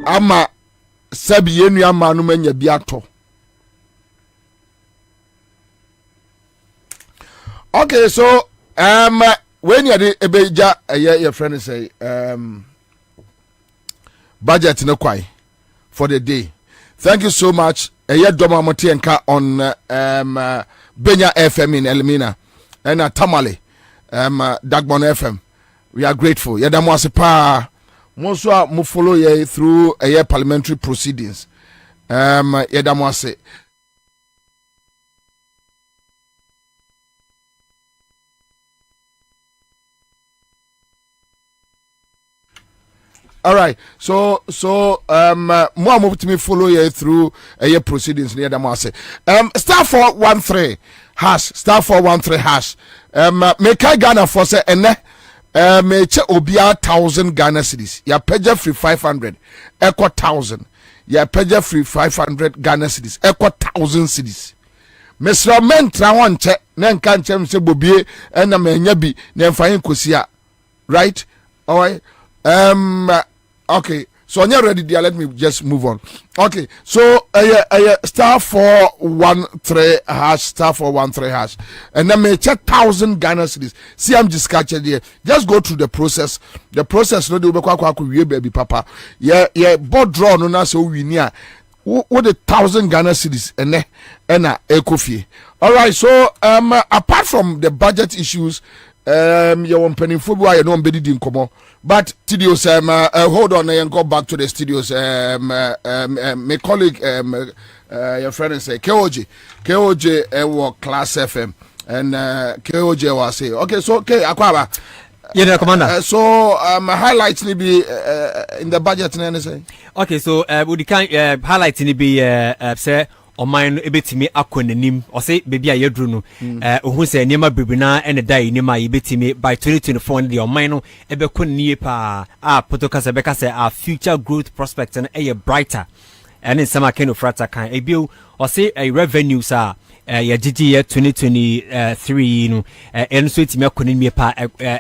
ama sabi yenu ama no manya bi ato. Okay, so when you the ebeja your friend say budget no kwai for the day. Thank you so much. Doma Motienka on Benya FM in Elmina and Tamale Dagbon FM. We are grateful. Yadamo Asipa Moswa mo follow ye through parliamentary proceedings. Yadamo Asi. All right, so more move to me follow you through proceedings near the mass. Star 413 hash star 413 hash. Make Ghana for say me che obia 1,000 Ghana cedis. Ya page free 500 equal 1,000. Ya page free 500 Ghana cedis equal 1,000 cedis. Mr. Mentra one check nen kan chem se bobie na menya bi na mfa kosia. Right? All right. Okay, so when you're ready there, let me just move on. Okay, so star 413 hash star 413 hash, and then me check 1,000 Ghana cedis. See, I'm just catching there. Just go through the process. The process no do be kwa baby papa. Yeah, board draw no na so we near. What the 1,000 Ghana cedis and ekofi. All right, so apart from the budget issues, your penny football you know embedded in common. But studios, hold on and go back to the studios. My colleague, your friend, and say KOJ, Class FM, and KOJ was say, okay, so okay, Akwaba. Yeah, Commander. So highlights will be in the budget and anything. Okay, so we can highlights will be say. O mine ebetimi akonanim o say baby ayedru no ohun say niema bebina ene dai niema ebetimi by 2024 the o mine no ebekonni pa potoka se beka say our future growth prospects and brighter and in some kind of frata kan ebio o say revenues ya gigi year 2023 no enso etimi akonanim pa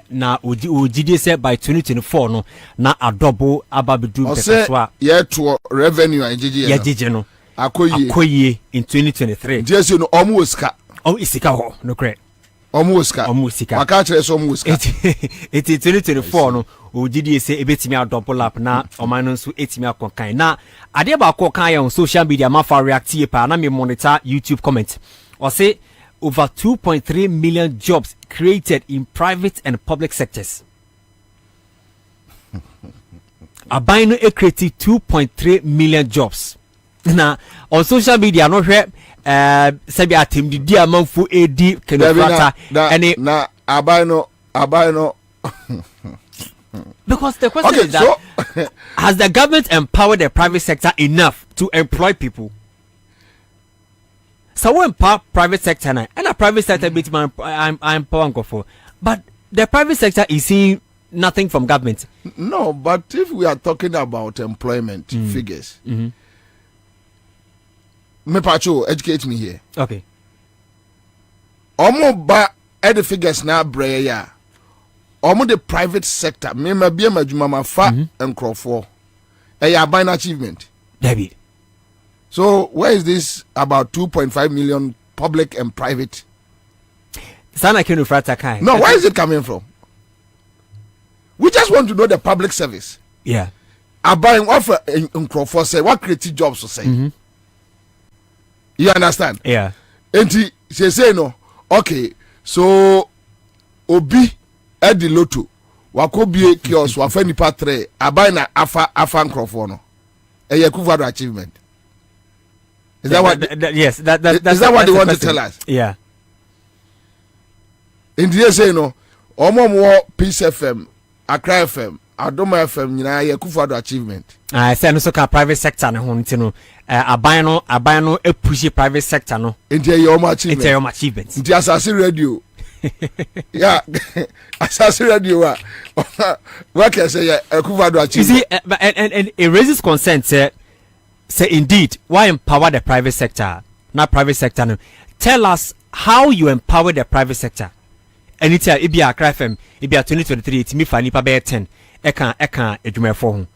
na ogidi say by 2024 no na adobo ababedu pekaswa ye to revenue ya gigi no akoye in 2023. Just you know, almost ka. Oh, isika ho, no correct. Almost ka. Maka chere so almost ka. It 2024 no. Ojidi say ebetimi adouble up na omano nso etimi akonkan. Na ade ba akonkan on social media ma fa react pa na me monitor YouTube comment. Or say over 2.3 million jobs created in private and public sectors. Abino created 2.3 million jobs. Na on social media no hwe sabi atem di amanfo edi kenofrata ene na abano because the question is that so has the government empowered the private sector enough to employ people? So we empower private sector and a private sector bit I'm empowering for, but the private sector is seeing nothing from government. No, but if we are talking about employment figures, me pacho educate me here. Okay. Omo ba the figures na bre ya. Omo the private sector me ma bia madwuma ma fa enkrofo. Ya by an achievement. David. So where is this about 2.5 million public and private? Sana kenu frata kai. No, where is it coming from? We just want to know the public service. Yeah. About offer enkrofo say what creative jobs to say. You understand? Yeah. And she say no. Okay, so obi edi loto wakobie kios wafa nipa 3 abai na afa nkrofo no. Eye kuvado achievement. Is that what? Yes, is that what they want to tell us? Yeah. And they say no. Omo Peace FM, Accra FM, Adoma FM nyina ye kuvado achievement. I say no so ka private sector na ho ntino aban no push private sector no into your achievement into assassin radio yeah assassin radio what can say ekuvado achievement. You see and it raises concern say indeed why empower the private sector not private sector no tell us how you empower the private sector anytime ebia Accra FM ebia 2023 timi fa nipa be 10 eka adwumafo ho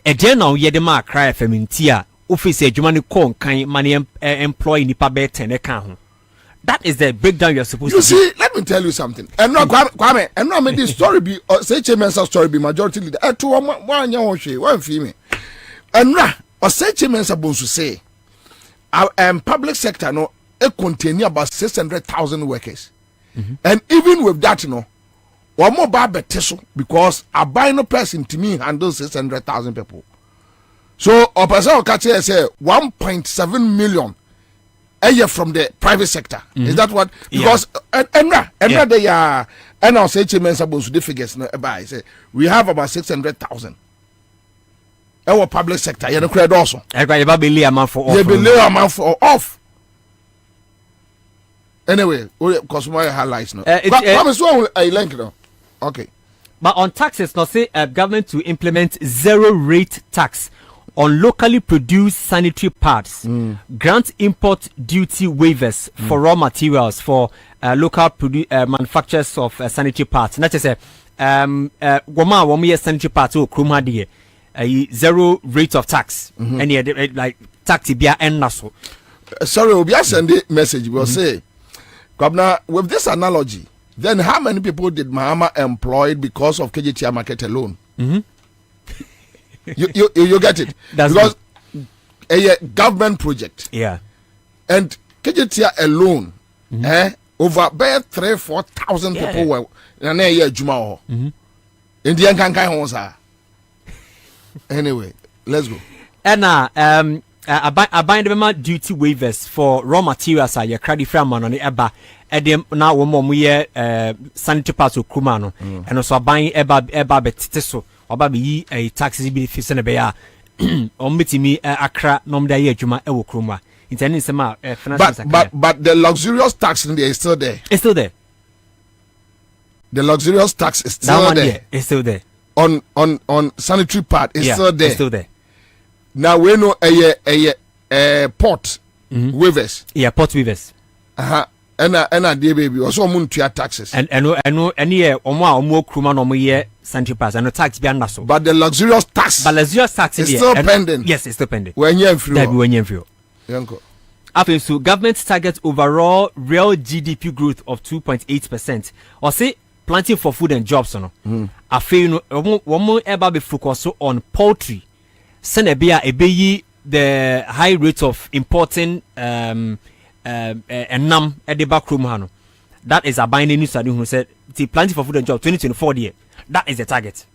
e de na ye de ma Accra FM ntia office adwuma ne kon kan mane employee nipa be 10 eka ho. That is the breakdown you are supposed to do. You see, let me tell you something. And no, Kwame, and no, this story be say Mensa story be majority leader. To one young one female. And no, or say Mensa Bonsu say, public sector no, it contain about 600,000 workers, and even with that, you know, one more bad better because a buying person to me handles 600,000 people. So, a person can say 1.7 million. From the private sector. Is that what? Because they are, and I'll say to the figures by say we have about 600,000. Our public sector, you know, credit also. I got a amount for off. Amount for off. Anyway, because my highlights now. Okay. But on taxes, now say government to implement zero rate tax on locally produced sanitary pads, grant import duty waivers for raw materials for local manufacturers of sanitary pads. That is a sanitary pads or krumadi zero rate of tax. And like tax bia and naso. Sorry, we'll be sending message. We'll say, Kwabena, with this analogy, then how many people did Mahama employed because of KGTR market alone? You get it. That's because a government project. Yeah. And KGTR alone, over 3,000-4,000 people were in a year Juma. Indian Kankai. Anyway, let's go. And I bind them duty waivers for raw materials. Your credit from on the eba. And now we sanitary pads of Kumano, and also buying eba betitiso. Obabi a taxes be fission be ya omitimi Accra nom da ye adwuma e wo kroma intending some financial but the luxurious tax in there is still there. It's still there. The luxurious tax is still there. It's still there. On sanitary part is still there. It's still there. Now we know a port waivers. Yeah, port waivers. And dear baby also moon to taxes. And any omo kroma no ye sanitary pass and no tax be under so. But the luxurious tax. But luxurious tax is still pending. Yes, it's still pending. When you free. That be when you free. Yanko. After so government targets overall real GDP growth of 2.8%. Or say planting for food and jobs no. I feel no one more ever be focused on poultry. Senebia ebeyi the high rate of importing and nam at the back room hano. That is a binding news who said the planting for food and jobs 2024 year. That is the target.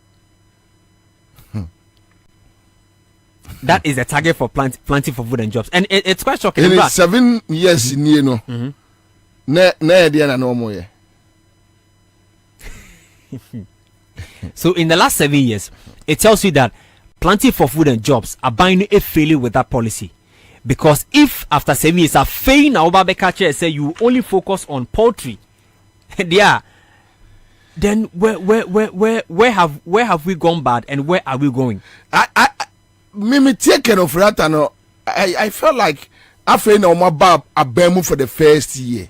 That is the target for planting for food and jobs, and it's quite shocking. In 7 years in you know, no more. So in the last 7 years, it tells you that planting for food and jobs are buying a failure with that policy. Because if after 7 years are failing, now Babekache say you only focus on poultry, yeah, then where have we gone bad and where are we going? Me taken of that, I felt like after no more bab a bemu for the first year,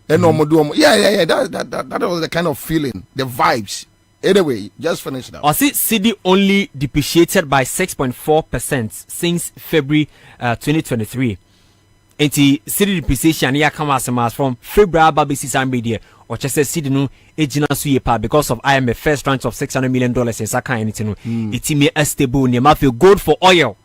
and no more do yeah. That was the kind of feeling, the vibes. Anyway, just finish now. I see CD only depreciated by 6.4% since February 2023. And the CD depreciation here comes from February basis media or just say CD no ejina suye because of IMF first tranche of $600 million in Saka anything. It's me stable near mafia gold for oil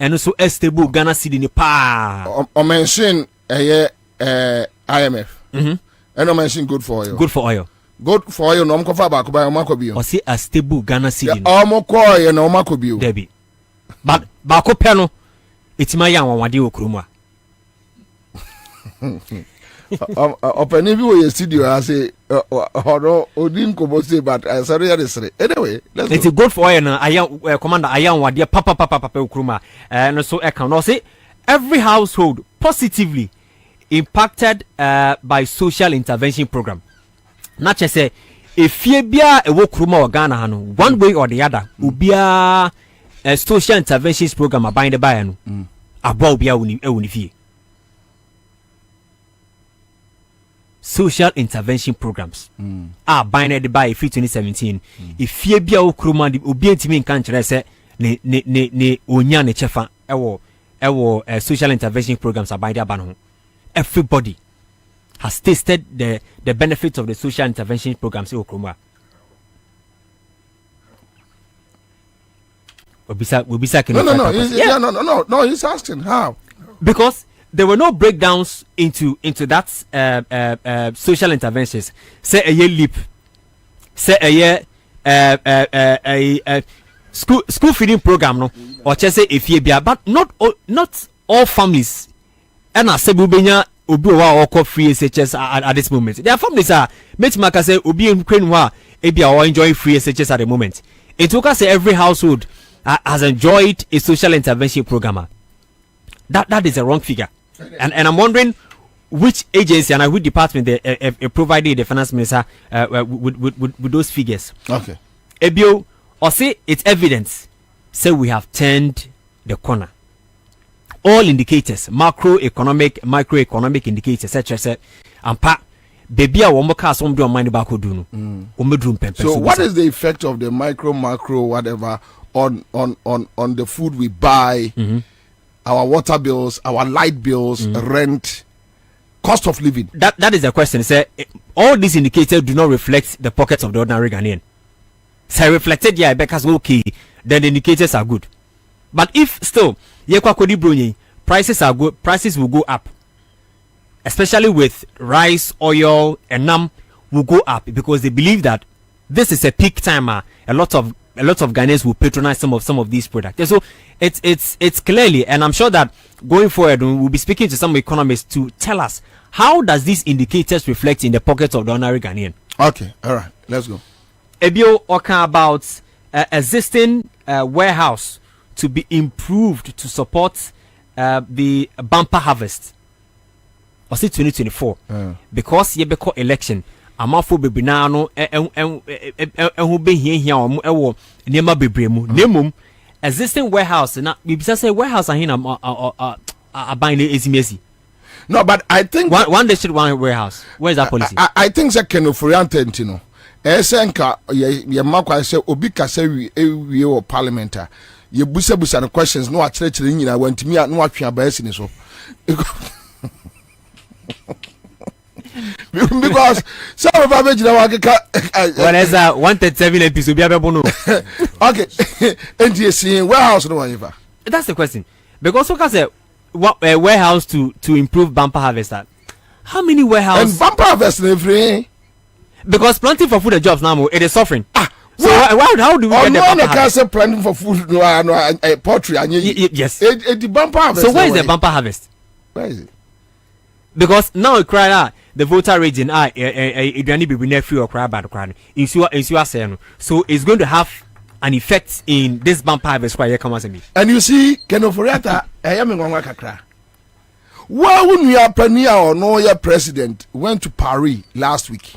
and also stable Ghana CD ni pa. I mention IMF. And I mention good for oil. Good for oil. Good for you, no cover back by Omakobio. Or see a stable Ghana city. Omoko and Omakobio. Debbie. But Bako Peno, it's my young one, Wadio Kruma. Open if you studio, I say, Odin Kobosi, but I sorry, anyway, it's a good for oil. I am Commander, I am Wadia Papa Kruma. And so I can also say every household positively impacted by social intervention program. Not just say if you be a work room or Ghana hano one way or the other will be a social interventions program by the bayano about be a unify. social intervention programs binded by 2017 if ye bia okroma di obi antimi nka nkyerɛ sɛ ne onya ne chefa ewo social intervention programs abide aba no. Everybody has tasted the benefits of the social intervention programs in okroma. No, he's asking how. Because there were no breakdowns into that social interventions. Say a year leap, say a year school feeding program, no, or just say if you be, but not all families. And I say Bubenya Ubiwa or call free SHS at this moment. Their families are Metmaka say Ubi and Quenwa Abia or enjoy free SHS at the moment. It took us every household has enjoyed a social intervention programmer. That is a wrong figure. And I'm wondering which agency and which department they provided the finance minister with those figures. Okay. Ebio, or say it's evidence. Say we have turned the corner. All indicators, macroeconomic, microeconomic indicators, etc. And baby, I want to some do mind back do. So what is the effect of the macro, whatever on the food we buy? Our water bills, our light bills, rent, cost of living. That is the question. Say all these indicators do not reflect the pockets of the ordinary Ghanaian. Say reflected, yeah, because okay, then the indicators are good. But if still, prices are good, prices will go up. Especially with rice, oil, and will go up because they believe that this is a peak time. A lot of Ghanaians will patronize some of these products. And so it's clearly, and I'm sure that going forward we'll be speaking to some economists to tell us how does these indicators reflect in the pockets of the ordinary Ghanaian. Okay, all right, let's go. Ebio talking about existing warehouse to be improved to support the bumper harvest. Or say 2024 because ye beko election. Amafo bebina no ehu be hia ewo niema bebremu nemum existing warehouse na bibisa say warehouse ahin aban le esimesi. No, but I think one district, one warehouse. Where is that policy? I think say kenoforiant no esenka ye makwa say obi ka say we o parliament ye busa no questions no akire nyina wantimi no atwe abaasi ni so. Because some of our well, there's 137 episode. Okay, and you see warehouse no one. That's the question. Because so say a warehouse to improve bumper harvest. How many warehouse and bumper harvest every? Because planting for food and jobs now it is suffering. So how do we get the bumper harvest? Planting for food no poultry and yes. The bumper harvest. So where is the bumper harvest? Where is it? Because now it cry out the voter region it be nephew or cry about cry so it's going to have an effect in this bumper harvest where you come as me. And you see kenoforiata ayamengwa kakra. Why when we are premier or no your president went to Paris last week.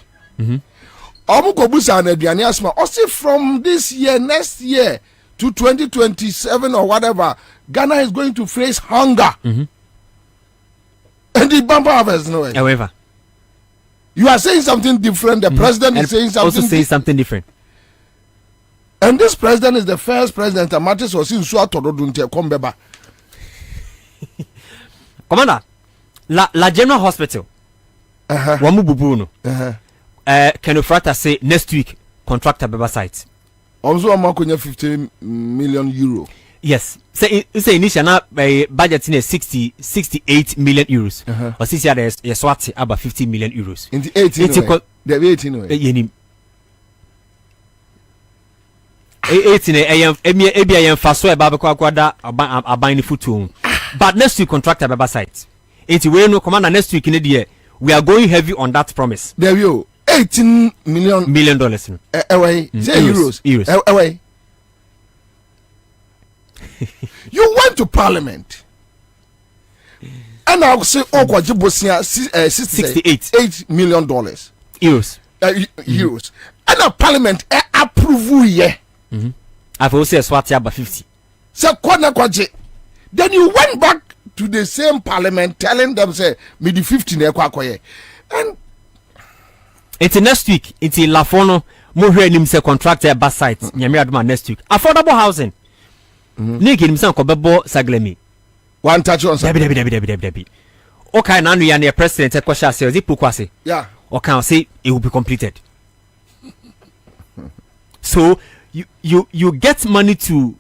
Omukobusa na aduane asma also from this year next year to 2027 or whatever Ghana is going to face hunger. And the bumper harvest no way. However, you are saying something different. The president is saying something. Also saying something different. And this president is the first president that matters was in Suatodunte Kombeba. Commander, La General Hospital. Wamu Bubuno. Kenofrata say next week contractor beba site. Also amakunya 15 million euro. Yes. Say initial na budget in 68 million euros. Or since there's swat about 50 million euros. In the 18 the 18 way. 18 am faso eba be kwada aban futu. But next week contractor beba site. Enti we no commander next week in the we are going heavy on that promise. There you $18 million. Away. Say euros. Away. You went to parliament and I'll say $68 million euros. Euros. And a parliament approve ye. I've also swat about 50. So then you went back to the same parliament telling them say me the 15 and It's next week. It's in Lafono. Mo hwe nim se contractor bus site. Nyame adoma next week. Affordable housing. Niki nim se nkobebo saglemi. One touch on something. Debi. Okay, now you are the president. A question says, "Ipukwase." Yeah. Okay, say it will be completed. So you get money to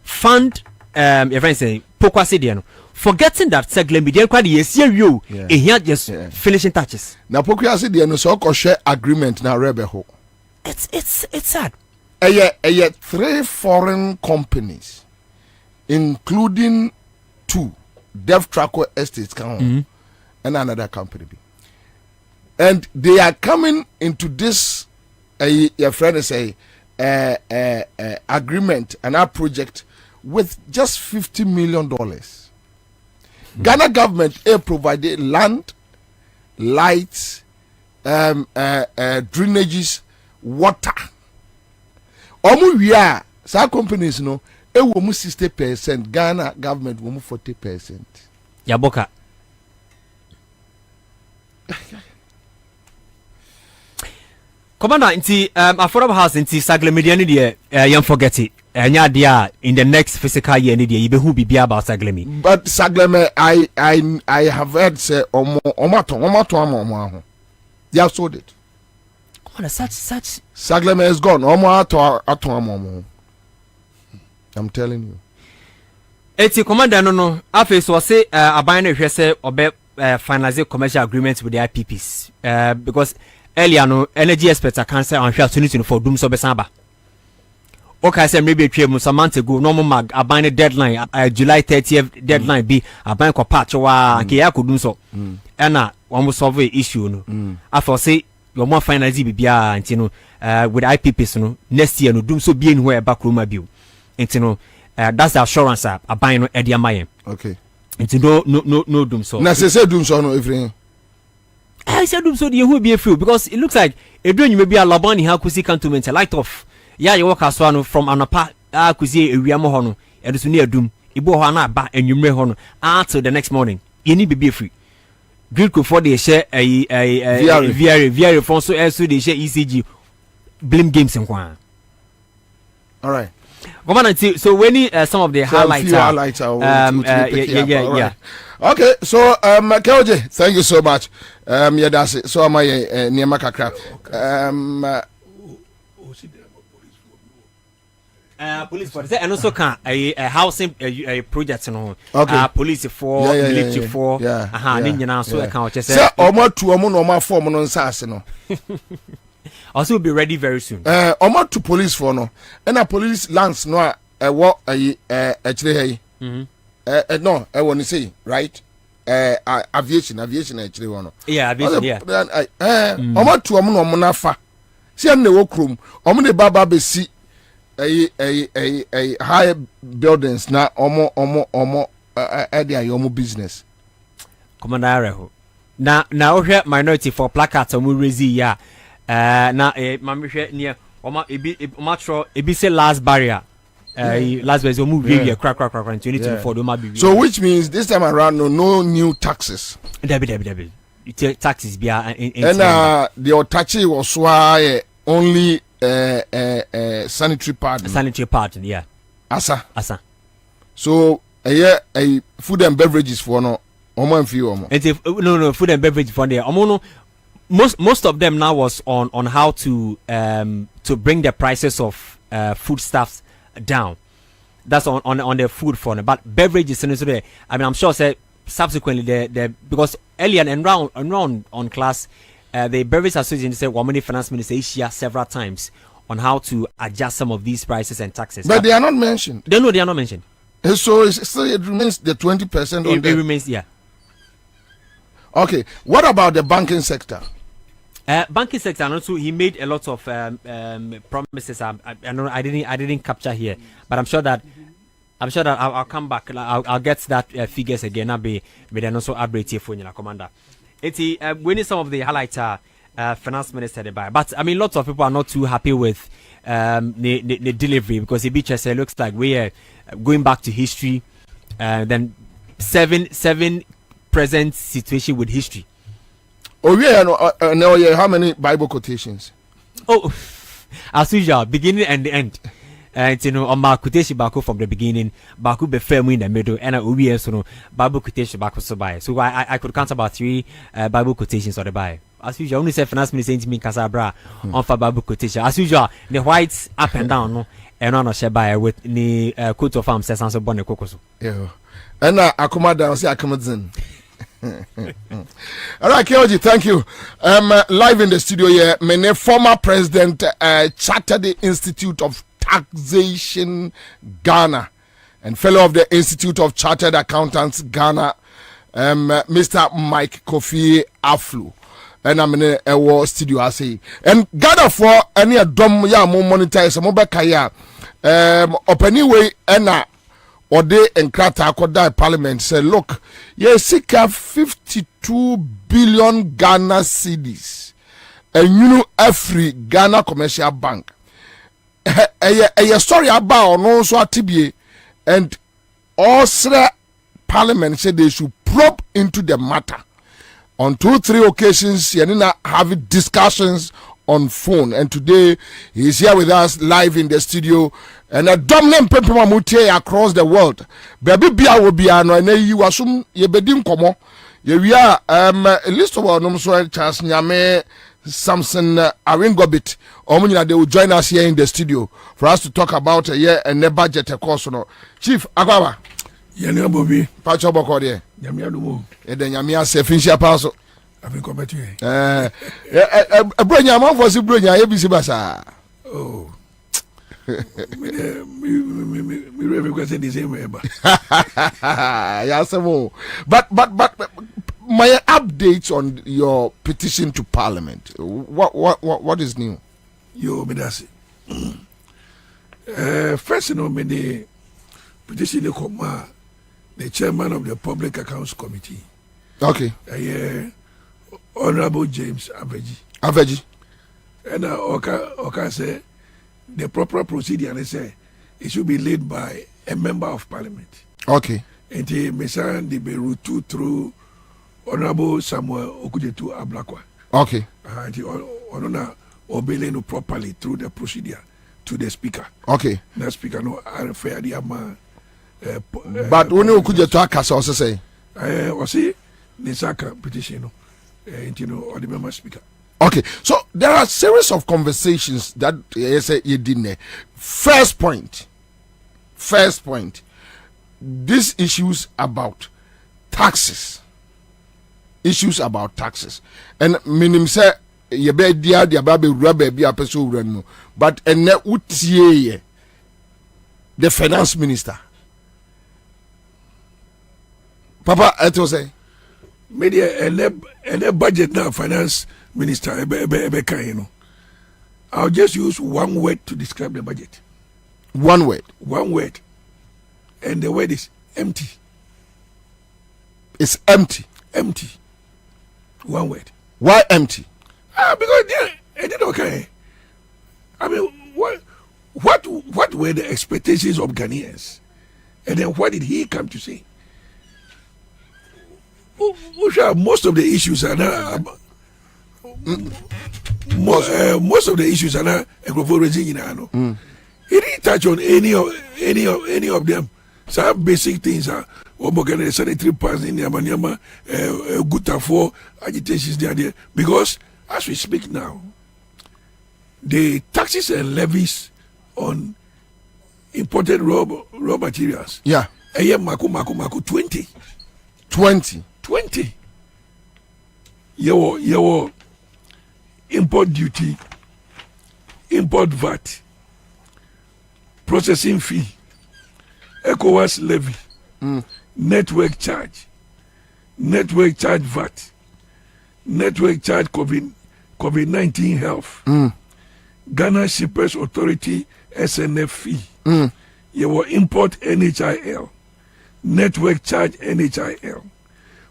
fund your friend say Pokwase there no. Forgetting that Seglemi there quite yes you here just finishing touches. Now Pokwase there no so share agreement na rebe ho. It's sad. A 3 foreign companies, including 2 Dev Traco Estates and another company. And they are coming into this your friend say agreement and our project with just $50 million. Ghana government provided land, lights, drainages, water. We are some companies no 60%, Ghana government 40%. Yaboka. Commander, inti affordable house inti sagle media ni de you forget it. Nya dia in the next fiscal year ni de you be who be about saglemi. But sagleme I have heard say omo. They have sold it. Oh, such sagleme is gone. Omo. I'm telling you. Eti commander no afi so say aban na hwe say obe finalize commercial agreements with the IPPs because earlier no energy experts are cancer on 2024 doom so besamba. Okay, say maybe a months ago normal mag aban deadline July 30th deadline be aban ko patch wa ke ya ko dum so na one solve issue no after say your more finalize bibia anti no with IPPs no next year no dum so be anywhere back room bill anti no that's the assurance aban no e dia mayen. Okay. Anti no dum so na say dum so no everything. I said so the who be a few because it looks like a doing you may be a labani ha kusi cantonment a light off. Yeah, you walk as one from anapa kusi a riamo hono and it's near doom. Ibo hana ba and you may hono till the next morning. You need to be free. Good for the share a VR phone so as to the share ECG blame games and one. All right. So when some of the highlights yeah. Okay, so Keoje, thank you so much. Yeah, that's it. So am I near Makakra. Police force and also can a housing a project no. Okay. Police for military for ninyana so account just say omo tu omo no ma form no nsase no. Also will be ready very soon. Omo to police for no. And a police lance no what actually hey. No, I want to say right. Aviation actually one. Yeah, aviation. Yeah. Omo to omo no mo na fa. See am na wo krom. Omo de baba be si a high buildings na omo area yomo business. Commander Areho. Na ohwe minority for placards omo rezi ya. Na mama hwe near omo ebi say last barrier. Last year we move crack 2024 do ma be. So which means this time around no new taxes. Debi. You take taxes be and the otachi was why only sanitary pardon. Yeah. Asa. So a food and beverages for no omo and few omo. No food and beverage for there. Omo no most of them now was on how to bring the prices of foodstuffs down. That's on the food front, but beverages and so there. I mean, I'm sure say subsequently the because earlier and round on class, the beverage association said Wamani finance minister Asia several times on how to adjust some of these prices and taxes. But they are not mentioned. They are not mentioned. So it remains the 20% on it remains, yeah. Okay, what about the banking sector? Banking sector, and also he made a lot of promises. I didn't capture here, but I'm sure that I'll come back. I'll get that figures again. I'll be then also update here for you, Commander. It's winning some of the highlights. Finance minister by, but I mean, lots of people are not too happy with the delivery because the beach looks like we are going back to history. Then seven present situation with history. Oh yeah, no, yeah. How many Bible quotations? Oh, as usual, beginning and the end. And you know, on my quotation back from the beginning, Baku be firm in the middle, and I will be so Bible quotation back so by. So I could count about 3 Bible quotations or the by. As usual, only say finance minister to me Casabra on for Bible quotation. As usual, the whites up and down, no, and on a share by with the coat of arms says answer bonnet cocoso. Yeah, and I come down, say I come in. All right, Keoji, thank you. Live in the studio here, my former president, Chartered Institute of Taxation Ghana, and fellow of the Institute of Chartered Accountants Ghana, Mr. Mike Kofi Aflu. And I'm in a studio, I say. And Ghana for any dom ya mo monetize mo bekaya anyway and or they and Krata Koda Parliament say, look, you seek 52 billion Ghana cedis, and you know every Ghana commercial bank. A story about no so atibie, and also Parliament said they should probe into the matter. On 2-3 occasions, Yanina having discussions on phone, and today he is here with us live in the studio. And a dominant people mute across the world. Baby Bia will be an you assume ye bedim komo. We are a list of our noms Charles Nyame Samson Aringobit. They will join us here in the studio for us to talk about a year and the budget course. Chief Agaba. Yanya Bobby, Pacho Bokode. Yamia Dumo, And then Yamia Sefinsia Paso. I've been coming to you. A Brenya Mom was a Brenya, ABC Bassa. Oh, me requested the same way. Yes, but my updates on your petition to Parliament. What is new? Yo, Medasi. First, you know, me the petition to come. The chairman of the Public Accounts Committee. Okay. Honorable James Aveji. And Oka say the proper procedure, and they say it should be led by a member of Parliament. Okay. And the Mesan de Berutu through Honorable Samuel Okujetu Ablakwa. Okay. And the Honor obeying properly through the procedure to the Speaker. Okay. The Speaker no fair the ama. But when you could talk, as also say, or see Nisaka petition, or the member speaker. Okay, so there are a series of conversations that you didn't. First point, these issues about taxes, and minim say you be dia baby rubber be a person, but and the finance minister. Papa, I to say, media and the budget now, finance minister, I'll just use one word to describe the budget. One word, and the word is empty. It's empty. Empty. One word. Why empty? Because it did okay. I mean, what were the expectations of Ghanaians, and then what did he come to say? Most of the issues are not. Most of the issues are not. He didn't touch on any of them. Some basic things are sanitary pads in the good for agitations there. Because as we speak now, the taxes and levies on imported raw materials. Yeah. Maku 20. Your import duty, import VAT, processing fee, ECOWAS levy, network charge VAT, network charge COVID-19 health, Ghana Shippers Authority SNF fee, your import NHIL, network charge NHIL,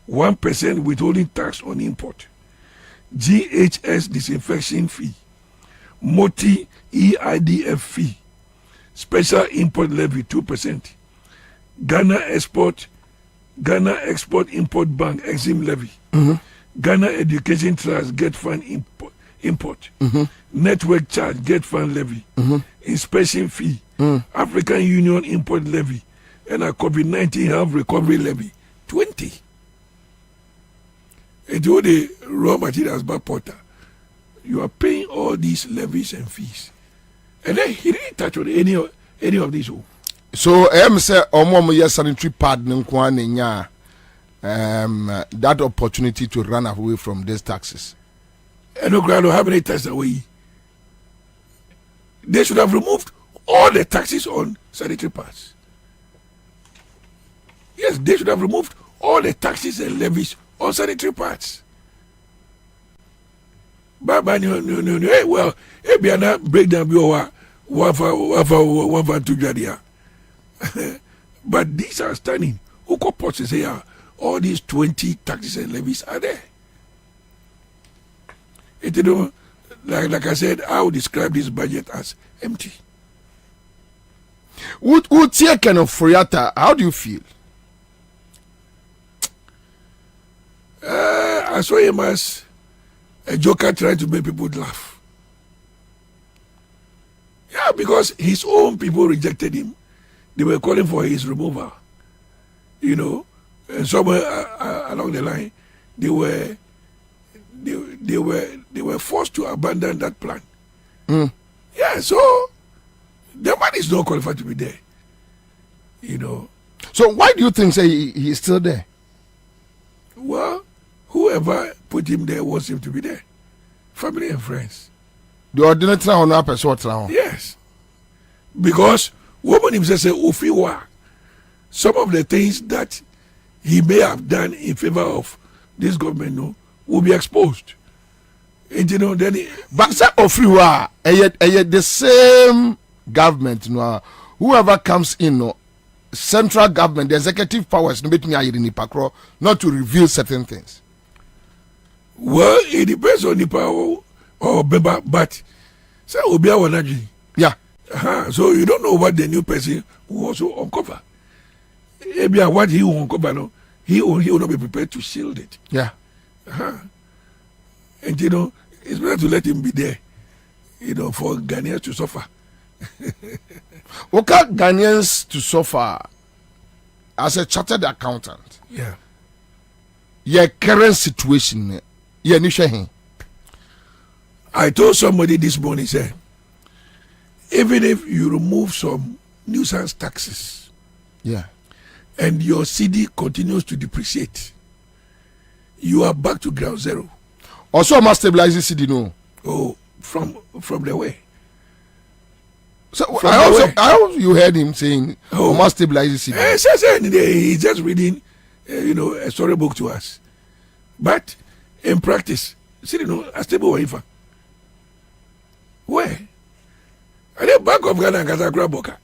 1% withholding tax on import, GHS disinfection fee, MOTI EIDF fee, special import levy 2%, Ghana Export Import Bank Exim levy, Ghana Education Trust get fund import. Network charge get fund levy. Inspection fee. African Union import levy. And a COVID-19 health recovery levy. 20. And all the raw materials by Porter. You are paying all these levies and fees. And then he didn't touch on any of these. So say omo sanitary pad nkwa that opportunity to run away from these taxes. And no ground how many taxes away. They should have removed all the taxes on sanitary pads. Yes, they should have removed all the taxes and levies on sanitary pads. But no. Hey, well, hey, be a breakdown be over one for two jadia. But these are stunning. Who could possibly say all these 20 taxes and levies are there? It, you know, like I said, I would describe this budget as empty. Would kind of Friata, how do you feel? I saw him as a joker trying to make people laugh. Yeah, because his own people rejected him. They were calling for his removal. You know, and somewhere along the line, they were forced to abandon that plan. Yeah, so the man is not qualified to be there. You know. So why do you think he is still there? Well, whoever put him there wants him to be there. Family and friends. The ordinary honor person. Yes. Because woman himself say Ufiwa, some of the things that he may have done in favor of this government will be exposed. And you know, then but say Ufiwa, the same government, whoever comes in, central government, the executive powers not to reveal certain things. Well, it depends on the power or but say Obia Wanaji. Yeah. So you don't know what the new person will also uncover. Maybe what he will uncover, no, he will not be prepared to shield it. Yeah. And you know, it's better to let him be there, you know, for Ghanaians to suffer. Okay, Ghanaians to suffer as a chartered accountant. Yeah. Your current situation, I told somebody this morning, say, even if you remove some nuisance taxes, yeah, and your CD continues to depreciate, you are back to ground zero. Also, must stabilize the CD, no? Oh, from the way. So I also you heard him saying, must stabilize the CD. He's just reading, a storybook to us. But in practice, CD no a stable wife. Where? Are the Bank of Ghana and Kazakra Boka?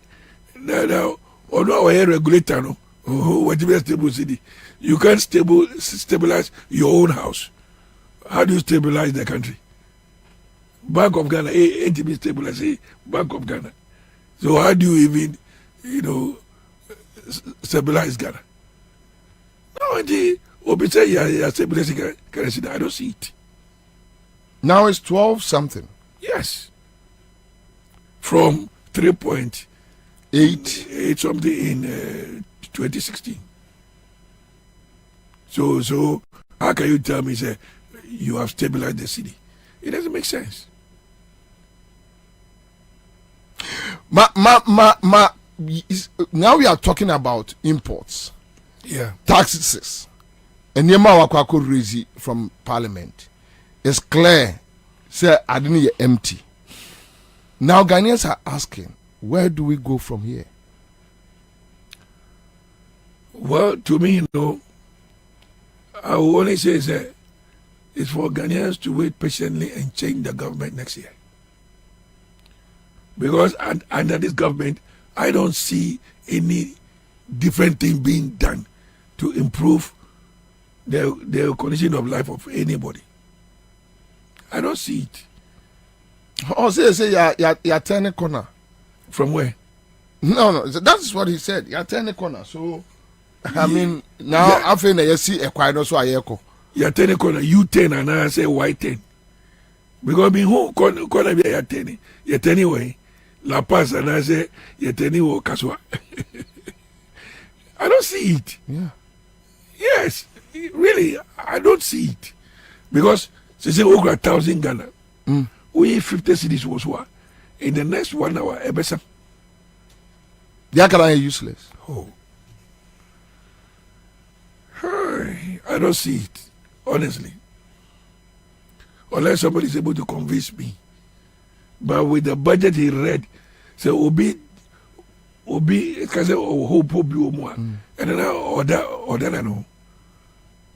Now, or no, a regulator, no, whatever stable CD. You can't stabilize your own house. How do you stabilize the country? Bank of Ghana, ain't to be stabilized, Bank of Ghana. So how do you even, stabilize Ghana? No, Obi say you are stabilizing currency. I don't see it. Now it's 12 something. Yes. From 3.8 something in 2016. So how can you tell me say you have stabilized the city? It doesn't make sense. Now we are talking about imports. Yeah. Taxes. And Yema Wakwako raise from Parliament. It's clear. Say I didn't empty. Now Ghanaians are asking, where do we go from here? Well, to me, I will only say that it's for Ghanaians to wait patiently and change the government next year. Because under this government, I don't see any different thing being done to improve the condition of life of anybody. I don't see it. Oh, say you're turning corner. From where? No, that's what he said. You're turning corner. So, I mean, now I feel that you see a quiet also a echo. you're turning corner U10 and I say Y10. Because me who corner be you're turning way. La Paz and I say you're turning way Kaswa. I don't see it. Yeah. Yes, really, I don't see it. Because they say over 1,000 Ghana. We 50 cities was what? In the next 1 hour, ebesa. They are useless. Oh. I don't see it, honestly. Unless somebody is able to convince me. But with the budget he read, say Obi, can say hope more, and then order no.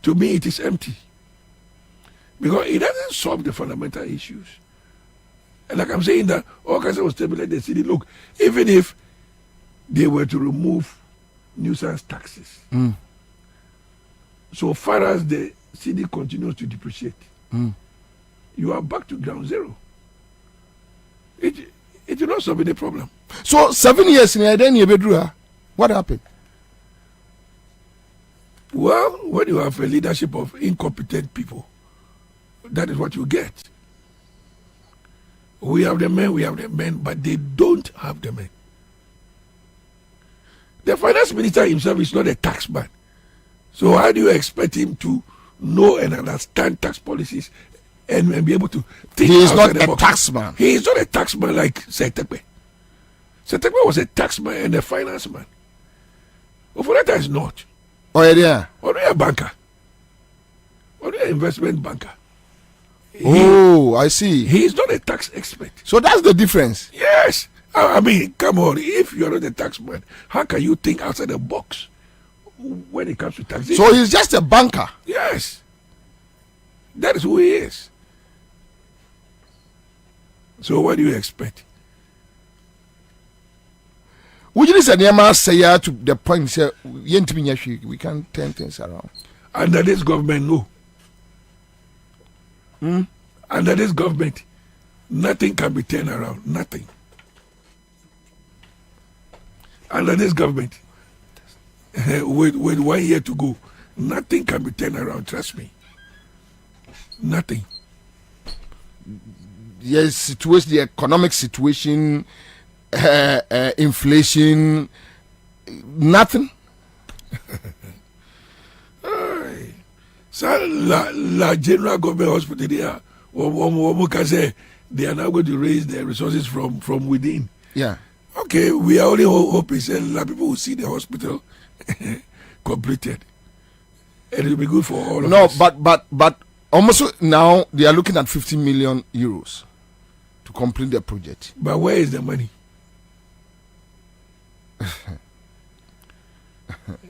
To me, it is empty because it doesn't solve the fundamental issues. And like I'm saying that all kinds of stabilize the city. Look, even if they were to remove nuisance taxes, so far as the city continues to depreciate, you are back to ground zero. It will not solve any problem. So 7 years in Bedrua, what happened? Well, when you have a leadership of incompetent people, that is what you get. We have the men, but they don't have the men. The finance minister himself is not a tax man. So how do you expect him to know and understand tax policies and be able to think? He is not a tax man. He is not a tax man like Setekbe. Setekbe was a tax man and a finance man. Oforeta is not. Oh, yeah. Or a banker. Or an investment banker. I see. He is not a tax expert. So that's the difference. Yes. I mean, come on. If you are not a tax man, how can you think outside the box when it comes to taxation? So he's just a banker. Yes. That is who he is. So what do you expect? Would you say to the point say we can turn things around? Under this government, no. Under this government, nothing can be turned around. Nothing. Under this government, with 1 year to go, nothing can be turned around. Trust me. Nothing. Yes, situation, the economic situation, inflation, nothing. So la general government hospital there, they are now going to raise their resources from within. Yeah. Okay, we are only hoping that people will see the hospital completed, and it will be good for all of us. No, but almost now they are looking at 50 million euros to complete the project. But where is the money?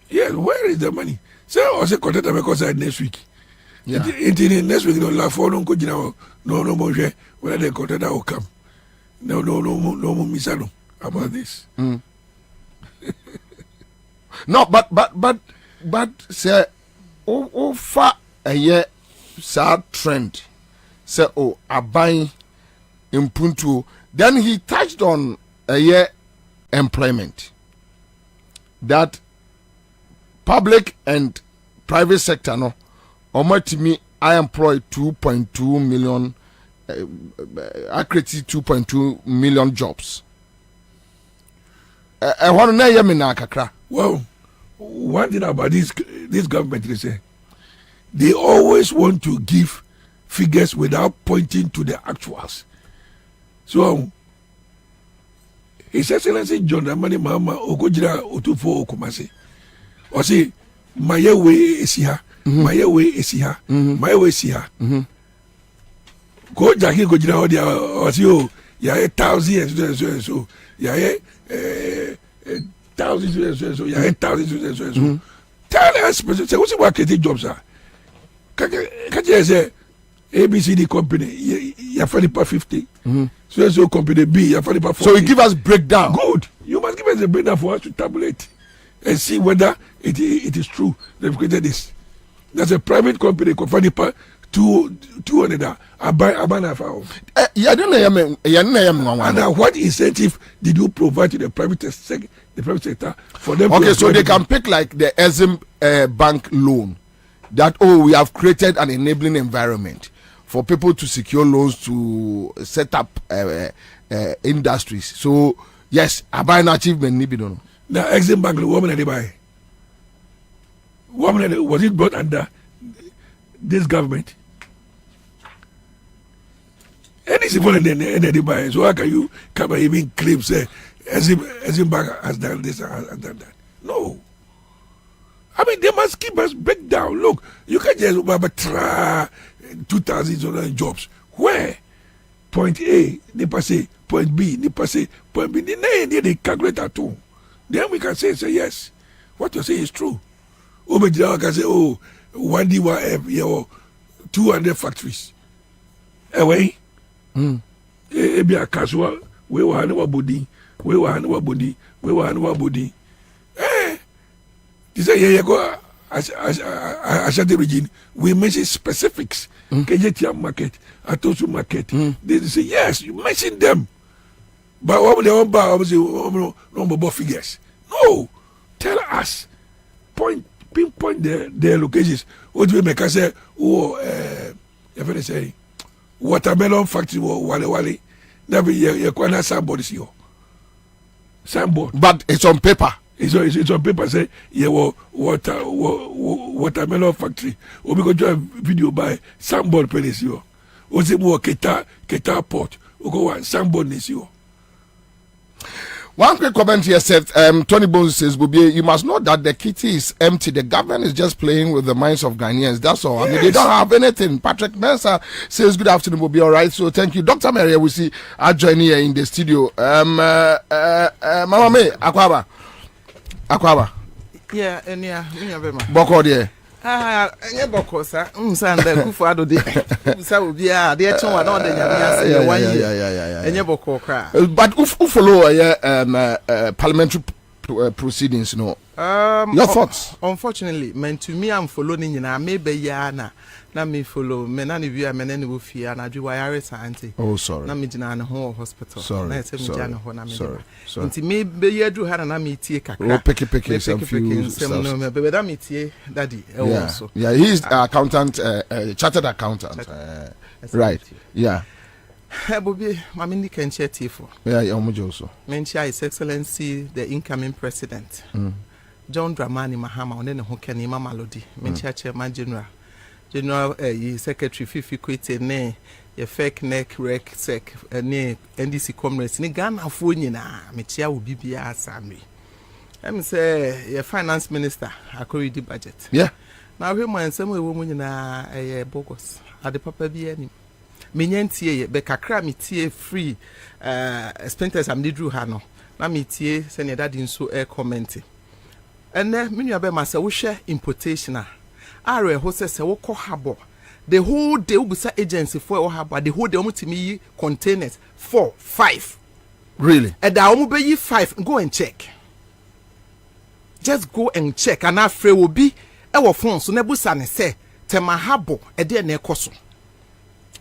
Yes, where is the money? So I say contact because next week. Yeah. Next week, no more whether the contact will come. No more misano about this. No, but say far a year sad trend. Say abai impuntu. Then he touched on a year employment. That public and private sector no me I employ 2.2 million I created 2.2 million jobs. Well, one thing about this government, they say they always want to give figures without pointing to the actuals. So His Excellency John Dramani Mahama Okojira Otufo Okumase. Or say, my way is here, my way is here, my way is here. Go Jackie Gojira or you, ya 1,000 so, ya 1,000 so, ya 1,000 so. Tell us, say, what's what jobs are? Can you say ABCD company, ya 50, so company B, ya 40. So you give us breakdown. Good. You must give us a breakdown for us to tabulate and see whether it is true they've created this. That's a private company, company 200. I buy and what incentive did you provide to the private sector for them? Okay, so they can pick like the Exim bank loan. that we have created an enabling environment for people to secure loans to set up industries. So yes, I buy an achievement. Now, Exim Bank, woman at the buy. Was it brought under this government? And it's even in the buy. So how can you come and even claim say Exim Bank has done this and has done that? No. I mean, they must keep us break down. Look, you can just try 2,000 jobs. Where? Point A, they pass it. Point B, they pass it. Point B, they calculate that too. Then we can say yes. What you say is true. Can say, 1D1F, 200 factories. Anyway, be a casual, we were handle body, we were handle body. They say, yeah, go as the region. We mention specifics. KJT market, Atosu market. They say, yes, you mention them. But what they want buy, obviously, no figures. No, tell us. Pinpoint their locations. What do we make? I say, if they say, watermelon factory, wale. Never, you can't signboard is here. Signboard. But it's on paper. It's on paper. Say, yeah, watermelon factory. Or we go to a video by signboard place here. Or say more Keta port. Or go one signboard is here. One quick comment here said, Tony Bones says, Bobie, you must know that the kitty is empty. The government is just playing with the minds of Ghanaians. That's all. Yes. I mean, they don't have anything. Patrick Mensah says, good afternoon, Bobie. All right. So thank you. Dr. Maria, we see I join here in the studio. Mama me, Akwaba. Yeah, and Boko there. Enye boko sa nsanda kufu ado de sa obi a de eche wa na de nyame ase ye 1 year enye boko kra but who follow parliamentary proceedings no your thoughts. Unfortunately meant to me I'm following nyina me be ya na me follow me na ne wi a me na ne wo fia na dwi wire sante. Oh sorry. Na me gina ne ho hospital na ese me gina ho na me sorry. Nti me be ya du ha na me tie kakra. Oh picky some few stuff. No me be da me tie daddy also. Yeah, he's accountant, chartered accountant. Right. Yeah. Bobie, mami ndi kan share tifo. Yeah, omojo so. Mention His Excellency the incoming president. John Dramani Mahama one ne ho kani mama lodi. Mention Chairman General Secretary Fifi Kwete ne ye fake neck rec sec ne NDC comrades ni Ghana fo nyina metia wo bibia asami. Em say ye finance minister akori di budget. Yeah. Na hwe mo ensem we wo mu nyina bogus. Ade papa bi ani. Menyantie ye be kakra metie free expenses am didru ha no. Na metie se ne dadi nso comment. Ene menua be ma se wo hwe importation are ho se wo ko habo the whole day ubusa agency for wo habo the whole day omutimi containers 4 5 really and da omu be 5 go and check, just go and check and afre will be e wo phone so na busa ne se tema habo e de na ekoso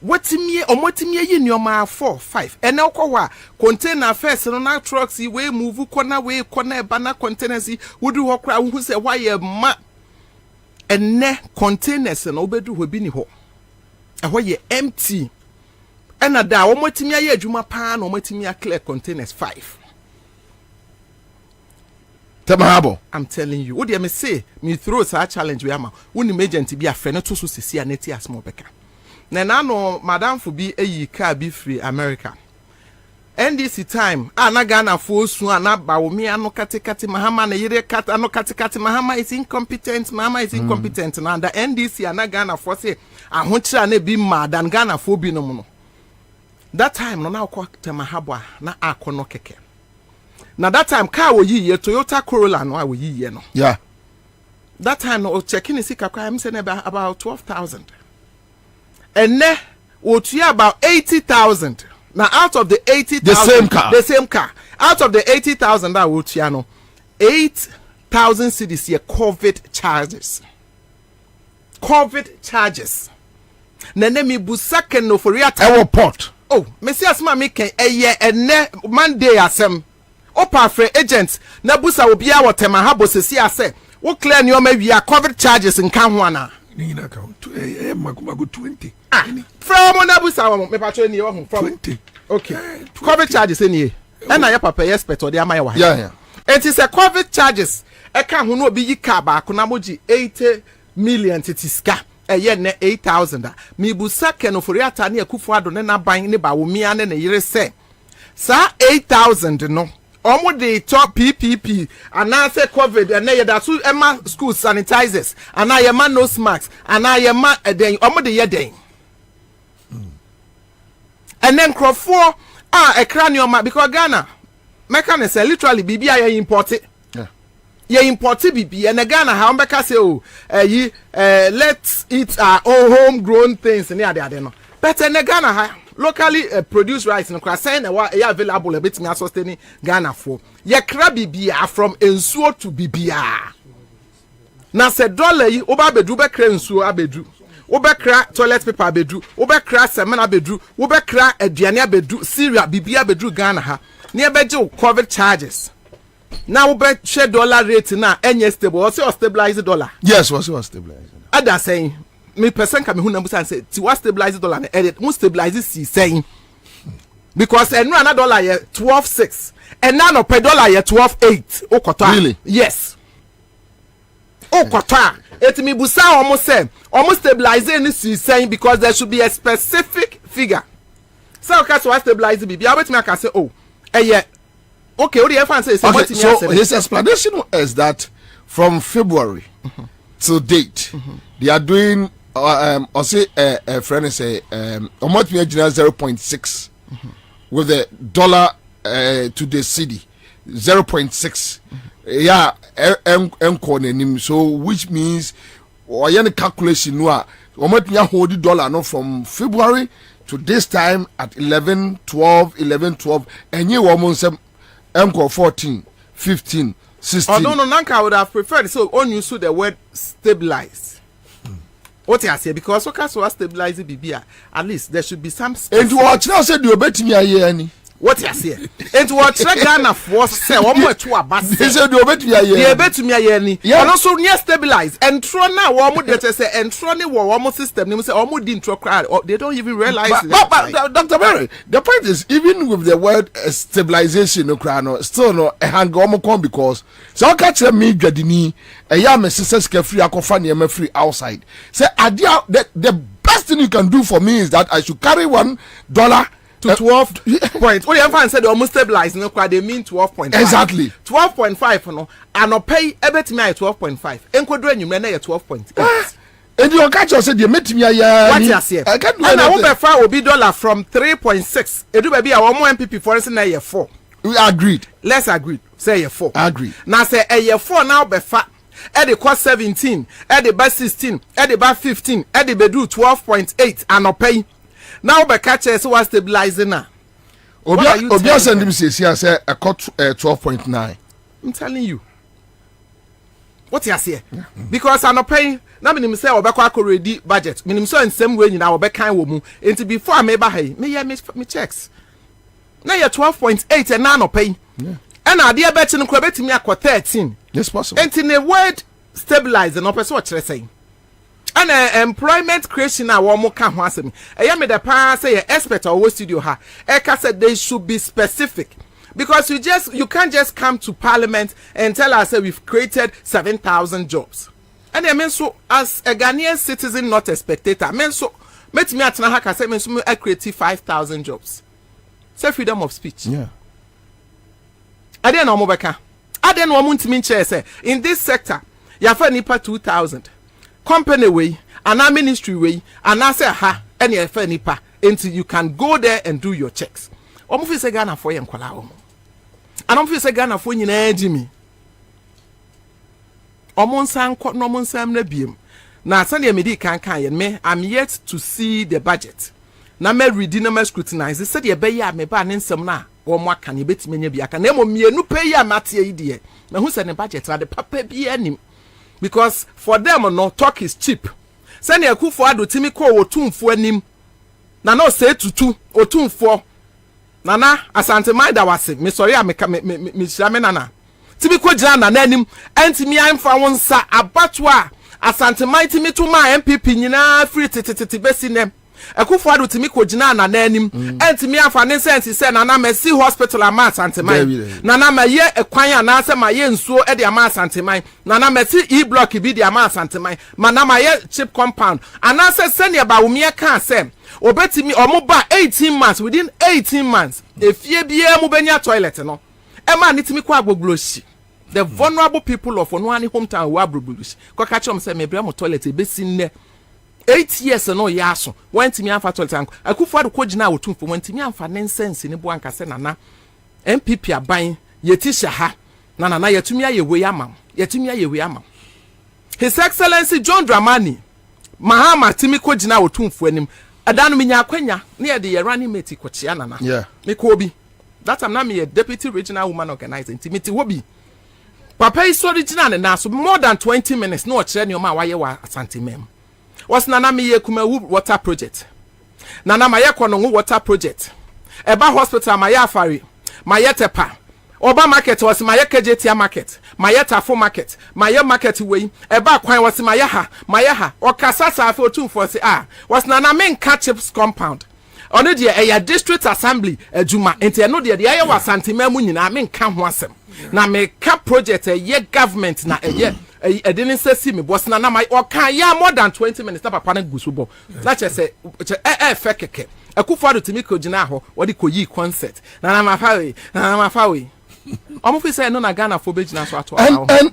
watimi omotimi yi nioma 4 5 ene okwa container first no na trucks we move corner we corner bana containers wodu ho kra wo se why ma ene containers na obedu ho bi ni ho ehwo ye empty ena da omotimi aye adwuma pa na omotimi clear containers 5 Temahabo. I'm telling you what do me say me throw a challenge we am woni agent bi afre no to so sisi aneti asmo beka na no madam for bi eyi car bi free America NDC time na Ghana for su na ba wo me ano katikati Mahama na yire kat ano katikati Mahama is incompetent na the NDC na Ghana for say ahochira na bi madan Ghana for bi no no that time no na kwa Temahabo na akono keke na that time car wo yi Toyota Corolla no wo yi no yeah that time no checking is kakwa am say about 12,000 and ne wo tuya about 80,000. Now out of the 80,000 the same car out of the 80,000 that wo tuya no 8,000 cedis here COVID charges na ne mi busake no for real airport oh me see asma me ken eye ene Monday asem opa free agents na busa obi a Temahabo sesi ase wo clear ni o ma wi a COVID charges nka ho ana Nina account. Makumago 20. From Onabusa, me patron you from 20. Okay. COVID charges any. And I papa expect or the amaya. Yeah. It is a COVID charges. I can't who no be kaba kunamoji 80 million titiska. A year ne 8,000. Mi busa keno for yata ni akufuado na buying ne ba wumi ane ne yere say. Sa 8,000 no. Omo de top PPP and I say COVID and na that two Emma school sanitizers and I am nose masks and I am den omo de ye den. And then crop4 a cranium because Ghana mechanism literally bibi ya import it. Yeah, import bibi and Ghana how make say oh let's eat our own homegrown things near there no. But in Ghana locally produced rice no kwa say na wa available a bit me sustain Ghana for. Ye kra bibia from ensuo to bibia. Na se dollar yi oba bedu be kra ensuo abedu. Obekra toilet paper abedu, obekra semen abedu, obekra aduane abedu, cereal bibia abedu Ghana ha. Na ebeje COVID charges. Na obe share dollar rate na enye stable, or say stabilize the dollar. Yes, was stabilize. Ada saying me person can me hu number say ti was stabilize dollar na edit mu stabilize si saying because enu na dollar ye 12.6 and now no per dollar ye 12.8 okota. Really? Yes. Okota. It me busa almost say almost stabilizing this is saying because there should be a specific figure. So okay, so I stabilize the baby. I wait me I can say oh yeah. Okay, what do you say? Okay, so his explanation is that from February to date, they are doing or say a friend say almost 0.6 with the dollar to the cedi 0.6. Yeah, so which means or any calculation no almost hold the dollar no from February to this time at 11.12 and you almost 14 15 16. Oh no Nanka would have preferred so on you the word stabilize. What I say because okay so stabilize BBA at least there should be some and what now said you bet me a year any. What you say? And what Ghana for say one more to a bus. They said you bet me a year. They bet me a year ni. And also near stabilize and throw now one more that say and throw ni one more system. They say almost didn't throw crowd or they don't even realize. But Dr. Mary, the point is even with the word stabilization no crowd still no a hang come because so catch me gadini a yam sisters can free akofani free outside. Say idea the best thing you can do for me is that I should carry $1 to 12 points. What you have said almost stabilized no they mean 12.5. Exactly. 12.5 no and no pay ebet me 12.5. Enkodro enyum na 12.8. And you catch us said you met me a year. What you say? I can't do and I will far will be dollar from 3.6. Edu baby a one more MPP for instance na year 4. We agreed. Let's agree. Say year 4. Agree. Now say a year 4 now be far. At the cost 17, at the bus 16, at the bus 15, at the bedu 12.8 and no pay. Now be catch us was stabilizing now. Obia send him say a cut 12.9. I'm telling you. What you say? Because I'm not paying. Now me say obekwa already budget. Me so in same way na obekan wo mu. Enti before me ba hey, me checks. Now you 12.8 and now no pay. Yeah. And I dear bet no kwabeti me akwa 13. Yes possible. Enti the word stabilize no person what saying. And employment creation na one more can asem. I me the pa say expert or studio ha. Eka said they should be specific. Because you can't just come to parliament and tell us that we've created 7,000 jobs. And I mean so as a Ghanaian citizen, not a spectator. I mean so met me at Nahaka say me I created 5,000 jobs. Say freedom of speech. Yeah. I didn't know Mobeka. I didn't want to mean say in this sector, you have nipa 2,000. Company way, and our ministry way, and I say ha any nipa until you can go there and do your checks. Omo say Ghana for yen kwala omo. And omo say Ghana for nyina ejimi. Omo nsan kwa no omo nsam na biem. Na sane me di kan me I'm yet to see the budget. Na me read na me scrutinize say de be ya me ba ne nsam na omo aka ne betime nya bi aka na emo mienu pe ya mate yi de. Na hu say ne budget na de papa bi anim. Because for them no talk is cheap. Send a coup for ado timi ko otumfo anim. Na no say tutu otumfo. Nana asante maida wase. Me sorry me shame nana. Timi ko jana na anim. Enti mi amfa wonsa abatwa asanteman timi to ma MPP nyina free tititi besi nem Akufo-Addo timi ko gina na nanim entimi afa ne sense se na na Mercy hospital ama asanteman na na maye ekwan ana se maye nsuo e de ama asanteman na na Mercy e-block bi de ama asanteman ma na maye chip compound ana se sene ba wumie kan se obetimi omoba 18 months within 18 months efie bia mu benya toilet no e ma nitimi kwa agbogloshi the vulnerable people of Onuani hometown wa agbogloshi kwa ka chom se mebra mo toilet e besi nne 8 years no yaso wantimi amfa toilet anko Akufo-Addo ko gina wotumfo wantimi amfa nonsense ni bo anka se nana MPP aban yetisha ha na yetumi ayewe ama yetumi ayewe ama His Excellency John Dramani Mahama timi ko gina wotumfo anim adanu minya akwanya na ye de ye running mate ko chia nana me ko obi that time na me a deputy regional woman organizer intimate wobi papa is original na so more than 20 minutes no kire ne o ma waye wa asantemem was nana me ye Kumawu water project nana ma ye kono water project eba hospital ma ye afari ma ye tepa Oba market was my KJT market, my Tafo market, my market way, eba kwan was my yaha, or Kasasa for 2 for was nana main catchips compound. On a district assembly, a Juma, and no dear the Iowa Santimemun, I mean, come once. Now make cap project a year government, na a year. I didn't say me, was nana my or can more than 20 minutes up a panic gusubo. That's just a fekeke. Akufo-Addo to me ko jinaho, what it could ye concert. Nana mafawi. I'm say no na Ghana for business so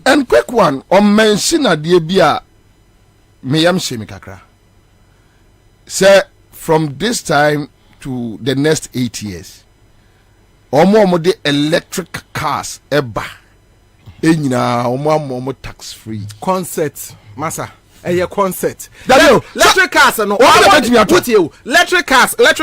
and quick one on mention a dear bia me am shemi kakra. Say from this time to the next 8 years. Omo de electric cars eba. Enyina omo tax free. Concert massa. A concert. Electric cars no. Electric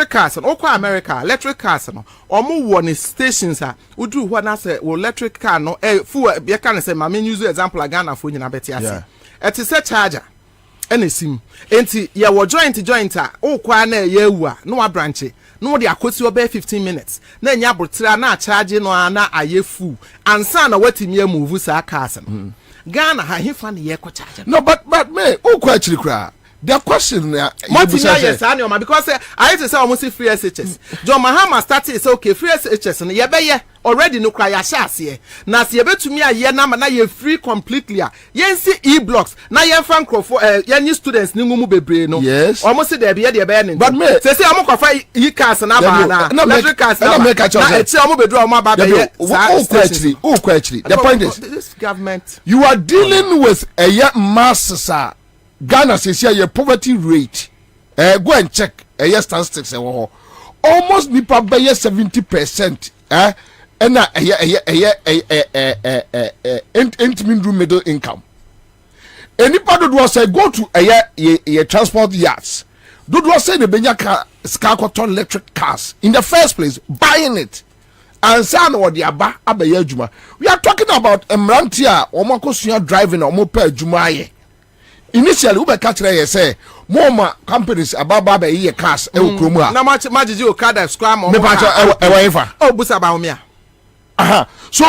cars no. Okwa America. Electric cars no. Omo won stations ha. Udu ho na say electric car no. Full be can say mama use example Ghana for nyina beti ase. Et is a charger. Ene sim. Enti ye wo joint a. Okwa na ye wu a. No wa branch. No de akosi obe 15 minutes. Na nya botira na charge no na aye full. Ansa na watimi move sa cars no. Ghana ha hifa ne ye ko charge. No, but me who actually cry. The question yes because I say almost free SHS. John Mahama started say okay free SHS no ye be ye already no cry ya shase. Na se ye betumi aye na na ye free completely a. Ye see e-blocks na ye fan crofo ye new students ni ngumu bebre no. Yes. Almost there be ye be ye. But me say amokofa e-cars na ba na electric cars na. Na e che amu bedru amu ba be ye. Actually. The point is this government you are dealing with a masses Ghana says here your poverty rate. Go and check a statistics. Almost nipa by 70%. And room middle income. Anybody was say go to a transport yards. Do was say the Benya Scarcoton electric cars in the first place, buying it. And son or the Abba Juma. We are talking about Emrantia or Mokosia driving or Mope Jumaye. Initially, we catch there say more companies about Baba year cars. Na much you kada scram or oh busa baumia. So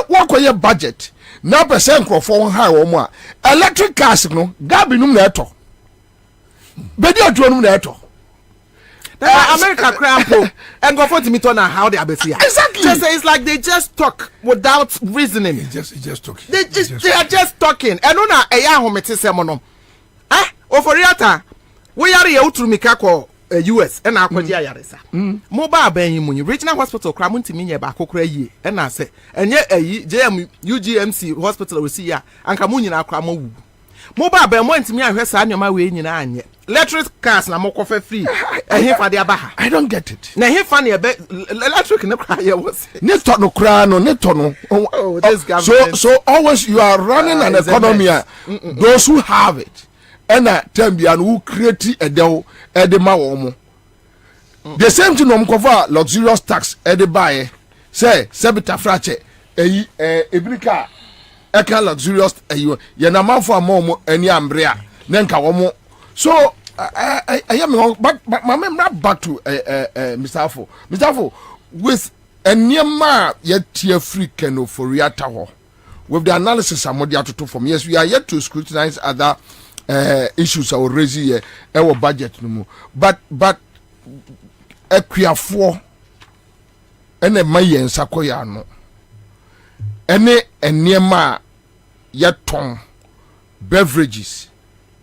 what your budget? Now percent for high or more electric cars no gabi num neto. Bedi odronum neto. America crampo and go for to on how they are busy. Exactly. Just it's like they just talk without reasoning. It's just talking. They are just talking. And no na eya homete semono. Oforiata we are here to make ko US and akwaji ayaresa. Mobile ban mu regional hospital kra muntimi nye ba kokora yie and na say enye ayi JM UGMC hospital we see ya anka mu nyina akra ma wu. Mobile ban mo ntimi ahwe sa anyoma we nyina anye. Electric cars na mokofa free. Ehfa de abaha. I don't get it. Na ehfa ne be electric ne kra ye was. Ne to no kra no ne to no. Oh, this government. So always you are running an economy. Those who have it. And time be and who create a deal edema womo. The same thing no cover luxurious tax buy say sebita frache ebrika eka luxurious ye na man for mom any ambrea nenka womo. So I am but my memory back to Mr. Afo with a near yet tier free keno for Riata ho with the analysis I'm to from. Yes, we are yet to scrutinize other issues are raising here our budget no more but ekwiafo ene mayen sakoya no ene eniema ya ton beverages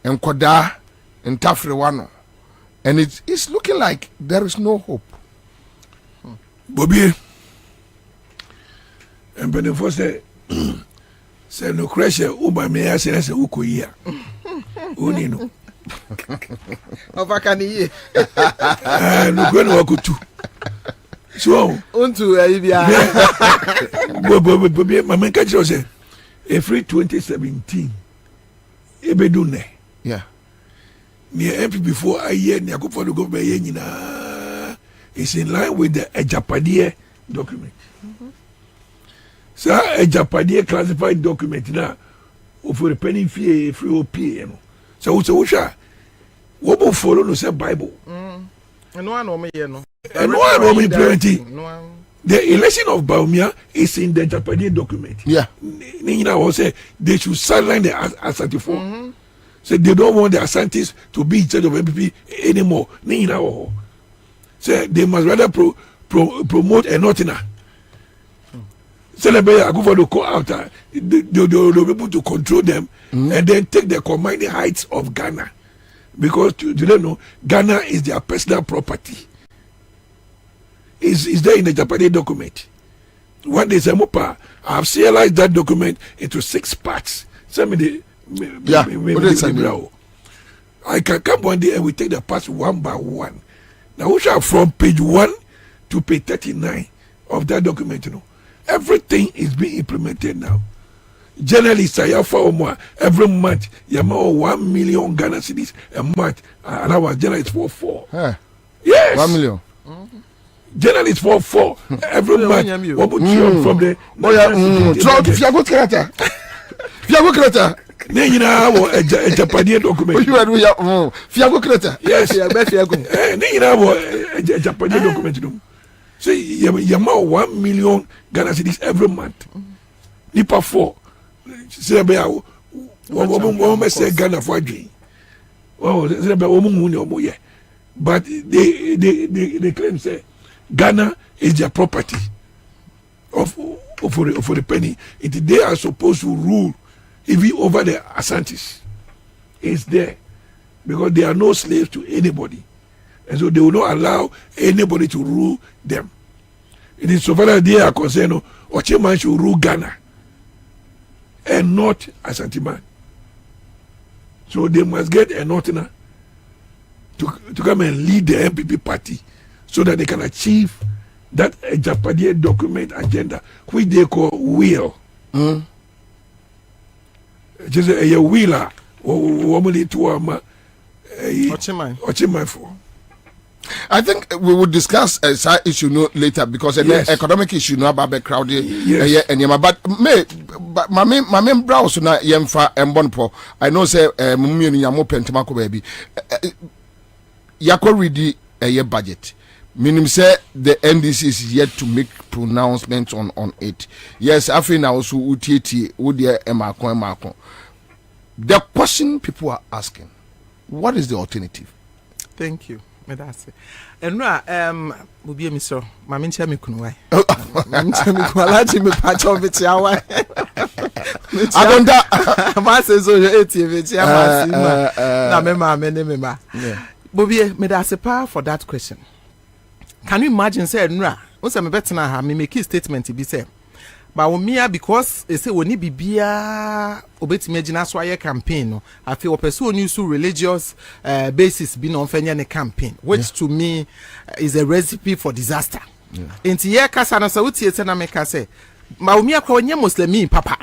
enkoda entafre wano and it's looking like there is no hope. Bobie and benefo say no crash uba me say ukoyia oni no Ovakani no kwenu wakutu so untu ayibia Bobie mama catch you say every 2017 ebedune yeah near MP before a year near go for the government is in line with the Ejapadier document. So Ejapadier classified document now for the penny fee free OP. So what will follow no say Bible. And one or me no. And one of implementing the election of Baumia is in the Ejapadier document. Yeah. Nina will say they should sideline the Asante form. So they don't want the Asantes to be in charge of MPP anymore. Nina will. So they must rather promote a notina. Celebrate I go for the call out. They'll be able to control them and then take the commanding heights of Ghana. Because you don't know, Ghana is their personal property. Is there in the Japanese document. One day, I have serialized that document into 6 parts. Send me the I can come one day and we take the parts one by one. Now we shall from page 1 to page 39 of that document, everything is being implemented now. Generally, every month, you have 1 million Ghana cedis a month, and our general is 4. Huh. Yes, 1 million. General is 4 every month. What would you from the? Fiago Kreta. Nina a Japanese document. You are Fiago Kreta. Yes, Nina a Japanese document. So you have 1 million Ghana cedis every month. Nipa 4. Say about woman say Ghana for a dream. Oh, say about woman, but they claim say Ghana is their property of for the penny. They are supposed to rule even over the Asantes. It's there because they are no slaves to anybody, and so they will not allow anybody to rule them. It is so far as they are concerned, Ocheman should rule Ghana and not Asante man. So they must get a Northerner to come and lead the MPP party so that they can achieve that Japanese document agenda, which they call will. Just a wheeler or woman to Ocheman for. I think we will discuss a side issue later because an economic issue no about crowded but my main browse na yemfa embonpo. I know say mummy ni yamo pentemako baby yako ready a budget. Meaning say the NDC is yet to make pronouncements on it. Yes, I think also UTT Udia Emako. The question people are asking, what is the alternative? Thank you. That's it. And will be a mister. My min chemi kunwai. Me patch of it. I don't know. My says so. Bobie, me that's a power for that question. Can you imagine say Nra? Once I'm better now, me make a statement to be said. But when me because they say when you be obeti imagine as why campaign no I feel pursue new so religious basis being on a campaign which to me is a recipe for disaster. Inti ye kasa na sauti ete na meka say ma me akwa onye muslimi papa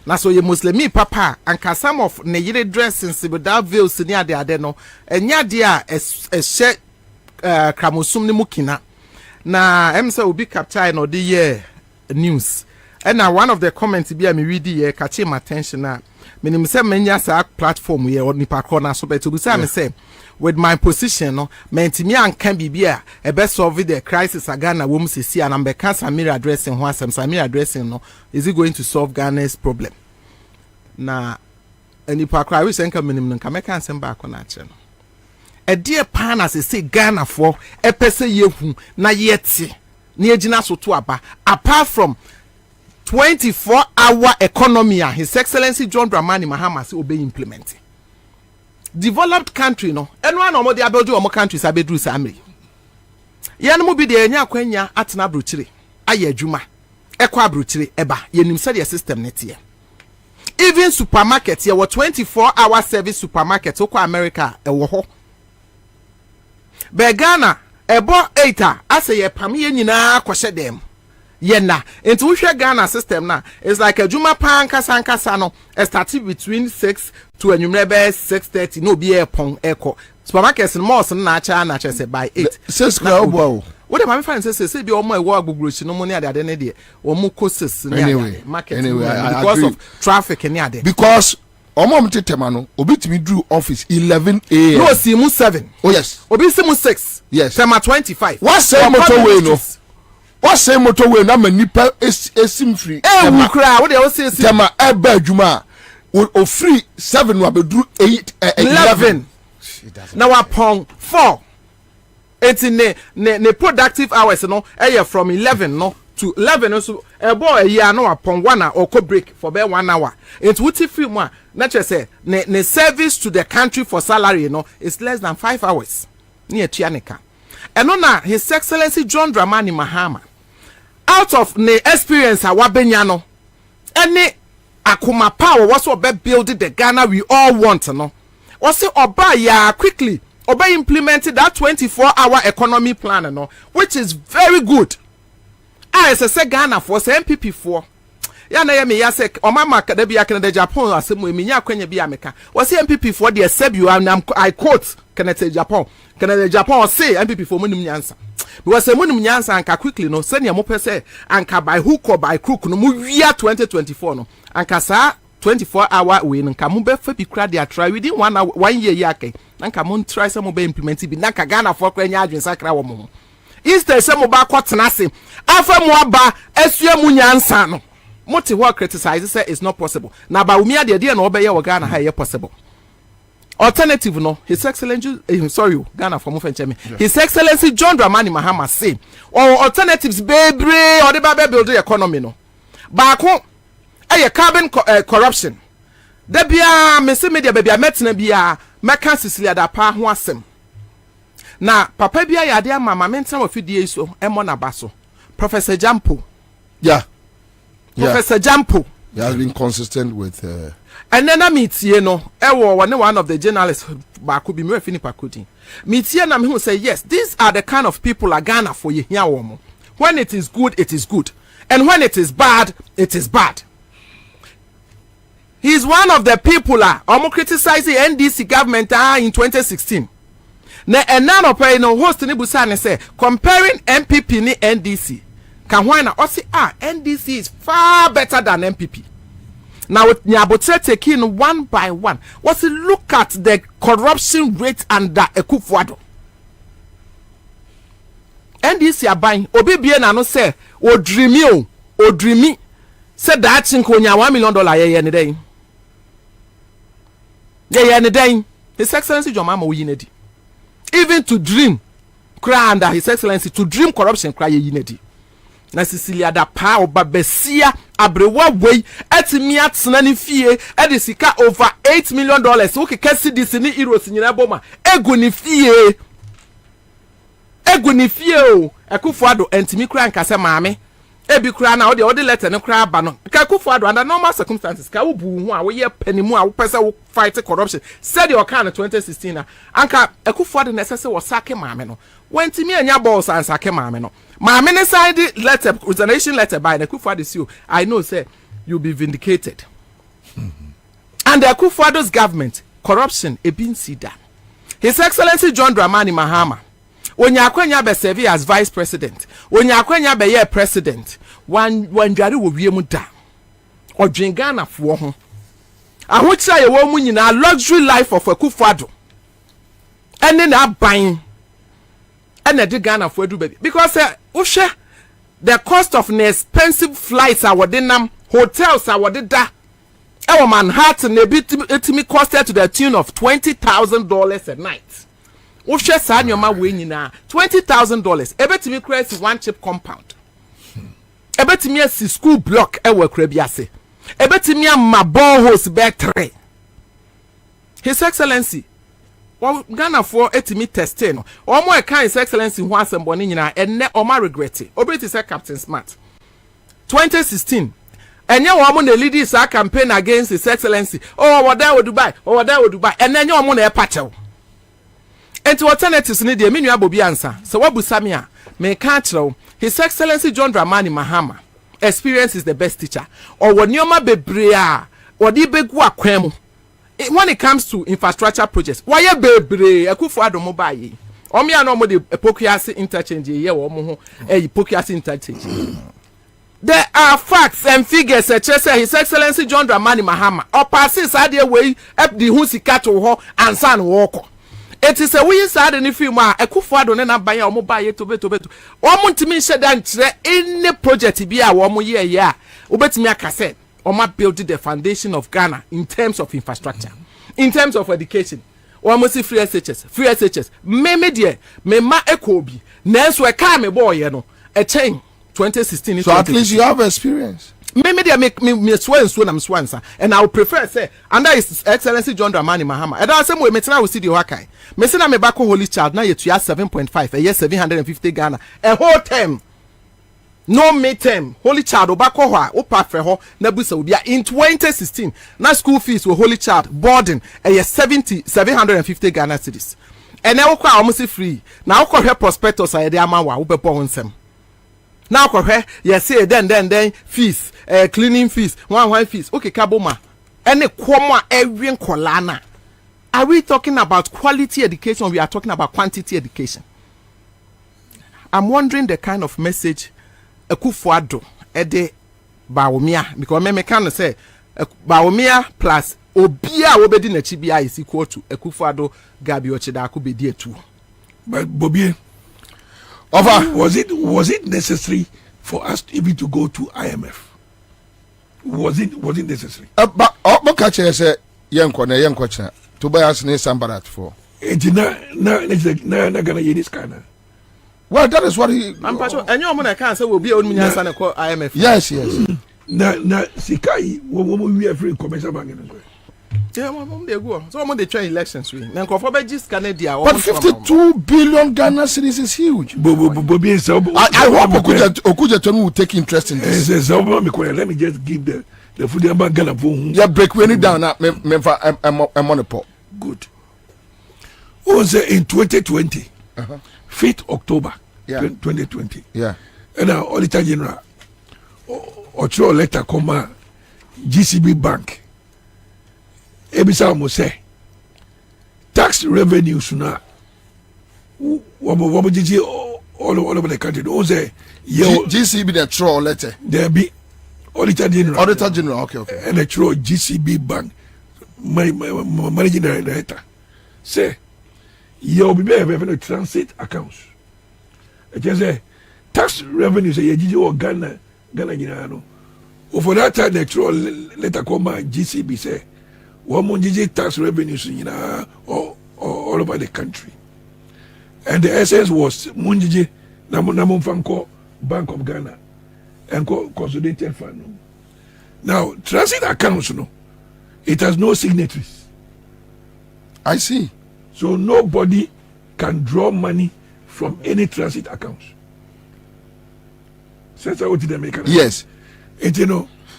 na so ye muslimi papa anka some of ne yire dressing without veils ni ade no enya de a ehye kramosum ni mukina na em say obi capture no the year news. And now one of the comments be me read here catch my attention na menim say menya sa platform here on nipa corner so beto say me say with my position no mentimi anka bibia e be solve the crisis Ghana wom sisi and be can Samira addressing ho asem Samira addressing no is it going to solve Ghana's problem na anipa kra we senka minim no nka meka nsem ba akọ na ache no e die pan as say Ghana for epese yehu na yeti na ejina so to aba apart from 24-hour economy His Excellency John Dramani Mahama say obey implement developed country no eno an omo de abedu omo countries abedru samri yan mu bi de enya kwanya atena brochire aye adwuma ekwa brochire eba yenim say the system net here even supermarket here 24-hour service supermarket okwa America ewo ho be Ghana ebo 8 ase ye pam ye nyina kwhye dem yena into we Ghana system na it's like a juma pan kasa no started between 6 to anumrebe 6:30 no be pon echo supermarkets in malls na acha say by 8 6 na obo what am I find say be omo ewo agbogrochi no money ade ne de omo courses anyway market anyway because of traffic ni ade because omo mtetema no obi timi drew office 11 a.m. no si mu 7 oh yes obi si mu 6 yes tema 25 what say motorway no what say motorway na manipa esim free e kra what dey say tema eba adwuma o free 7 no abedru 8 11 now upon 4 it's in the productive hours no from 11 no to 11 so a boy here no upon 1 hour or co break for be 1 hour it's wuti free one not just say the service to the country for salary is less than 5 hours near Tianika and on His Excellency John Dramani Mahama out of the experience awabenyano any akuma power was what building the Ghana we all want no was say oba ya quickly oba implemented that 24-hour economy plan no which is very good I say Ghana for say MPP for ya na me ya say omama kada bia Canada Japan asem we nya kwanya bia meka was say MPP for the sebu I quote Canada Japan say MPP for munum nyansa because munum nyansa anka quickly no say ne mo pese anka by hook or by crook no mu wia 2024 no anka sa 24-hour we nka mo be fa bi kra dia try within 1 year yake nka mo try say mo be implement bi nka Ghana for kwanya adwen sakra wo mo instead say mo ba kwotena se afa mo aba asua mu nyansa no mo te ho criticize say it's not possible na ba umi ade na obeye wo Ghana ha ye possible alternative no His Excellency Ghana for mo fenche me His Excellency John Dramani Mahama say or alternatives bebre or the ba build the economy no ba ko carbon corruption da bia me se media bia metena bia meka Cecilia da pa ho asem na papa bia ya de ama mentena ofidie so emo na baso Professor Jampo Professor Jampo he has been consistent with and then I meet you know one of the journalists baako bi me fini pakodi meet you na me who say yes these are the kind of people are Ghana for you here woman when it is good and when it is bad he is one of the people criticizing NDC government in 2016 na none of no host ni busa ne say comparing MPP ni NDC kan why na say NDC is far better than MPP. Now Nyabotre taking one by one. What's it look at the corruption rate under Akufo-Addo. NDC are buying obi bie na no say o dreamy say that thing ko nya $1 million ye ne den. Ye ne den. His Excellency John Mahama Oyinedi. Even to dream cry under His Excellency to dream corruption cry ye yinedi. Na Cecilia da pa obabesia abrewa wey etimi atena ne fie e sika over $8 million o keka cedis ni euros nyina boma egu ni fie o Akufo-Addo entimi kura nkase maame ebi kura na o de letter ne kura ba no ka Akufo-Addo under normal circumstances ka wo bu hu a wo ye panimu a wo pese wo fight corruption said your can 2016 na anka Akufo-Addo na sese wo sake maame no wentimi anya balls and sake maame no maame ne side letter resignation letter by Akufo-Addo see I know say you'll be vindicated. And the Akufo-Addo's government corruption e bin sida His Excellency John Dramani Mahama onyakwanya be serve as vice president onyakwanya be ye president wanjare wo wiem da odwen Ghana fo ho ahochira ye wo mu nyina luxury life of Akufo-Addo ene na ban ene de Ghana fo adu baby because uhwe the cost of an expensive flights are within them hotels are what da Our Manhattan me costed to the tune of $20,000 a night. Wohwe saa nyoma we nyina $20,000 ebetimi create one chip compound. Ebetimi asi school block ewa kura bi ase. Ebetimi amma boreholes be 3. His Excellency Ghana for etimi testing no. Omo e kan His Excellency ho asembo ni nyina enne oma regret. Obeti say Captain Smart. 2016 enye wo na lead this campaign against His Excellency. Oh, wada wo Dubai. Oh, wada wo Dubai. Enye wo na e pachew. Enti alternatives ni de menua Bobie Ansah. So wabusa me a me ka kyerɛw His Excellency John Dramani Mahama. Experience is the best teacher. Or when nyoma bebre a odi begu akwan mu. When it comes to infrastructure projects, why ye bebre Akufo-Addo mo ba yi. Omi an omo de Pokuase interchange ye wo mo ho Pokuase interchange. There are facts and figures such as His Excellency John Dramani Mahama. Or passes ade way up the hu sika to ho ansa no woko. It is a we sad in film Akufo-Addo ne na ban ya omo ba ye to beto. Omo ntimi hye dan kire any project bi a wo mo ye ya. Obetimi akase Oma build the foundation of Ghana in terms of infrastructure, in terms of education. Almost free SHS. Me dear, me ma ekobi. Nenso e ka me boy no. A chain 2016. So at least you have experience. Me dear me so na swansa. And I would prefer say under His Excellency John Dramani Mahama. And that's same way me tena we see the wakai. Me say na me back Holy Child na yetua 7.5 a year 750 Ghana. A whole term. No midterm Holy Child obako ho a opa frɛ ho na busa obia in 2016 na school fees were Holy Child boarding a 750 Ghana cedis ene wo kwa almost free na wo hwɛ prospectus a de ama wa wo bɛbɔ ho nsɛm na wo hwɛ ye say then fees cleaning fees one fees okay kaboma ene kwom a ewe nkola na. Are we talking about quality education? We are talking about quantity education. I'm wondering the kind of message Akufo-Addo ede Bawumia, because me can say Bawumia plus obia obedi na chibia is equal to Akufo-Addo Gabi Ochida be there too. But Bobie, was it necessary for us even to go to IMF? Was it necessary? But catch say yenko china to buy us ne sambarat for. Na gonna this kind of. Well, that is what he. I'm sure. And your money can't say will be only answer call IMF. Yes. Na Sikai, we are free commercial bank. Yeah, they go. So when they try elections, we. Then for just Canada. But 52 billion Ghana cedis is huge. Bobie, I hope Okuja will take interest in this. Let me just give the food bank Ghana phone. Yeah, break when it down. I'm on a pot. Good. Also in 2020. 5th October 2020. Yeah. And our Auditor General Ocho letter come GCB Bank. Ebisa mo say tax revenues na all over the country. Say GCB the troll letter. There be Auditor General. Okay. And the troll GCB Bank managing director say you be having transit accounts. It just say tax revenue say you or Ghana you know. For that time the troll letter come GCB say one more tax revenues all over the country. And the essence was Munjiji Namun Fanko Bank of Ghana and Consolidated Fund. Now transit accounts it has no signatories. I see. So nobody can draw money from any transit accounts. Yes.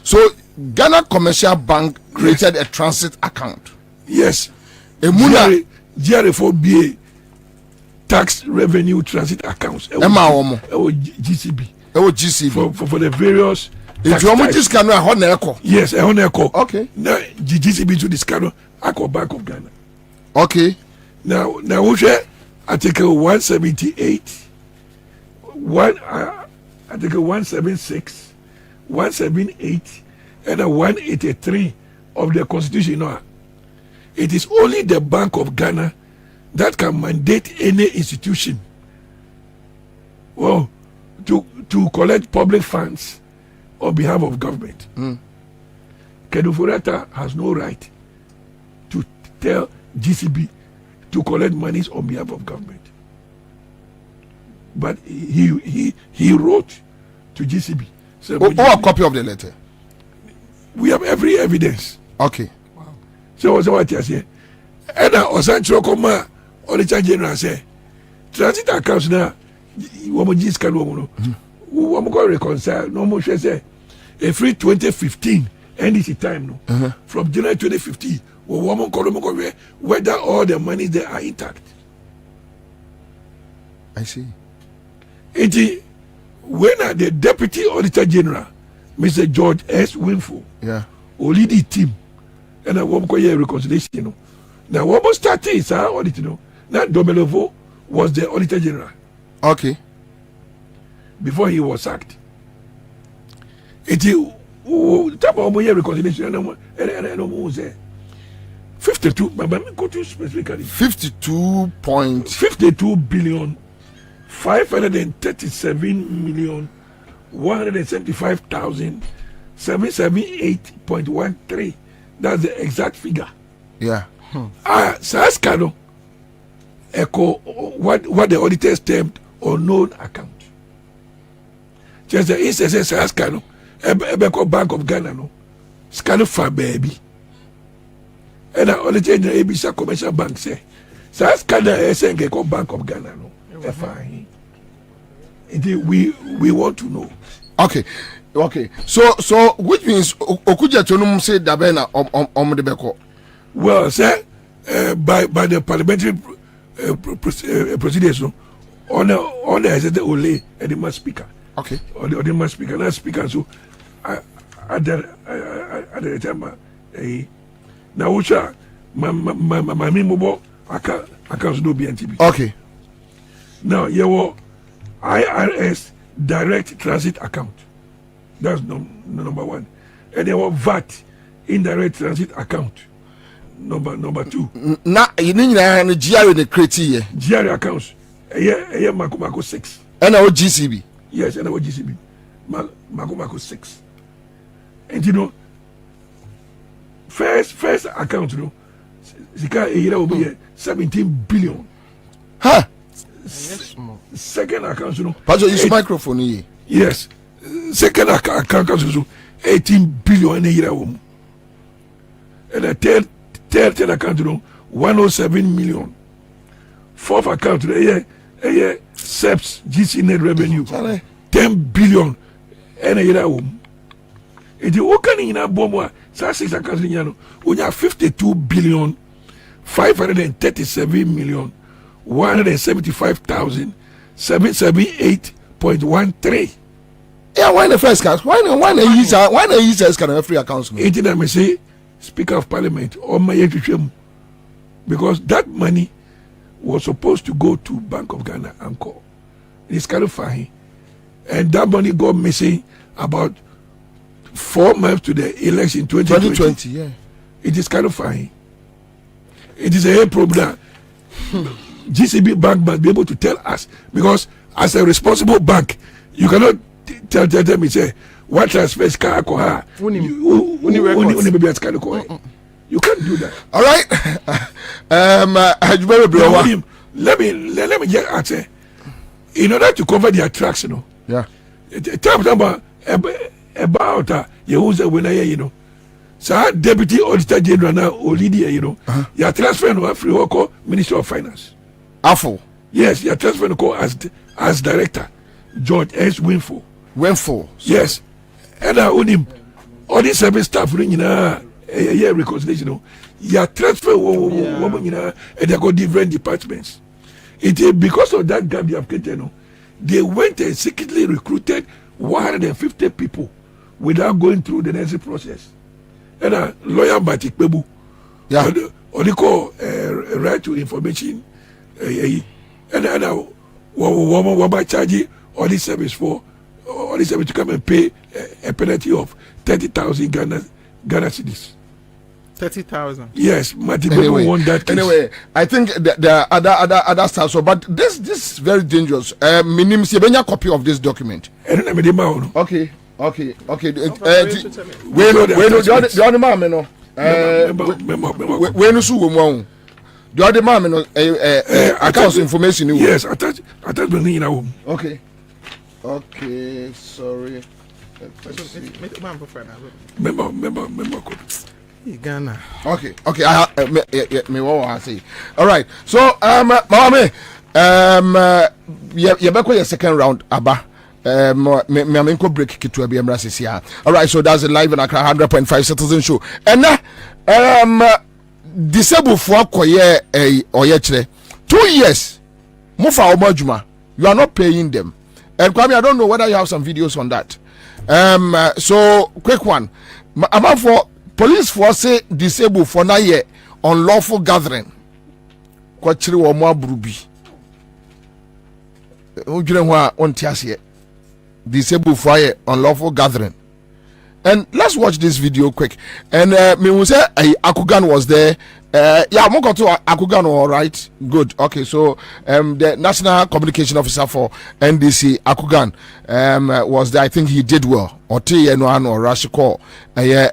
So Ghana Commercial Bank created a transit account. Yes. GR4BA tax revenue transit accounts. GCB. For the various. If you want this yes, okay. Now GCB to this kind of Bank of Ghana. Okay. Now we share Article 178, Article 176, 178, and 183 of the Constitution. It is only the Bank of Ghana that can mandate any institution to collect public funds on behalf of government. Kedufurata has no right to tell GCB to collect monies on behalf of government. But he wrote to GCB. So a copy of the letter. We have every evidence. Okay. Wow. So what you say? And Osancho Koma Auditor General say transit accounts now. Woman just can woman. Woman go reconcile. No more say a free 2015 NDC time no. From January 2015, woman call whether all the money there are intact. I see. It when the Deputy Auditor General, Mr. George S. Winful, lead the team, and I won't call you reconciliation. You know. Now, what was starting is our audit, you know. Now, Domelovo was the Auditor General. Okay. Before he was sacked. It is type of reconciliation, and 52, but go to specifically 52 billion 537 million 175,778.13. That's the exact figure. Yeah. Saskano echo what the auditors termed unknown account. Just the instance Saskano Ebeko Bank of Ghana no Scano for baby. And the auditor in the ABC Commercial Bank say Saskano SNG Bank of Ghana no. Fine. We want to know. Okay. So which means Okuja Tonum said Dabena the Beko. Well, sir, by the parliamentary procedures, on the executive only and the mass speaker. Okay. Or the mass speaker, not speaker. So at the time, now which are my mobile accounts do BNTB. Okay. Now your IRS direct transit account. That's number one. And there was VAT indirect transit account. Number two. Na you need to GR the criteria. GR accounts. Mako 6. And our GCB. Yes, and our GCB. Mako 6. And you know, first account, you know, Zika will be 17 billion. Huh? Second account, you know. Pastor, use microphone here. Yes. Second account, you know, 18 billion a year. And the third account, you know, 107 million. Fourth account, you know, SEPS, GC net revenue, 10 billion and a year. And you can in a bomb, 6 accounts, you know, 52 billion, 537 million. 175,778.13. Yeah, why the first cast? Why the users can have free accounts? It did I say, Speaker of Parliament or my because that money was supposed to go to Bank of Ghana and call. It's kind of fine. And that money got missing about 4 months to the election 2020. Yeah. It is kind of fine. It is a problem. GCB Bank must be able to tell us, because as a responsible bank, you cannot tell them, say, what transfers can you can't do that. All right. Let me just answer. In order to cover the attraction, yeah. Talk about you know. So Deputy Auditor General now Olidi, you know, you are transferring to free work Minister of Finance. Afo. Yes, you are transferring to as Director George S. Winful. Yes. And him all these service staff reconciliation. You are transferring woman, and they got different departments. It is because of that gap they have created. They went and secretly recruited 150 people without going through the necessary process. And a lawyer Batik Bebu, or they call right to information, and what charge all this service for, all this service to come and pay a penalty of 30,000 Ghana cedis. 30,000. Yes, Batik Bebu won that case. Anyway, I think there are other stuff. So, but this is very dangerous. Minimum, see a copy of this document. Okay. Okay. We no the other man no. We no su wo mu. The other man no accounts information. Yes, attach me in a home. Okay, sorry. Member code. Ghana. Okay. Me what I say. All right. So mama you back your second round aba. Me go break kitu abi emra sisi ya. All right. So that's a live in Accra 100.5 Citizen Show. And disabled for koye oye kire 2 years. Mufa omajuma. You are not paying them. And Kwame, I don't know whether you have some videos on that. So quick one. About for police force say disabled for na year unlawful gathering. Kwachiri wo mo abrubi. Ujire ho a ontiase. Disabled for year unlawful gathering. And let's watch this video quick. And me will say Akugan was there. Yeah, I'm going to Akugan, all right. Good. Okay, so the National Communication Officer for NDC, Akugan, was there. I think he did well. Or Rashiko, any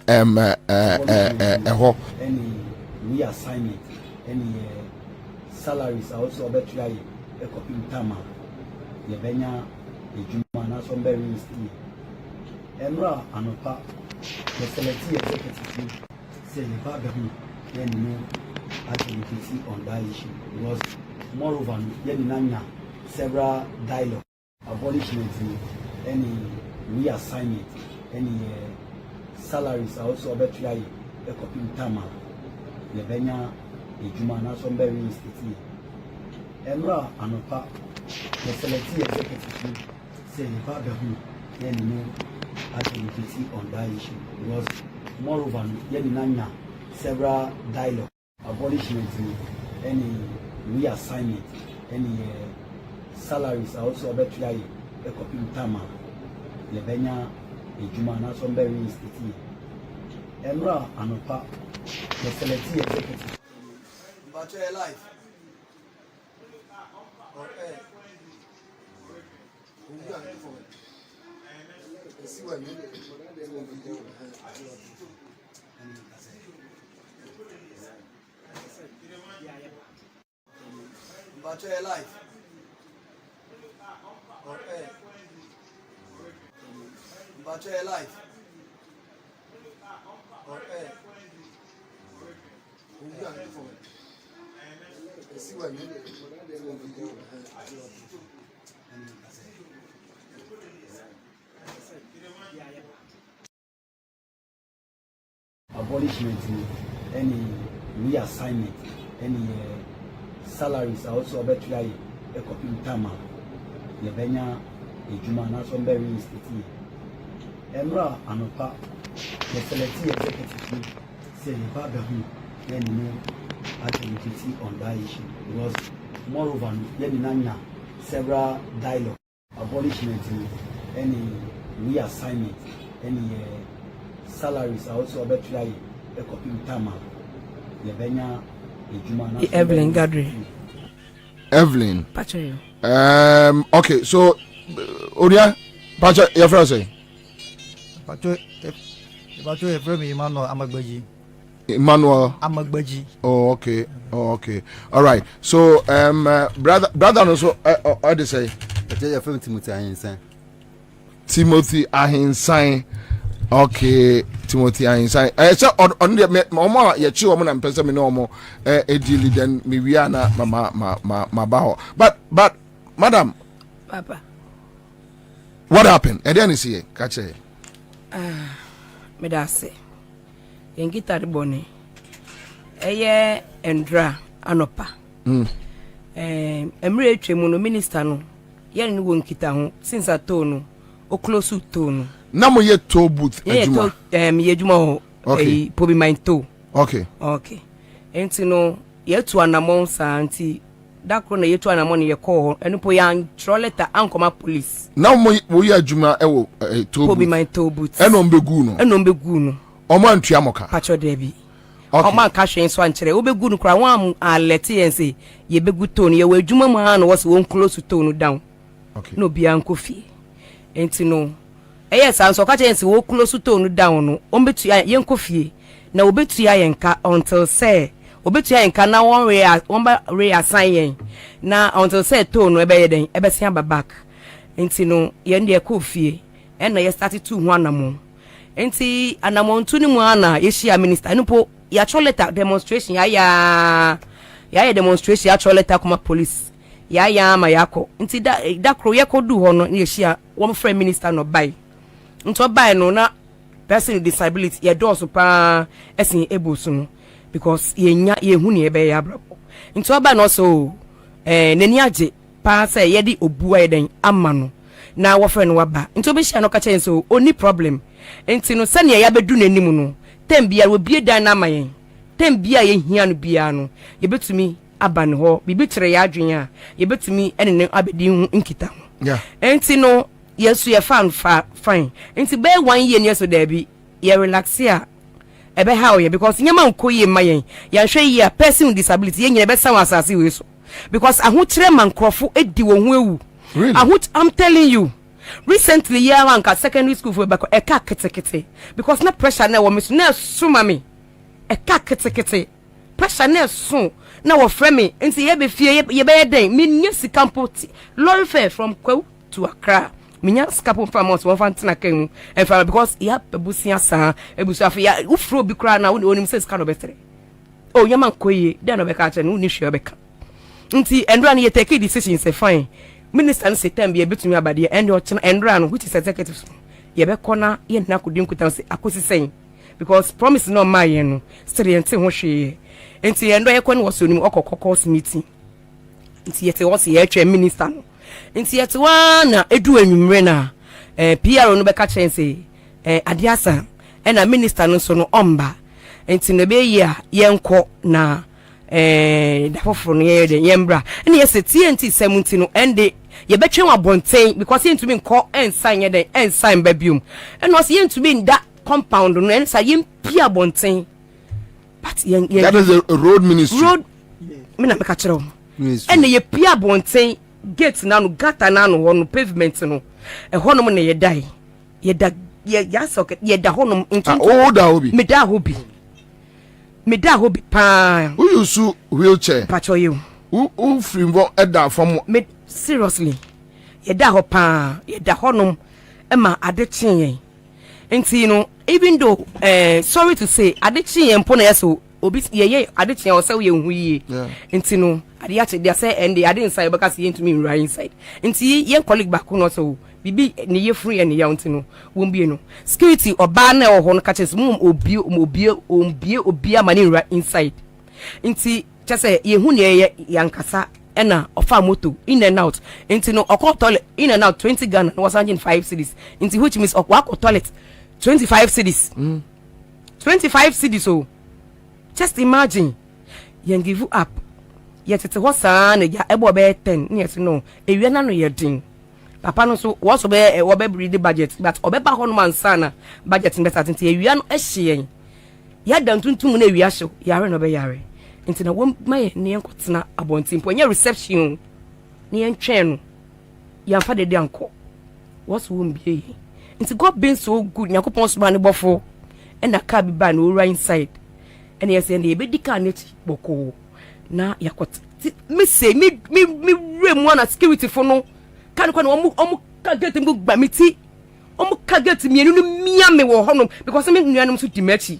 reassignment, any salaries are also about to a copy tama. Yebenya, the Jumana, some very instant. Emra Anopa, the selected executive say the Babahu, then no activity on that issue. Because moreover, Yeninanya, several dialogue, abolishment, any reassignment, any salaries are also about to a copy tama. Yebenya, the Jumana, some very instant. Emra Anopa, the selected executive say the Babahu, then no activity on that issue. Because moreover, Yeninanya, several dialogue, abolishment, any reassignment, any salaries are also about to a copy tama. Yebenya, a Jumana, some very institute. Emra Anopa, the selected executive. But your life. Okay. But your life. Okay. But your life. Okay. Abolishment, any reassignment, any salaries are also about to a copy tama. Yebenya, a Jumana, some very institute. Emra Anopa, the selected executive say the Babahu, then no activity on that issue. Because moreover, Yeninanya, several dialogue, abolishment, any reassignment, any salaries are also about to a copy tama. Yebenya, a Jumana. Evelyn Gadri. Evelyn. Pacho. Okay, so Oria, Pacho, your friend say. Pacho, you friend me Emmanuel Amagbaji. Emmanuel Amagbaji. Oh, okay. All right. So brother also what they say? Your friend Timothy Ahinsan. Timothy Ahinsan. Okay, Timothy Ahinsan. So on the mama ye chi omo na mpesa me no omo edili then me wia na ma ba. But madam Papa. What happened? And then you see catch it. Me da say. Yengita de bone. Eye endra anopa. Emre etwemu no minister no. Ye ne wo nkita ho since atonu o close to no. Na mo ye to booth adwuma. Ye adwuma ho. Okay. Pobi mind to. Okay. Enti no ye to anamon sa anti dakro na ye to anamon ye call eno po yan throw letter ankoma police. Na mo ye adwuma e wo to booth. Pobi mind to booth. Eno mbegu no. Omo antua moka. Pacho debi. Okay. Omo anka hwen so ankere obegu no kra wan alert yen say ye begu to no ye wa adwuma ma no was won close to no down. Okay. No bia nko fie. Enti no yes and so ka chance wo close to no down no ombetu yen kofie na obetu ya yenka until say obetu ya yenka na one reassign yen na until say to no ebe yeden ebe sia back enti no yen de kofie en na ye start to ho anamo enti anamo ntu ni mu ana ye shia minister no po ya choleta demonstration ya demonstration ya choleta kuma police ya ma yako enti da kro ye kodu ho no ye shia wo friend minister no buy nto buy no na person with disability ye do so pa esin able so no because ye hu ne be ya brabo nto buy no so nani age pa say ye di obua eden ama no na wo friend wa ba nto be shia no ka chen so oni problem enti no sane ya bedu nanim no tembia wo bie dan na mayen tembia ye hia no bia no ye betumi aban ho bibi kire ya adwen a ye betumi ene abedi hu nkita ho yeah enti no yesu ye fine enti be 1 year ne so da bi ye relax ya ebe how ye because nyama nkoye mayen ya hwe ye person with disability ye nyine be san asase we so because aho kire mankrofo edi wo hu ewu really? I'm telling you recently year one ka secondary school for back e ka ketekete because na pressure na wo me so na suma me e ka ketekete pressure na so na wo frɛ me nti ye be fie ye be den me nya sikampo lorry fare from Kwawu to Accra me nya sikampo from us one fantina kan e fa because ya pebusia sa ebusu afi ya ufro bi kra na wonim se ska no betre o nyama nkoye den no be ka che no ni hwe be ka nti endra na ye take decision say fine minister say time be betumi abade and endra no which is executive ye be kona ye na kodi nkutan say akosi sen because promise no ma ye no still yente ho hwe enti endo ye koni was onim okokokos meeting enti yete was ye atwa minister no enti yete wa na edu anwumre na PR no be ka chen say adiasa na minister no so no omba enti no be ye yenko na da foforo no ye de yembra na ye se TNT 70 no ende ye betwe wa bonten because ye ntumi nko ensign ye de ensign babium and was ye ntumi nda compound no en sa ye pia bonten but that is a road ministry me na me ka kire o and ye pia bonten gate na no gata na no no pavement no honom na ye dai ye da ya socket ye da honom ntu da hobi me da hobi pa who use wheelchair pacho you who free eda from me seriously ye da ho pa ye da honom ema adechen yen enti no even though sorry to say adechen yen mpo na yeso obi ye adechen o say ye hu yi enti no ade ya che dia say and they ade inside because ye ntumi nra inside enti ye colleague back no so bibi ne ye free and ya enti no won bie no security oba na ho no ka che mum obi amani nra inside enti che say ye hu ne ye yankasa ena ofa moto in and out enti no okọ toilet in and out 20 Ghana was 105 cedis enti which means okọ toilet 25 cedis 25 cedis so just imagine you give up yet it was an ya ebo be 10 yes no ewie na no ye din papa no so was be wo be read budget but obeba ho no man sana budget better enti ewie no ehye ya dan tuntum na ewie ahye yare no be yare enti na wo maye ne enkotena abontin po nya reception ne entwen no ya fa de anko was wo mbie enti God been so good nyakopon so man bofo and na car bi ba na ora inside and yes and e be dika neti boko na yakot me say me rem one security for no kan kwa no omu ka get me gba meti omu ka get me enu mia me wo honom because me nuanom so dimachi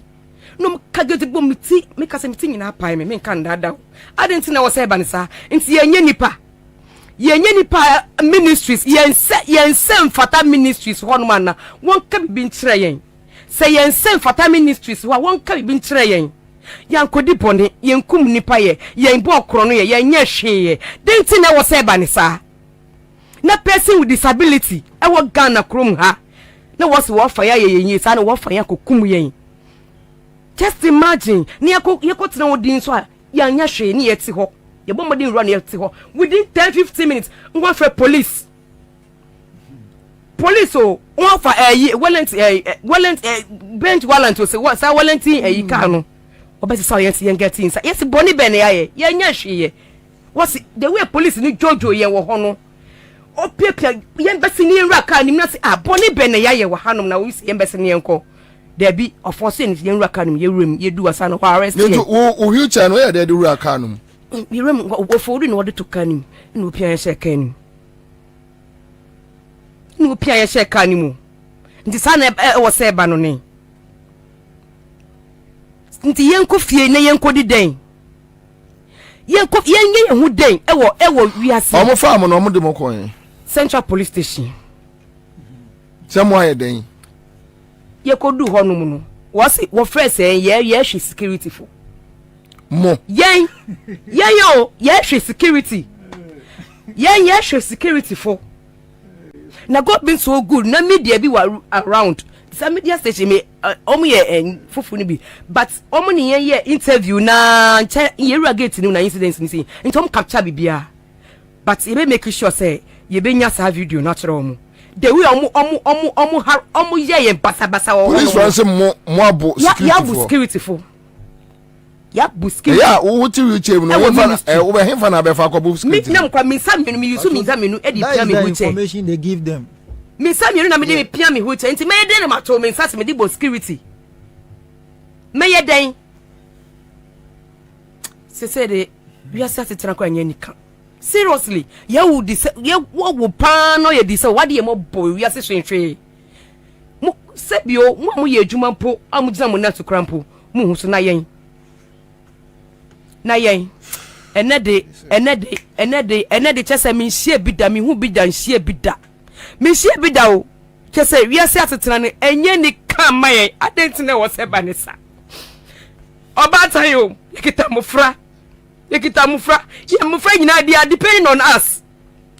no ka get bo meti me ka se meti nyina pai me kan dada adenti na wo say banisa nti yenye nipa ministries yense fata ministries honom na won ka bi nkyere yen say yense fata ministries won ka bi nkyere yen yankodi bone yenkum nipa ye yenbo okro no ye yenye hwe ye denti na wo say banisa na person with disability e wo Ghana krom ha na wo se wo fa ya yenye sa na wo fa ya kokum yen just imagine ni yakotena wodin so a yanya hwe ni yeti ho ye bomodin run yeti ho within 10-15 minutes ngwa fa police o ngwa fa warrant bench warrant o se what sa warrant ka no obesi sa yeti yen get inside yes boni ben ya ye yanya hwe ye what the way police ni jojo ye wo ho no opiapia yembesi ni enra ka nim na se abone be na yaye wa hanom na wo si yembesi ni enko there be ofose ni enra ka nim yewrem yedu wasa no arrest ne wo wheelchair no ya de wura ka no yewrem wo foru ni wode to ka nim ni opia ye she ka nim ni opia ye she ka nim nti sa na wo se ba no ne nti yenko fie na yenko di den yenko yenye hu den ewo wiase omo farm no omo de mo kon Central Police Station some why den ye ko du ho no mu no wo first ye hwe security fo mo yen yo ye hwe security yen ye hwe security fo na God been so good na media bi wa around some media station me omo ye fufu ni bi but omo ni ye interview na ye ragate ni na incidents ni say ntom capture bibia but ye be make sure say ye be nya sa video natural omo the way omo ye basa police wan say mo abo security fo ya bu security ya wo ti wheelchair no wo be hemfa na be fa ko bu security me na kwa me sam me use me sam me e di pia me wheelchair information they give them me sam me na me dey pia me wheelchair nti me dey na ma to me sase me di bo security me ye den se say de we are sat tena kwa anya nika seriously ya wo di ye wo pa no ye di say what dey mo boy we are se hwehwe mo se bio mo ye adwuma mpo amugina mo na to krampo mo hu so na yen enede chese mi hie bida mi hu bida hie bida mi hie bida o chese wiase atetena ne enye ni kan maye adentine wo se ba ne sa obatan yo yekita mufra ye mufra nyina dia depending on us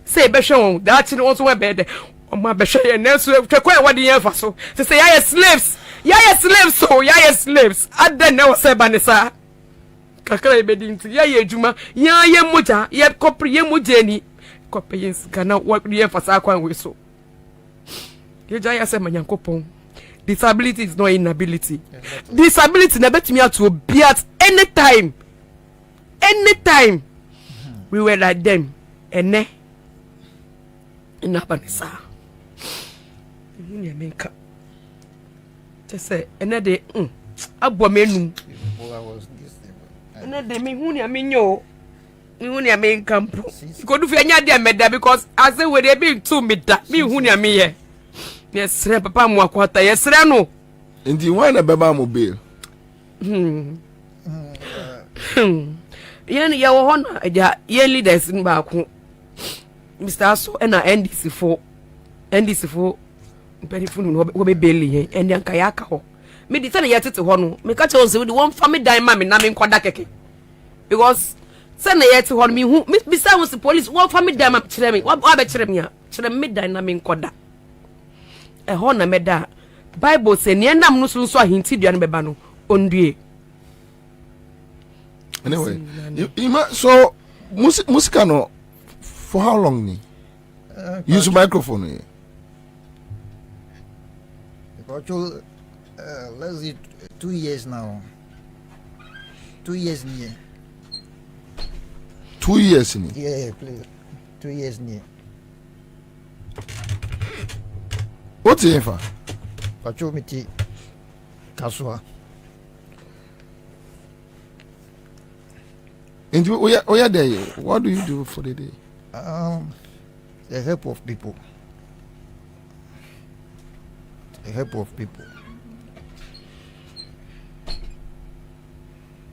say be hwe won that no so we be de o ma be hwe ye na so twekwa e wade yen fa so say ya slaves so ya slaves aden wo se ba ne sa kakra ebedinti ya ye adwuma ya ye moja ye kopre ye moja ni kopre ye sika wa ye fasa kwan we so ye ja ya se manyankopon disability is not inability disability na betimi ato be at anytime we were like them ene ina banisa ni menka tese ene de abo menu na de me hu ni amenyo me hu ni amen kampo ko du fi anya de meda because I say we dey be to meda me hu ni amenye yesre papa mu akwata yesre no ndi why na beba mo bail yen ye wo hona eja ye leaders ni ba ko Mr. Aso na NDC fo mpanifu no wo be bail yen endi anka ya aka ho me di tane yetete ho no me ka che onse we di won family dan ma me na me nkoda keke because tane yete ho no me hu me say won police won family dan ma kire me wa be kire me ya kire me dan na me nkoda e ho na me da Bible say ne nam no so ahinti dua no beba no ondue anyway so music no for how long ni use microphone here let's see 2 years now 2 years near 2 years ni yeah please 2 years near what's it for pacho miti kaswa and we are there what do you do for the day the help of people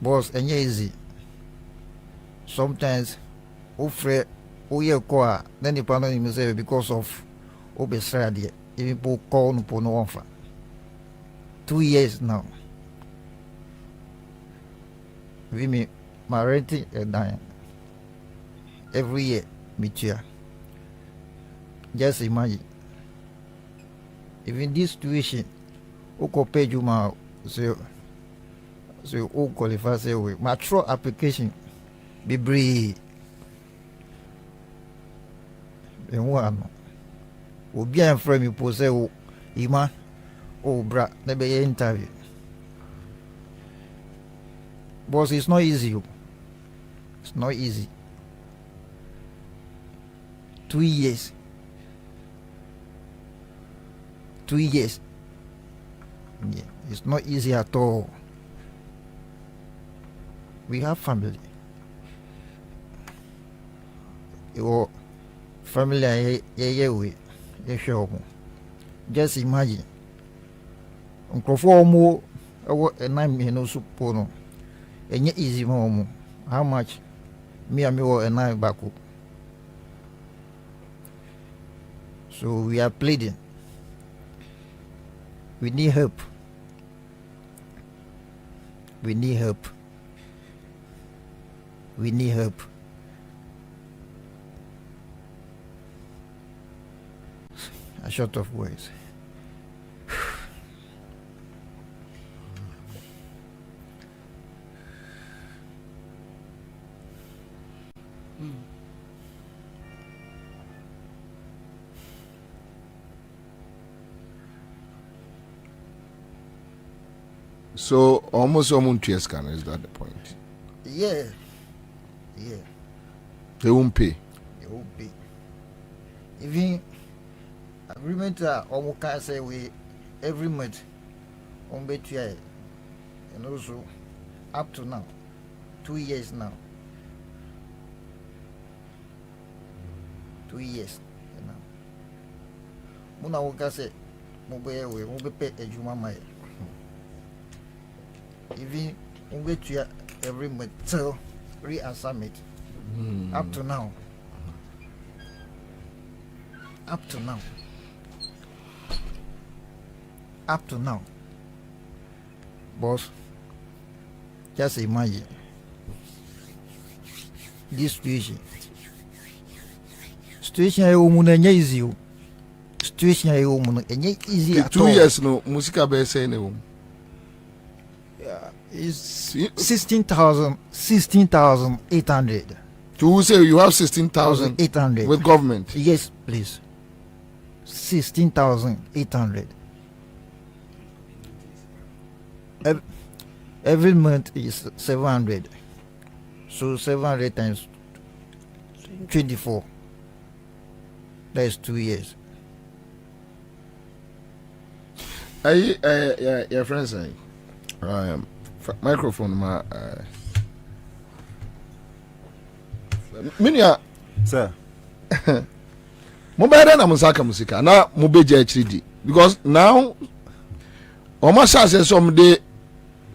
boss and easy sometimes offer oye kwa then the panel himself because of obesrade even people call no offer 2 years now we me my renting and dying every year meet just imagine even this situation oko pay you ma so o qualify say we mature application be bree en one obi an frame me po say o ima o bra na be interview boss it's not easy. It's not easy. 2 years 2 years. Yeah, it's not easy at all. We have family. Your family, we show. Just imagine. Uncle and I'm no suppono. And easy home. How much? Me and I back up. So we are pleading. We need help. We need help. We need help. A short of words. So almost 2 years can, is that the point? Yeah. Yeah. They won't pay. They won't pay. Even agreement almost can say we every month on BTI and also up to now 2 years now. 2 years now. Muna woka say mo pay ejuma mai. Even on every month till re-summit. Up to now. Up to now. Up to now. Boss, just imagine this situation. Situation I woman easy. Situation I woman easy at 2 all. years no musica be saying no. Is 16,800. To say you have 16,000 800 with government. Yes, please. 16,800. Every month is 700. So 700 times 24. That is 2 years. Your friends say, microphone ma. Minya, Sir. mo better na musaka musika na mo beje HD because now Omasha says someday,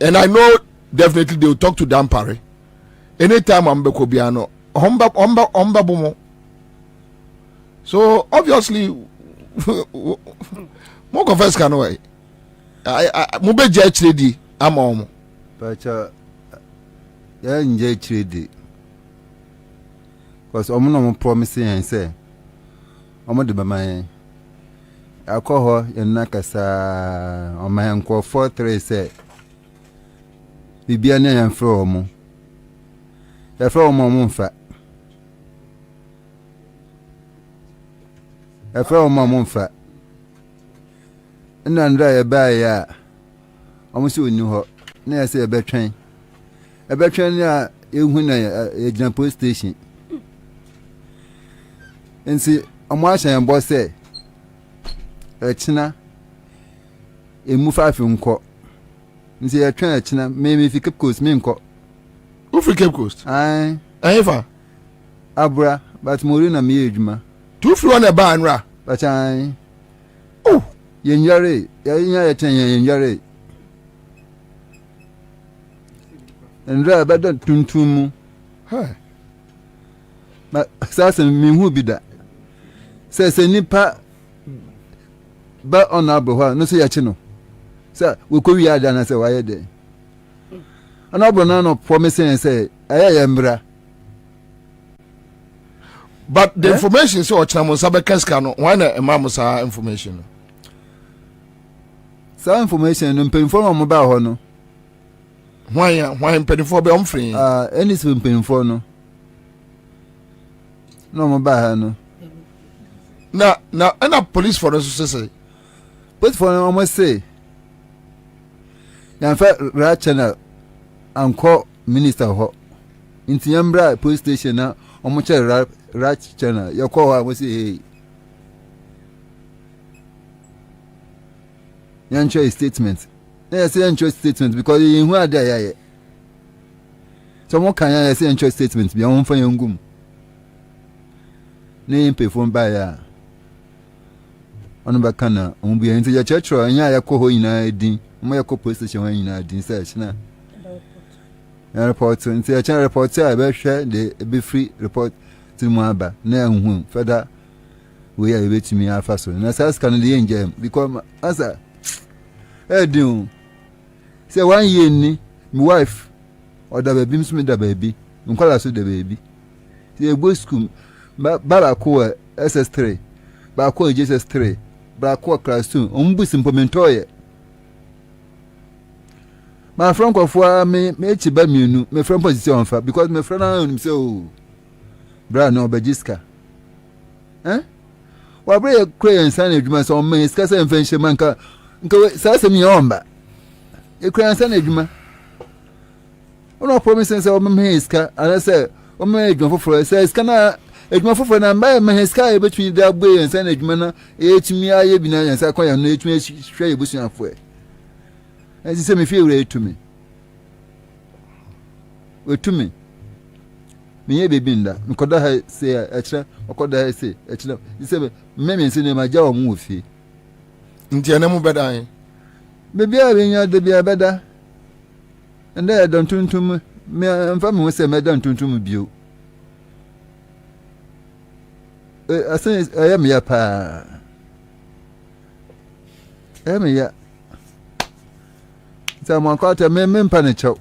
and I know definitely they will talk to Dampare anytime I'm Bekobiano omba bomo. So obviously mo confess can way I mo beje HD amom But yeah, enjoy trade. Because I'm not promising and say, I'm not the man. I call her in Nakasa on my uncle 4-3 say, we be an and from the from my fat. A from my fat. And then dry by ya. Almost you knew her. Near say a bed train. A bed train, yeah, you win a police station. And see, I'm watching and boss say, a china, a move 5 from court. And see, a train a china, maybe if you keep coast, me court. who free Cape Coast Aye, ever Abra, but Morina Mijma. 2 flew on a ban ra But I, oh Yenjare, Yenjare. And rather than Tuntum, hey but assassin me who be that. Says a nipa, but on our boy, no say a chino. Sir, we could be done as a wire day. An abonano promising and say, I am bra. but the information so chamo sabeka no why na mamusa information Some information and pay for mobile honor. why penny for be on free Any swim paying for no. No mobile no. na and a police for us say But for almost say, in fact, right channel and call minister ho. Into Yambra police station now, almost right channel. Your call, I will say, Yancho statement. Yes, yancho statement because you are there. So what can I say yancho statement? Be on for youngum. Name perform by ya. On bakana, on be into your church or ya ko ina din. Mo ko police station ina din search na. Report and say a channel reporter I be share the be free report to Moaba. Na hu further we are waiting me alpha so. Na say scan the angel because answer do say 1 year ni my wife or the baby me da baby nkwala so the baby say go school baba ko SS3 ba ko JSS3 ba ko class 2 ombu simpomento ye my friend ko for me chi ba mienu me friend position fa because my friend na say oh bra no bajiska wa bre kre nsan adwuma so me ska se mfenhye manka nka sasa mi omba ekran sa na adwuma ono promise say o me iska ana say o me adwuma foforo say iska na adwuma foforo na mba me iska e betumi da gbe yen sa na adwuma na etumi aye bi na yen sa kwa ya no etumi hwe ye busu afo e ezi say me fi ewure etumi etumi me ye bebi nda nkoda ha say ekira okoda ha say ekira ise me nsi ne ma ja o mu ofie nti ene mu bedan bebi a benya de bia beda ende don tuntum me mfa me se me don tuntum bio asen ayam ya pa ya sa mo kwata me mpa ne chew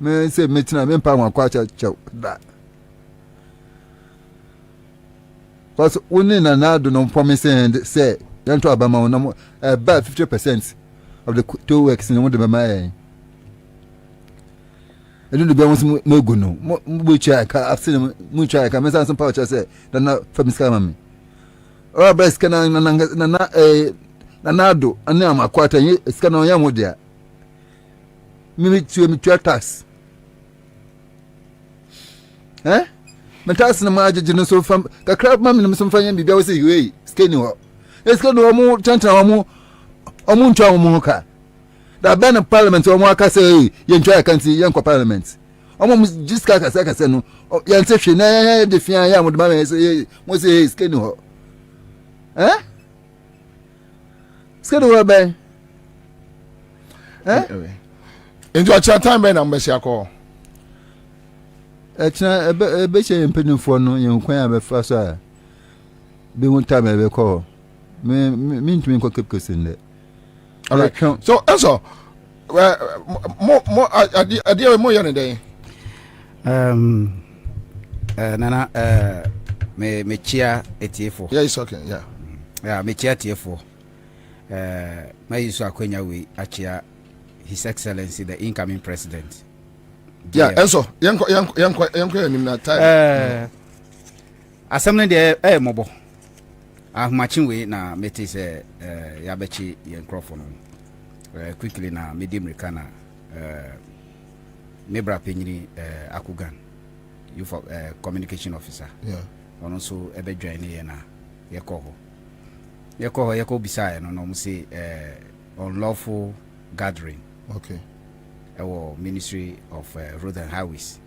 me se metina me mpa mo kwata chew da cause woni na do no promise and say yanto abama na about 50% of the two works in the mama I don't be almost no go no which I have seen much I can miss some pouch say that na from scam me or best can na do and am a quarter scan on yam there me to tax me tax na ma agye so from ka crab mam no some fan bibia we say we scan ho eska no mu chantra omu ntwa omu ka da ben parliament omu aka say ye ntwa kan ti ye nkwa parliament omu jiska ka say no ye nte hwe na ye de fia ya mo de ma say mo say eska no ho eska no ben into a chat time ben am be siako echna ebe che mpenufo no ye nkwan ya be fa so a be won time be call me ntumi nko kepkesin de all right so also mo adia mo yone dey nana me chia etiefo yeah it's okay yeah me chia etiefo my yusu akwenya we achia his excellency the incoming president yeah also yanko yanim na time assembly de mobo ahumachin we na meti se ya bechi ye microphone quickly na medium rekana mebra penyini akugan youth communication officer yeah ono so ebe join ye na yeko bisaya no mu say unlawful gathering okay our ministry of road and highways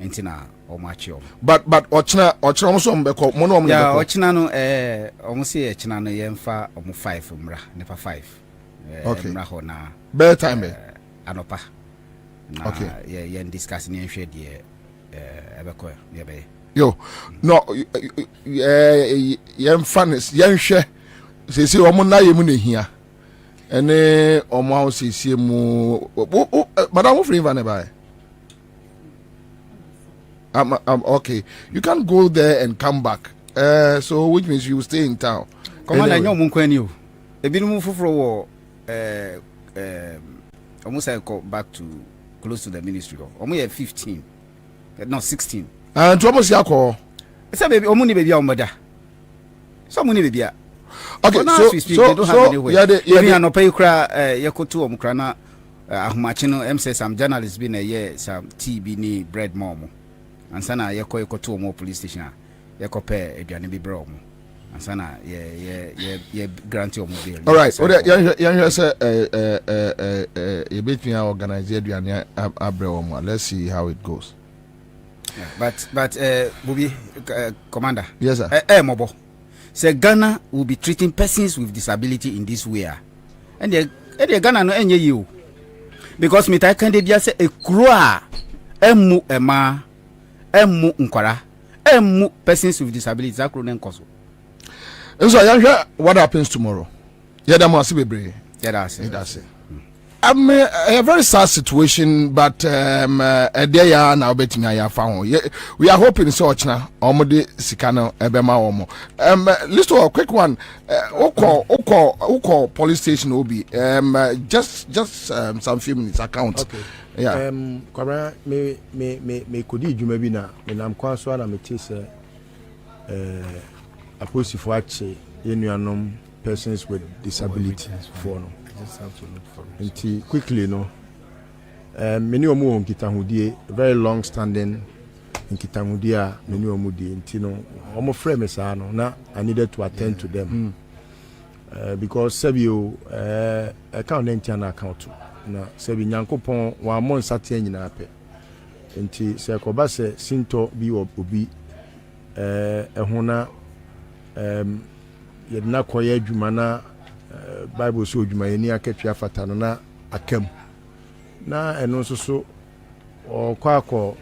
entina omachio but ochina so mbeko mo no ya ochina no omo say ochina no yemfa omo 5 mra nepa 5 okay mra ho na bear time anopa na okay ye discuss ni ehwe de ebeko ye be yo no yemfa yenhwe sesi omo na yemu ne hia ene omo ha sesi mu madam free van by okay you can't go there and come back so which means you stay in town commander anyway. Nyom nkwani o ebinum foforo wo almost I go back to close to the ministry omo ye 15 no 16 and almost yakọ say baby omo ni baby a omoda so omo ni baby a okay so yeah no pay kra yakotu omo kra na ahumachi no say some journalists be na ye some TB ni bread mom ansana yakoto omo police station yakope aduane bi bra omo ansana ye grant your mobile. All right. You say you bet me organize aduane abre let's see how it goes. Yeah, but Bobie, Commander. Yes, sir. Mobo. Say Ghana will be treating persons with disability in this way. And the Ghana no enye you. Because me ta candidate say e kura emu ema emu nkwara emu persons with disabilities akro nen koso. So what happens tomorrow? Yeah, that must be brave. Yeah, that's it. A very sad situation, but there you are now betting I found. We are hoping such now. Omode Sikano Ebema Omo. Let's do a quick one. Oko police station Obi. Just some few minutes account. Okay. Yeah. Kwabena me kodi djuma bi na me nam kwa so na me tese aposifo ache yenuanom persons with disability for no. Just have to look for it. Nti quickly no many omo nkitahudie very long standing nkitahudie a many omo die nti no omo frame me sa no na I needed to attend to them because sabio account entiana account na sabi nyankopon wa mon sate nyina pe nti se koba se sinto bi obi ehuna yedna koye adwuma na Bible so adwuma yeni akatwa fata no na akam na eno nso so okwa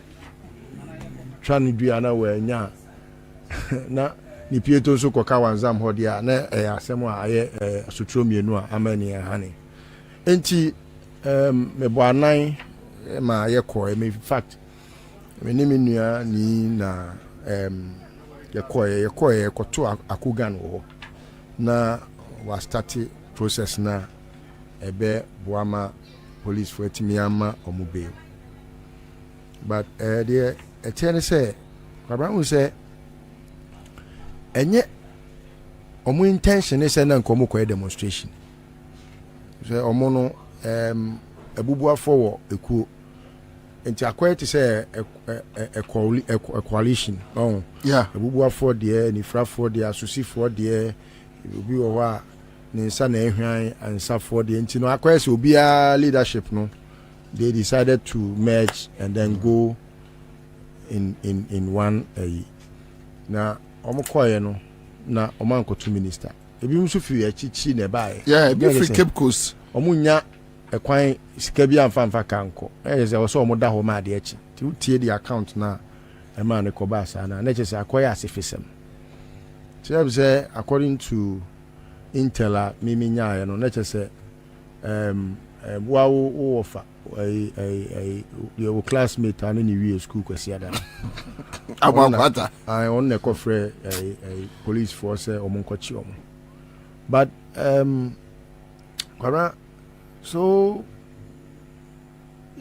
twani dua na we nya na ni pieto so koka wanzam hodia na asem a aye asotro mienu a amani hane enti me bo anan ma ye ko me in fact me ni menua ni na ye ko koto akugan wo na wa start process na ebe boama police for etimiama omube but there etene say Kwabena say enye omu intention is na nkomo ko demonstration so omo no ebubuafo wo ekuo enti akwete say a coalition oh yeah ebubuafo de nifrafo de asosifo de obi wo wa ni nsa na ehwan ansafo de enti no akwese obia leadership no they decided to merge and then go in one na omokoye no na omankoto minister ebi mso fi achichi na bae yeah ebi fi Cape Coast omunya ekwan sika bi amfa kanko se wo so omoda ho ma de achi ti utie di account na e ma ne koba asa na na chese akoye asefisem so say according to Intel mimi nyaa no na chese wa wo ofa your classmate and in the school kwesi ada abankwata I on the kofre police force omonkochi omo but Kwabena so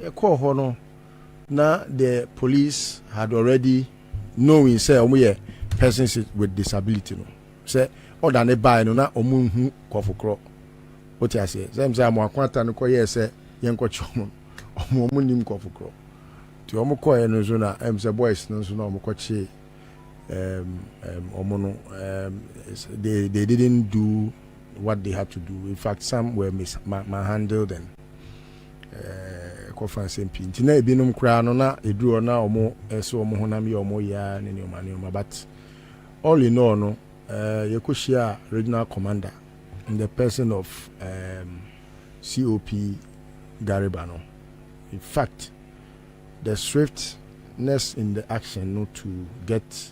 a call hono na the police had already knowing say omo persons with disability no say oda ne buy no na omo hu kofokro what I say say am akwata no koye say yenkochi omo nim kofokro ti omo koye no so na say boys no so na omo kochi omo no they didn't do what they had to do. In fact, some were mishandled and conference MP. Ntina ebinum kra no na eduro na omo eso omo honam ye omo ya ne ne omo but all in all no yekoshia regional commander in the person of COP Garibano. In fact, the swiftness in the action not to get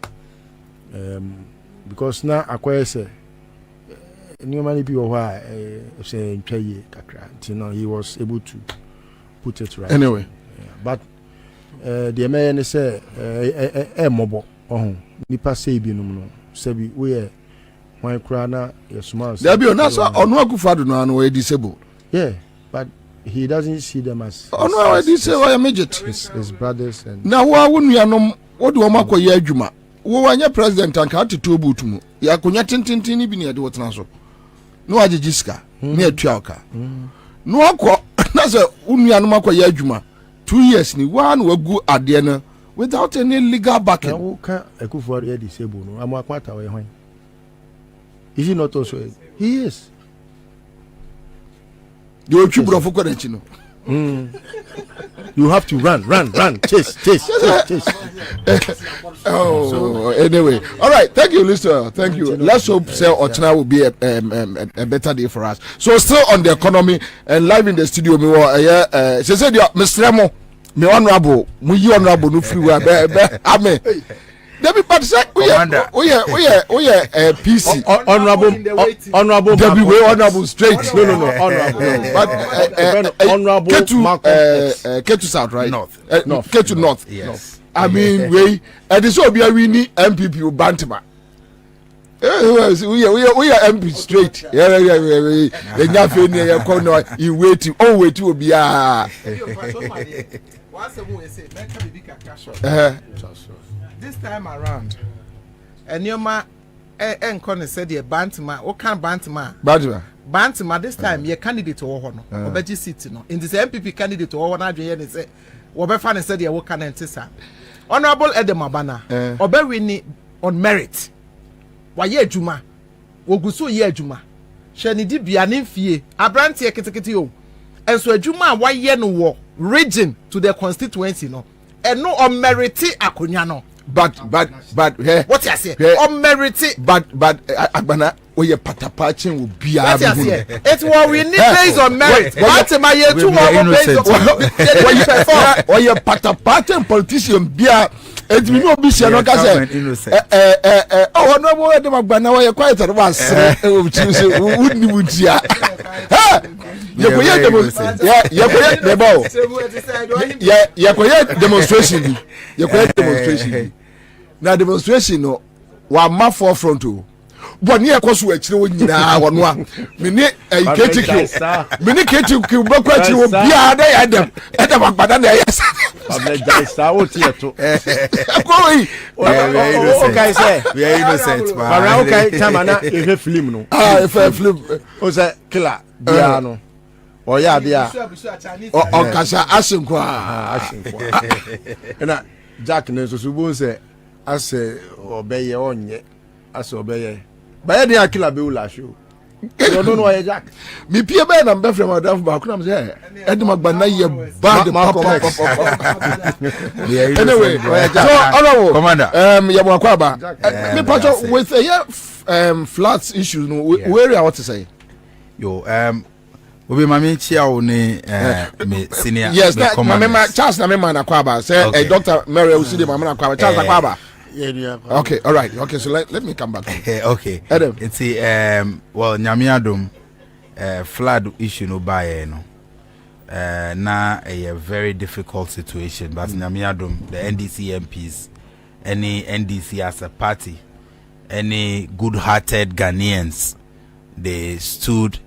because now acquire say normally people say kakra he was able to put it right anyway but the man say mobo nipa say bi no say bi we wan kra na yesuma there be na so onu akufado no we disabled yeah but he doesn't see them as onu we disabled midget his brothers and na wo nuanom wo de o makoye adwuma wo wanye president anka teto butumu ya konya tintintin bi ne de wotena so no agigiska ne atua oka no akọ na se unuanom akoye adwuma 2 years ni one wagu ade na without any legal backing na wo ka akufo ya disable no amakwata we hwan Is he not also? He is. You You have to run, chase. Oh, anyway. All right. Thank you, listener. Thank you. Let's hope Ochana will be a better day for us. So, still on the economy and live in the studio, she said, Mr. Remo, me honorable, no free. Amen. Debbie, but say, we PC. Honorable. Debbie, we honorable straight. No, honorable. But honorable. Get to South, right? North. Get to North. Yes. I mean, we and this will be a winning MPP Bantama. We are MP straight. You waiting. Oh, wait, will be this time around, and your ma and Connie said, "Dear Bantama, what kind of Bantama this time, your candidate to Ohono, or Betty City, no, in this MPP candidate to Ohono, and say, Wobefan said, "Dear, what can I say?" Honorable Edemabana, or Berwini on merit. Why, ye Juma, Wogusu ye Juma, Shani di Bianin fie, Abrantia Kitikitio, and so a Juma, why ye no war, region to their constituency, no, and no on merity Akunyano. But what you say? On merity, but Abana, where your patapachin will be. It's what we need based on merit. But my year 2 based on or your patapachin politician beer. It will not be sure. Oh, no more than Abana, where you're quite at once. Wouldn't you? Demonstration. Now demonstration no wa ma forefront o boni e koso akire wo nyina wono a me ne KTQ boko akire wo bia da ya dem edem agbada na yes Sa wo tie to. Koi Okay, say we are innocent. Bara okay, time na e film no. E film O say killer bia no. O ya bia. O kasa asinkwa. Na Jack ne so bo say ase obeye onye ase obeye baye dey akila be ula show you don't know why Jack me pie be na be from adaf ba kuna say edem agba na ye bad pop. Anyway, so honorable Commander, ye mo Kwaba me patcho with floods issues no where I want to say yo Obi mami chia o ni me senior. Yes, mama Charles na me man Kwaba say Dr. Mary Usidi mama na Kwaba Charles Kwaba. Okay, all right. Okay, so let me come back. Okay. Adam. It's well Nyamiadum flood issue no buy no. Na a very difficult situation, but Nyamiadum the NDC MPs, any NDC as a party, any good-hearted Ghanaians, they stood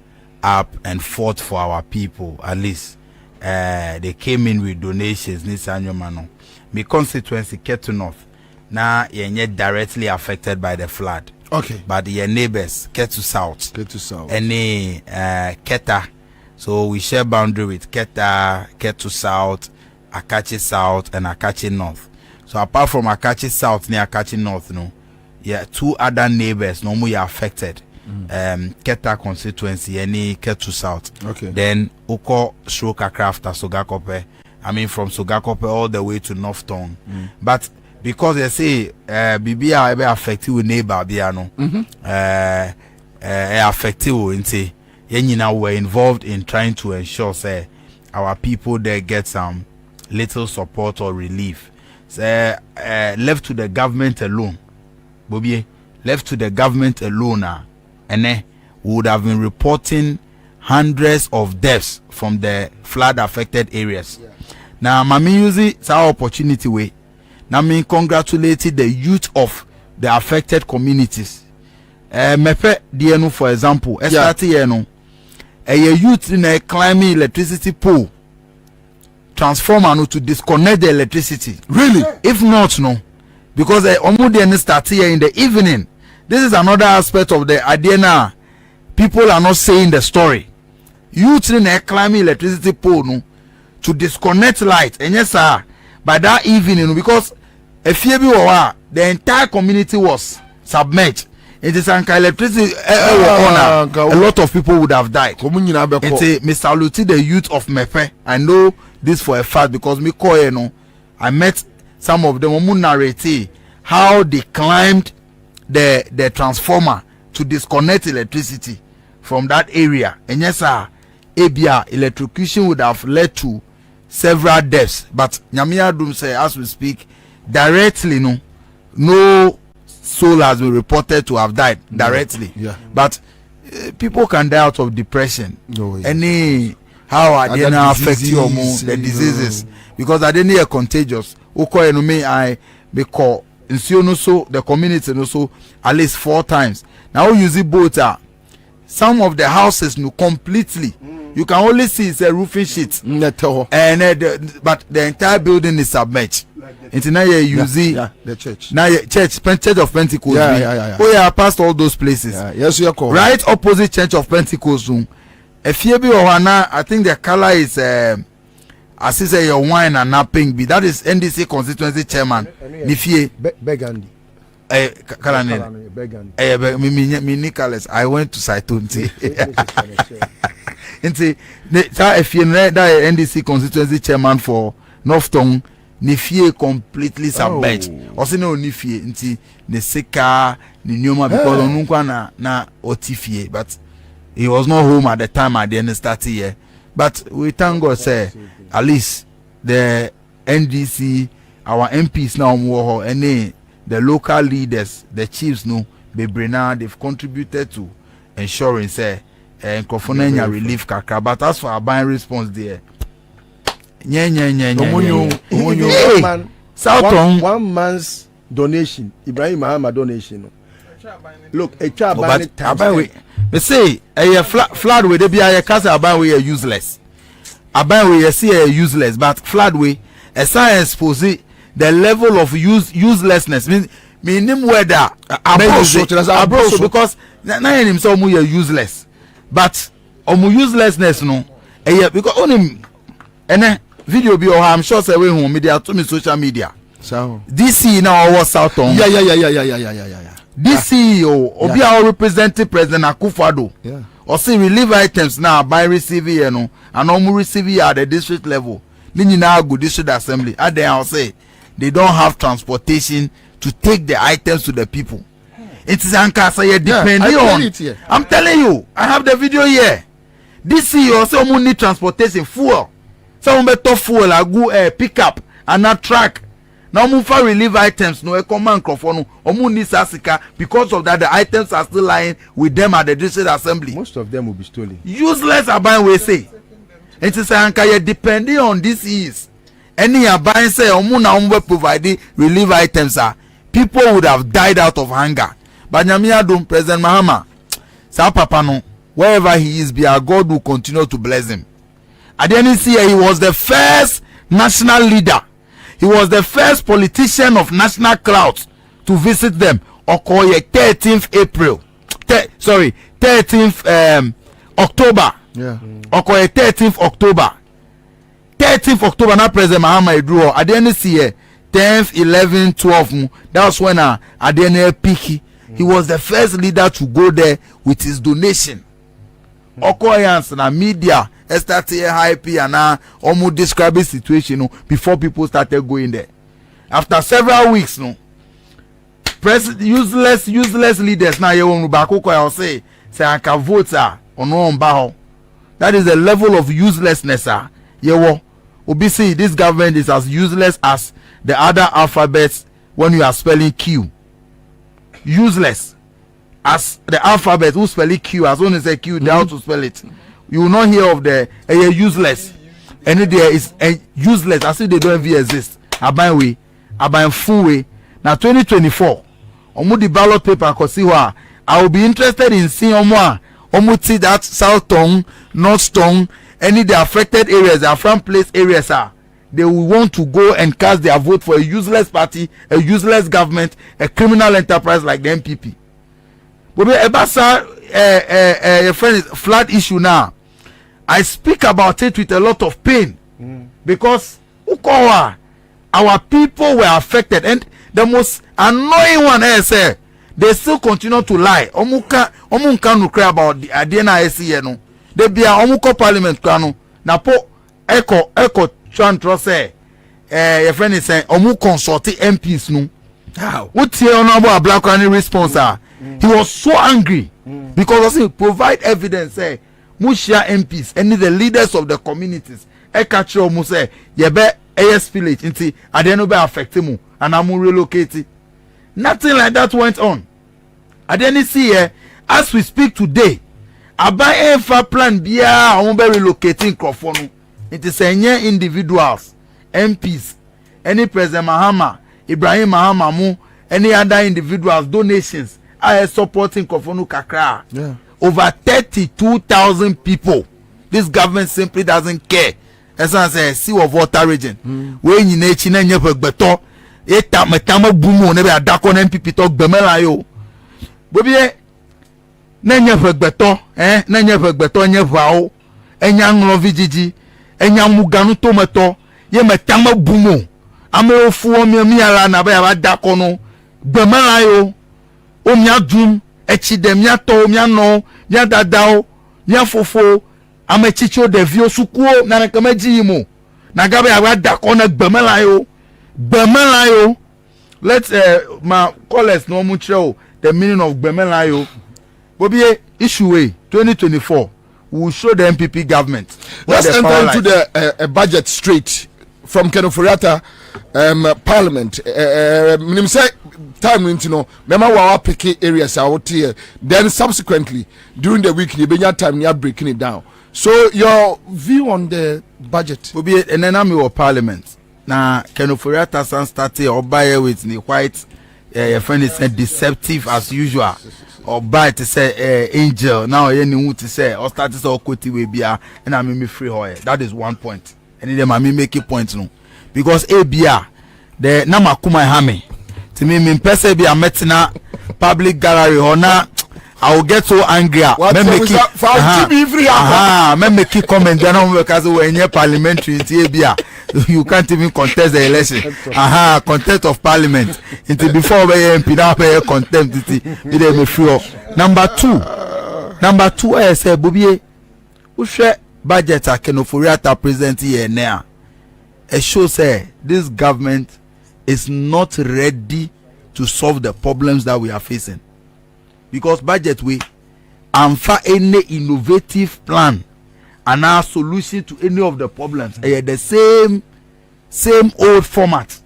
up and fought for our people. At least they came in with donations. Nisanyomano, my constituency Ketu North. Now you're directly affected by the flood. Okay. But your neighbors Ketu South. Any Keta. So we share boundary with Keta, Ketu South, Akachi South, and Akachi North. So apart from Akachi South near Akachi North, no, yeah, 2 other neighbors no more affected. Keta constituency, any Ketu South. Okay. Then Oko Stroke Craft Sogakope. I mean from Sogakope all the way to North Town. But because they say BBA be affected with neighbor biano. Affected with Yenina were involved in trying to ensure say our people there get some little support or relief. Say left to the government alone. Bobie, left to the government alone and we would have been reporting hundreds of deaths from the flood affected areas. Now mami use our opportunity way. Now me congratulated the youth of the affected communities. Mepe dienu for example, a youth in a climbing electricity pole transformer to disconnect the electricity. Really? If not, no, because almost start here in the evening. This is another aspect of the idea now. People are not saying the story. Youth in a climbing electricity pole no, to disconnect light. And yes, sir, by that evening, because a few the entire community was submerged. It is anka electricity a lot of people would have died. It's Mr. Luti, the youth of Mepe. I know this for a fact because me call I met some of them who narrate how they climbed the transformer to disconnect electricity from that area. And yes, sir, ABR electrocution would have led to several deaths. But Nyamia Dum say, as we speak, directly, no soul has been reported to have died directly. Yeah. But people can die out of depression. Any how are they now affect you the diseases? Because are they near contagious? I because so the community also at least 4 times. Now using both some of the houses completely. You can only see it's a roofing sheet. And but the entire building is submerged. It's now you see the church. Now church of Pentecost. Oh yeah, I passed all those places. Yes, you're correct. Right opposite Church of Pentecost. If you be I think the color is as I say your wine and not pink. That is NDC constituency chairman. Nifie Begandi. Me Nicholas. I went to Saitonti. Nti if you know that NDC constituency chairman for Northton, Nifie completely submerged. Also no Nifie nti ne seka ne nyoma because onunkwa na otifie, but he was not home at the time at the end start here. But we thank God say at least the NDC, our MPs now more and the local leaders, the chiefs they've contributed to ensuring say Nkofona relief kakra. But as for our buying response there, one man's donation, Ibrahim Mahama donation. Look, a child they say a flood way they be a cast about we are useless. About we see a useless, but flood way a science expose the level of uselessness meaning whether because now himself we are useless. But uselessness because only video be I'm sure say we home media to me social media. So DC now was South on. Yeah. This CEO obi our representing President Akufo-Addo. Yeah. Or see relief items now by receiving and receiving at the district level. Then now go district assembly. And then I'll say they don't have transportation to take the items to the people. It is Ankasa depending on. I'm telling you, I have the video here. This CEO someone need transportation fuel. Someone better fuel go pick up and not track. Now move for relief items no command microphone need sasika because of that the items are still lying with them at the district assembly. Most of them will be stolen. Useless aban we say. It is Ankaya depending on this is. Any aban say na provide relief items people would have died out of hunger. But Nyamiadum, President Mahama, Sa Papa no, wherever he is, be our God will continue to bless him. At the end of the year, he was the first national leader. He was the first politician of national clouds to visit them. Okoye 13th April. 13th October. Yeah. Okoye 13th October. 13th October, now President Mahama Idruo. At the end of the year, 10th, 11th, 12th, that was when at the end of peak. He was the first leader to go there with his donation. Okoyans na media started hype and almost describing situation before people started going there. After several weeks, useless leaders now you want back. I'll say I can vote on baho. That is the level of uselessness. Obviously, this government is as useless as the other alphabets when you are spelling Q. Useless as the alphabet who spell it Q as long as a Q down to spell it. You will not hear of the useless. And there is useless as if they don't even exist. Aban full way. Now 2024. The ballot paper I will be interested in seeing see that South Tongue, North Tongue, any the affected areas, the front place areas they will want to go and cast their vote for a useless party, a useless government, a criminal enterprise like the MPP. But Ebasa, a friend, flood issue now. I speak about it with a lot of pain because our people were affected, and the most annoying one is they still continue to lie. Omunka no cry about the Adena SCN. No, they be a Omuko Parliament Kano. Napo Echo Chantro say, your friend is saying, Omu consult MPs no. How? What's your honorable Black Rani response? He was so angry because he provide evidence. Say, Mushia MPs, any the leaders of the communities, Ekacho Muse, Yebe AS village, into Adenobe affect him, and I'm relocated. Nothing like that went on. Adeni see here, as we speak today, Aba Enfa plan Bia, I'm relocating Crofonu. It is a individuals, MPs, any President Mahama, Ibrahim Mahama Mu, any other individuals, donations, are supporting Crofonu Kakra. Yeah. Over 32,000 people. This government simply doesn't care. As I say, sea of water region. When you need China, you have better. Eta metama bumu nebe adako na MPP talk bemela yo. Bobie, nenye beto, nenye beto nye vao. Enya nglo vijiji, enya muganu tomato. Ye metama bumu. Ame ofu omi ala na be adako no bemela yo. Omia dum. Echide mia to mia no mia dadao mia fofo amechicho de vio sukuo na nakameji imo na gabe awada kona gbemela yo. Let's my callers no mu chiro the meaning of gbemela yo. Bobie issue 2024 we will show the MPP government. Let's enter into the budget straight from Kenoforiata Parliament. Minim say time you know remember our picky areas out here, then subsequently during the week you been time you are breaking it down. So your view on the budget will be an enemy of Parliament. Now Kenoforiata san started or buy with the white your friend is deceptive as usual or buy to say angel now any to say or start to say okoti we be and I me free hoye. That is one point. And then I make a point no because ABR the nama kuma hame to me pese be a metina public gallery or na I will get so angry. Make it comment then because when you parliamentary you can't even contest the election. Contempt of parliament. Until before we MP now pay contempt it me free. Number two I say Bobie who share budget a Kenoforiata present here now. It shows this government is not ready to solve the problems that we are facing. Because budget we for any innovative plan and our solution to any of the problems. The same old format.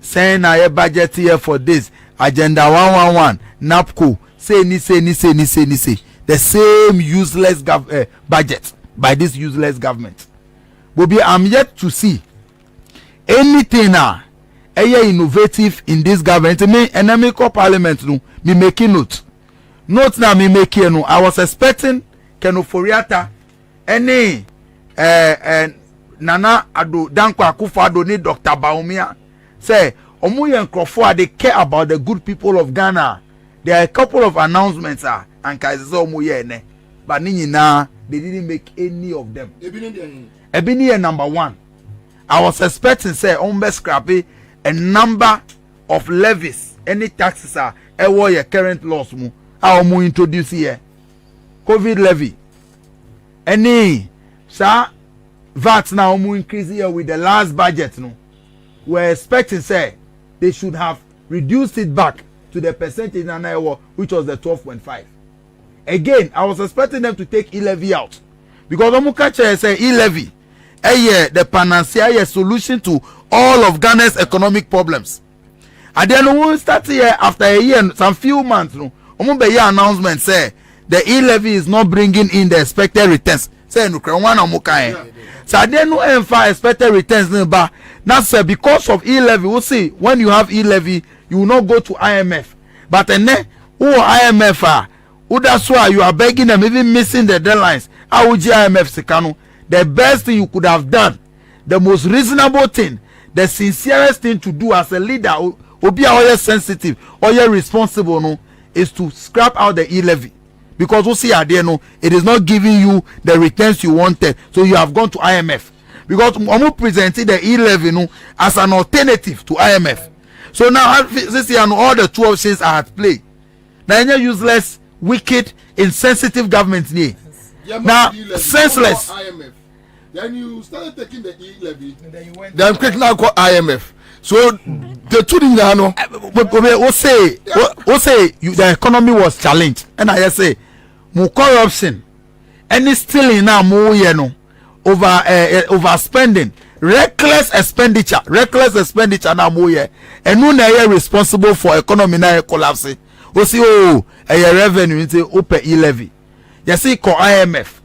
Saying I budget here for this agenda 111 NAPCO say ni. The same useless budget by this useless government. Bobby, I'm yet to see anything now innovative in this government. Me enemical parliament no me making note now me making no. I was expecting Kenoforiata any Nana Ado Danko Akufo-Addo ni Dr. Baumia say omo yen krofo they care about the good people of Ghana. There are a couple of announcements and kaise omo yen but ni na they didn't make any of them. Ebini number one. I was expecting say scrappy a number of levies, any taxes are your current laws mu. How mu introduce here? COVID levy. Any sir VAT now mu increase here with the last budget no. We're expecting say they should have reduced it back to the percentage which was the 12.5. Again, I was expecting them to take e-levy out because Omukache say e-levy the panacea solution to all of Ghana's economic problems. And then we start here after a year, some few months, no, announcement say the e-levy is not bringing in the expected returns. Say no, so then no expected returns, but that's because of e-levy. We'll see when you have e-levy, you will not go to IMF. But then who IMF are? That's why you are begging them, even missing the deadlines. How would IMF Sekano? The best thing you could have done, the most reasonable thing, the sincerest thing to do as a leader, or be all sensitive, or responsible, no, is to scrap out the e-levy. Because we see there, no, it is not giving you the returns you wanted, so you have gone to IMF. Because Omo presented the e-levy, no, as an alternative to IMF. So now this year, all the 2 options are at play. na enye useless, wicked, insensitive government ni. Now senseless. Then you started taking the e-levy. Then quick now call IMF. So the two things are no. We say the economy was challenged, and I say more corruption, any stealing now more overspending, reckless expenditure now more and no na responsible for economy now collapsing. We see a revenue into open e-levy. You see call IMF.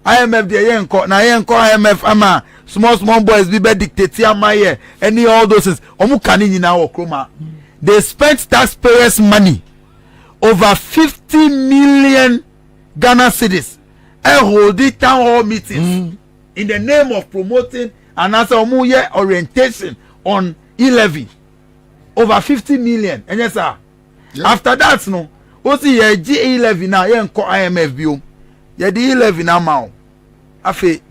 IMF the yen call IMF ama small boys be dictate ama any all those things. Omu kani now kroma. They spent taxpayers' money over 50 million Ghana cedis and holding town hall meetings in the name of promoting and answer omu orientation on e-levy. Over 50 million. And yes sir. Yeah. After that no, o see ye e-levy now yen call IMF bio. Ye the e-levy now ma. Afe,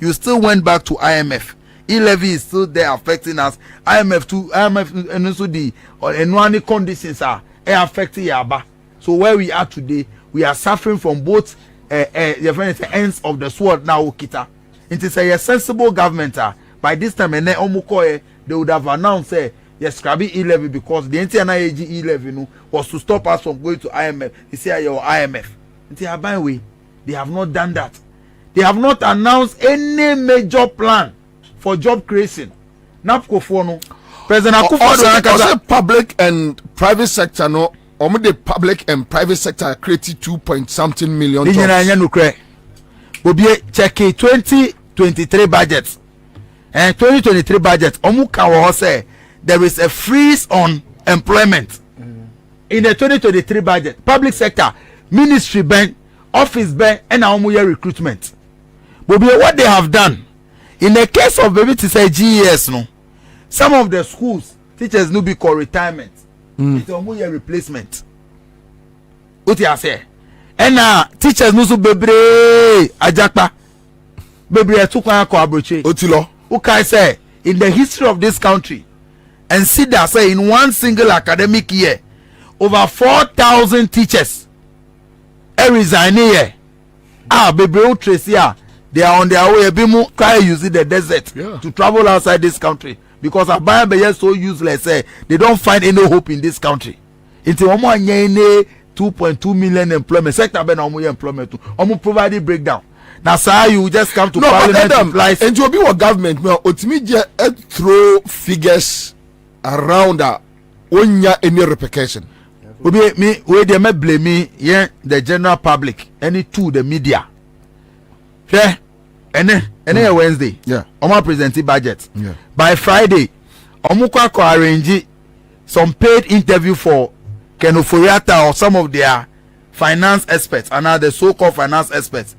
you still went back to IMF. E-levy is still there affecting us. IMF and also the annual conditions are affecting Yaba. So where we are today, we are suffering from both the ends of the sword now. Kita, it is a sensible government. By this time, and they would have announced yes, scrapping e-levy because the entire e-levy was to stop us from going to IMF. They say your IMF. They have not done that. They have not announced any major plan for job creation. Napco for no. President Akufo-Addo public and private sector no. The public and private sector created 2.something million jobs. Bobie check 2023 budget. And 2023 budget. Omuka say there is a freeze on employment. In the 2023 budget, public sector, ministry bank, office bank, and our recruitment. But what they have done in the case of baby to say GES, no, some of the schools teachers no be called retirement. It's a replacement. What you say? And teachers no so bebre ajakpa bebre tukwa ko abroche. Otilo. Who can say in the history of this country and see that say in one single academic year over 4,000 teachers resign here. Bebre Tracy they are on their way. Bimu try using the desert to travel outside this country because Abayabe is so useless. They don't find any hope in this country. It's 2.2 million employment sector. Ben omu employment to omu provide breakdown. Now, sir, you just come to parliament and to be what government ultimately throw figures around that when you any repercussion. Me where they may blame me, the general public, any to the media. Yeah, and then Wednesday, Oma presenting budget. Yeah. By Friday, Omukwa ko arrange some paid interview for Kenoforiata or some of their finance experts and now the so-called finance experts.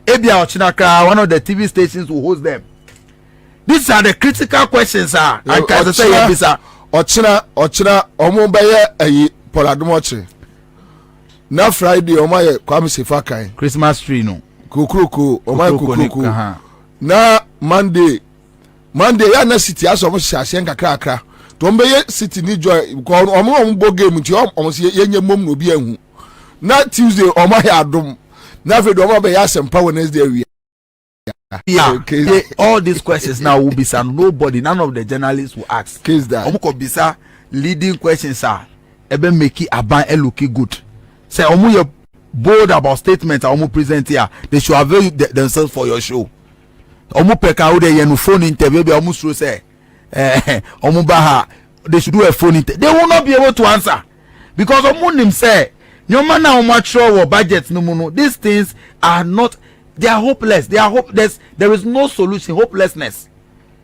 Ebia Ochinaka, one of the TV stations will host them. These are the critical questions, sir. And can say Ochina, Omobaye, Poladumoche. Now Friday, Omaye, Kwame Sefakai. Christmas tree, no. Kukuruku, Kukuruku. Na Monday ya na city aso mo hyasen kakrakra. To mbeye city ni joy ko omo bo game ti omo se yenye mom no bi ahu. Na Tuesday omo ya adom. Na fe do omo be ya sempa Wednesday wi. All these questions now will be some nobody, none of the journalists will ask. Case that. Omo ko bisa leading questions are ebe make aban looking good. Say omo ye bold about statements omo present here. They should avail themselves for your show. Omo peka wo de ye no phone interview be omo sure say omo baha they should do a phone interview. They will not be able to answer because omo nim say nyoma na omo atro budget no mu no. These things are not, they are hopeless. They are hopeless. There is no solution. Hopelessness.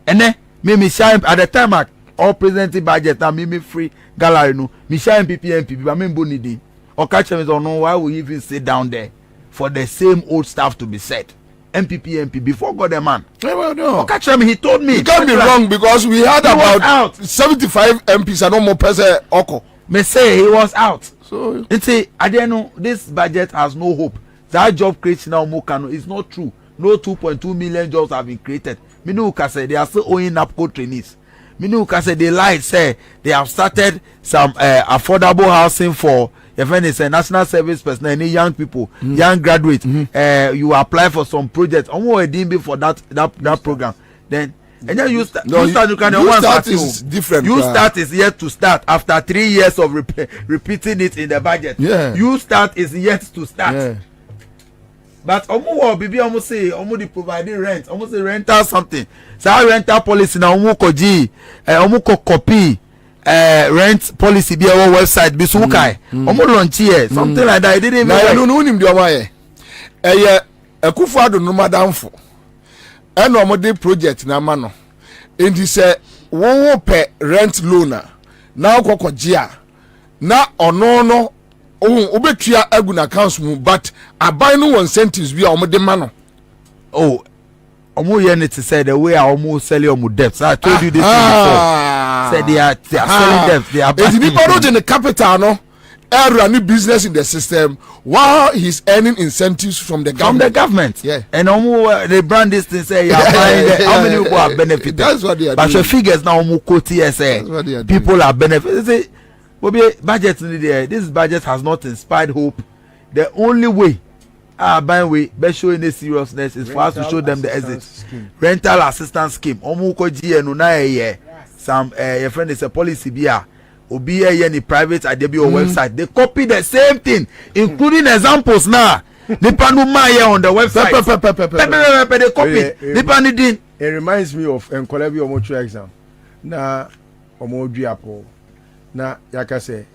And then me shine at the time all presenting budget and me free gallery no. Me shine MPP but me bonidi. Or catch me don't know why we even sit down there for the same old stuff to be said. MPP before God the man. No. Or catch me, he told me. You can't be wrong because we had about 75 MPs and no more person Oko. Me say he was out. So and say I didn't know this budget has no hope. That job creation now Mokano is not true. No 2.2 million jobs have been created. Minuka said they are still owing NAPCO trainees. Minuka said they lied, say they have started some affordable housing for your friend is a national service person, any young people, young graduates, you apply for some projects. For that program, then and then you start you can you start is different. You start is yet to start after 3 years of repeating it in the budget. Yeah. You start is yet to start. Yeah. But bibi almost say they providing rent, almost say rental something. So our rental policy now copy rent policy be our website be so kai. Launch here something like that. I didn't even. Na no nim de omaye. Akufo ado no madamfo. And de project na ma no. Enti say wo pay rent loan na kokogye na ono no obetua agu na accounts mu but aban no incentives bi a de ma no. Oh, ye to say the way I sell your debts. I told you this before. Said they are selling debts. They are buying. If in the capital no running business in the system while he's earning incentives from the government. From the government. Yeah. And they brand this thing say how many people are benefiting. That's what they are but doing. Your figures now quote here say people are benefiting. Say budget this budget has not inspired hope. The only way by showing this seriousness is for us to show them the exit. Rental assistance scheme. Some your friend is a policy beer. Obi any private IDB or website. They copy the same thing, including examples now. Nipa no here on the website. They copy. It reminds me of Nkolabi Omochu exam. Na Omodri Apple. Na yaka say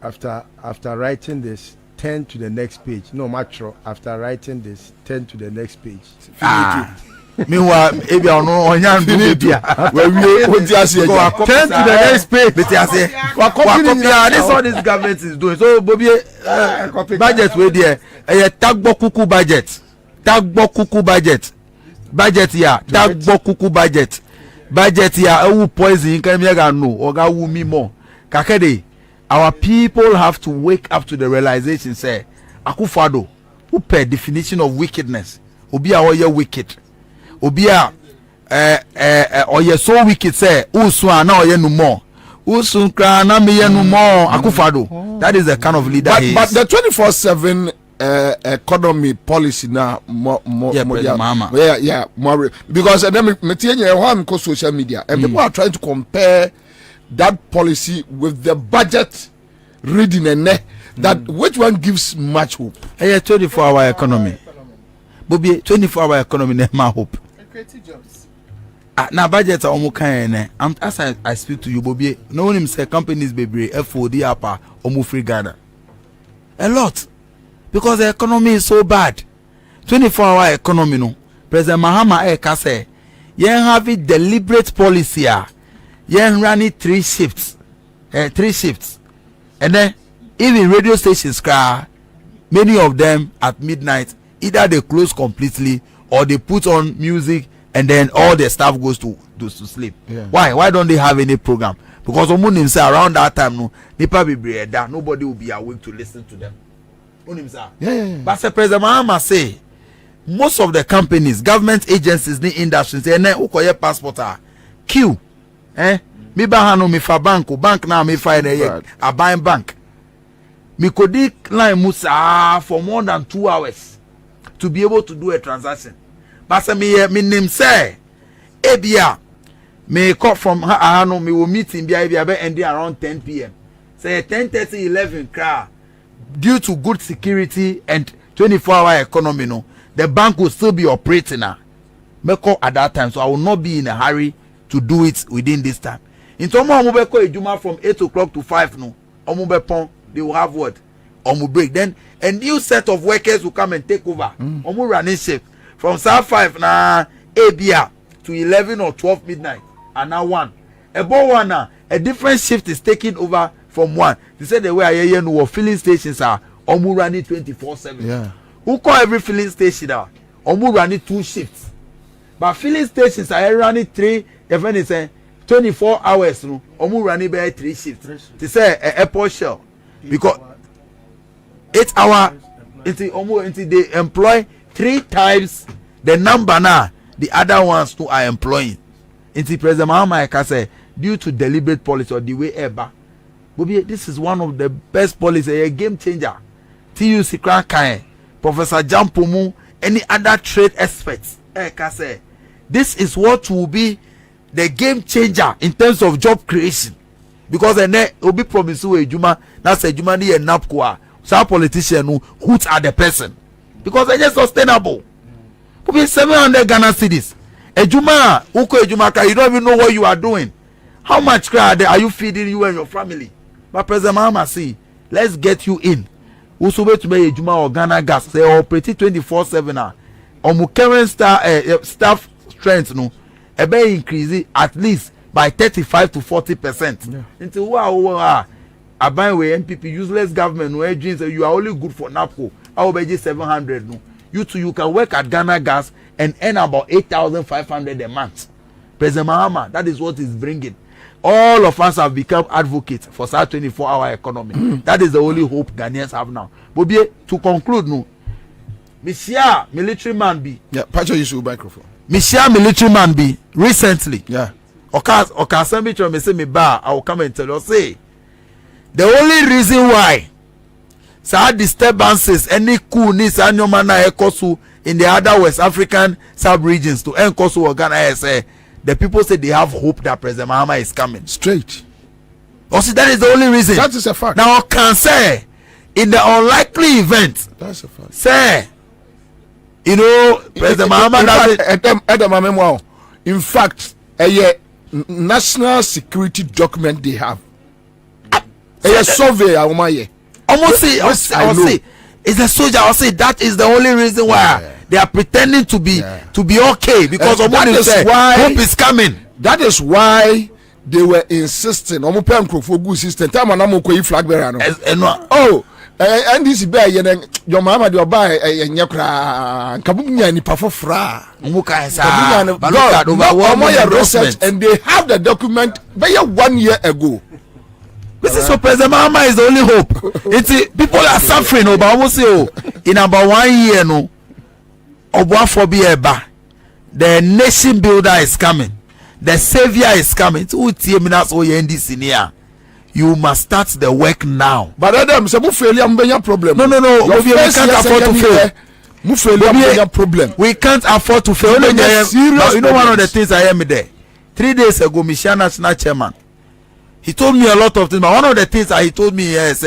after writing this, turn to the next page. No matter after writing this, turn to the next page. Meanwhile, if you are no on your when we turn to the next page, but I say, this all this government is doing. So, Bobby, budget with there, a tagbokuku budget here, tagbokuku budget here. Who poison can me no or ga wu me more. Kakede, our people have to wake up to the realization. Say, Akufado, who per definition of wickedness, obi a oye wicked. Obia oye so wicked say usu na oye no more usu kra na me ye no more Akufado. That is the kind of leader he is. But the 24/7 economy policy now more because then me tie one ko social media and people are trying to compare that policy with the budget reading and that which one gives much hope. 24-hour economy. Bobby 24-hour economy never hope. Jobs. Now budget are kind. As I speak to you, Bobby, no one say companies baby FOD apa free Ghana. A lot. Because the economy is so bad. 24-hour economy no. President Mahama say, you have a deliberate policy. You running 3 shifts. 3 shifts. And then even radio stations many of them at midnight either they close completely or they put on music and then all the staff goes to sleep. Yeah. Why don't they have any program? Because around that time no nipa be nobody will be awake to listen to them. Yeah. But President Mahama say most of the companies, government agencies, the industries, and then ukoye passport queue. Me bahano me fa bank now me fa a buying bank. Me kodi line musa for more than 2 hours to be able to do a transaction. But me name say ebia me call from hano me will meet in bia ending around 10 p.m. Say 10:30 11 car due to good security and 24-hour economy no the bank will still be operating now. Me call at that time, so I will not be in a hurry to do it within this time. In tomo omubeko ejuma from 8 o'clock to 5 no omubepon they will have what omu break, then a new set of workers will come and take over. Omu running shift from 5 na abia to 11 or 12 midnight and now 1 about 1 now a different shift is taking over from 1. They said the way I hear no filling stations are omu running 24/7. Yeah. Who call every filling station now omu running 2 shifts, but filling stations are running 3 even is 24 hours no omu running by 3 shifts. They say airport shell because 8 hour until they employ 3 times the number now the other ones too are employing. Until President Mahama say due to deliberate policy or the way ever Bobie, this is one of the best policies, a game changer. TUC Krankai, Professor Jampomu, any other trade experts. This is what will be the game changer in terms of job creation. Because then will be promised to Juma, that's a Juma ni a napkwa. Some politician who are the person. Because they're just sustainable. Bobie 700 Ghana cedis. A Juma, Uko Jumaka, you don't even know what you are doing. How much crowd are you feeding you and your family? But President Mahama see, let's get you in. Usube to be a Juma or Ghana gas. They operate 24/7. Omu current staff strength no, ebe increase at least by 35 to 40%. Until wow, aban we MPP useless government no dreams say you are only good for NAPCO. I will be 700 no. You too, you can work at Ghana gas and earn about 8,500 a month. President Mahama, that is what is bringing. All of us have become advocates for such 24-hour economy. That is the only hope Ghanaians have now. But to conclude, no, Monsieur military man be. Yeah, Pacho use your microphone. Monsieur military man be recently. Yeah. Okay, me say me bar. I will come and tell you. Say the only reason why sad disturbances any coup ni sa nyomana ekosu in the other West African sub-regions to enkosu Ghana say the people say they have hope that President Mahama is coming straight. Also, that is the only reason. That is a fact. Now I can say in the unlikely event, that's a fact. Say, you know, President Mahama. In fact, a national security document they have. A survey, almost say, it's a soldier. I'll say that is the only reason why they are pretending to be okay because that is why hope is coming. That is why they were insisting. Omo pen for good system. Time na mo ko flag bearer no. Oh, and this be your mama dey buy enya kra. Nkabu nya ni pafofra. Mo ka sa. Research and they have the document by 1 year ago. This is so President Mahama is the only hope. It's people are suffering over almost in about 1 year no. The nation builder is coming. The savior is coming. You must start the work now. But Adam, say mu failure mbenya problem. No. We can't afford to fail. Mu failure mbenya problem. We can't afford to fail. You know one of the things I am there. 3 days ago, Michelle National Chairman, he told me a lot of things. But one of the things that he told me is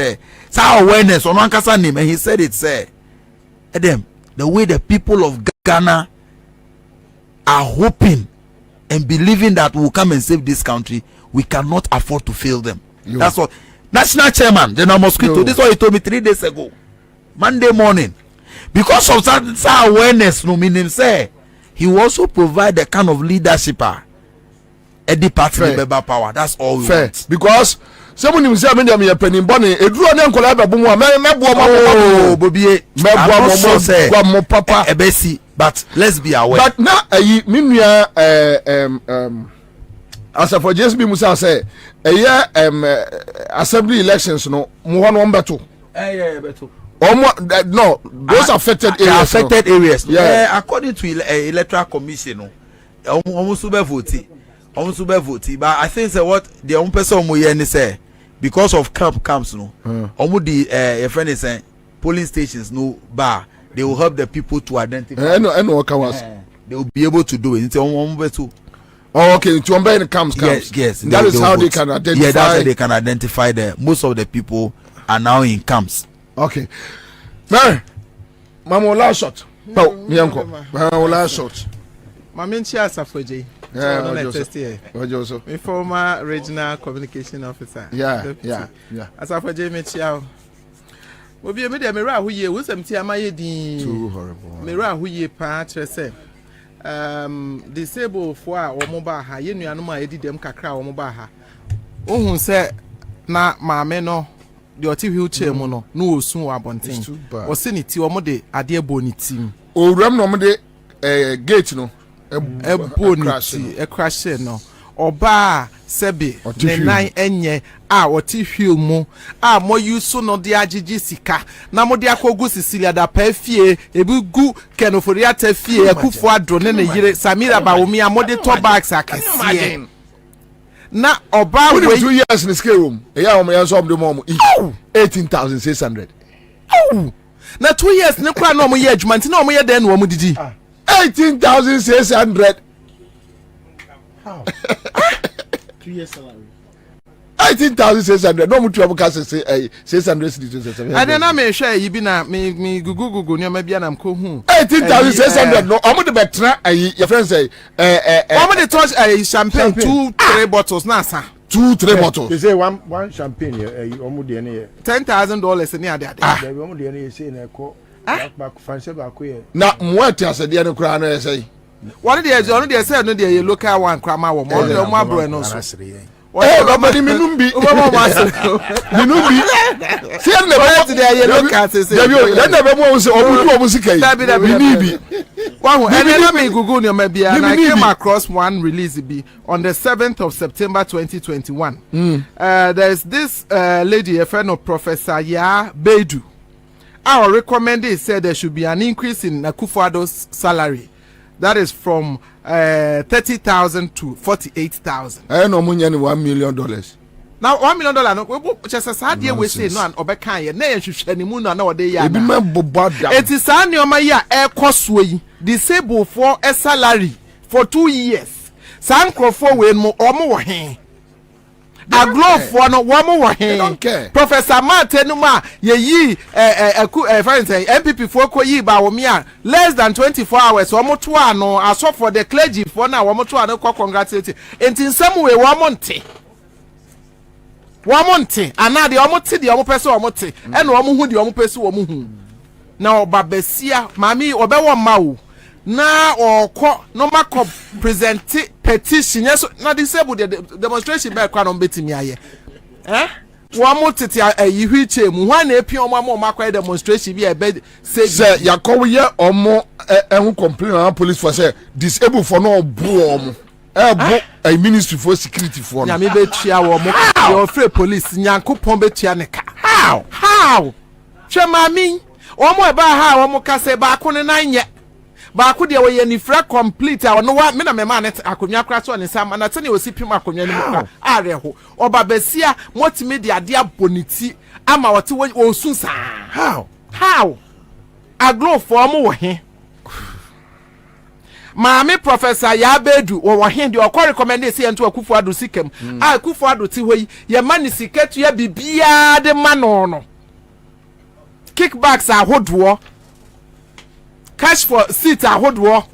awareness on one kasa name, and he said it say, Adam, the way the people of Ghana are hoping and believing that we will come and save this country, we cannot afford to fail them. Yo. That's what National Chairman General Mosquito. This is what he told me 3 days ago, Monday morning. Because of that awareness, no meaning say he will also provide the kind of leadership at the party power. That's all we want. Because someone him say me dem ye penin bone eduro ne nkola be bomu me Bobie me papa ebesi. But let's be aware. But now me nua as for just be musa say assembly elections no mo hono mbeto beto no those affected areas yeah according to electoral commission no almost vote but I think say what the own person mo here ni say because of camps no the your friend is saying polling stations no bar they will help the people to identify they will be able to do it. Oh, okay. To in camps. Yes. That is how they can identify. Yeah, that's how they can identify most of the people are now in camps. Okay. Now, Mama last shot. Oh, me uncle. Mama last shot. Mama Ansah for J. Yeah. My former regional communication officer. Yeah. Ansah for J. Mechiao. Obi me de mera hu ye wosam ti amaye din too horrible mera hu ye pa trese disabled for a omo ba ha ye nuanom a edi dem kakra omo ba ha ohun se na maame no de oti wheelchair mu no no osun wa bonten o se ni ti omo de ade ebo ni tim owuram no omo de gate no ebo ni ti crash no oba sebe ne nine enye a woti hwil mu a mo yusu no de agigi sika na mo de akogu Sicilia da pafie ebugu kenofori atafie akufo adro ne yire Samira Bawomi a mo de to bags akese na oba we we 2 years in scale room yeah o me so am de mom 18,600 na 2 years ne kwa na o mo ye adwuma nti na o mo ye den na o mo didi 18,600 How? 2 years salary. 18,600 no mutu abuka say 600 cedis. ade na me hwe yi bi na me gugu ne ma bia na mko hu 18,600 no omo de betra ayi your friend say omo de touch champagne 2-3 bottles na asa 2-3 bottles. They say one champagne omo de ne $10,000 ni ade. They omo de ne say na ko back fancy back here. Na mwati asede ne kura na say one dey on dey say no dey local one krama wo mo dey mo abro no so nobody minumbi minumbi see na be dey local say dey na be mo say obudu sika yi wow and then me google no ma bia and I came across one release be on the 7th of September 2021. There's this lady, a friend of Professor Ya Bedu. Our recommended said there should be an increase in Akufo-Addo's salary. That is from 30,000 to 48,000. I know money $1 million. Now $1 million no just as hard we say no and obeka ye na hwehwe ni mu na na ode ya. Ebi me bobada. Eti sa neoma ya ekoso yi disabled for a salary for 2 years. San crofo we mo omo wo hen. Aglo for no wo mo wo hen. Professor Martin ma ye yi friends MPP for ko yi ba wo me a less than 24 hours omo to ano aso for the clergy for na wo mo to ano congratulate. Enti nsam we wo mo nte. Wamonte anade omote de omopese omote ena omohu de omopese omohu na obabesia mami obewo ma o na okọ no makọ present petition yes na disabled the demonstration be kwa no betimi aye wamote te ayihu chemu hwa na epi omo makọ demonstration bi e be say yakọ ye omo ehun complain on police for say disabled for no obu omo a ministry for security for na me be tia wo mo your free police nyankopon be tia ne ka how hwe mami omo e ba ha omo ka se ba ko ne nanye ba ko de wo ye ni fra complete a no wa me na me ma ne akonwa kra so ne sam na tene osipim akonwa ni mu are ho oba besia motimi de ade aboniti ama wote wo sun sa how aglo for omo wo he Maami Professor Yabedu wo hen de okọ recommend say ento Akufo-Addo sikam Akufo-Addo ti hoyi ye mani siketu ya bibia de mano no kickbacks ahodo cash for seat ahodo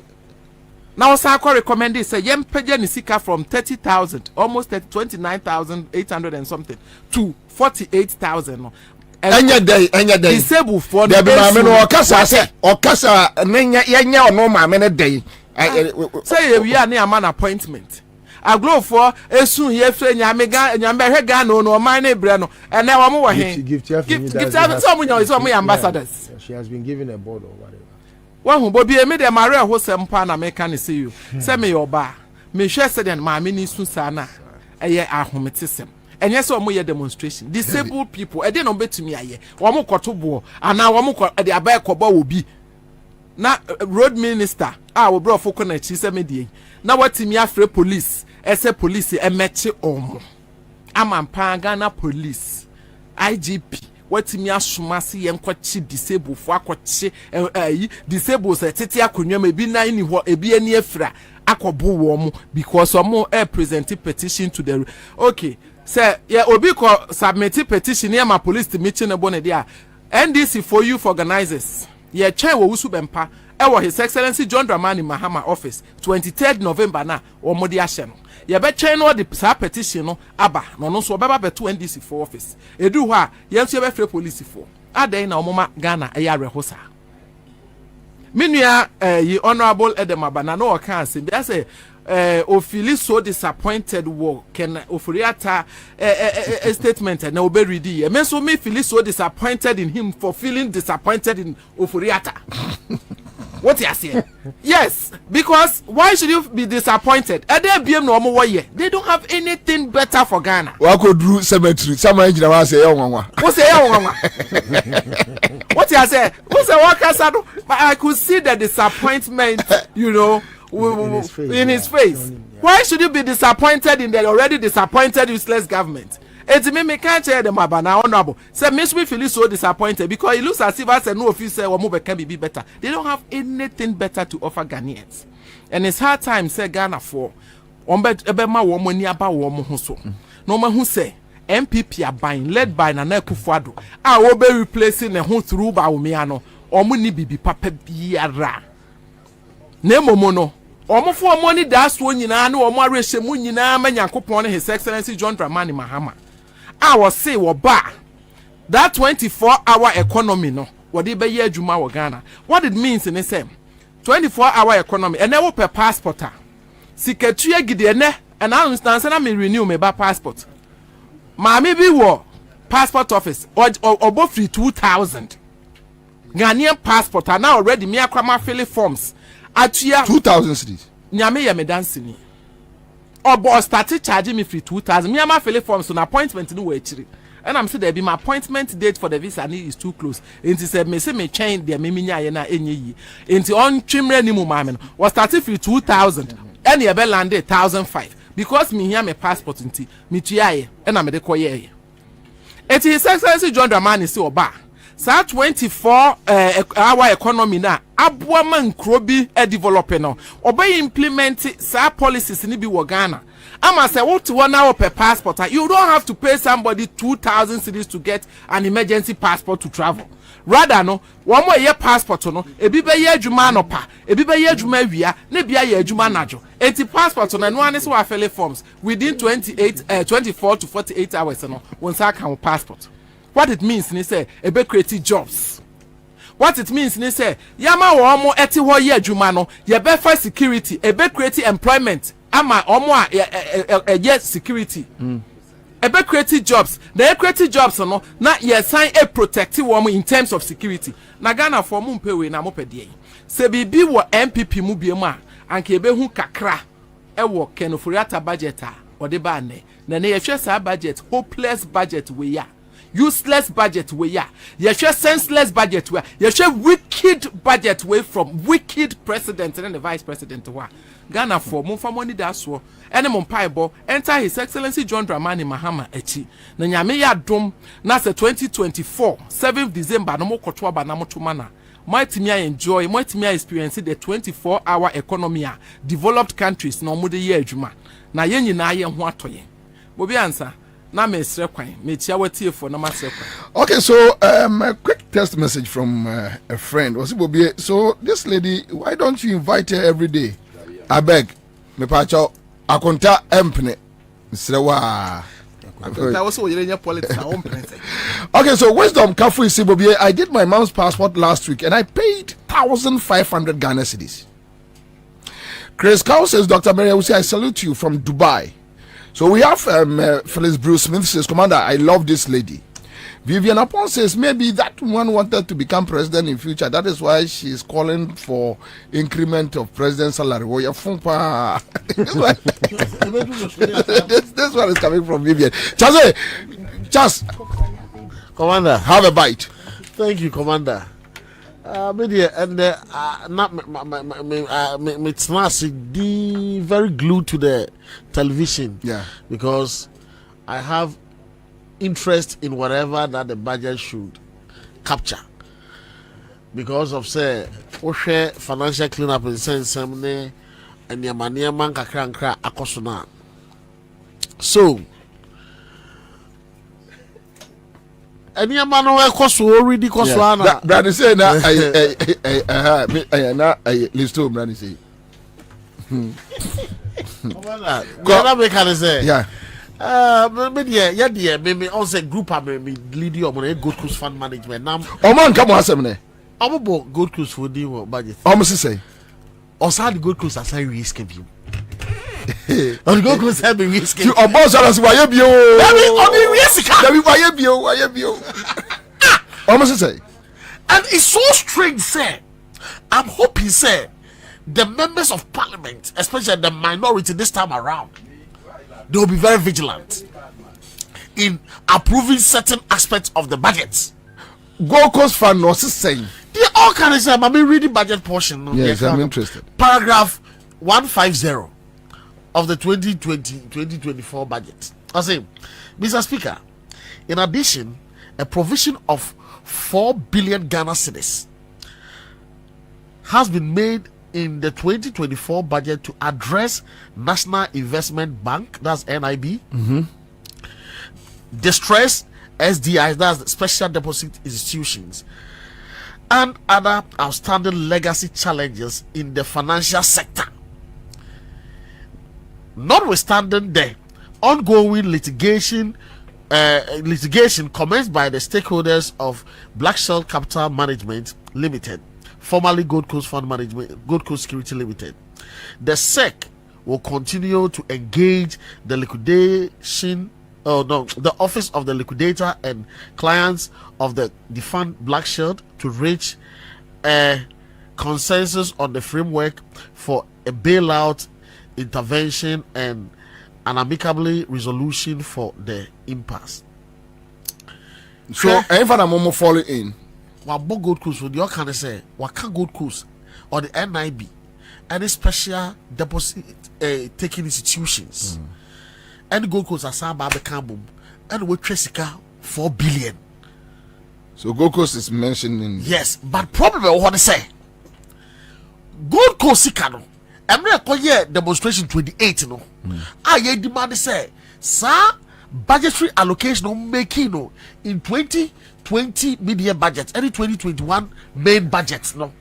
na osa akọ recommend say ye mpege ni sika from 30,000 almost 29,800 and something to 48,000 no enya day disabled for the maame no okasa nya ono maame ne day say we are near man appointment aglo for esun ye fre nyame hwe ga no man na bre no and na wo mo wo hen gift some ambassadors. She has been given a board or whatever. One who Bobie me de mare ho sempa na me kan see you say me your ba me hwe se den maame ni sun sa na eye ahometesem enye se omo ye demonstration disabled people e dey no betumi aye omo kotobo ana omo de abai koba obi na road minister wo bro foko na chi se me die na watimi afre police ese police emeche omo amampa Ghana police IGP watimi asoma se ye nkwachi disabled fo akwachi disabled se tete akonwa ma bi nan ni ho ebi ani afra akobo wo mo because omo present petition to the okay say yeah obi ko submit petition here my police to meet na bone dia NDC for youth organizers yeah chair wo wusu bempa His Excellency John Dramani Mahama office 23rd November na omodi ahye no ye be chair no the petition no aba no so obeba beto NDC for office edu ho a ye nso ye be free police for adan na omoma Ghana e yareho sa menua ye honorable Edema na no kan se be say ofili so disappointed wo can ofuriata a statement na obe read ye me so me feel so disappointed in him for feeling disappointed in ofuriata. What you say? Yes, because why should you be disappointed? They don't have anything better for Ghana. Wako drew cemetery. Some engineer was say What say What you say? What say? But I could see the disappointment, you know, in his face. Why should you be disappointed in the already disappointed useless government? It's me can't tell them about now honorable. Say makes me feel so disappointed because it looks as if I said no officer or move can be better. They don't have anything better to offer Ghanaians. And it's hard time say Ghana for Obama woman near about woman who so. No man who say MPP are buying led by Nana Akufo-Addo. I will be replacing the whole through Bawumiano or money bibi papa biara. Nemo mono. Omo for money that's one yina no omo areshe mu nyina ma Nyankopon His Excellency John Dramani Mahama. I was say wo ba that 24-hour economy no what dey be ye adwuma wo Ghana. What it means in the same 24-hour economy and never per passport. Siketua gide ne and I understand say na me renew me ba passport. Maami bi wo passport office or free 2,000 Ghanaian passport and now already me akwama fill forms atua 2,000 cedis nyame ye me dancing obo started charging me free 2,000 me am fill forms on appointment no we chiri and I'm say there be my appointment date for the visa is too close enti say me say me change there me nya ye na enye yi enti on twimre ni mu maame no was started free 2,000 and ye be land 1,005 because me here my passport enti me tuaye and I me de koye enti His Excellency John Dramani say oba sa 24-hour economy na aboa man krobi e develop no obey implement sa policies ni bi wo Ghana ama say what 1 hour per passport you don't have to pay somebody 2,000 cedis to get an emergency passport to travel. Rather no one more year passport no ebi be ye adwuma no pa ebi be ye adwuma wia na bia ye adwuma najo enti passport no no ane so afele forms within 24 to 48 hours no won sa kan passport. What it means ni say ebe create jobs. What it means ni say yama wo omo eti ho ye adwuma no ye be for security ebe create employment ama omo a security. Ebe create jobs. Na create jobs no na ye sign a protective wo in terms of security. Na Ghana for mu mpewe na mo pede. Se bibi wo MPP mu biem a anka ebe hu kakra e wo kenoforiata budget a ode ba ne. Na ye hwe sa budget hopeless budget we ya. Useless budget way ya. You share senseless budget way. You share wicked budget way from wicked president and the vice president wa. Ghana for mo fa money da so. Ene mo paibo enter His Excellency John Dramani Mahama echi. Na nyame ya dom na se 2024 7th December no mo kotwa ba na mo tuma na. Might me enjoy, might me experience the 24-hour economy a developed countries no mo de ye adwuma. Na ye nyina ye ho atoye. Bobie Ansah okay, so a quick text message from a friend. So this lady, why don't you invite her every day? I beg, me pacho akonta empne. Okay, so Wisdom Kafu Isibobi, I did my mom's passport last week and I paid 1,500 Ghana cedis. Chris Cow says, Dr. Mary, I salute you from Dubai. So we have Phyllis Bruce Smith says, Commander, I love this lady. Vivian Apon says, maybe that one wanted to become president in future. That is why she is calling for increment of president's salary. This one is coming from Vivian. Chas, Commander, have a bite. Thank you, Commander. Media and not very glued to the television. Yeah, because I have interest in whatever that the budget should capture. Because of say, financial cleanup in sense and your man kakra akosuna. So. Any man who cost already cost one. Brother say na listo brother say. Go make can say. Yeah. Maybe also group am me lead you on Gold Cruise Fund Management. Now man come asem ne. Omo Gold Cruise for the budget. Omo say. Osa the Gold Cruise assign risk view. On go cruise have risk. You boss us why bio. On risk. Why bio. Almost say. And it's so strange, sir. I'm hoping, sir, the members of parliament, especially the minority this time around, they will be very vigilant in approving certain aspects of the budget. Gold Coast Fund no saying. They all kind of say, I'm reading budget portion. Yes, I'm interested. Paragraph 150 of the 2020-2024 budget. I say, Mr. Speaker, in addition, a provision of 4 billion Ghana cedis has been made in the 2024 budget to address National Investment Bank, that's NIB, distressed SDIs, that's special deposit institutions, and other outstanding legacy challenges in the financial sector. Notwithstanding the ongoing litigation commenced by the stakeholders of Black Shell Capital Management Limited, formerly Gold Coast Fund Management, Gold Coast Security Limited, the SEC will continue to engage the the Office of the Liquidator and clients of the defunct Black Shield to reach a consensus on the framework for a bailout intervention and an amicable resolution for the impasse. So, if I'm more falling in, what Gold Coast would you can say? What can Gold Coast or the NIB, any special deposit taking institutions, and Gold Coast are some Babacambum, and we Tresica 4 billion. So Gold Coast is mentioned in. Yes, but probably what I say, Gold Coast Sikano. I'm not going to demonstration 28. No, I demand say, sir, budgetary allocation on making no in 2020 media budget, any 2021 main budget. No,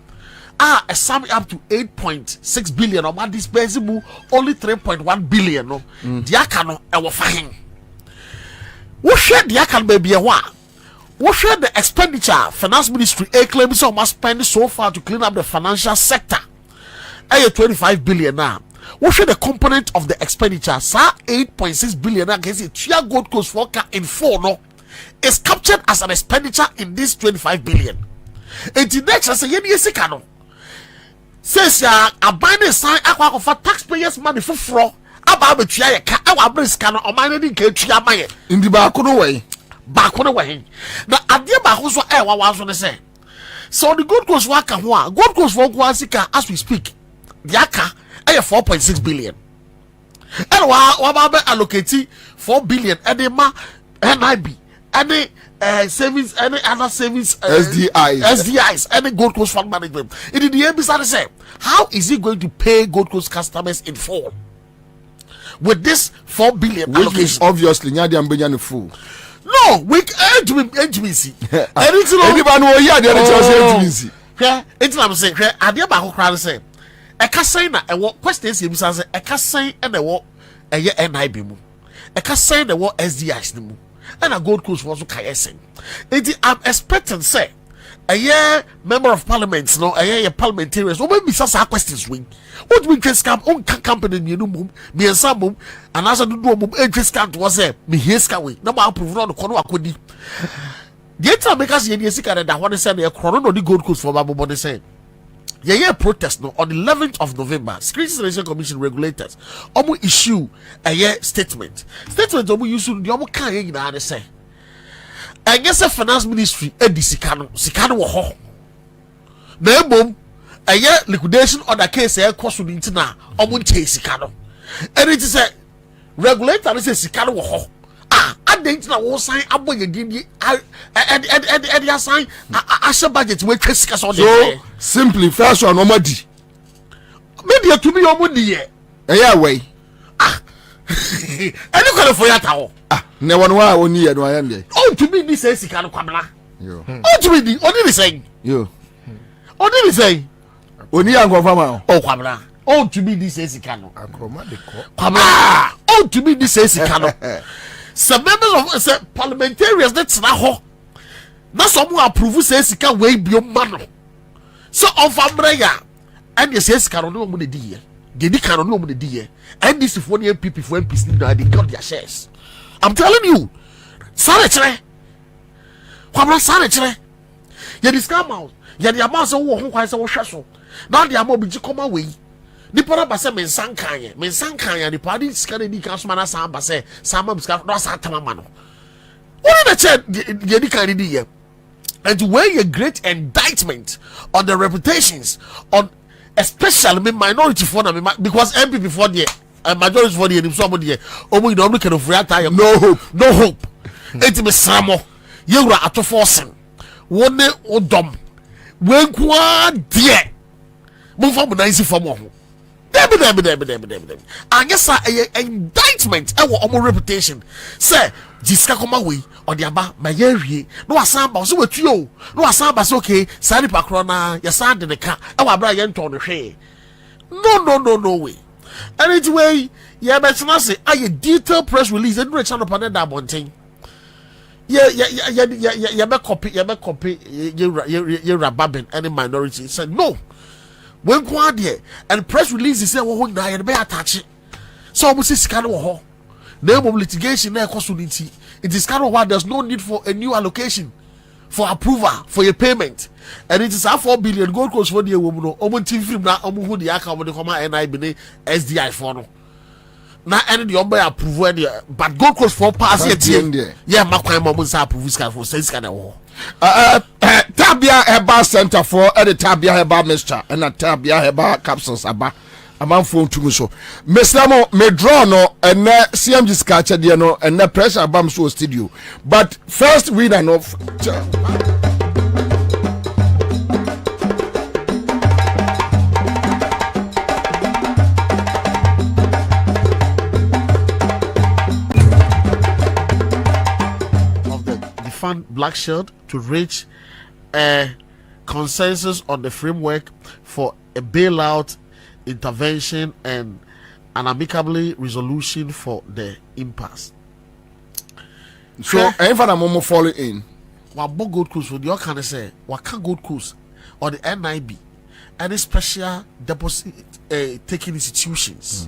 a sum up to 8.6 billion. Or man, this basically only 3.1 billion. No, Diakano, our fine. What share Diakan baby a wa? What share the expenditure finance ministry a claim so must spend so far to clean up the financial sector? 25 billion now. What should the component of the expenditure? Sir, 8.6 billion now. Can see Chia Gold Coast Forecast in 4 no is captured as an expenditure in this 25 billion. And the next as a year no says ya a binding sign aqua for taxpayers money for fraud. About the Chia our brisk can or mine in Chia Maya in the back way. Back on the way. Now, at the back also I was on the say. So the Gold Coast worker Gold Coast Forecast as we speak. Yaka, 4.6 billion. And what allocate 4 billion? And NIB, any savings, any other savings, SDIs, any Gold Coast Fund Management. It is the ABC say, how is he going to pay Gold Coast customers in full with this 4 billion which allocation? Is obviously Nyadi Ambenya full. No, we HBC. Anybody know here the other HBC. Yeah, it's what I'm saying. I dear Baho crowd say. Eka sign na ewo questions you say eka sign and ewo NIB mu eka sign the ewo SDIs mu and a Gold Coast was okay saying I'm expecting say a year member of parliament no a year parliamentarians no maybe some questions win what we just come on company you know me and some and as I do interest count was say me here we no ma approve no kono akodi the time because you see that what they say the chrono no the Gold Coast for Babo they say yeah protest no on the 11th of November. Security Selection Commission regulators issue a statement issue the can you na say and yes a finance ministry edi sikano wo ho na ebom a liquidation order case e koso ni ntina nche sikano and it is a regulator say sikano wo ho na wo sign aboye dindi and sign a budget we twesika so so simply first one omadi media to be omudi ye way any kind of for yata ne won wa oni ye no ayam dey to me this say sika no kwamla yo to me the only saying yo only saying oni an confirm kwamla to me this say sika no akroma de ko kwamla to me this say sika no some members of parliamentarians that's na ho na some who approve say sika we bio man so of amreya and they say sika no mo dey here they di kan no mo dey here and this for the MPP for MPs they got their shares. I'm telling you sare chere kwabra sare chere ye discount house ye the amount so wo ho kwan say wo hwe so now the amount bi come away ni para ba se men sankan ni party sika ni kan so na san ba se sama biska no sa tamama no what the che ye di kan di here and to weigh a great indictment on the reputations on especially me minority for na me because MP before there majority for there so there omo you no can free attire no hope enti me samo yewura atofo sen wone odom wenkwa there mo fa mo nansi for mo ho debi and yes indictment e wo omo reputation say jiska koma we odi aba ma ye hwie no asan ba so watuo no asan ba so okay sani pakro na ya san de ne ka e wa bra ye nton no hwe no way anyway ye betena say aye detailed press release and no channel panel da bonten ye be copy ye rababin any minority said no when kwa there and press release say wo na ye be attach so mo sika no ho name of litigation na ekoso niti it is kind of why there's no need for a new allocation for approval for your payment and it is a 4 billion gold coast for the woman no omo team film na omo hu the account de come NIB ne SDI for no na any the omba approve there but gold coast for pass here yeah makwan mo say approve scan for say scan wo Tabia Heba Center for the Tabia Heba Mixture and a Tabia Heba capsules aba among phone to so Mr. Mo me draw no and CMG scratch there no and pressure bam so studio but first we don't know fund Black Shield to reach a consensus on the framework for a bailout intervention and an amicably resolution for the impasse. So, if I'm more falling in, what Gold Coast would you can say? What can Gold Coast or the NIB, any special deposit taking institutions,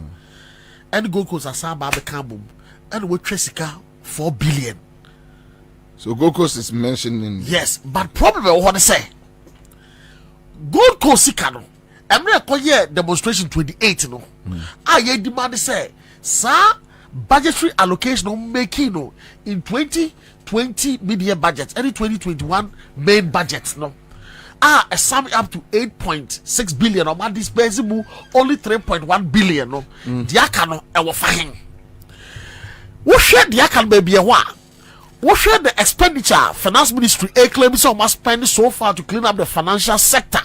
and Gold Coast are some Babacambum, and we Tresica 4 billion. So Gold Coast is mentioned in yes, but probably what I say. Gold Coast Sikano. I'm not going demonstration 28 no. I demand say, sir, budgetary allocation no making no in 2020 media budget, any 2021 main budget no. A sum up to 8.6 billion or man dispensable only 3.1 billion no. Diakano ewo fine. What share diakan baby a wa? What share the expenditure finance ministry claim so must spend so far to clean up the financial sector?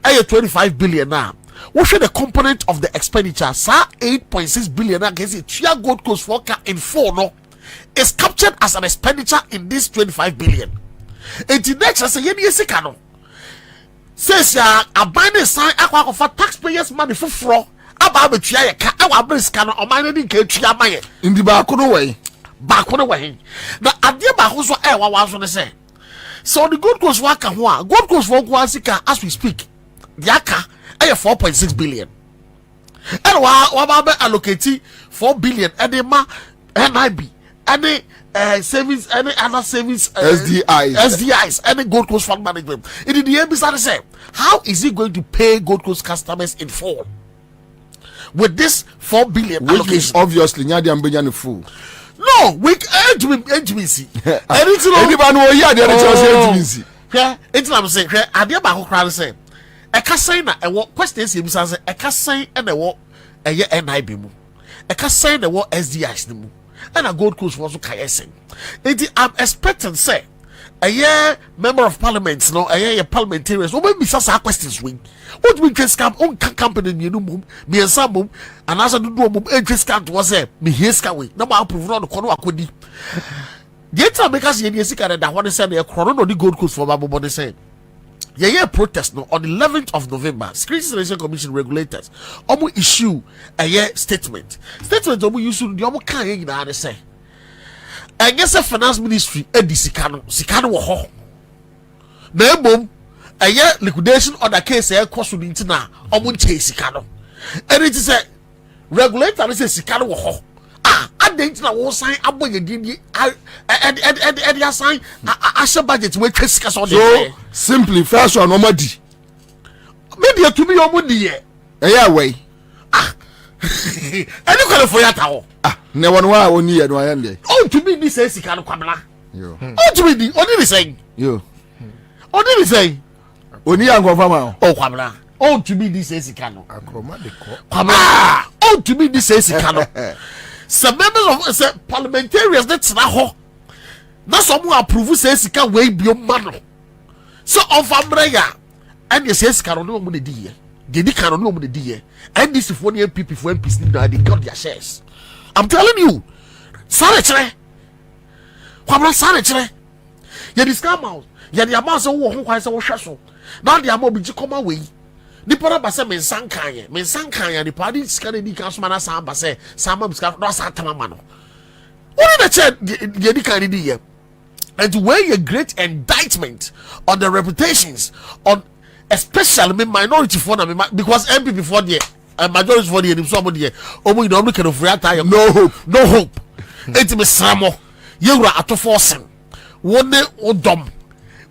25 billion now. What share the component of the expenditure? Sir, 8.6 billion now. Can see Chia Gold Coast Forecast in 4 no is captured as an expenditure in this 25 billion. And the next I say yes no. Says ya a binding sign aqua for taxpayers money for fraud. About the Chia ka our brisk can or mine in Chia Maye in the back way. Back on the way. Now, at the back, who's what I was going to say. So, the Gold Coast worker, Gold Coast worker, as we speak, Yaka, 4.6 billion. And what about allocating 4 billion, and the NIB, any savings, any other savings, SDIs, any Gold Coast fund management. In the end, to say, how is he going to pay Gold Coast customers in full with this 4 billion which allocation? Is obviously Nyadi Ambenya full. No, we HBC. Anyone who hear the other HBC. Yeah, it's what I'm saying. I dear Baho Crown say, a cassaina, a what questions him says, a cassain and a what a year NIB mu. A cassain, a what SDIs the mu. And a Gold Coast was Kayasing. I'm expecting, say, a year member of parliament, no, a year parliamentarians, or maybe some questions wing. What we just come on company, you know, me and some and as I do interest count was a me here scaway. No more prove on the corner. Could be the time because you see that I want to send a chrono or the Gold Coast for Babu Body saying. Yeah, protest no on the 11th of November. Security Selection Commission regulators almost issue a year statement. Statement almost issue the almost can't in the say. And yes, a finance ministry, Eddie Sikano ho. Name a year liquidation on the case air cost with interna almost chase Sikano. And it is a regulator is a Sikano ho. I didn't know what sign up when you did and sign a budget with Chris on so simply first one nobody. Maybe to be your money. Yeah, way. And you call for your tower. Never know I only had one day. Oh, to me, this says Sikano Kwabena. Oh, to me, only the saying. You only the saying. Only I'm going from Oh, Kwabena. Oh, to me this is Kano. Akroma de ko. Oh, to me this is Kano. Some members of parliamentarians that's na ho. Na someone approve say sika wey bio mano. So of Ambraya and you say sika no mo di ye. They di Kano no mo di ye. And this for the MPP for MPs they got their shares. I'm telling you. Sare chere. Kwabra sare chere. Ye di scam house. Ye di amount so wo ho kwan say wo hwe so. Now the amount be come away. Ni para ba se men sankan ni party sika ni kan so mana san ba se sama biska no sa tamama no. What the che ye di kan di ye. And to weigh a great indictment on the reputations on especially minority for them because MP before the majority for the somebody there omo you no can free time no hope it be samo you are at forcing one odom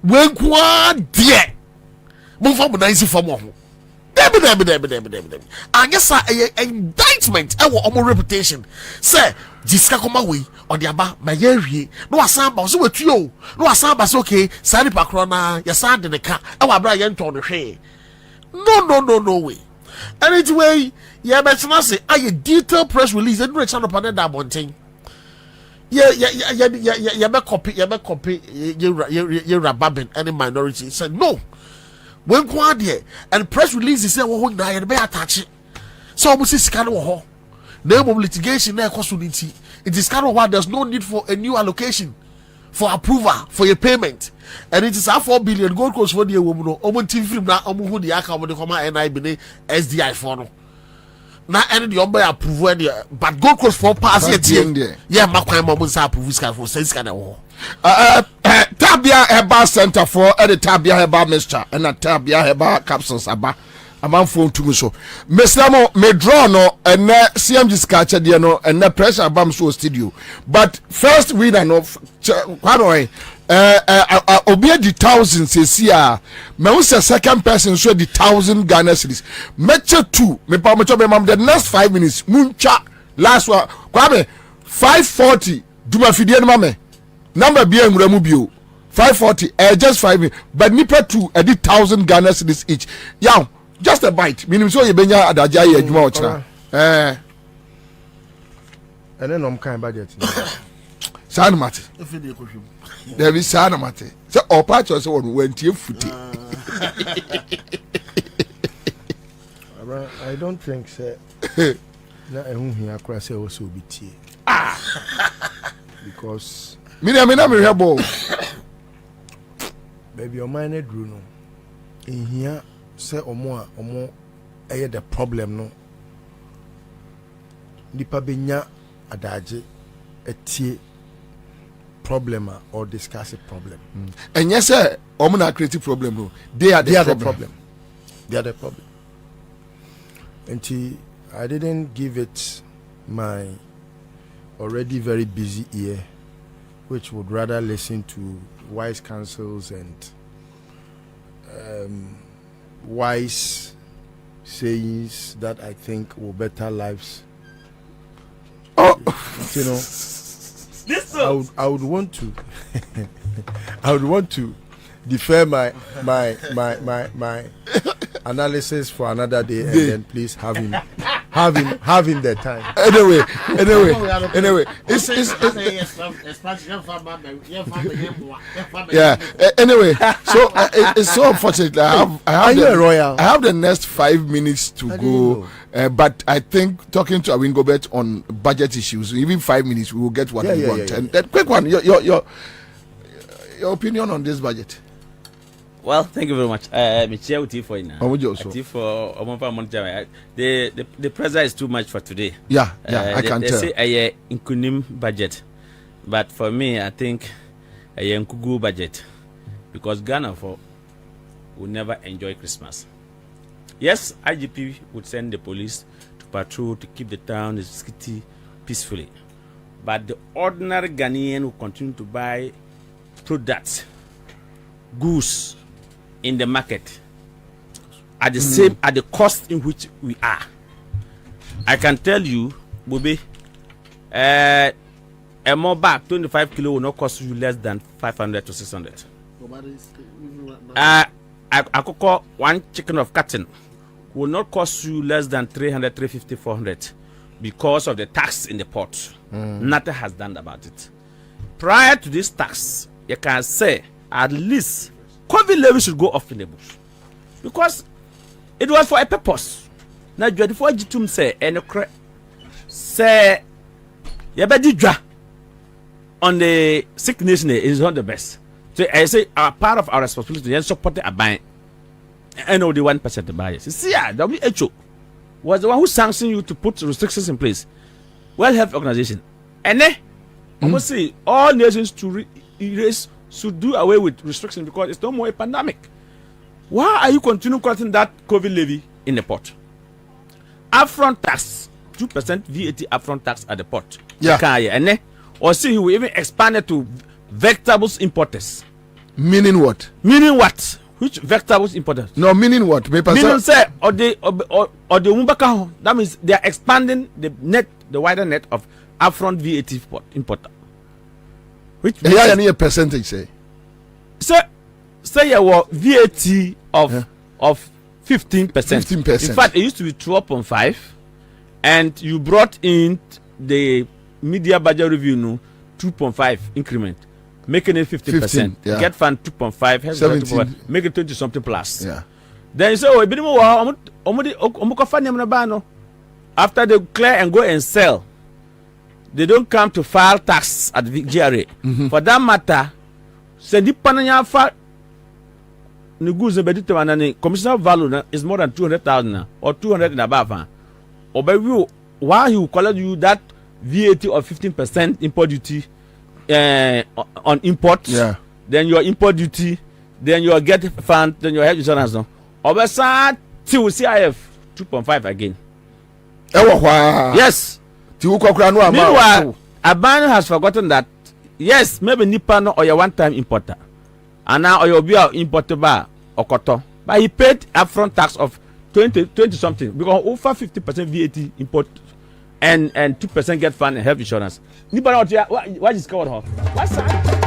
when kwa die mo for nice for mo and yes indictment e wo omo reputation say jiska koma we on the aba ma ye no asan ba so wetuo no asan ba so okay sari pakro na ya san de ne ka e wa bra ye nton no hwe no way anyway yeah but na say a detailed press release and reach on upon that bonten yeah be copy you rababin any minority said no when kwa there and press release say wo na ye be attach so mo sika no ho name of litigation na cost unity it is kind of why there's no need for a new allocation for approval for your payment and it is a 4 billion gold coast for the woman no omo team film na omo hu the account de come NIB ne SDI for no na any the omba approve and but gold coast for pass here yeah makwan mo say approve scan for sense scan wo Tabia Heba Center for the Tabia Heba Mixture and a Tabia Heba capsules aba amanfo ntumi so mesamo me draw no and CMG sketch there no and pressure abam so studio but first winner no kwano obi di thousands esia me who say second person so the 1,000 Ghana cedis meche 2 me pa me mam the next 5 minutes muncha last one kwame 540 duma fidie no mame number bi enwura mu bio 540 just 5 minutes but nipa 2 the 1,000 Ghana cedis each yaw just a bite meaning so you benya adaja ye adwuma ochira and then kind budget san mate there be san mate so all part of so went you futi I don't think so na ehun hia kra say o so bi tie because me na me hebo baby your mind drew no in here say omo the problem no nipa benya adaje etie problem or discuss a problem and yes sir omo na create problem no they are the problem they are the problem and I didn't give it my already very busy ear which would rather listen to wise counsels and wise sayings that I think will better lives. You know, I would want to I would want to defer my analysis for another day and then please have him the time. Anyway, it's yeah. Anyway, so it's so unfortunate. I have the next 5 minutes to go, but I think talking to Awingobet on budget issues, even 5 minutes, we will get what we want. And that quick one, your opinion on this budget. Well, thank you very much. Me chair with you for now. The pressure is too much for today. Yeah, I can tell. They say a inkunim budget, but for me, I think a nkugu budget because Ghana will never enjoy Christmas. Yes, IGP would send the police to patrol to keep the town, the city peacefully, but the ordinary Ghanaian will continue to buy products, goods in the market at the same at the cost in which we are. I can tell you, Bobie, a more bag 25 kilo will not cost you less than 500 to 600. I could call one chicken of cotton will not cost you less than 300, 350, 400 because of the tax in the port. Nothing has done about it. Prior to this tax, you can say at least COVID levy should go off in the bush because it was for a purpose. Now, before Jitum say, say, Yabadidra on the sick nation is not the best. So I say, part of our responsibility is support the buying. And only 1% of buyers. See, WHO was the one who sanctioned you to put restrictions in place. World Health Organization. And then, almost say all nations to erase should do away with restrictions because it's no more a pandemic. Why are you continuing collecting that COVID levy in the port? Upfront tax, 2% VAT upfront tax at the port. Yeah. And then, or see, we even expand it to vegetables importers. Meaning what? Meaning what? Which vegetables importers? No, meaning what? Meaning say, or the Umbaka, that means they are expanding the wider net of upfront VAT importer. Which yeah, any percentage say? Say your VAT of 15%. 15%. In fact, it used to be 12.5, and you brought in the media budget review 2.5 increment, making it 15%. Yeah. Get fund 2.5, 17, make it 20 something plus. Yeah. Then you say, oh, after they clear and go and sell, they don't come to file tax at the GRA. For that matter, say the pananya file the goods and commercial value is more than 200,000 or 200 and above. Or by you, why he will collect you that VAT of 15% import duty on imports, then your import duty, then your get fund, then your health insurance. Over sad till CIF 2.5 again. Yes. Meanwhile, Abano has forgotten that yes, maybe Nipano or your one-time importer, and now or your beer importer bar or cotton, but he paid upfront tax of 20 something because over 50% VAT import and 2% get fund and health insurance. Nipano, what is covered off? What's that?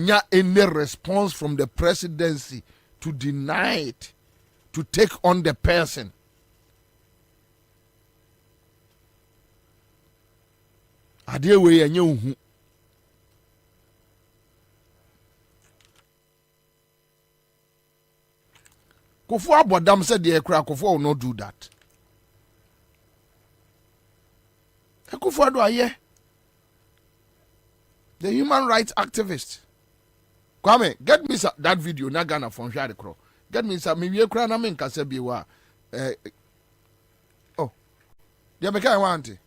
yenya any response from the presidency to deny it, to take on the person. Adeɛ wei yɛnyɛ ohu. Kofo abɔdam said the ekura Kofo will not do that. Kofo do aye. The human rights activist. Kwame, get me that video na Ghana from Shade Crow. Get me some me ekura na me nkasa bi wa. Oh. Dia me kai want it.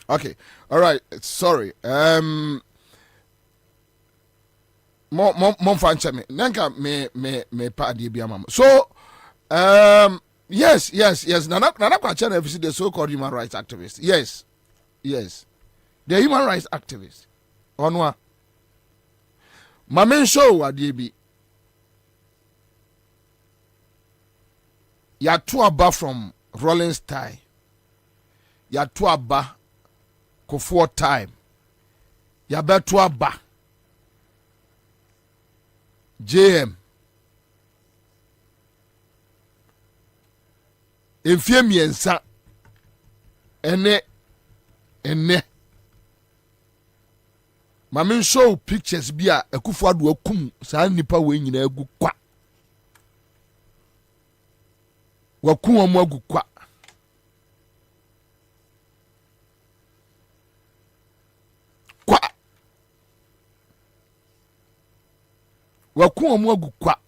Okay, all right. Sorry. Mon fanche me. Nanka me pa di bi amam. So, yes. Nana kwa channel FCC, the so-called human rights activists. Yes. The human rights activists. Onwa. My main show adi bi. Ya two aba from Rolling Style. Ya two aba Kofo time. Ya be two aba JM. Enfie miensa. Ene. Mamin show pictures bia Akufo Addo akum saa nipa we nyina agu kwa. Wakum omo agu kwa. Wakum omo agu kwa.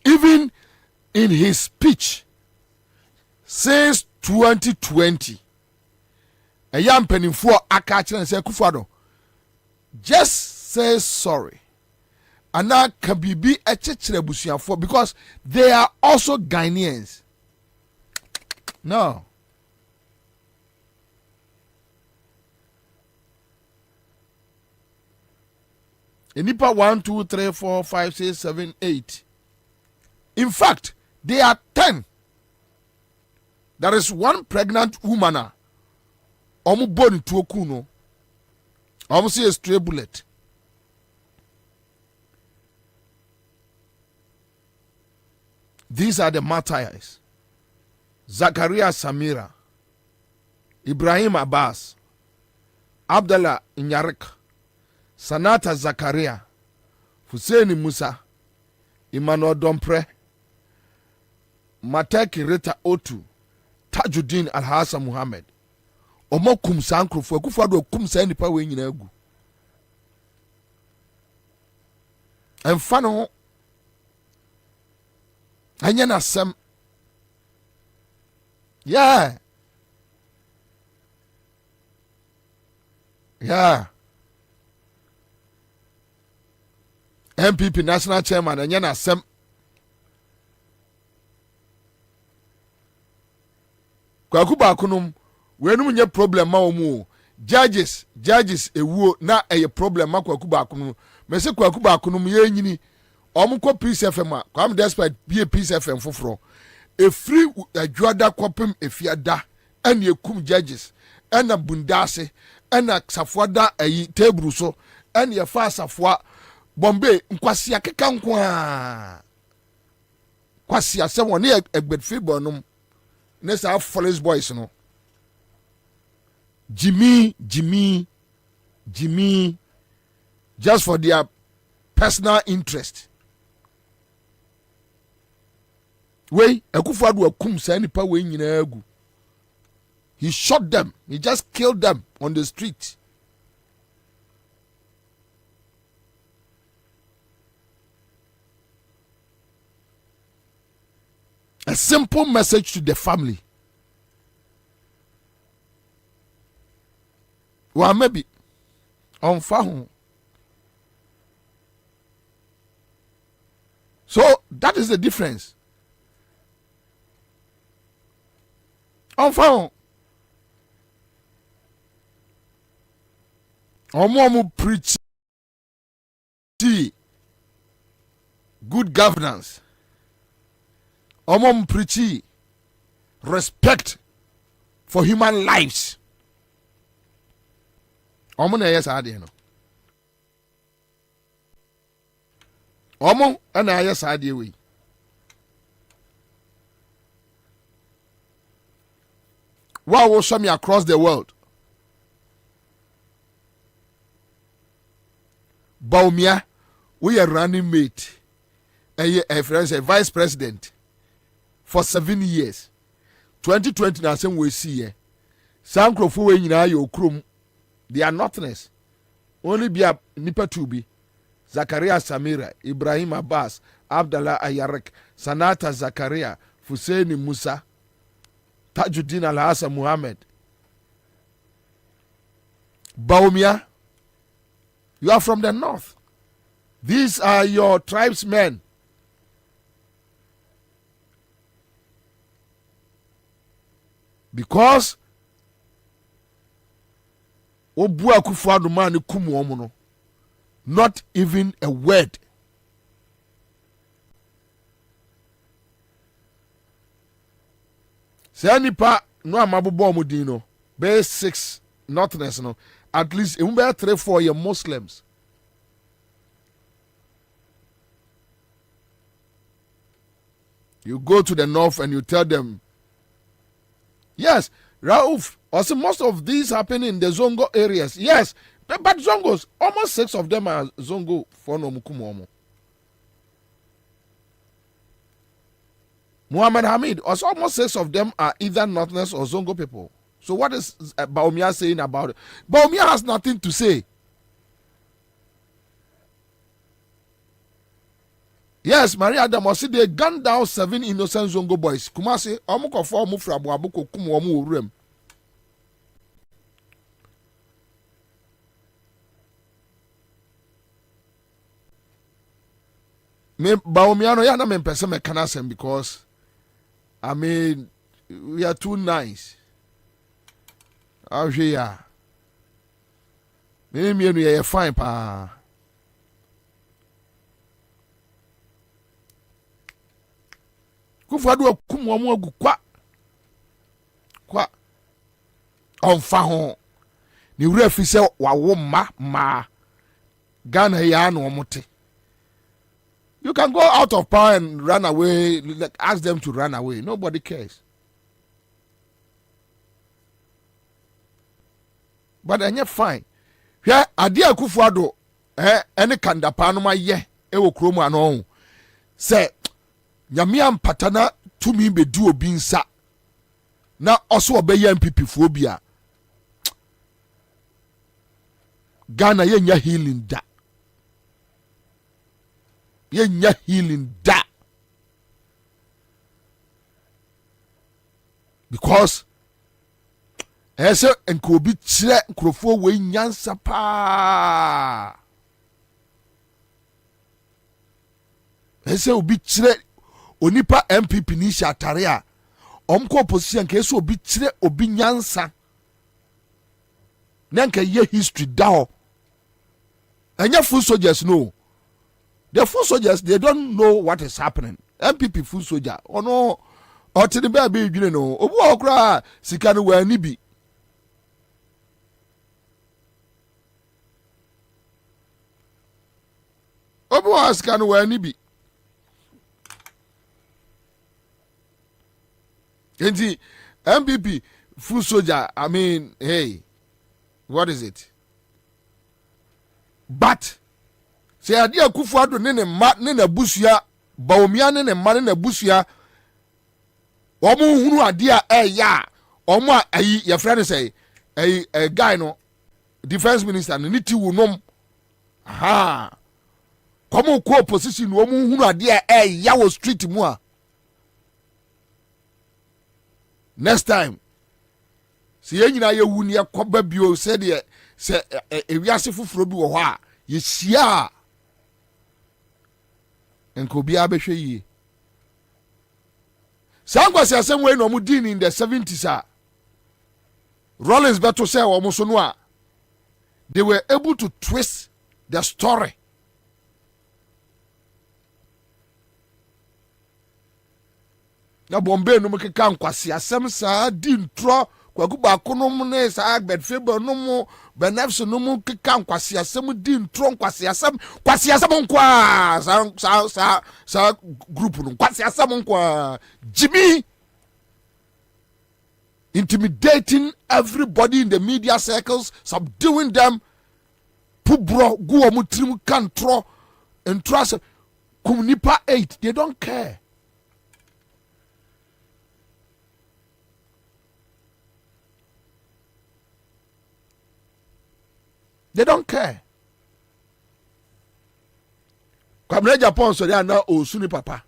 Even in his speech since 2020, a young penny for Akachin and say Kufado, just say sorry. And now can be a church for because they are also Ghanaians. No. Nipa 1, 2, 3, 4, 5, 6, 7, 8. In fact, they are 10. There is one pregnant woman. Omu born to okuno. Omu see a stray bullet. These are the martyrs. Zakaria Samira, Ibrahim Abbas, Abdallah Nyarek, Sanata Zakaria, Hussein Musa, Emmanuel Dompre, Mateki Rita Otu, Tajuddin Al-Hassan Muhammad. Omo kum sankrofo Akufo Addo kum san nipa we nyina agu. Emfa no ho. Anya na sem. Yeah. MPP national chairman anya na sem. Kwaku bakunum wenum nye problem ma omu judges ewuo na eye problem ma Kwaku bakunum me se Kwaku bakunum ye nyini omko Peace FM a kwam despite be Peace FM foforo e free adwada kopem efiada ene ekum judges ena bundase ena safoda ayi table so ene ye fa safoa bombe nkwasi akeka nko a kwasi ase woni egbedfi bonum nessa Forest Boys no Jimmy just for their personal interest. Wey Akufo Addo akum sa nipa we nyina agu. He shot them. He just killed them on the street. A simple message to the family. Well, maybe on phone. So that is the difference. On phone. Omo preach good governance. Omo preach respect for human lives. Omo na yes ade no. Omo na yes ade we. Wow, will show me across the world. Baumia, we are running mate. A vice president for 7 years. 2020 na same we see here. Sankrofo we nyina yo krom. They are nothingness. Only be a nipa to be. Zakaria Samira, Ibrahim Abbas, Abdallah Ayarek, Sanata Zakaria, Fuseini Musa, Tajuddin Al-Hassan Muhammad. Baumia, you are from the north. These are your tribesmen. Because Obu Akufo-Addo man kum omo no, not even a word. Say nipa no amabobo omo din no, be 6 nothingness no, at least e be 3-4 ye Muslims. You go to the north and you tell them, yes, Rauf, also most of these happen in the Zongo areas. Yes, but Zongos, almost 6 of them are Zongo for no Mukumomo. Muhammad Hamid, also almost 6 of them are either Northerners or Zongo people. So what is Baumia saying about it? Baumia has nothing to say. Yes, Maria Adamosi, they gunned down 7 innocent Zongo boys. Kumasi, Omuko for Mufra Buabuko Kumu Rem. Me Baumiano yana me person me canasem because I mean we are too nice. Out here. Me you fine pa. Kufadu okumu omo agu kwa onfa ho ni wura fi se wawo ma Ghana ya na omote. You can go out of power and run away, like ask them to run away. Nobody cares. But then you're fine. Yeah, Adia Akufo-Addo any kandapa no ma ye e wo kromu ano say nyamia mpatana tumi bedu obi nsa na oso obeye MPP fo bia Ghana yenya healing da because ese enkobi kire nkrofo we nyansa pa ese obi kire onipa MPP ni shatare a omko opposition ke so obi kire obi nyansa nanka ye history daho anya full soldiers no. The full soldiers, they don't know what is happening. MPP full soldier oh no or to the baby you know obu okra sikanu we ni bi obu sikanu we ni bi enti MPP full soldier. I mean, hey, what is it? But say Adia Akufo-Addo ne ma ne na busua Baumia ne ma ne na busua omo hunu adia ya omo ayi your friend say a guy no defense minister no niti wo nom aha komo ko opposition wo mu hunu ade ya wo street mu a next time si yenyina ye wu ne yakoba bio se de se ewiase foforo bi wo ho a ye hia enko bia behwe yi sangwasi asem we no mu din in the 70s a Rollins beto say wo so no a they were able to twist the story. Na bombe no mekeka nkwasi asem sa di ntro kwagu ba konom ne sa bedfebe no mu benefs no mu keka nkwasi asem di ntro nkwasi asem nkwa sa group no nkwasi asem nkwa Jimmy intimidating everybody in the media circles, subduing them. Pubro go mutrim kantro and trust kumnipa 8. They don't care. They don't care. Kwabena Japan so they are now osuni papa.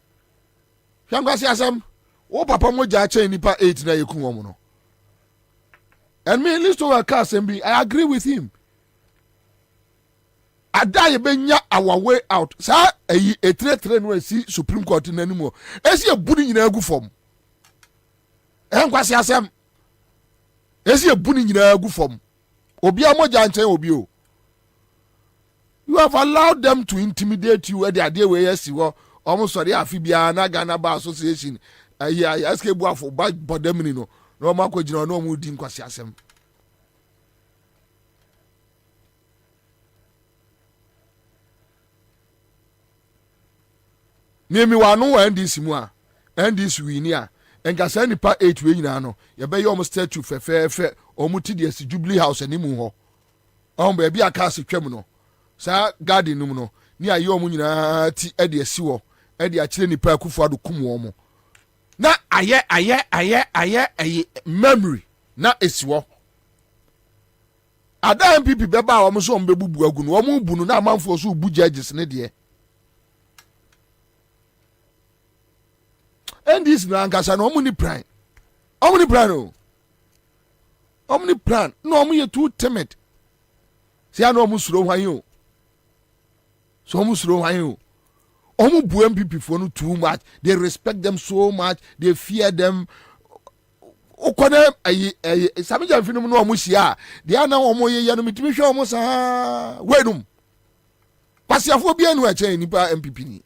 Yangwasi asem o papa mo ja che nipa 8 na yeku wo no. And me list to a cast and be I agree with him. Ada ye benya our way out. Sa a trade no see Supreme Court in anymore. Esi e buni nyina agu fom. Kwasi asem. Esi e buni nyina agu fom. Obi amoja nchen obi o. You have allowed them to intimidate you where they are there where yes you almost sorry afibia na Ghana Bar Association. Yeah, ask bu afo ba bodem ni no. No ma ko jina no mu di nkwasi asem. Nemi wa no wa NDC mu a NDC wini a enka sa nipa 8 we nyina no ye be yo mo statue fefefe omuti de si Jubilee House ani mu ho on be bia ka se twam no sa garden num no ni ayo mu nyina ti e de si wo e de a kire nipa akufo ado kum wo mo na aye memory na esiwo ada MPP beba wo mo so mbebubu agu no wo mo bu no na amanfo so bu judges ne de and this na ankasa no mo ni plan no mo ye too timid si ano mo suro hwan yo so mo suro hwan yo omu bu MPP for no too much. They respect them so much. They fear them. Okone samija mfinu no omu hia. They are now omu ye no mitimi hwe omu sa wenum. Kwasiafo bia no ache nipa MPP ni.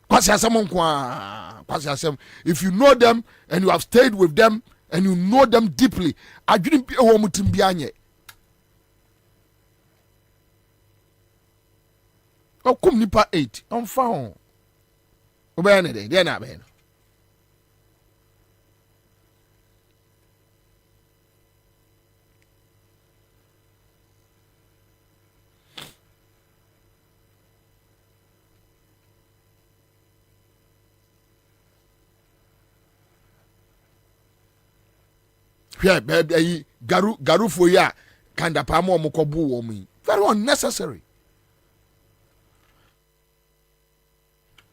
Kwasiasem nkwa. Kwasiasem, if you know them and you have stayed with them and you know them deeply, adwini bi ho mutim bia anye. O kum nipa 8 on found. Obey ne dey na be no. Yeah, baby, garu for ya kanda pa mo mokobu wo mi. Very unnecessary.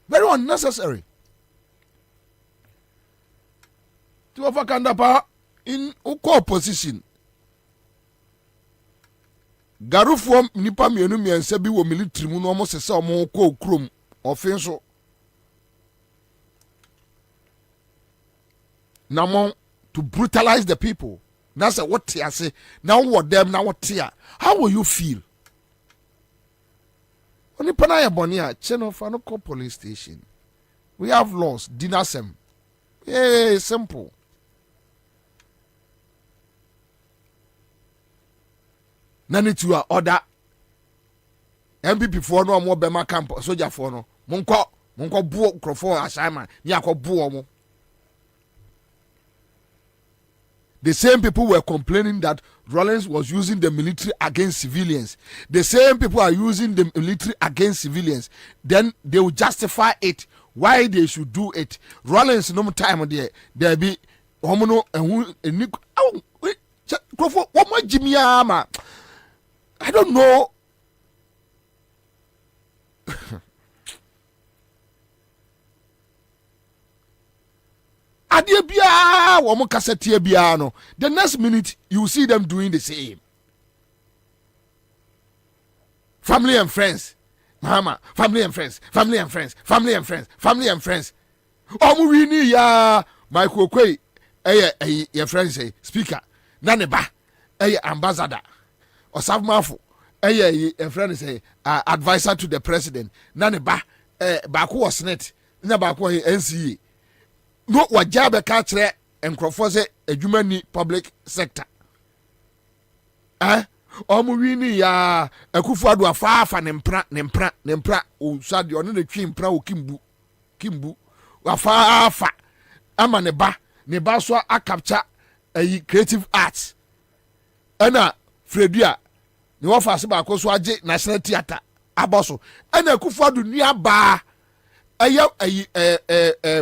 Very unnecessary. To offer kandapa in uko opposition. Garufu nipa mienu miense bi wo military mu no mo sese omo ko okrom ofin so. Namo to brutalize the people. That's what I say. Now what them now what here. How will you feel? Oni panaya bonia cheno fanoko police station. We have laws. Dinasem. Yeah, simple. Nani to your order. MPP for no more bema camp soldier for no. Monko buo crofo assignment. Ni akọ buo mo. The same people were complaining that Rawlings was using the military against civilians. The same people are using the military against civilians. Then they will justify it why they should do it. Rollins no time there be homono and what my Jimmy Ama. I don't know. Adia bia womo kasete bia no. The next minute you see them doing the same. Family and friends. Mama, family and friends, family and friends, family and friends, family and friends. Omu wini ya Michael Kwei, your friend say speaker. Naneba, ambassador. Osaf Mafu, your friend say advisor to the president. Naneba, Baku was net. Nabaku NCA. No wajabe katre and crofose a human public sector. Omu wini ya Akufo-Addo afafa nempra o sade ono na twi mpra o kimbu afafa ama ne ba so a capture creative arts ana Fredua ne wo fa se ba ko so age national theater aboso ana Akufo-Addo nua ba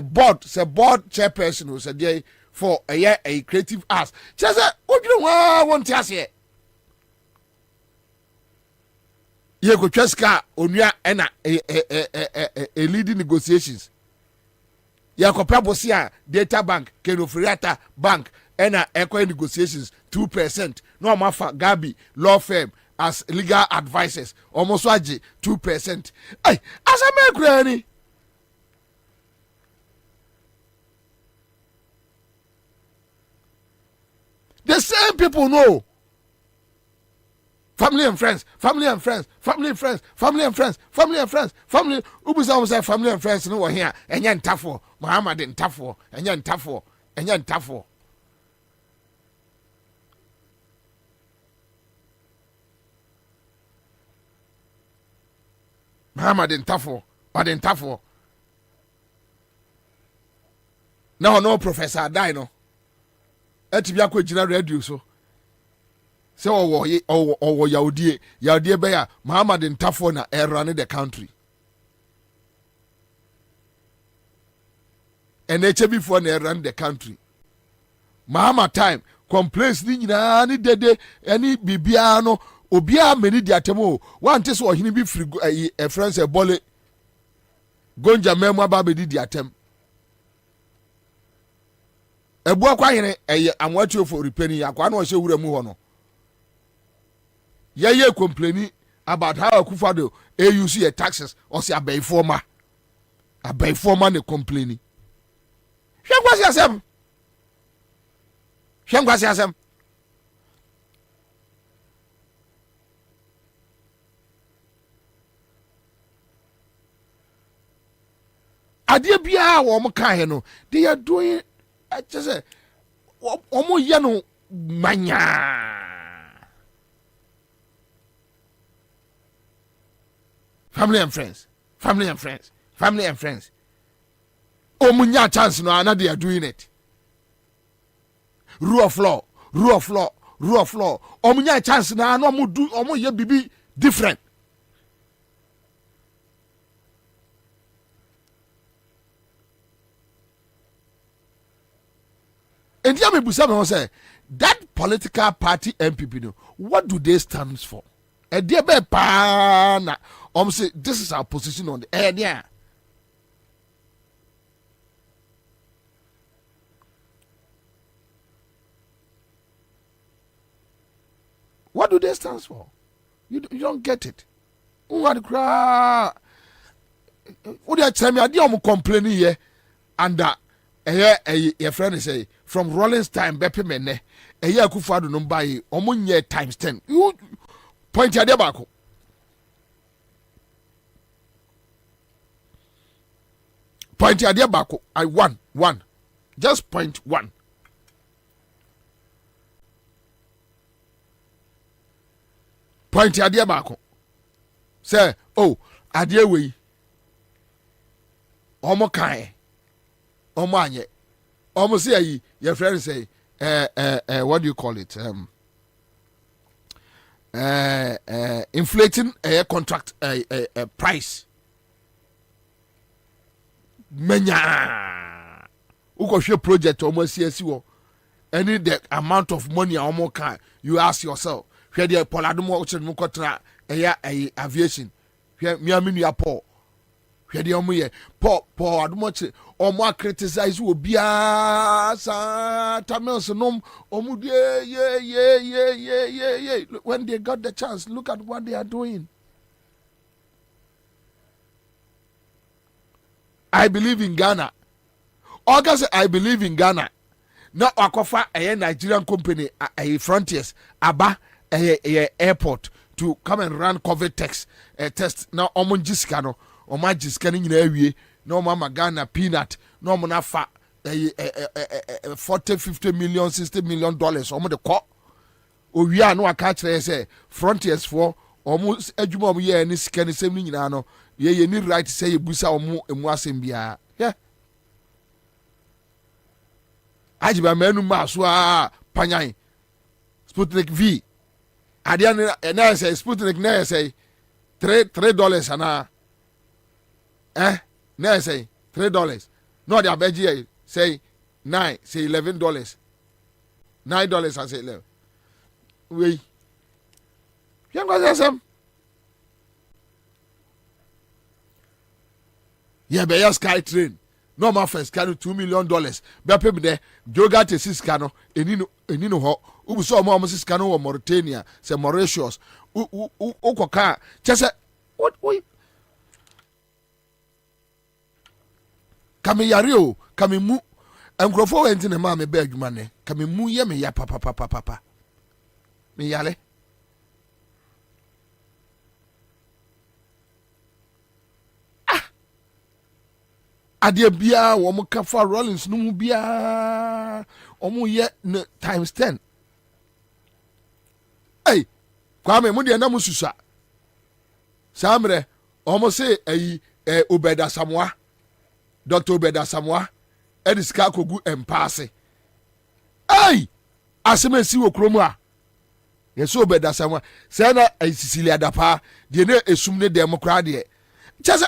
board chairperson o se for a creative arts chese odwire wa won ti ase ye go twaska onua ena leading negotiations ya ko prabosi a data bank kenofriata bank ena eco negotiations 2% no mafa Gabi law firm as legal advisors almost age 2%. Ay asame kurani the same people know. Family and friends, family and friends, family and friends, family and friends, family and friends, family. Ubusa say family and friends no here. Enya ntafo, Muhammad ntafo, enya ntafo. Muhammad ntafo. Now no Professor Dino. Etibia ko gina radio so. Say owo yaudie be ya Muhammad ntafo na run the country. And before na run the country. Muhammad time complaints ni nyina ni dede ani bibia no obia meni di atemo wante so ohini bi free a friends e bole gonja memu aba be di atem. Ebu akwa hene amwatu for repairing akwa na o hye wura mu ho no. Ye complaining about how Akufo-Addo use taxes or say abey former ne complaining. Shengwasi asem. Adie bia wo mo kan no they are doing just say omo ye no manya. Family and friends. Omunya chance no ana they are doing it. Rule of law. Omunya chance na no omu ye bibi different. And ya me busa me say that political party MPP no, what do they stand for? E dey be pa na say this is our position on the air there. What do they stand for? You don't get it. What cry? What you tell me? I didn't complain here, and your friend say from Rollins time, Beppe Mene, a year Akufo-Addo no buy omunye times 10. You point your debako. Point your debako. I one. Just point one. Point your debako. Say, oh, adie we. Omo kai. Omo anye. Omo say your friend say what do you call it? Inflating a contract price. menya ukohwe project almost CSO any the amount of money almost can you ask yourself where the poladomo ochemu kotra eya aviation where miaminu ya Paul where the omo Paul adomo omo criticize obia sa tamels nom omo yeah when they got the chance look at what they are doing. I believe in Ghana. August, I believe in Ghana. Now, Akofa, a Nigerian company, a Frontiers, Aba, a airport to come and run COVID test. Now, Omon Jiskano, Oma Jiskani in area, no Mama Ghana peanut, no Monafa, 40, 50 million, $60 million, Omo the court. Oh, we are no a catch, say, Frontiers for almost a jumbo year and this can same thing, you need right to say you busa omu emwasembia. Yeah. Ajiba menu maswa panyai. Sputnik V. Adian na say Sputnik na say $3 ana. Na say $3. No the abeji say 9, say $11. $9 I say 11. We. You go say yeah, be sky train. No man first carry $2 million. Be pay me there. Joga te siskano. Enino ho. Ubu so mo siskano wo Mauritania. Se Mauritius. Koka. Chese what? Kami yari o. Kami mu. Enkrofo wenti ne ma me be adwuma ne. Kami mu ye me ya papa. Me yale. Adia bia wo mo kafa Rollins no mu bia omo ye times 10. Hey, Kwame mo de na mo susa. Samre omo say Obeda Samoa. Dr. Obeda Samoa ediska kogu empase. Hey! Aseme si wo kromu a. Yeso Obeda Samoa. Say na Cecilia Dapa de na esum ne democrat de. Chese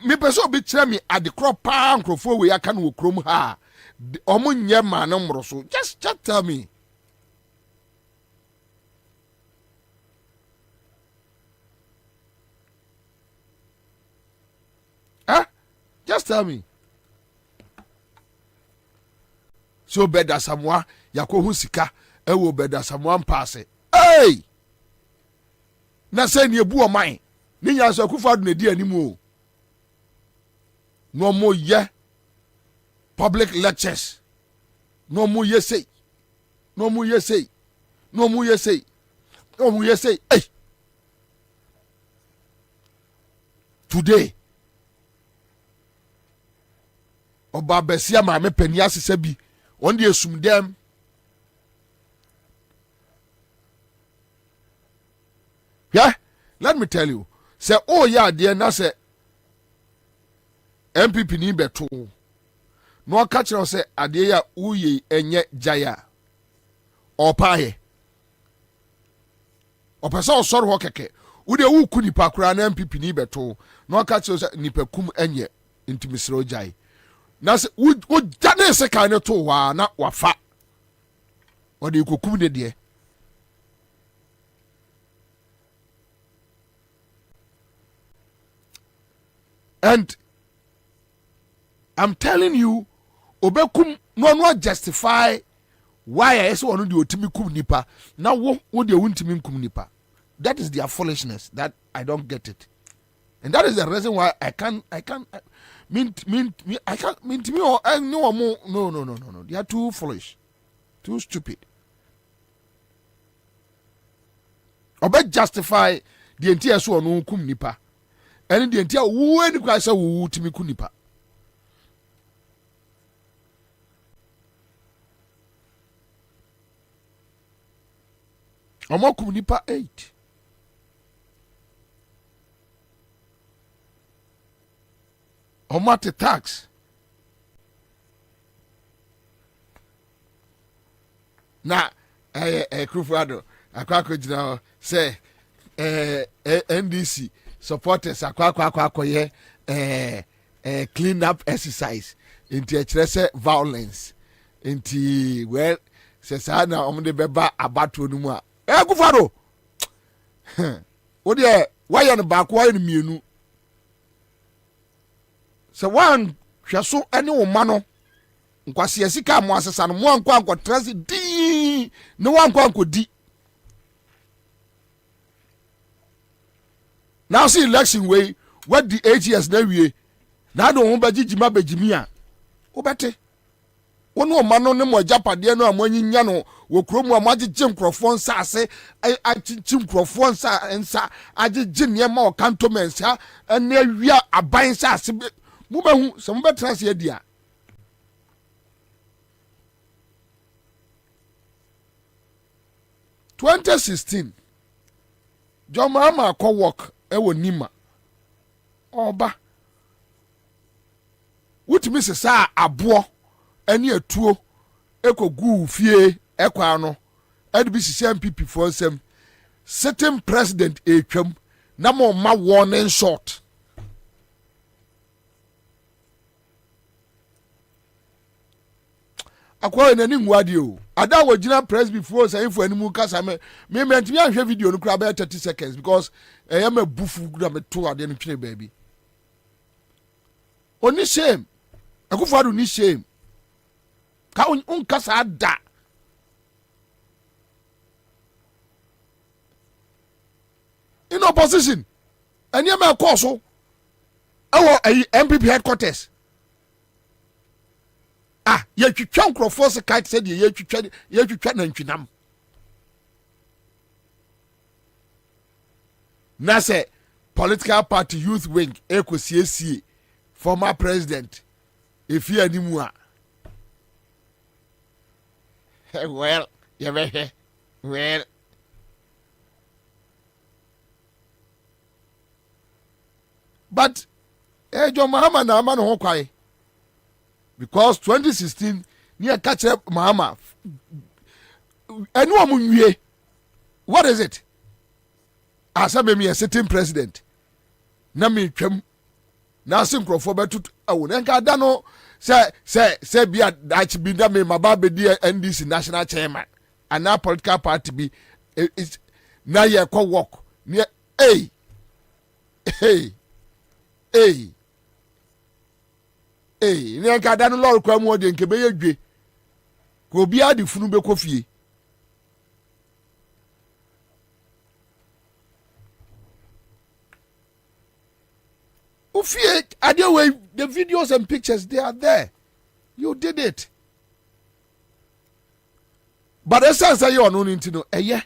me person be tell me at the crop pan crofo we aka no krom ha omo nye ma no mro so just tell me just tell me so Beda Samoa yakohu sika e wo Beda Samoa mpaase hey na say ne ebu o man ni nya so akufa do na di animu o no more public lectures. No more say. Hey. Today. Oba besia ma me peni asese bi. On dey assume them. Yeah? Let me tell you. Say oh yeah, dear na say MPP ni beto no catch you say ade ya uye enye jaya opaye opesa osoro ho keke ude wu ku nipa kura na MPP ni beto no catch you say nipa kum enye intimisro jai na se wo jane se kan ne to wa na wafa ode ikokum de de and I'm telling you, obekum no justify why I say one do otimi kum nipa. Now what they want to kum nipa. That is their foolishness. That I don't get it, and that is the reason why I can't mean to me or no more. No. They are too foolish, too stupid. Obe justify the entire so no kum nipa, and the entire who any kwasa wu timi kum nipa. Omo kum nipa 8. Omo te tax. Na Krufado akwako jina say NDC supporters akwako ye clean up exercise nti ekyerɛ violence nti well sɛ saa na ɔmo de bɛba abatoɔ no mu a Akufo-Addo wo deɛ wayɛ no baako wayɛ no mmienu sɛ wanhwɛ so ne wo ma no nkwasi sika mo asesa no mo ankɔ ankɔtena se dii ne wankɔ ankɔdi now see election way what the 8 years na wie na do ho bagigima bagimi a wo bɛte wo no ma no ne mo agyapadeɛ no a mo anyinya no wo kurom a mo agye nkrɔfoɔ nsa ase agye nkrɔfoɔ nsa agye nneɛma o cantonments ha ne awia aban nsa ase mo bɛhu sɛ mo bɛtena se adia 2016 John Mahama akɔ work ɛwɔ Nima ɔba wotumi sesa aboɔ ɛne atuo ɛkɔgu fie ɛkwa ano ɛde bi sisi MPP for nsɛm sitting president etwam na mo ma warning shot akwa na ni ngwadi o ada wo gina press before say info animu kasa me mentimi ahwe video no kura be 30 seconds because I ma bufu na me to ade no twene baabi oni shame Akufo-Addo ni shame ka un kasa da in opposition and you ma call so our MPP headquarters ye twitwa nkrofo se kite said ye twitwa na ntwinam na say political party youth wing ekosiesie former president efi animu a well ye be well but John Mahama na ama no ho kwai because 2016 near catch up Mahama anyone nwie what is it asa me a sitting president na me twam na synchrophone betu awo na nka da no say bia that be da me maba be di NDC national chairman and na political party be is na ye ko work near hey ni nka da no lord kwa mu ode nke be yedwe ko obi ade funu be kofie ufie ade way the videos and pictures they are there you did it but the sense say you no nti no eye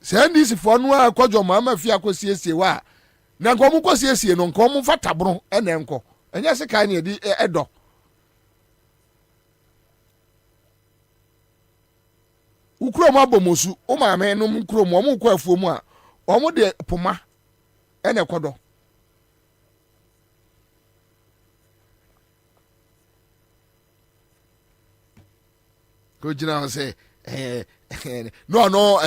say this for no akwadwo mama fie akosiesie wa na nkomu kosiesie no nkomu fatabro ene nko enye se kan ne di edo ukrom abomosu o maame no ukrom o mu kwa afuo mu a o mu de poma ene kodo ko jina say no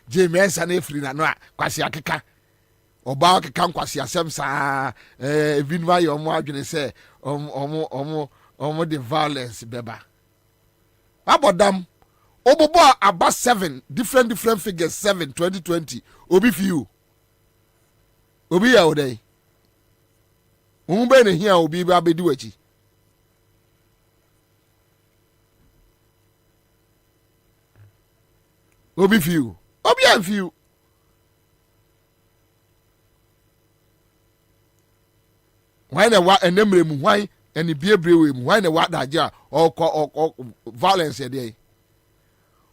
James and Efri na no kwasi akeka oba akeka kwasi asem sa evinwa ye omo adwene se omo the violence beba abodam obobo aba 7 different figures 7 2020 obi few obi ya odai umbe ne hia obi ba bedi wachi obi few obi am few why na wa enemre mu why eni biebrewe mu why na wa daje o violence e dey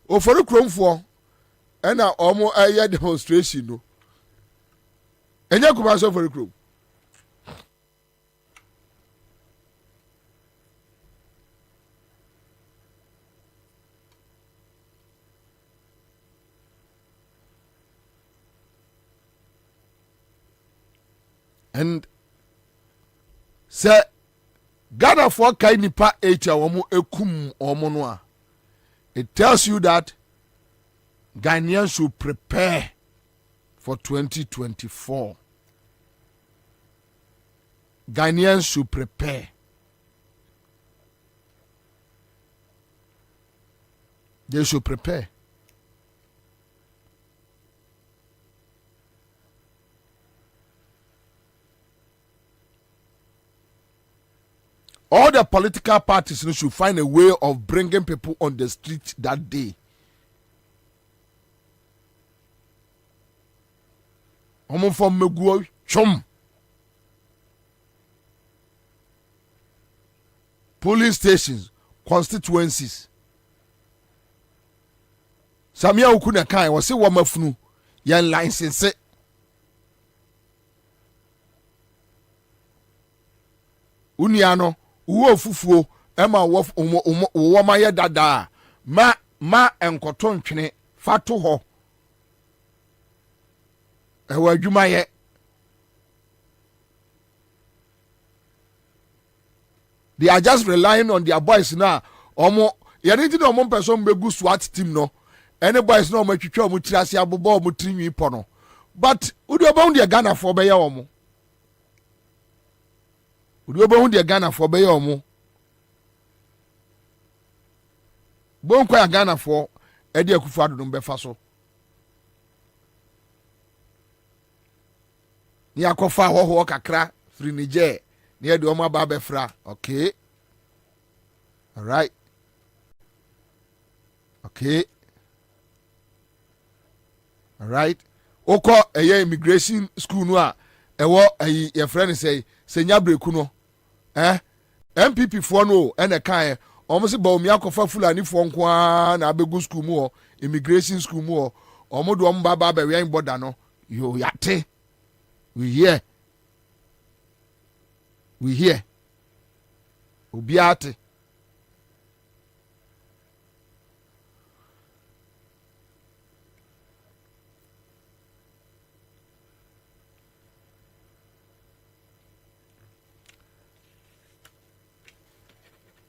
ofori kromfo ena omo aye demonstration no enye kuma so ofori krom and say Ghana for kai nipa 8 awomo ekum omo no a it tells you that Ghanaians should prepare for 2024 Ghanaians should prepare. They should prepare. All the political parties should find a way of bringing people on the street that day. Omo from Meguo chum. Police stations, constituencies. Samia ukuna kai wase wa mafunu yan license. Uniano uwo fufuo ema wo ma ye dada ma enkoto ntwene fato ho ewa adwuma ye they are just relying on their boys now omo ye need no omo person begu SWAT team no any boys no omo twetwa omo tirase abobo omo trinwi po no but udi obo de Ghana for be ye omo udi obo de Ghana for be ye omo bon kwa Ghana for e de akufu ado no be fa so ni akofa ho kakra free Niger ni e de omo aba be fra okay all right okay all right oko eye immigration school no a ewo ayi your friend say senya breku no MPP for no ene kan omo se ba omi akofa fulani for nko na abegu school mu o immigration school mu o omo do omo baba be wen border no yo yate we hear obiate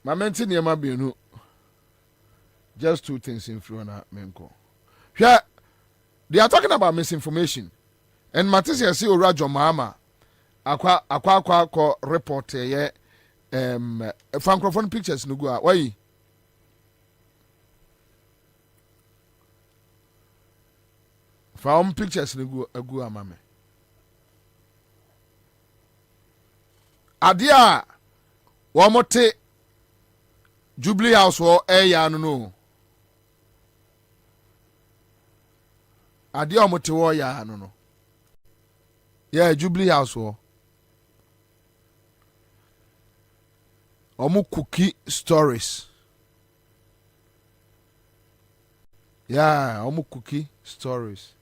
my mention niema bienu just two things in front of menko hwɛ they are talking about misinformation and Matisia see Orajo Mama akwa report ye francophone pictures no go a why found pictures no go amame adia wo mote Jubilee House wo ya no adia mote wo ya no yeah, Jubilee House wo omu cookie stories. Yeah, omu cookie stories.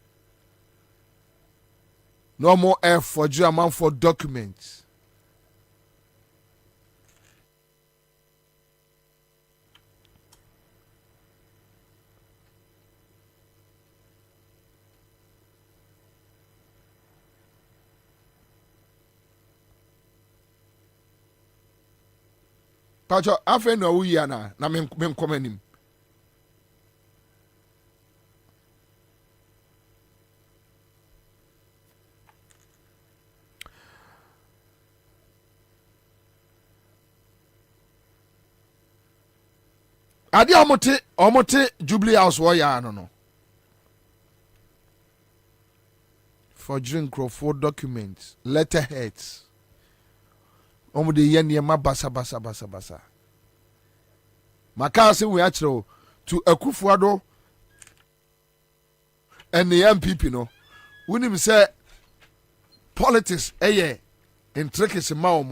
No more F for German for documents. Pacho afe no wu ya na men komanim ade omote Jubilee House wo ya no for drink for documents letterheads omo de ye niema basa maka se we akire to Akufuado and the MPP no unim say politics intricacy ma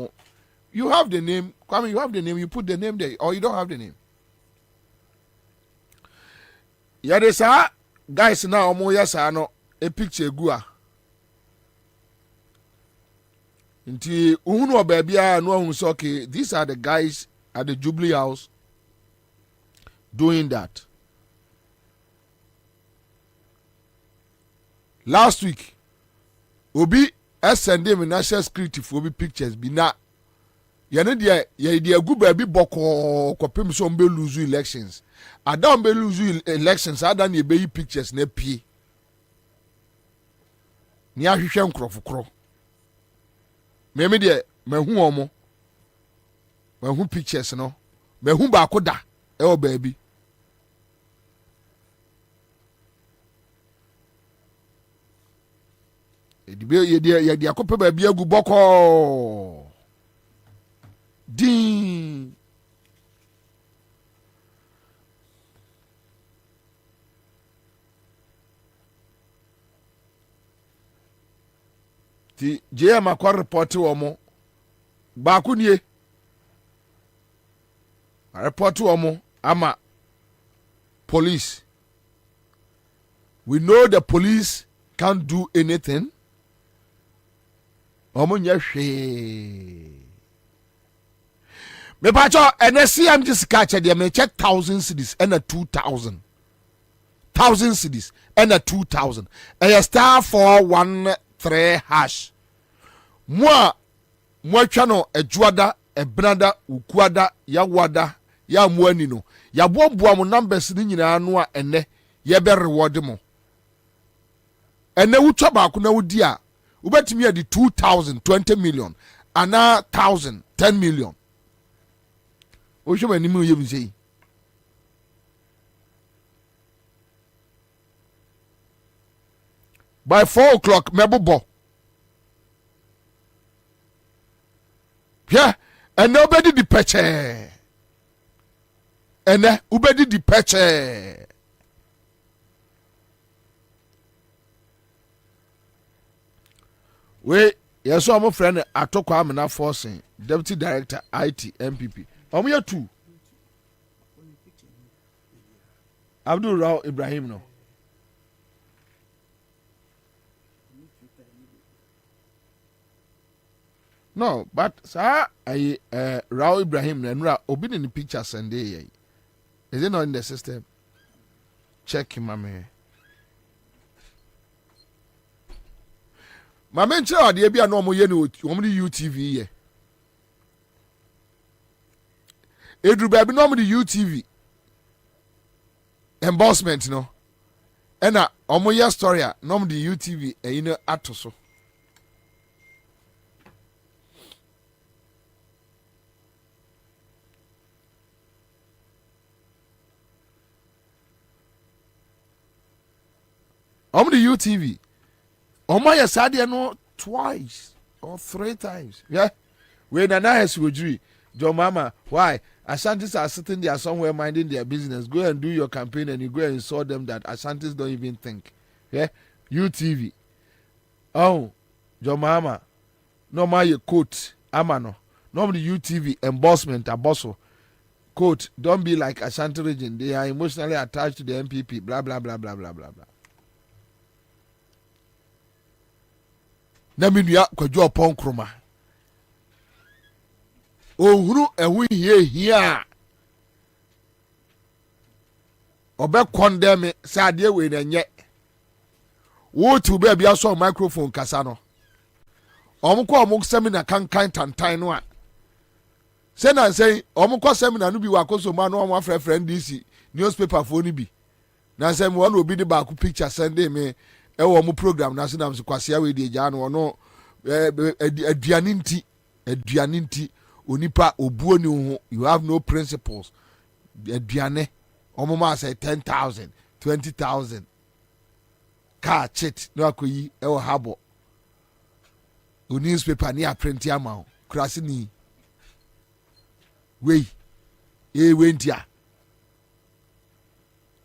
you have the name Kwame, you have the name, you put the name there or you don't have the name yade sa guys now omo yesa no a picture gua nti uhunu obabia no ahun so okay these are the guys at the Jubilee House doing that. Last week obi send him national security for obi pictures bi na yene de agu ba bi boko kopem so mbe lose elections adam be lose elections adam e be pictures na pie ni ahwehwe nkrofokro me de mahu omo mahu pictures no mahu ba ko da e o baabi edibe ye akopɛ baabi agu bɔkɔ din ti JM akwa report wo mo ba ko nie report wo mo ama police. We know the police can't do anything. Omo nya hwe. Me pa cho NSCM just catch there me check 1,000 cedis and a 2,000. 1,000 cedis and a 2,000. A star 413 hash. Moi chano e juada e brada ukuada ya wada ya muani no. Ya boa mo numbers ni nyina no a ene ye be reward mo. Ene wu twa ba ko na wudi a ubetimi ya di 2,000 20 million ana 1,000 10 million. O hwe mani mu yem sei. By 4 o'clock mebobo. Yeah, and nobody di peche. And ubedi di peche. We yes, I'm a friend atokwa amena forcing deputy director IT MPP. Omo two. Abdul Rao Ibrahim no. No, but sir, I Rao Ibrahim and obi in the picture Sunday. Is it not in the system? Check him, mama. My man, child, there be a normal only UTV. Ye. Edru baby normally UTV. Embossment, no. And omo story, normally UTV, you know, atoso. On the UTV, on my side, no twice or 3 times. Yeah, when an IS would John Mama, why? Ashantis are sitting there somewhere minding their business. Go and do your campaign, and you go and insult them that Ashantis don't even think. Yeah, UTV. Oh, John Mama, no my coat, Amano. Normally UTV embossment, a bosso. Quote, don't be like Ashanti region. They are emotionally attached to the MPP. Blah blah blah blah blah blah blah. Na minua kwadwo pon kroma ohuru ehu hia obe condemn say ade we na nye wo tu be bia so microphone kasa no omko seminar kankan tantan no a say na say omko seminar no bi wa koso ma no omo friend DC newspaper for ni bi na say me won obi de ba ku picture send me e wo mo program na so na so kwase we de gya no no aduane nti onipa obuo ni ho. You have no principles. Aduane omo ma say 10,000 20,000 car chit no akoyi e wo habo o newspaper ni a print ama krasi ni we ntia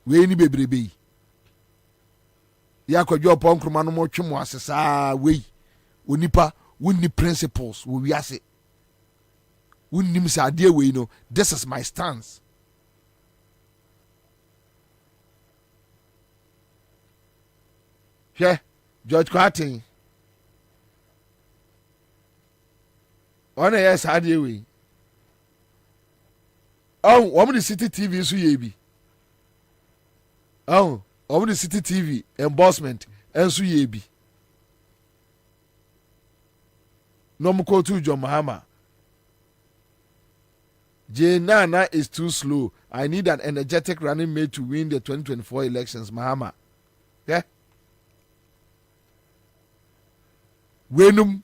we ni bebrebe ya kwadwo pon kroma no mo twemo asesa we onipa wonni principles wo wiase wonnim sa ade we no. This is my stance. Yeah, George Cartin on yes ade we oh woman the city TV so ye bi oh woman the city TV embossment enso ye bi no mo ko to John Mahama. J Nana is too slow. I need an energetic running mate to win the 2024 elections. Mahama. Yeah. Wenum.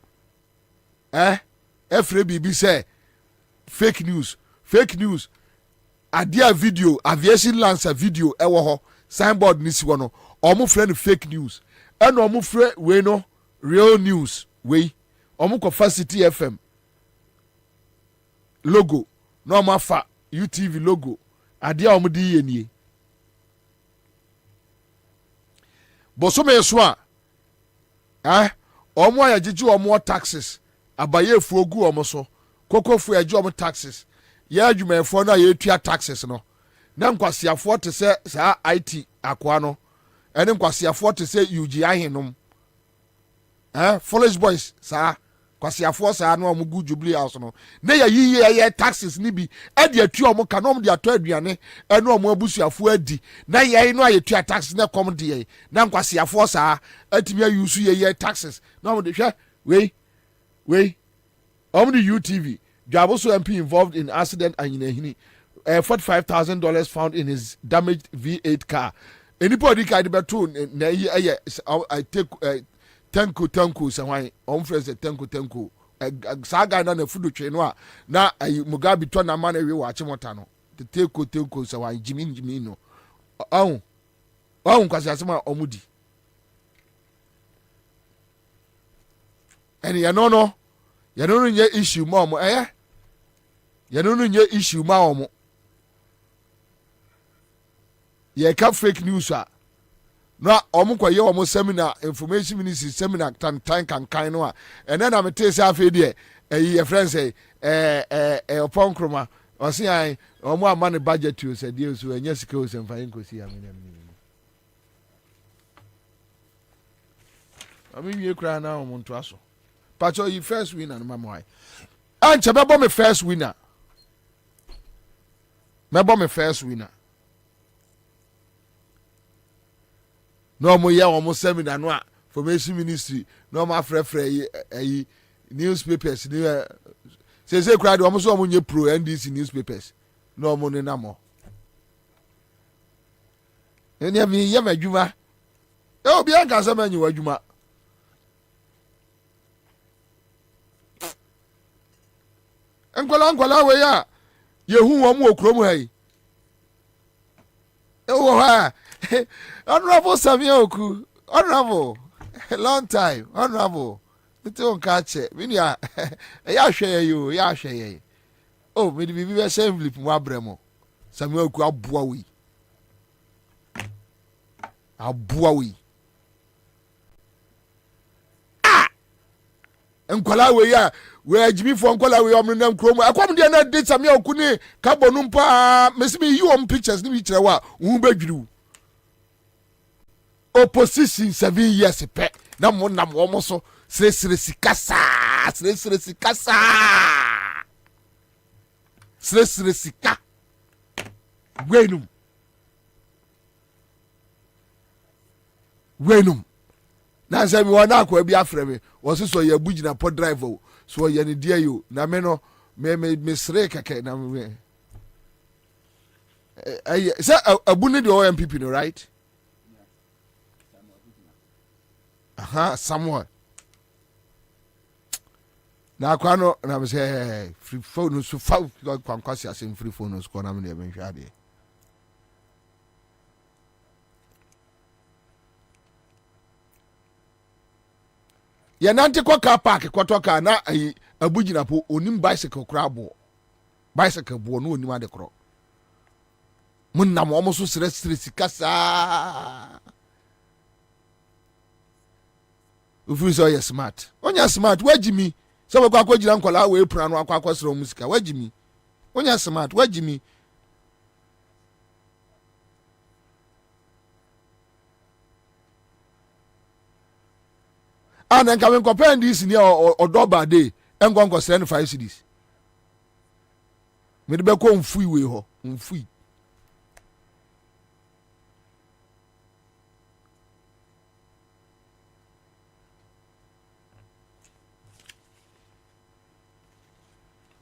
efre bibi say fake news adia video aviation lancer video ewo ho signboard ni si wo no omo frɛ no fake news ɛna omo frɛ we no real news we omo ko City FM logo no omo afa UTV logo adia omo di yenie bosome so a omo ayagye omo taxes abaye fu ogu omo so kokofu agye omo taxes ya adwumayefo no yetua taxes no na nkwasiafo te se saa IT akoa no ene nkwasiafo te se UG ahenom foolish boys saa kwasiafo saa no omo gu Jubilee House no na ya yiye ya taxes ni bi ade atua omo ka no omo de ato aduane ene omo abusuafo adi na ye no ayetua taxes na kom de ye na nkwasiafo saa atimi ayusu ye taxes na omo de hwe we omo de UTV Jaboso MP involved in accident and in $45,000 found in his damaged V8 car. Anybody can be told I take tenku so why friends tenku saga na fudu chenwa na Mugabe to na man we watch mota no the tenku so why Jimmy no kwasi asema omudi and you no nye issue mom you no nye issue ma omo ye ka fake news na omo kwaye omo seminar information ministry seminar tan kan no and then am tell say afi de your friends say upon kroma o say ai omo ama ne budget you say dey so enya sika o say mfa nkosi am ami wie kra na omo nto aso pacho you first winner no mama anche bebo me first winner no mo ye omo seminar no a formation ministry no ma frefre newspapers ni say crowd omo so omo nye pro NDC newspapers no omo ni namo eni ami ye madwuma obi anka se manyi wadwuma enkwala we ya yehu wo mu okrom hai ewo ha honorable Samuel Oku honorable long time honorable nto nkache minia ya hwe ye oh me bi be assembly mu abremo Samuel Oku aboa wi enkwala we ya we ajimi fo nkwala we omno nam krom akwam de na de Samuel Oku ni kabonu mpa mesimi yi om pictures ni bi kire wa wu badwuru opposition 7 years pe na mo nam wo so sire sikasa wenum na say mi wana akwa bi afre me wo so ye bugina po driver so ye ne dia yo na me no me sire keke na me say abu ne the MPP no right Samuel na kwa no na me say free phone so fa kwa kwasi asem free phone so na me de ben hwa de ya nante kwa car park kwatoka na abugina po onim bicycle kra bo bicycle bo no onim ade kro mun na mo so sire sikasa ufiri so ye smart onya smart wajimi so we kwa gira nkola we pran no akwa sire musika wajimi onya smart wajimi ana nka we compare this ni odoba dey engongo 75 cedis me de be ko mfui we ho mfui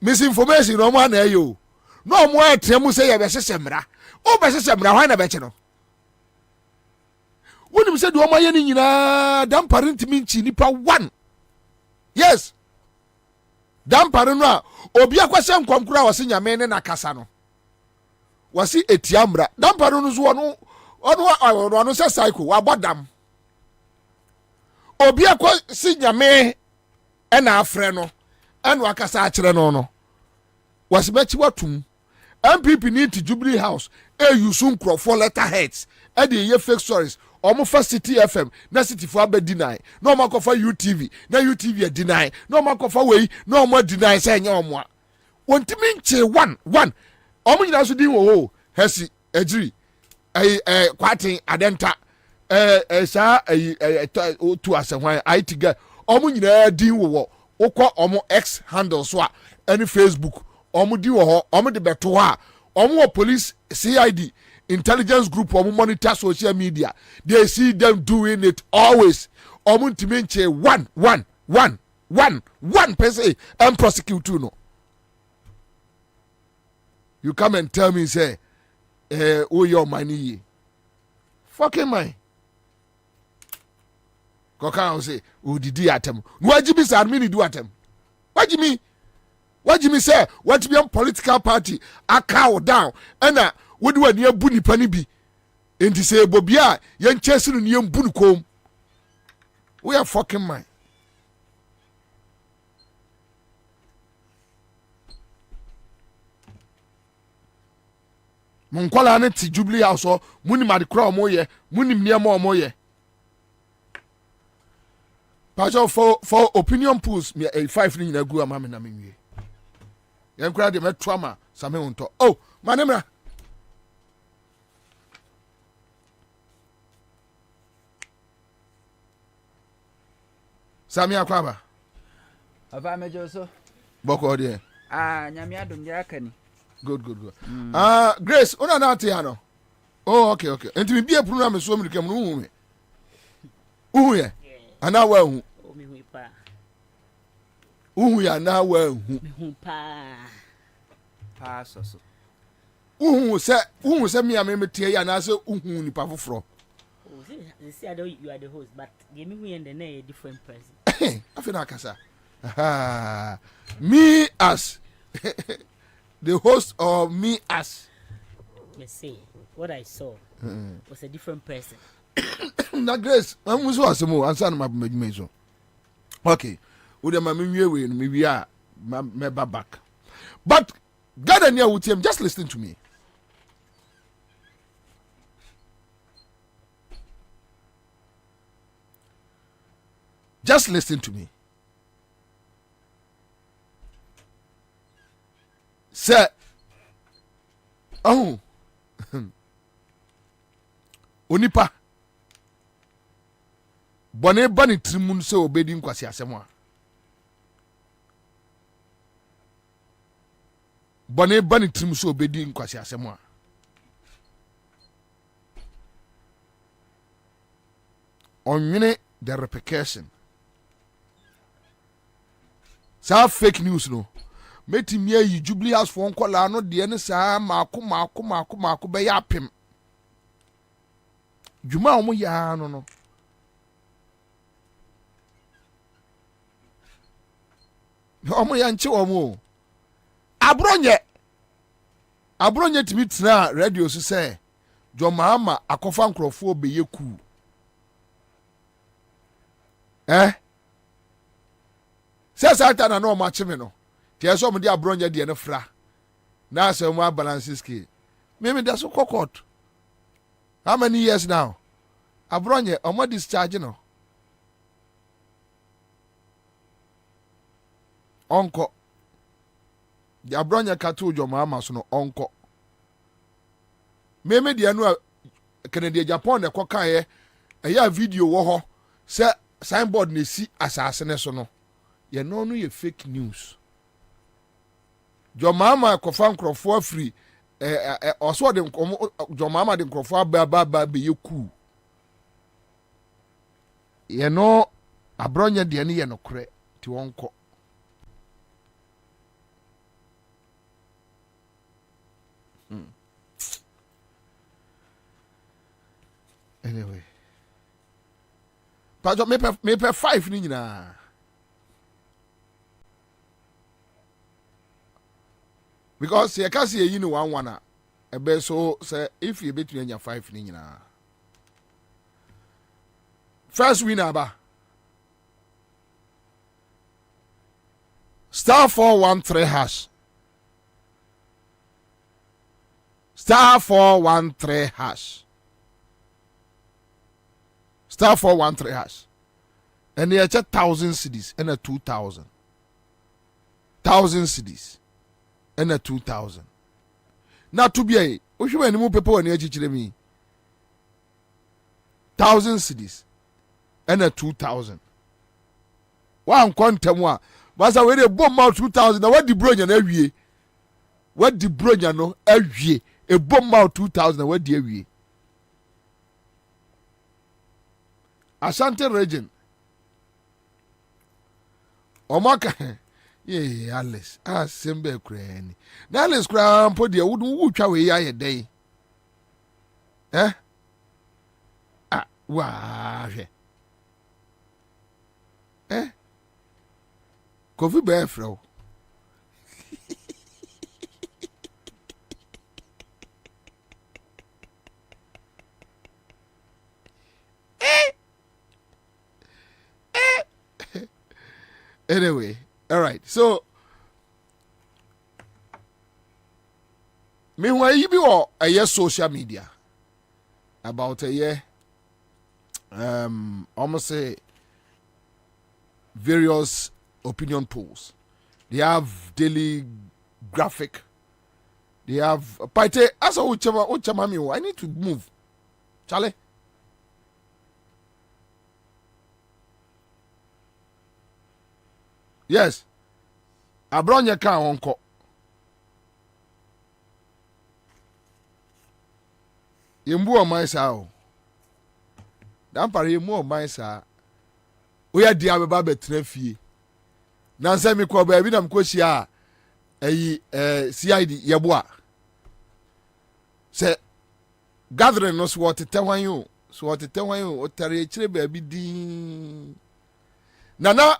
misinformation no man na yo no mo atremu say ye be sesemra o be sesemra hwan na be che no wonim say de o maye ni nyina dam parent minchi nipa 1 yes dampare no a obi akwase nkomkura wase nyame ne nakasa no wase etiamra dampare no so ono se cycle wa bodam obi akwase nyame na afre no eno akasa akire no wase bachi watum MPP need to Jubilee House use nkrofo letterheads e dey ye fake stories omo fa City FM na City for abɛ deny na omo akɔfa UTV na UTV deny na omo akɔfa wei na omo deny say nya omo a wontimi nche one omo nyina so din wo hesi ejiri kwatin adenta sa to asehwan IT guy omo nyina din wo wokɔ omo X handle so a any Facebook omo di wo ho omo de beto ha omo police CID intelligence group omo monitor social media they see them doing it always omo ntimenche one person and prosecute no you come and tell me say oh your money fucking mine koka say o didi atem no wajibi sa admin do atem wajibi say what be a political party a cow down and what do you abu nipa ni bi enti say bobi a yen chase no yen bu kom we are fucking mine mon kwala na ti Jubilee House so muni ma de kra omo ye muni niam omo ye pastor for opinion polls me 5 ni na gu amame na menwie yen kra de metro ama same wonto oh manemra Sami akwaba ava mejo so boko de nyame adom ya kani good Grace una na ate ya no oh okay enti me bia pru na me so mrikam no hu me ye ana wa hu o mi hu pa ya na wa hu mi hu pa so uhu se me amemetie ya na se uhu nipa foforo see, you are the host, but give me and then a different person. I feel like me as the host or me as. Let's say what I saw was a different person. Na Grace, I'm so asemo answer my mejo. Okay, we dem me we are me back. But God near with him, just listen to me. Just listen to me. Sir, oh, onipa, bone bani trimun se obedi nkwasi asemo a. Bone bani trimun se obedi nkwasi asemo a. Onwene the repercussion. Sa fake news no meti me yi Jubilee House for nkola no de ne sa maako be ya pem juma omo ya no omo ya nche omo abronye timi tira radio so say jomama akofa nkrofo be yeku Sasa na no machime no. Tie so mo di abronya de ne fra. Na so mo balance scale. Me da so court. How many years now? Abronya omo discharge no. Onko. The abronya katu jo mama so no onko. Me de anu Canada Japan e kokan ye. Eya video wo ho. Se signboard ne si asase ne so no. You know no fake news. Your mama kofa nkrofo free also dem your mama dem nkrofo ba be yeku. You know abronya de ne ye no kre ti wonko. Anyway. Pajo me pe 5 ni nyina. because you can see you know one ebe so say if you bet me 5 ni nyina first winner ba star 413 hash star 413 hash star 413 hash and they are 1,000 cedis and a 2,000 cedis and a 2,000. Now to be a if you any more people in the me 1,000 cedis and a 2,000. One quantum one. But I will a bomb out 2,000. Now what the brilliant every what the brilliant no every a bomb out 2,000. What the every Ashanti region. Omaka. Yeah, Alice. Simbe Crane. Now Alice Crown put the wood away a day. Eh? Wah. Eh? Coffee bear fro. Anyway. All right, so meanwhile, you be all a year social media about a year, almost say various opinion polls. They have daily graphic. They have party. As a uchama, I need to move, Charlie. Yes. Abronya ka onko. Yembu o man sa o. Dan pare yemu o man sa. Oya di abeba betra fie. Na nsa mi ko ba bi na mko hia ayi CID yeboa. Se gathering no so what tewan yo. So what tewan yo o tare kire ba bi din. Nana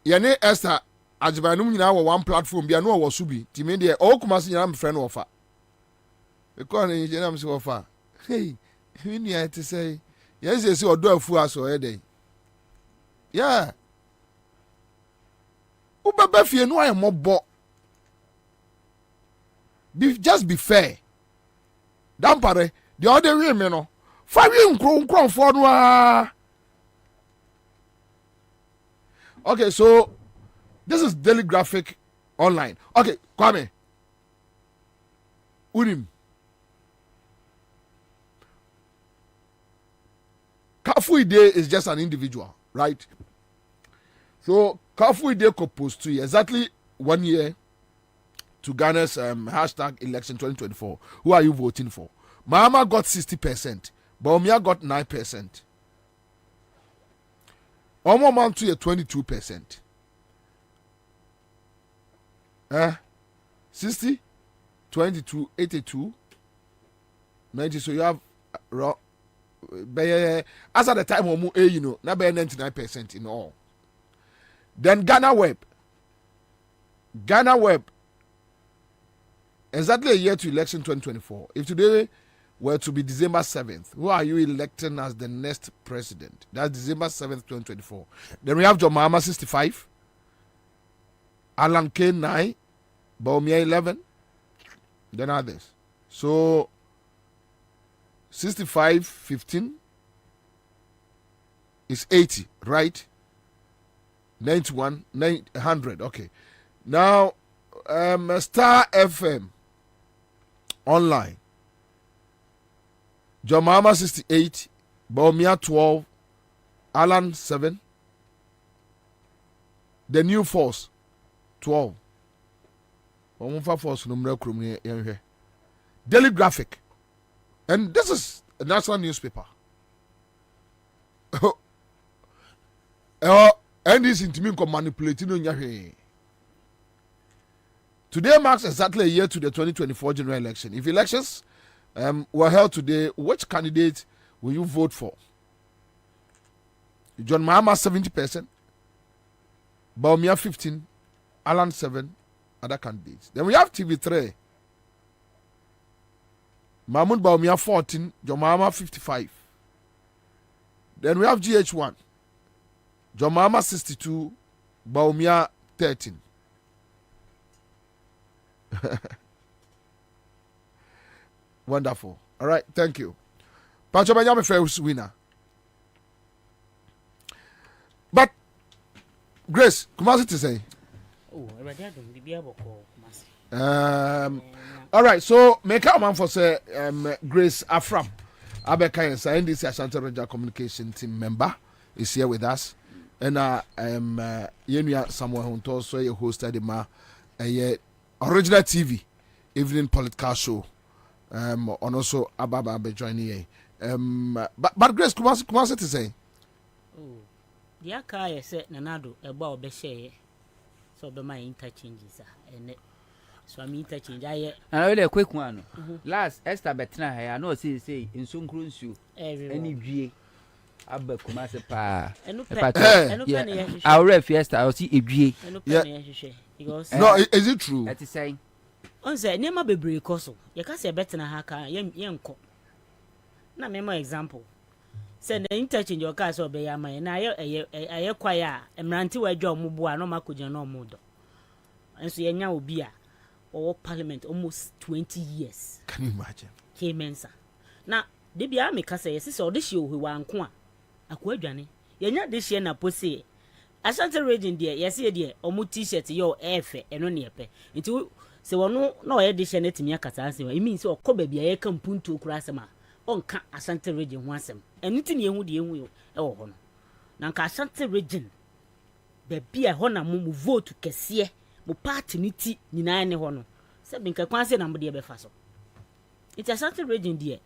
yene Esther ajibanum nyina wɔ one platform bia no wɔ so bi timi de o kuma se nyina me friend ofa e ko na nyina me se ofa hey we ni ate say yes say odo afu aso e dey yeah u baba fie no ay mobo just be fair dampare the other way me no fa wi nkron fo no a. Okay, so this is Daily Graphic Online. Okay, Kwame. Unim. Kafuide is just an individual, right? So Kafuide proposed to exactly 1 year to Ghana's hashtag election 2024. Who are you voting for? Mahama got 60%, Baumia got 9%. Omo man to 22%. 60, 22, 82, 90. So you have as at the time you know, now 99% in all. Then Ghana Web, exactly a year to election 2024. If today were to be December 7th, who are you electing as the next president? That's December 7th, 2024. Then we have John Mahama 65, Alan K 9, Baumia 11, then others. So 65, 15 is 80, right? 91, 900, okay. Now, Star FM online. John Mahama 68, Baumia 12, Alan 7, the new force 12. Force Daily Graphic, and this is a national newspaper. And this intimate manipulating. Today marks exactly a year to the 2024 general election. If elections were held today, which candidate will you vote for? John Mahama 70%, Baumia 15, Alan 7, other candidates. Then we have TV3. Mahmoud Bawumia 14, John Mahama 55. Then we have GH1. John Mahama 62, Bawumia 13. Wonderful. All right, thank you. Pancho Benjamin first winner. But Grace, Kumasi to say. Oh, already I don't be able to call Kumasi. All right, so make a man for say Grace Afram. Abeka Ansah, NDC Ashanti Regional Communication Team member, is here with us. And Yenuya Samuel Hunto, so you hosted the original TV evening political show. On also Ababa be joining. But Grace, Kumasi to say. Oh, the Aka said Nanado about the share. So be my interchanges and so I'm interchange. I really a quick one. Last Esther Betina, I know say in some cruise you any G. Abba Kumasi pa. Our ref fiesta, I'll see a G. No, is it true? That is saying. On say never be break also. You can say better than haka yanko. Na me more example. Send the interchange your car so be yama na aye kwaya emranti wa dwa omubu no makoja no omudo. Enso yenya obi a or parliament almost 20 years. Can you imagine? Kemensa. Na de bia me kasa yes say odi hye ohi wa nko a akwadwane. Yenya de hye na pose. Ashanti region there yes ye there omu t-shirt yo efe eno ne epe. Nti se wono na oye de hye na timi akata ase wa. It means okoba bia ye kampuntu okura asema. Onka Ashanti region ho asem. Eniti ne ehu de ehu yo e wo ho no. Na nka Ashanti region be bia ho na mu vote kese. Mo party ni ti nyina ne ho no se binka kwanse na mde be fa so it Ashanti region there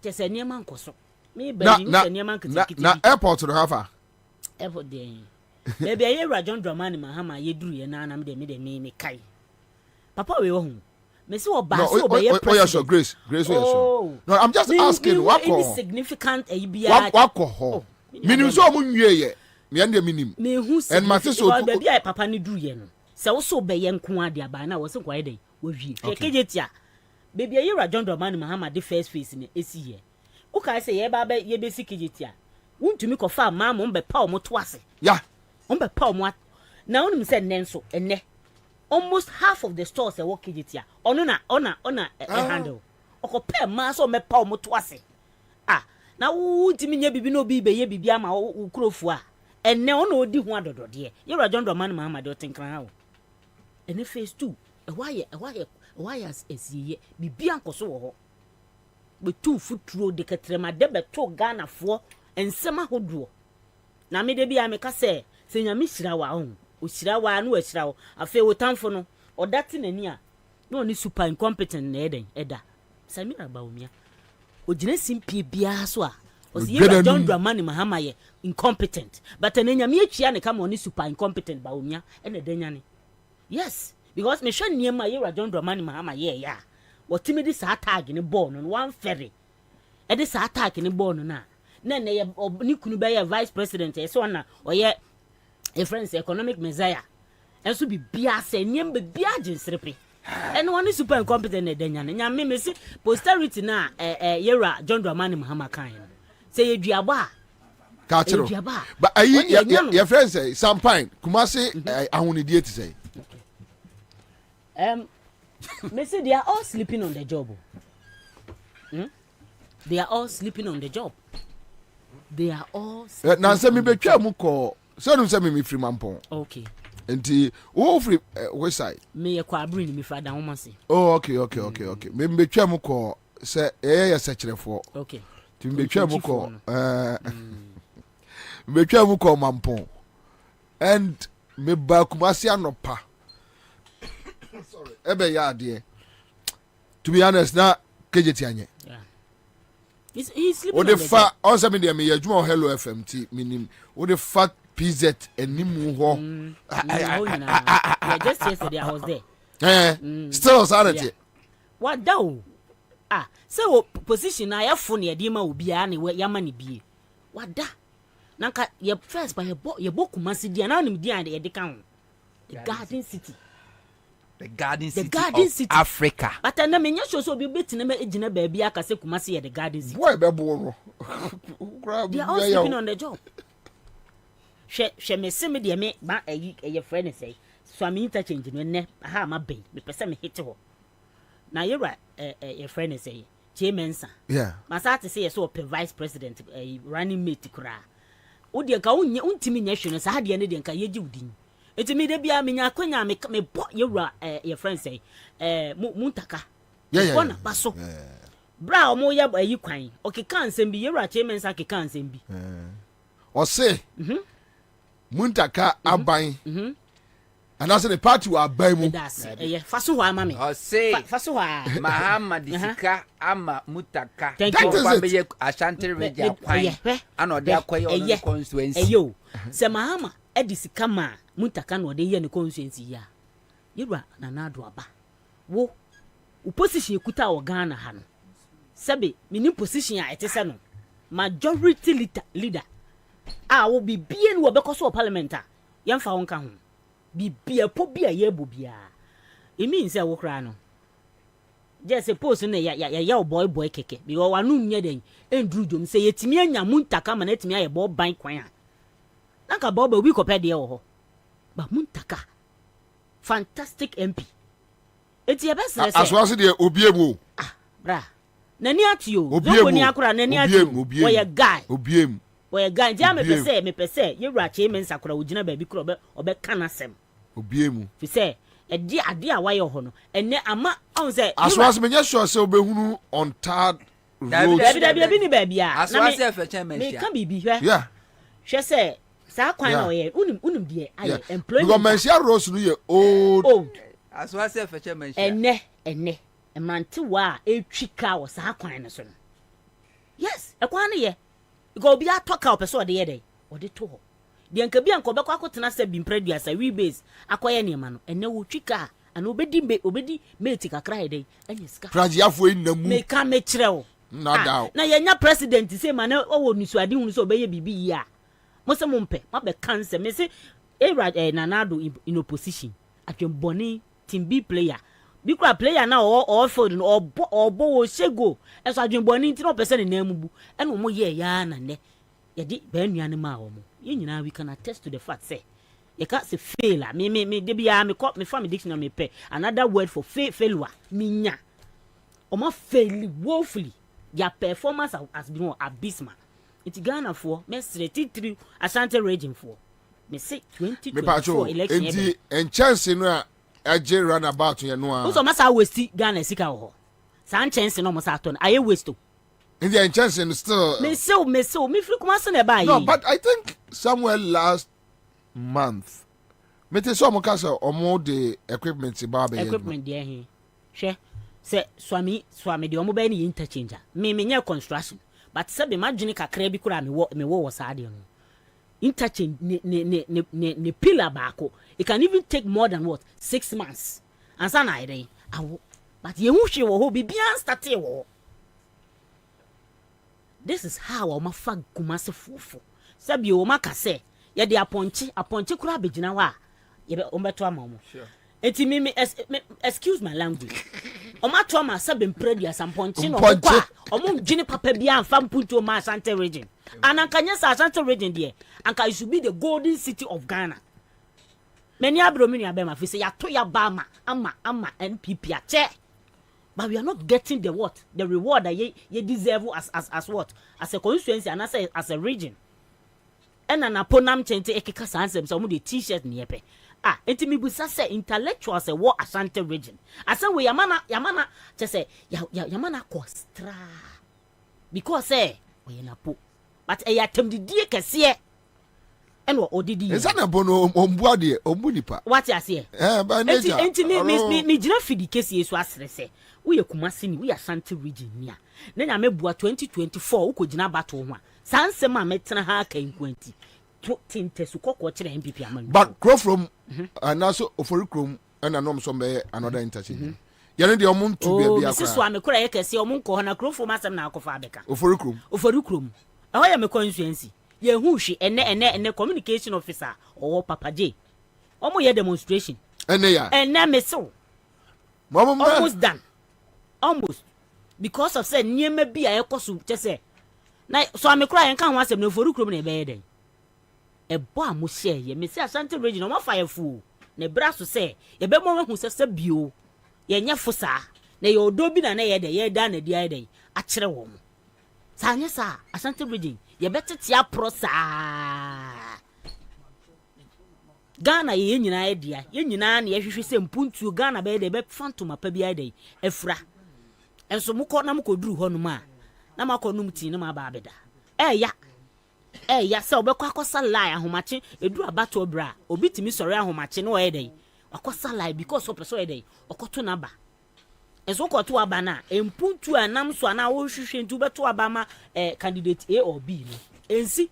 tese niam nkoso me ba ni se niam nkitikiti na airport no hafa airport there baby aye Rajon Dramani Mahama ye duru ye na me me kai papa we wo hu me se oba se obeye president. Oh yes, sir. Grace oh. No, I'm just asking what significant bia what ho minim so mo nwie ye me ande minim me hu and my sister baby aye papa ni duru ye no se wo so be ye nko ade aba na wo se kwaye den wo hwie kekejetia baby aye Rajon Dramani Mahama the first face ne esi here wo kai se ye ba be ye be sikejetia wuntumi ko fa ma mo be pa o mo to ase ya on be pa o mo na onim se nenso enne almost half of the stores e wo kejetia ona handle oko pe ma so me pa o mo to ase na wuntumi nya bibi no bi be ye bibi ama wo kurofu a enne ona odi hu adodode ye Rajon Dramani Mahama de otenkran ha ene phase 2 why as esiye bibi ankoso wo ho be tu futuro de ketrema de beto Ghana fo ensema hoduo na me de bia me ka se nyame hira wa ho o hira wa na o hira wo afa wo tamfo no odate nani a na oni super incompetent na eda Samira Bawumia o gine simpie bia so a o se Rajon Dramani Mahama ye incompetent but nyame atwia ne kama oni super incompetent Bawumia ene danyane. Yes, because me hwe niam a Rajon Dramani Mahama ye ya. Wotimi di sa tag ni ball no one ferry. E di sa tag ni ball no na ye ni kunu be ye vice president e so na oye a friends economic messiah. Enso bi bia se niam be bia jinsrepe. And one is super incompetent e danyane. Nyame me si posterity na Rajon Dramani Mahama kan. Say ye duaba. Kachiro. But your friends say Sampine Kumasi ahunidie to say. Me say they are all sleeping on the job. They are all sleeping on the job. They are all sleeping. Now say me betwa mu ko. So no say me free mampon. Okay. Enti wo free which side? Me Kwabena ni me fa dan wo say. Oh okay. Me betwa mu ko say ye secherefo. Okay. Ti me betwa mu ko me betwa mu ko mampon. And me ba Kumasi anopa. Sorry. Ebe ya de. To be honest, na kejeti anye. Yeah. He's sleeping. O de fa on se me de me adwuma Hello FM ti minim. O de fa PZ enimu ho. Yeah, just yesterday I was there. Still sanity. What do? So position na ya fo ne de ma obi a ne ya ma ne bie. What da? Nanka ye first by ye Kumasi dia na nim dia de kan. The Garden City. the garden the city garden of city Africa. But na me nya so be betina me ejina baabi aka se Kumasi ye the garden city. Boy be bo no. They are all sleeping on the job. She me se me de me ba eye friend say. So am interchange no ne ha ma ben. Me pese me hit ho. Na yera your friend say Mensa. Yeah. Masate say so vice president running mate kura. Odi ka untimi nya hwe no sa de ne de nka yeji udin. Enti me de bia me nya akonya me bo yera your friend say muntaka. Yeah. Bona baso. Bra omo ya ayi kwan. Okeka ansem bi yera Mensa keka ansem bi. O say muntaka aban. And that's the party we are buying. That's faso ho ama me. O say faso ho Mahama disika ama mutaka. That is it. Ashanti region kwan. Ano de akoye on constituency. Eyo. Se Mahama edisika ma mutaka no de ye ne constituency ya. Yira na nado aba. Wo position ekuta o Ghana ha no. Sebe mini position a etese no. Majority leader. Wo bibie no obekoso parliament a. Yemfa wonka ho. Bibia po bia ye bobia. It means say wo kra no. Just suppose na ya boy keke. Because wanu nya den endru dwom say yetimi anya muntaka ma na etimi aye bo ban kwan a. Na ka bo ba wi kopɛ de wo ho. Ba muntaka. Fantastic MP. Eti e be say aswase de obiemu. Bra. Nani atio. Zoko ni akura nani atio. Wo ye guy. Obiemu. Wo ye guy. Dia me pese ye wura Mensa kura ogina ba bi kura obe kanasem. Obiemu. Fi say ade a waye ho no enne ama on say aswase me nya sure say obehunu on third road. Dabi ni ba bia. Aswase e fe chen me ka bibi hwe. Yeah. Hwe say sa kwan na oye unum de aye employment. Because Mensa Rose no ye old. Aswase e fe chen Mensa. Enne emante wa etwika wo sa kwan no so no. Yes, e kwan no ye. Because obi atoka opeso de ye dey. Ode to ho. De nka bia nka obekwa akotena se bi mpraduasa we base akoye niema no enne wo twika ana obedi mate kakra he dey anya sika prajiafo inamu me ka me kirewo na yenya president say ma na owo nusuade hunu so obeye bibi yi a mo se mo mpe ma be cancer me se Nanado in opposition atwen boni team B player bi kura player na o field no obo wo shego eso atwen boni nti no person na namubu ene mo ye ya na ne yedi ba nuane ma wo mo nyina we can attest to the fact say you can't say failure me de bia me call me family dictionary me pay another word for failure minya omo fail woefully their performance has been abysmal. It's Ghana for me 33 Ashanti region for me say 2024 election enti en chance no a je run about you no a so masa waste Ghana sika ho san chance no mo sa to aye waste in the chance and still me free Kumasi na buy. No, but I think somewhere last month me te so mo ka say omo the equipment ba be equipment there here hwe say swami de omo ba ni interchanger me nya construction but say be imagine kakra bi kura me wo sa de no interchange ne pillar baako it can even take more than 6 months and say na ide awo but ye hu hwe wo ho bibia start e wo. This is how Oma fag Kumasi fufu. Sabi Oma kase. Ya di aponchi kura bejina wa. Yebe ombeto amamu. Sure. Eti me excuse my language. Oma to ama sabi mpredi ya samponchi no kwa. Omu jini papa biya anfa mpuntu oma Ashanti region. And ankanya sa Ashanti region there. Anka it should be the golden city of Ghana. Many abromini abema fi say ya to ya bama ama NPP ache. But we are not getting the reward that ye deserve as what? As a constituency and as a region. And an aponam chente ekeka sansem so mu the t-shirt ni yepe. Enti mi busa say intellectual say what Ashanti region. Asa we yamana che say yamana kostra. Because say we na po. But e yatem di die kese and what odidi. Esa na bono ombuade ombunipa. What you say? By nature. Enti me jina fidi kese so asre say. We Kumasi ni we Ashanti region nia. Na nya mebua 2024 ukojina battle ho a. Sanse ma metena ha ka nkwenti. Tinte su kokko kire MPP amanu. But grow from and also oforikrom and anom some be another interchange. Yene de omuntu bia bia kwa. Siso amekura ye kese omunko ho na grow from asem na akofa abeka. Oforikrom. Eho ya me constituency. Ye hu hwe ene communication officer or Papa J. Omo ye demonstration. Ene ya. Ene meso. almost done almost because of say niema bi a ekoso che say na so amekura yen kan ho asem na foru krom na ebe den ebo a mo share ye me say Ashanti region o ma fire fu na bra so say ye be mo hu se bio ye nya fu sa na ye odo bi na ye de ye da na di ye de a kire wo mo sa nya sa Ashanti region ye betete apro sa Ghana ye nyina ye dia ye nyina na ye hwehwe se mpuntu Ghana be de be phantom apa bi ye de efra enso mukọ na mukọ duru hɔ no ma na makọ num ti na ma ba abeda ya se obekọ akosa lie ahomache eduru abato bra obi timi sɔre ahomache na ɔyɛ dɛ akosa lie because opeso ɔyɛ dɛ ɔkɔto na ba enso kɔto aba na empuntu anam so ana wo hwehwe ntu beto aba ma candidate A or B no ensi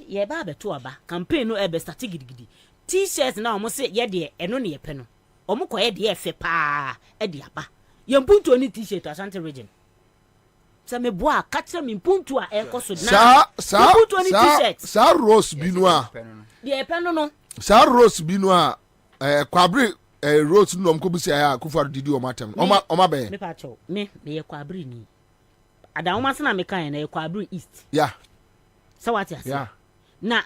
ye ba beto aba campaign no ebe start gidigidi t-shirts na omo se ye de eno ne ye pe no omo kɔ ye de efe pa e de aba yempuntu oni t-shirt Ashanti region sa me boa catch me mpuntu a ekoso na mpuntu oni t-shirt sa rose binua de epeno no sa rose binua Kwabri rose no mko busi ya Akufo didi o matem o be me pa cho me ye Kwabri ni ada o masena me kan na ye Kwabri east yeah so what ya say na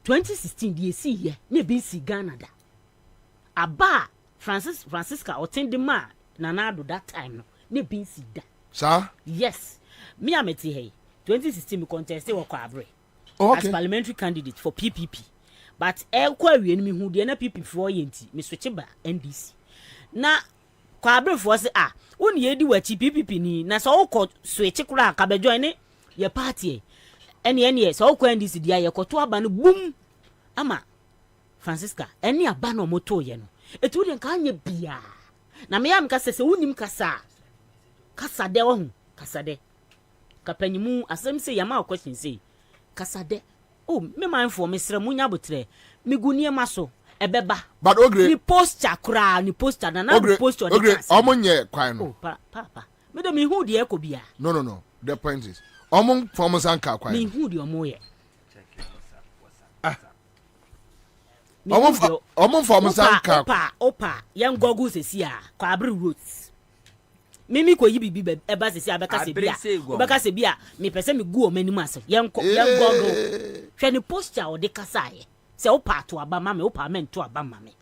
2016 die si ye na be si Ghana da aba Francisca otendema na do that time no ne bin si da sir yes me ameti hey 2016 me contest we Kwabri okay. as parliamentary candidate for PPP but kwa wie me hu de na PPP for yenti me switch ba NDC na Kwabri for say woni ye di wachi PPP ni na so wo switch kura ka be join ne ye party ene so wo NDC dia ye koto aba no boom ama Francisca ene aba no moto ye no etu de nka anye bia na me yam ka se wonim kasa de wo hu kasa de kapanyimu asem se yama question say kasa de oh me man for me sere munya botre me gunie maso ebeba but ogre ni posture kra ni posture na posture de ogre omonye kwan no oh papa me de me hu de ekobia no the point is omon from sanka kwan me hu de omoye omon from sanka opa yan gogu sesi a Kwabri roots mimi ko yi bibi eba sesi abeka se bia me pese me gu o manimu ase yan gogu hwe ni posture o de kasa ye se opa to aba ma me opa men to aba ma me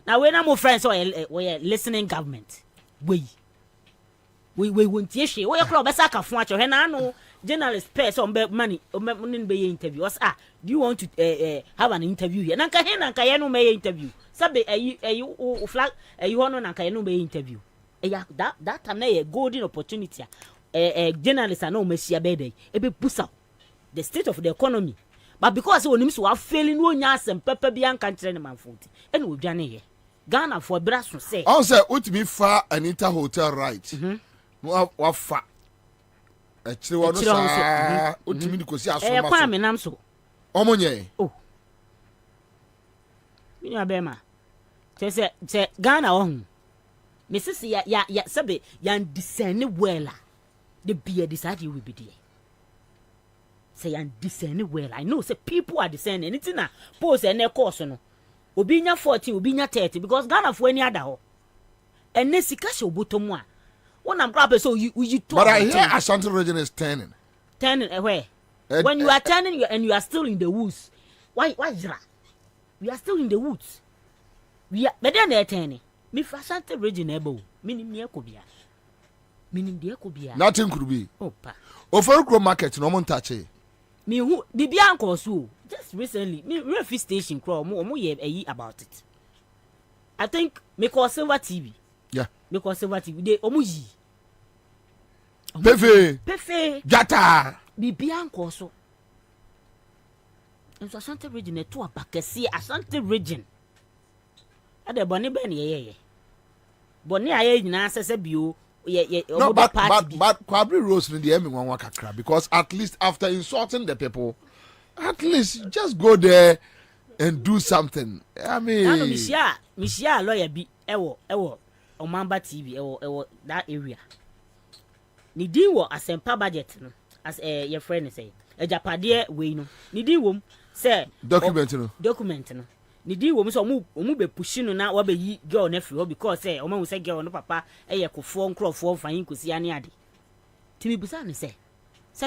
na we na mo friends we listening government we won't ye we kro be saka fun acho hwe na no journalist pay so be money be interview us do you want to have an interview here nanka he nanka ye no me interview sabe ayi flag ayi hono nanka ye no be interview that time na ye golden opportunity journalist na o machia be dey e be pusa the state of the economy but because onim so wa failing no nya asem papa bi anka nkyere ne manfoti ene odwane ye Ghana for braso say on say utimi fa Anita hotel right wa fa actually wa no sa utimi di kosi aso ma kwa me nam so omonye mi ya be ma se Ghana ohun me sisi ya sabe ya discern well the be decide you will be there say and discern well I know say people are discerning anything na post and course no obi nya 14 obi nya 30 because Ghana for any other ho ene sika she obotomu a wona mkra so you talk but I hear Ashanti region is turning where when you are turning and you are still in the woods why we are still in the woods we are but then they turning me Ashanti region ebo minim ne ekobia nothing could be opa Oferukro market no mon touch me who bibia anko so just recently me refi station crow mo ye about it I think me call Silver TV yeah me call Silver TV they omo yi pefe jata bibia anko so enso Ashanti region e to abakasi Ashanti region ade boni be ne ye boni aye nyina sese bio no, but Kwabri Rose in the M1 kakra because at least after insulting the people, at least just go there and do something. I mean, no, Mishia lawyer be ewo Omamba TV ewo that area. Ni din wo asempa budget no as your friend say. E japade we no. Ni din wo say document no. ni di wo mo so omu be push no na wa be yi girl na free because say o ma wo say girl no papa eye kofo nkrofo fan kosi ane ade timi busa ne say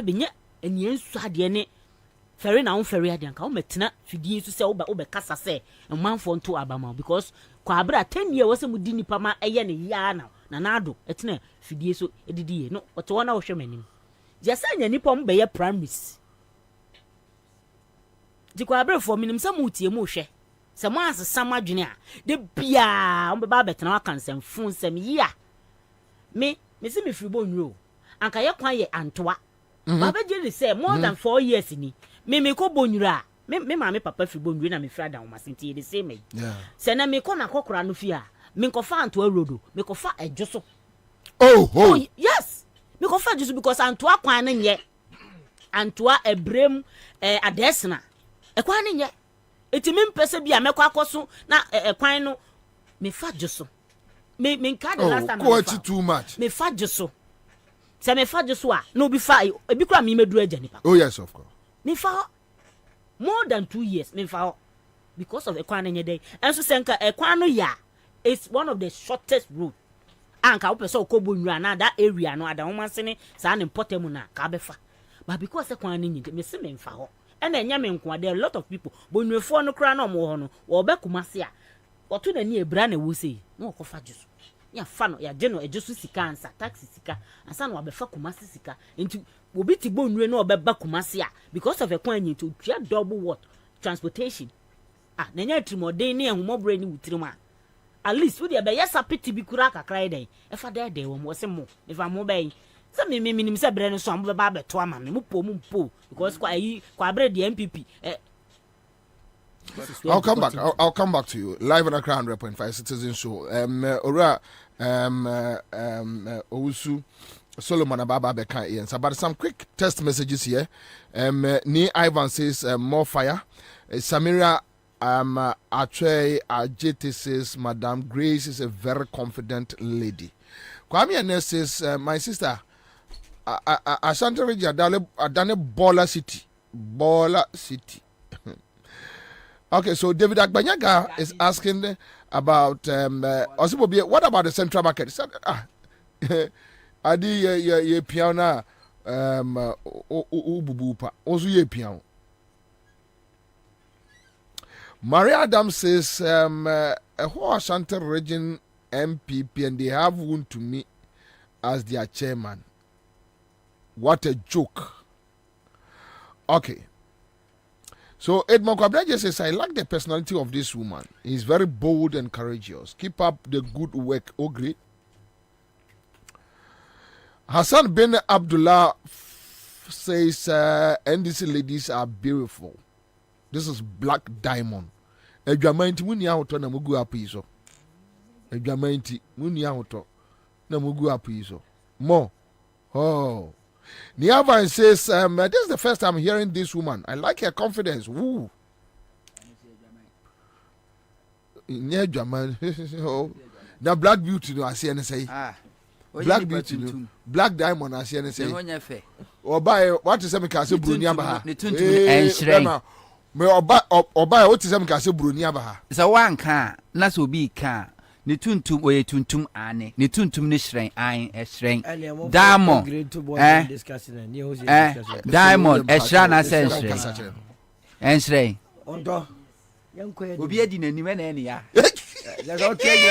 benya enie nsu ade ne fere na on fere ade anka o metena fidie so say wo be kasa say manfo nto abama because kwa abra 10 years wo say mu di nipa ma eye ne ya na ado etena fidie so edidie no oto wona wo hwe manim jesa nya nipa mo be ye primaries dikwa abra for minim sa mu tie mu hwe se mo asesa madwene a de bia on be ba betena wa kansem fun sem yia me si me free bonwuro anka ye kwan ye antoa baba je say more than 4 years ni me ko bonwuro a me ma me papa free bonwuro na me free adam ma senti the same se na me ko na kokora no fi a me ko fa antoa rodo me ko fa adwoso oh yes me ko fa adwoso because antoa kwan na nye antoa ebrem adesna ekwan na nye etimi mpese bia mekọ akoso na kwan no me fa dwoso me nka the last time go too much me fa dwoso se me fa dwoso a no bi fa ebi kura me meduru agya nipa oh yes of course me fa more than 2 years me fa because of ekwan nye dey enso se nka ekwan no ya is one of the shortest route anka wo pese okobo nwura na that area no ada wo masene sa na potemu na ka befa but because ekwan no nyi me se me fa ho and enya me nko there a lot of people bonwefo no kra na mo ho no wo be kumase a oto na ni ebra na wo sei na okofa jusu ya fa no ya je no ejusu sika ansa taxi sika ansa na wo be fa kumase sika enti obi ti bonwe na obe ba kumase a because of ekwan nyi to tua double what transportation na nya trimodin na ehumobra ni wutirima at least we dey be yes apiti bi kura kakra dey e fa dey wo mo se mo if am mo be se me nim se bre no so am be ba beto ama me mo po because kwa bre the MPP I'll come back to you live on a Crown 100.5 Citizen Show ora Owusu Solomon Ababa Beka Ansah but some quick text messages here Ni Ivan says more fire Samira Atwe Ajete says Madam Grace is a very confident lady. Kwame Ene says my sister Ashanti region Adane Baller City. Okay, so David Agbanyaga is asking about what about the central market? He said, Adi ye piano ububupa also ye piano. Maria Adams says a whole Ashanti region MPP and they have one to me as their chairman. What a joke. Okay. So Edmond Kwabena says, I like the personality of this woman. He's very bold and courageous. Keep up the good work, Ogri. Hassan bin Abdullah says, NDC ladies are beautiful. This is Black Diamond. Ejamanti muni auto na mugu apiso. Ejamanti muni auto na mugu apiso. More. Oh. Niavan says, this is the first time hearing this woman. I like her confidence. Woo. Oh. Now Black Beauty, no, I see and say. Black Beauty, no. Black Diamond, I see and say. Or buy what is some castle Bruniabaha? Me oba what is some castle Bruniabaha? It's a one car, not will be car. Ni tuntum oye tuntum ane ni tuntum ni shrine ain shrine diamond diamond shrine na shrine ondo obi edi na nim na ene ya le go tell you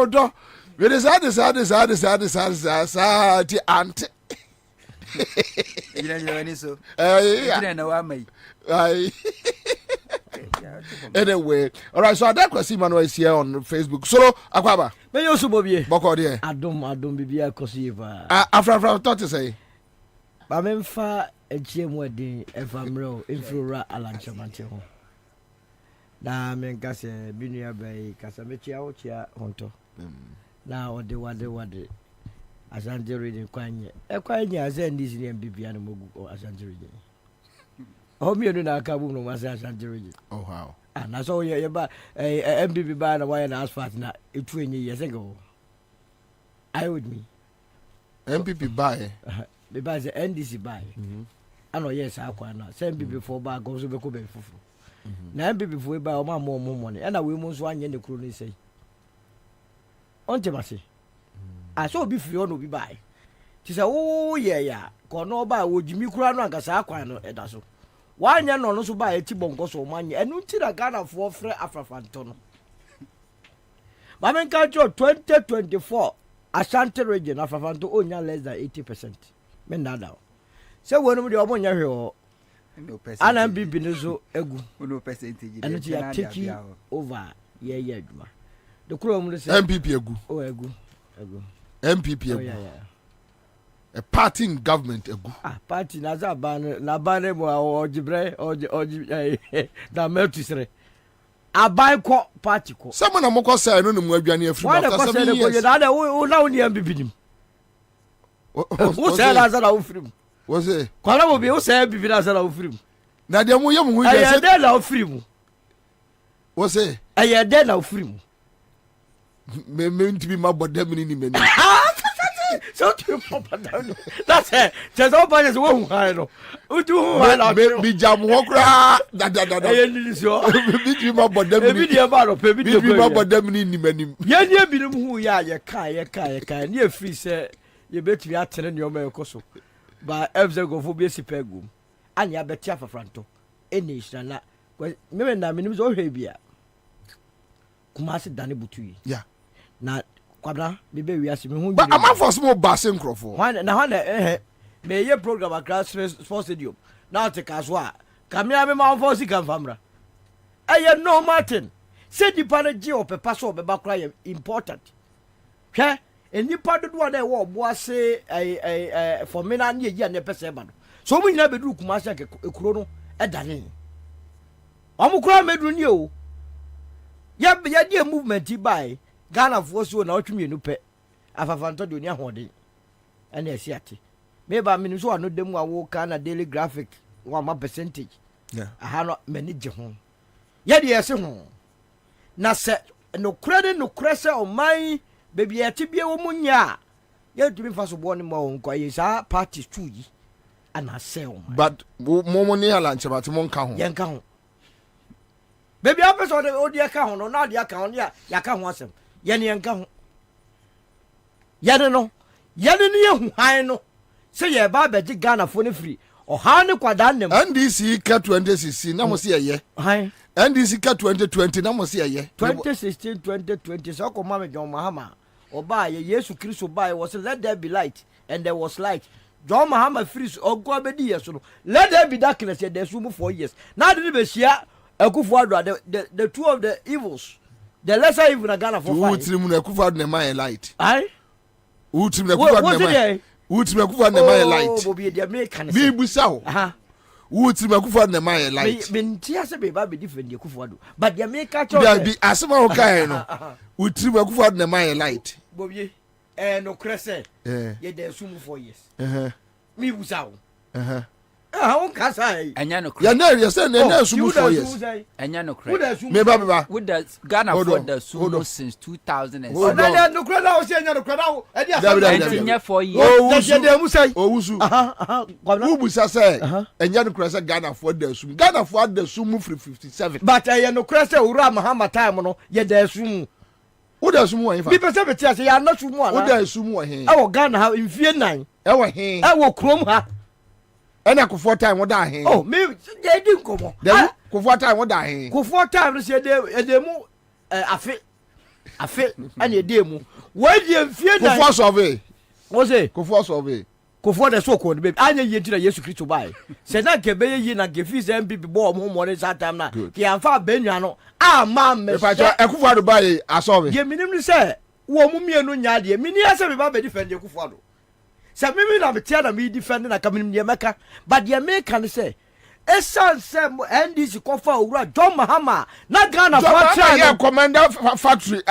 ondo we decide ti ante ina ni wani so ina na wa mai anyway, all right. So that question man is here on Facebook. So Akwaba. Me yo so bobie. Boko there. Adom bibia kosiva. Afra thought to say. Ba me mfa echie mu edin efamro inflora alanchamante ho. Na me nkase binua bai kasa me chia ochia honto. Na ode wade. Asante reading kwanye. Kwanye azendi sini bibia no mogu asante reading. Oh, me na akabu no masa Ashanti region. Oh wow. Na so ye ba MPP ba na why na asphalt na etu enye years ago. I with me. MPP buy. The buy the NDC buy. ano yes akwa na say MPP for ba go so be ko be fufu na MPP for ba o ma mo money e na we mu so anye ne kuro ni sei onte ma se a so obi free on obi bai ti say wo ye ya ko no ba wo jimi kura no agasa akwa no eda so wanya no no so ba eti bonko so manye enu ti da Ghana for free afrafanto no ba men ka 2024 Ashanti region afrafanto onya less than 80%. Men nada. So when we omo nya hwe o. Ana MPP no so egu. No percentage. And it ya take over ye aduma. The kuro mu say MPP egu. Oh egu. MPP egu. Oh yeah. A party in government egu. Party na za ban mo ojibre da metusre. Abai ko party ko. Some na moko say no mu adwane afiri after 7 years. Na wo ni MPP nim. Wo say na za na wo firim. Wo say. Kwala mo bi wo say MPP na za na wo firim. Na de mo ye mu hu je say. Aye de na wo firim. Wo say. Aye de na wo firim. Me ntimi mabodam ni mani. So to pop down. That's it. Just open this one no. Utu hu bi jam ho kra da. Aye ni so. Bi ti mabodam ni. Bi dia ba no pe bi dia. Bi mabodam ni mani. Ye nie bi nim hu ya ye ka. Ni afiri se ye betumi atene ne o ma ekoso. Ba FZ go fo bi sipa gum. Anya beti afafranto. Eni isana. Me na minim so hwe bia. Kumasi dane butuyi. Yeah. Na Kwabena bebe wi asemi hu. But am for small bass nkrofo. Na me ye program across sports stadium. Now take as wa. Kamia me ma for sika famra. Eye no Martin. Say di pane gi opepa so obeba kra ye important. Hwe enipa dodo na e wo bo ase for me na ye ye na pese ba no. So mu nyina bedu Kumasi ekuro no e dane. Omu kra medu ni o. Ya di movement by Ghana for so na otwumi enu pe afafanto de oni ahode ene esi ate me ba minu so ano dem awo Ghana daily graphic wa ma percentage aha no manage ho ya de ese ho na se no kure se o man bebi ate bia wo munya ya tumi fa so bo ne mo nko ye sa party two yi ana se o but mo ni ala nche bat mo nka ho ye nka ho bebi apeso de odi aka ho no na odi aka ho ya ka ho asem ye ne nka ho ye no ye hu han no se ye ba beji Ghana fo ne free o han ne kwada nem NDC ka 2016 na mo se ye han NDC ka 2020 na mo se ye 2016 2020 so ko mama John Mahama o ba ye Yesu Kristo ba was let there be light and there was light. John Mahama free o go be di yeso no let there be darkness there there's room for years now the be shia Akufo-Addo the two of the evils the lesser evil na Ghana for fight Utrim na Akufo-Addo na my light ai Utrim na Akufo-Addo na my Utrim na Akufo-Addo na my light Bobie the American bi busa o Utrim na Akufo-Addo na my light me ntia se be ba be different the Akufo-Addo but the American church bi asema o kai no Utrim na Akufo-Addo na my light Bobie no krese ye there sumu 4 years me busa o how can say anya no ya na ya say na sumu 4 years anya no credit me ba with the Ghana for the sumu since 2006 oh na no credit o say anya no credit e dia 4 years ya dem say owusu who busa say anya no credit Ghana for the sumu free 57 but ya no credit ura Mahama time no ye da sumu wo da sumu wa bi pese be tia say ya na sumu ana wo da sumu wa he e wo Ghana ha mfie 9 e wo he e wo krom ha ena Kufuor time wo da he oh me dey di nkomo Kufuor time wo da he Kufuor time say dey mu afe ene dey mu wo dey mfie 9 Kufuor survey wo say Kufuor survey Kufuor dey so ko ne be anya ye tira Yesu Kristo bai se na ke be ye na ke fi se MPP bo mo mo ne sa time na ke anfa benua no ma me pa Kufuor bai asurvey ye minim ni se wo mu mienu nya de mini ase be ba be defend Kufuor se mimi na metia na me defend na kaminim ne meka but the American say esan se NDC kofa owura John Mahama na Ghana factory ya commander factory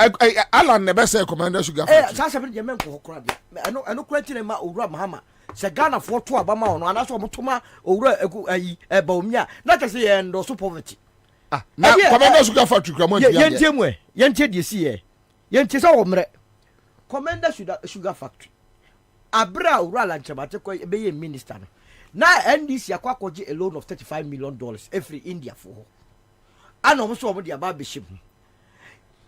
Alan ne be say commander sugar factory sa se be men ko hokora de eno kwati ne ma owura Mahama se Ghana for to abama ono ana so motoma owura ayi ba omia na te se ye ndo so poverty na commander sugar factory kra mo ye yentie de si ye yentie sa wo mre commander sugar factory abra owura la nchemate ko be ye minister no na NDC akwakoje a loan of $35 million every India for ana omo omo dia ba beshim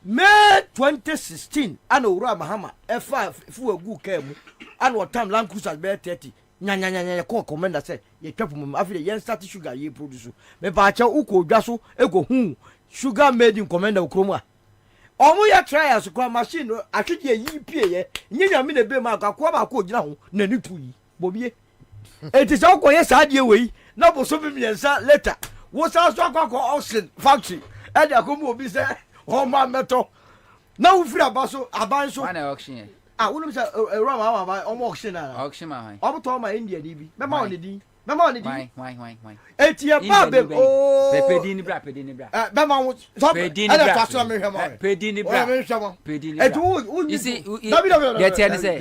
May 2016 ana owura mahama efa fu egu kemu ana otam land cruiser be 30 nya ko commander say ye twapo mum afide yen start sugar ye produce me ba cha uko dwa so ego hu sugar made in commander okromu a omo ya trials kwa machine atwede yi pie ye nyanya me na be ma akwa ba ko gina ho na ni tuyi bobie enti sa ko ye sa die we na bo so bi miensa later wo sa so akwa auction factory e dia ko mo obi say o ma meto na wo firi abaso abanso one auction wonu say ro ma o mo auction na auction ma han o bo to ma India ni bi me ma on di why eti e ba be o pedini bra be ma wo so pedini bra faso me hwe ma pedini bra pedini eti wo you see get here say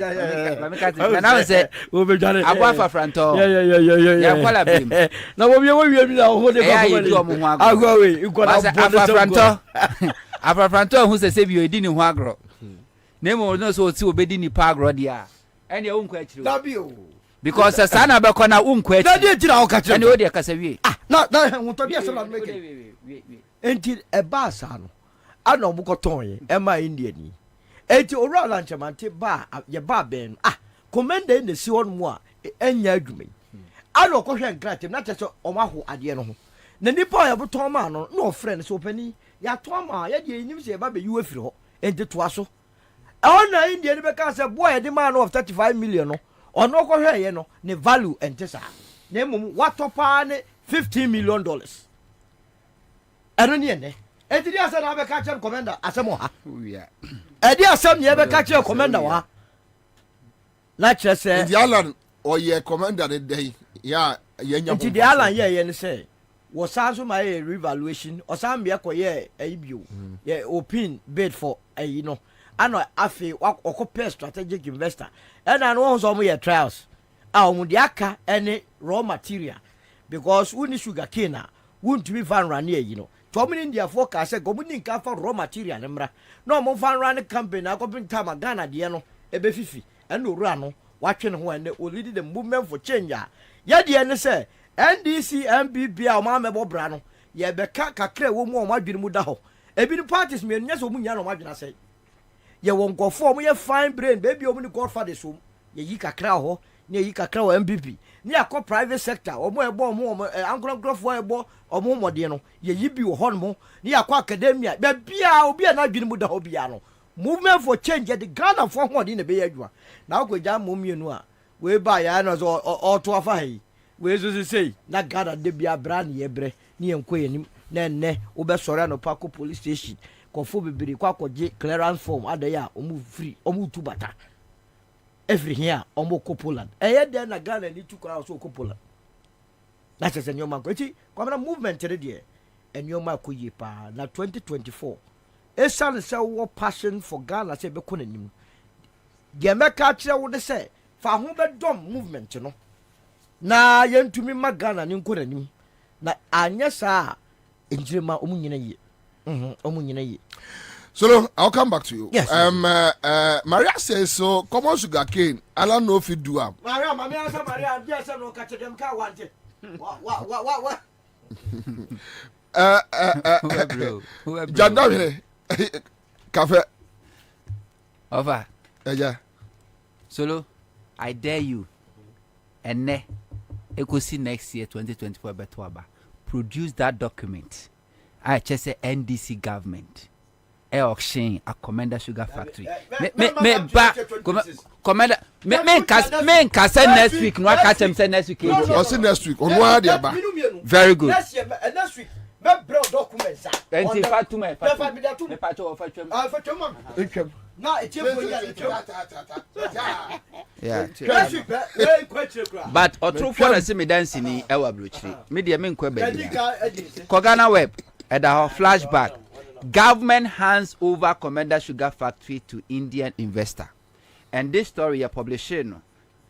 me kat na say wo be dane abwa fa franto ya kwala bim na wo wie mi na ho de ko mo agwa we ikwa na abwa franto abwa franto hu se bi odi ni ho agro na mo no so ti obedi ni pa agro dia ene wo nkwa akire na bi o because sana be kona unkwa na dey tira o ka kire ene wo de kasa wie na hu to bi asem na make enti e ba sa no ana obuko ton ye e ma India ni enti ora la nchemante ba ye ba ben commander ne si on mu a enya adwuma ana okohwe nkratem na tese o ma ho ade no ho na nipa ya boton ma no na o friend so pani ya to ma ya de enyim se ba be yu afiri ho enti to aso ona India ni be ka se boy de man of 35 million no ono ko hwe ye no ne value entesa na emum watopa ne $15 million eno ne ne edi asa na be ka chem commander asem ha edi asem ne be ka chem commander wa na chese edi alan o ye commander ne dey ya ye nya edi alan ye ne say wo sanso ma ye revaluation o san be ko ye aibio ye open bid for you know ano afi okopɛ strategic investor ɛna no ho so mo yɛ trials mo de aka ɛne raw material because woni sugar cane a wontumi fan run ye you know to mo India for ka sɛ go mo ni nka fa raw material ne mra no mo fan run company akɔpin time Ghana de no ebe fifi ɛna owura no watwe ne ho ɛne o lead the movement for change a ye de ne sɛ NDC MPP a ma mebɔ bra no ye bɛka kakra wo mu o ma dwene mu da ho ebi ni parties me nya so mu nya no ma dwene sɛ ye won go for mo ye fine brain baby omo ni godfather so ye yi kakra ho ne yi kakra wo MPP ne akọ private sector omo ebo omo ankrogrofo ebo omo mode no ye yi bi wo ho no ne akọ academia be bia obi na dwene mu da ho bia no movement for change the Ghana for ho ne be ye adwa na akọja mo mienu a we ba ya na so auto afa hi we so say na Ghana de bia bra ne ye bre ne enko ye nim na enne wo be sore no pa ko police station kofo bibiri kwa koje clearance form adaya omu free omu tubata every here omu Poland eye de na Ghana ni tukura so Poland na chese nyoma ko eti kwamna movement re de enyoma ko yi pa na 2024 esan se wo passion for Ghana se be ko nanim de meka kire wo de se fa ho be dom movement no na yentumi ma Ghana ni ko nanim na anya sa enjirema omu nyina yi So I'll come back to you. Yes. Maria says so. Come on, sugar cane. I don't know if you do. Maria, Maria, yes, I know. Catch them car want it. What? Jandavine, cafe. Over. Yeah. Solo, I dare you. And ne, see next year 2024 Betwaba. Produce that document. I just say NDC government. Auction a Commander Sugar Factory. Commander me can say next week. No, I catch him say next week. I'll say next week. On one day back. Very good. Next week. Me bro documents. Enti fatume. Na yeah. But otro for say me dance ni ewa brochiri. Me dey me nkwa ba. Kogana web at the flashback. Government hands over Commander Sugar Factory to Indian investor. And this story is publishing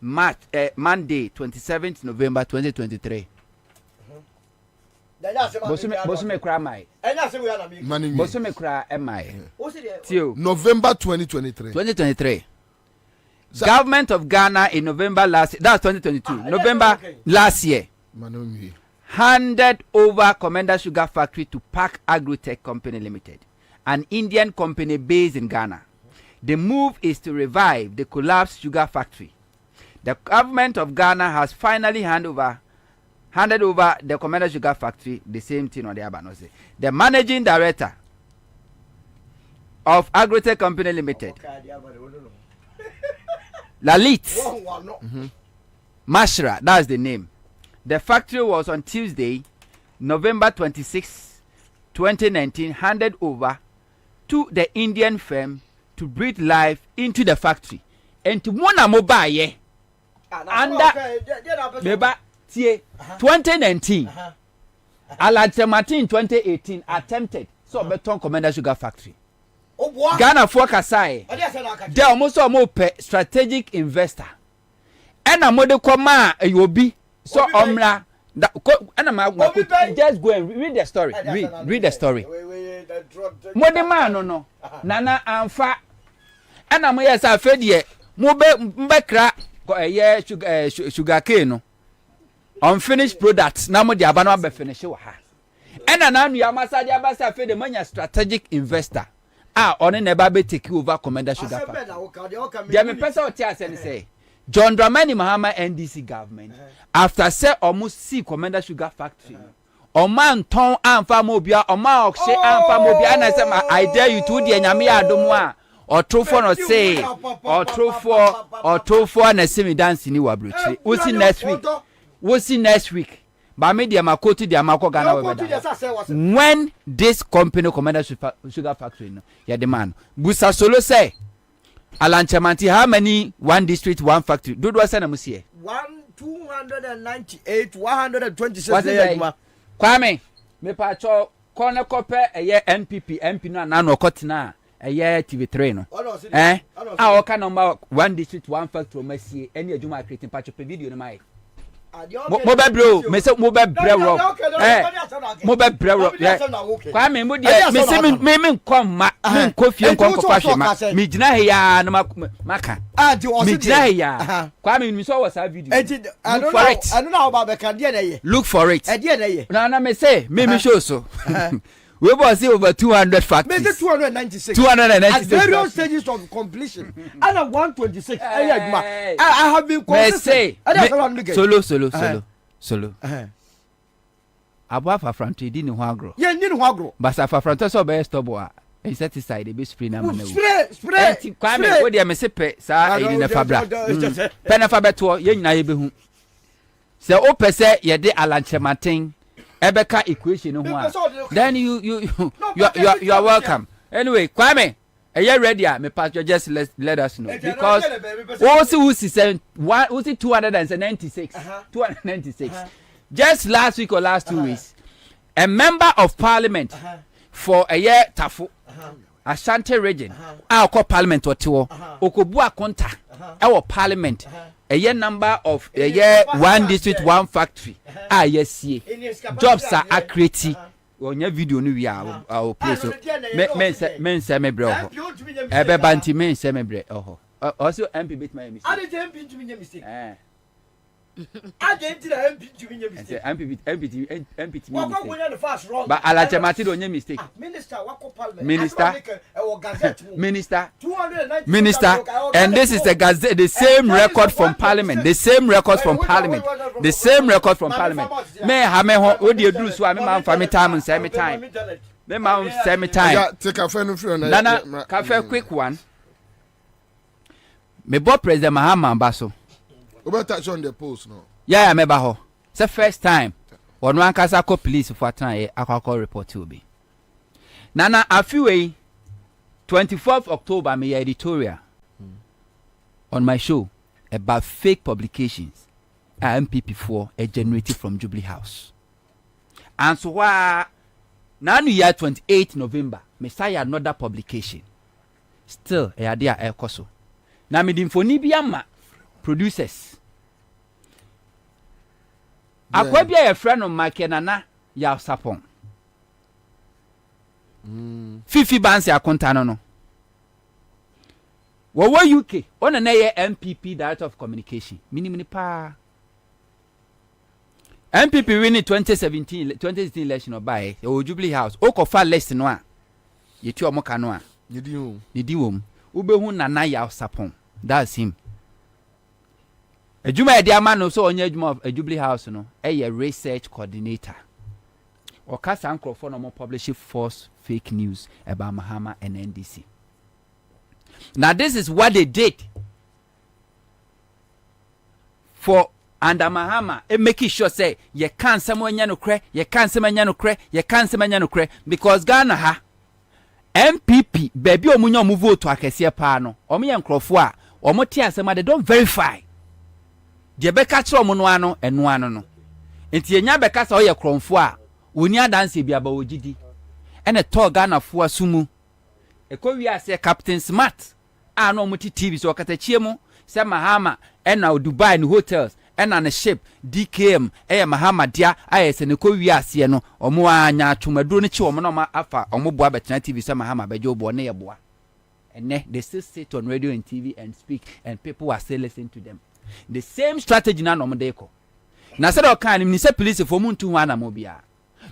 Monday, 27th November 2023. Bosume kra mai. Bosume kra mai. November 2023. Government of Ghana in November last year, that's 2022, November last year, handed over Commander Sugar Factory to Park Agrotech Company Limited, an Indian company based in Ghana. The move is to revive the collapsed sugar factory. The government of Ghana has finally handed over the Commander Sugar Factory, the same thing on the Abanose. The managing director of Agrotech Company Limited, Lalit Mashra, that's the name. The factory was on Tuesday, November 26, 2019, handed over to the Indian firm to breathe life into the factory. And to Mona Mobile, under 2019, Alante Martin 2018 attempted so beton Commander Sugar Factory. Ghana for Kasai, they almost strategic investor. And a model comma you be so omla. Just go and read the story. Read the story. Modema no nana amfa. And I'm yes I fed ye mbekra sugar cane no. Unfinished products na mo di abano be finish wa ha. And ananu ya masadi abasa fed the manya strategic investor. On never be take over Commander Sugar Factory. There me person o tia say John Dramani Mahama NDC government after say almost see Commander Sugar Factory. Oman ton amfa mobia oma okshe amfa mobia and I say I dare you to the nyame adom a or trofo no say or trofo na semi dance ni wabruchi. We see next week. But me dia makoti dia mako Ghana when this company Commander Sugar Factory no ya the man Busa Solo say Alanchamanti how many one district one factory do say na musie 298 126 Kwame me pa cho corner copper eye MP no na no kotina eye TV3 no o ka number one district one factory masie any adwuma creating patch video no mai Mobile bro, me say mobile bro. Mobile bro. Kwame mo dia me say me kom ma me kofi kom ko kwahwe ma. Me gina he ya na maka. Me gina he ya. Kwame me so was a video. I don't know about the can dey. Look for it. Na me say me show so. We was over 200 factories. Maybe 296. At various stages of completion. And 126. I have been consistent. Solo. Above a front, he didn't want yeah, didn't want but if a front so best stop. Insecticide, be spray na spray. Kwame, what dia me sepe sa in the fabra. Penafabra to ye nyina ye behu. Se o pese ye de alanchematin Ebeka equation no then you are welcome. Anyway, Kwame, are you ready? Me pastor just let us know because also who said 296 296 just last week or last 2 weeks a member of parliament for a year Tafu Ashanti region our parliament otiwo okobua konta our parliament a year number of a year one district one factory yes jobs are accurate on your video no we are our place men say me bro ebe banti men say me bro also MP bit my mistake MP to me mistake I didn't MP but Alachemati don't make mistake. Minister, and this is the gazette, the same record from Parliament, the same record from Parliament. Me have me what do you do? So I mean, family time and semi time. Me man semi time. Take a friend of you. Nana, cafe quick one. Me boy President Mahama Basso. We touch on the post now. Yeah, me ba ho. It's the first time. One one kasa ko police for time akwa report to be. Nana afiwe 24th October me editorial on my show about fake publications MPP4 generated from Jubilee House. And so now year 28 November me say another publication. Still there ekoso. Na me dimfoni biama producers akwabia your friend of Makenana ya sapon fifi bansi akonta no wo UK on na ye MPP director of communication minimum pa MPP winning 2016 election obaye e Jubilee House o ko fa list no a yeti omo ka no a nidi wom ubehu Nana ya sapon that's him ejuma e dia ma no so onye ejuma of Jubilee House no e research coordinator o ka san crofo no mo publish false fake news about Mahama and NDC. Now this is what they did for under Mahama, making sure say you can't someone no cre, you can't someone no cre, you can't someone no cre, because Ghana ha MPP baby omunyo mu vote akese pa no omo ye nkrofo a omo tie asema they don't verify de beka kire omo no ano eno ano no enti enya beka sa oye kromfo a oni adanse bia ba ogidi ene to Ghana fo asumu ekowi ase Captain Smart no muti TV so katachie mu se Mahama ena Dubai ni hotels ena na ship DKM Mahama dia ayese ne kowi ase no omo anya atwomaduro ne chi omo no ma afa omo boa betena TV se Mahama beje obo ne yeboa ene they still sit on radio and TV and speak and people are still listening to them the same strategy na no mo dey ko na se do kan ni se police for muntu hu ana mo bia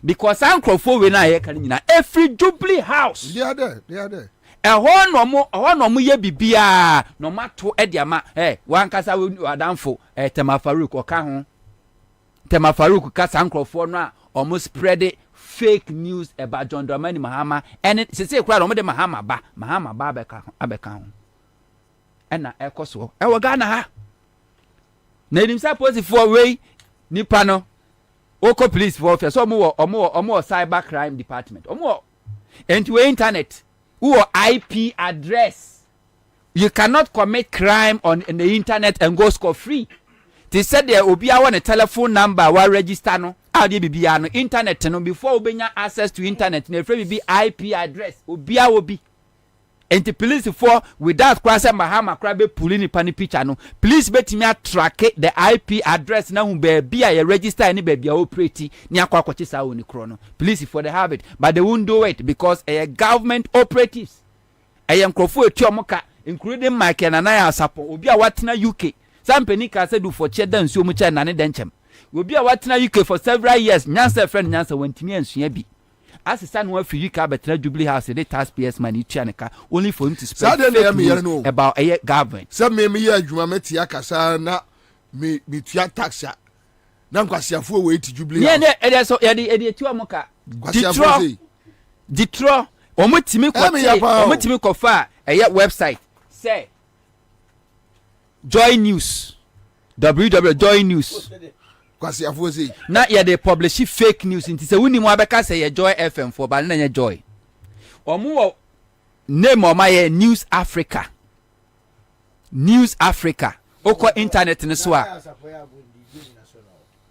because ankrofo we na ye kan nyina every Jubilee House they are there ehon no mo ye bibia no mato e dia ma wan kasa wadanfo Tema Farouk oka ho Tema Farouk ka sankrofo no a omo spread fake news about John Dramani Mahama and se kura no mo de Mahama ba abeka ho ena ekoso e wo Ghana ha na enim suppose for way nipa no oko police for officer omo cyber crime department omo into internet who IP address you cannot commit crime on in the internet and go score free they said there obia want a telephone number wa register no how dey bibia no internet no before obenya access to internet na free be IP address obia obi and the police for without cross Mahama krabe pulling pani picture no please betimi track the IP address na hu be bia ya register any be bia operate ni akwa kwachi sa oni kro no police for the habit but they won't do it because a government operatives nkrofo etu omoka including Mike and Nana support obi a watena UK some penny ka say do for che dan nsuo mu che na ne denchem obi a watena UK for several years nyansa friend nyansa wantimi ansua bi asisa no afi UK betena Jubilee House the taxpayers money tuaneka only for him to spread about a government some me ye adwuma meti akasa na me tua tax na nkwasiafo we ti Jubilee House yeah so ye tu amoka ditro omotimi kofa website say Joy News www.joy news kwasiafo say na ye dey publish fake news nti say wuni mo abeka say ye Joy FM for ba na ye Joy omo name o ma ye News Africa oko internet ne so a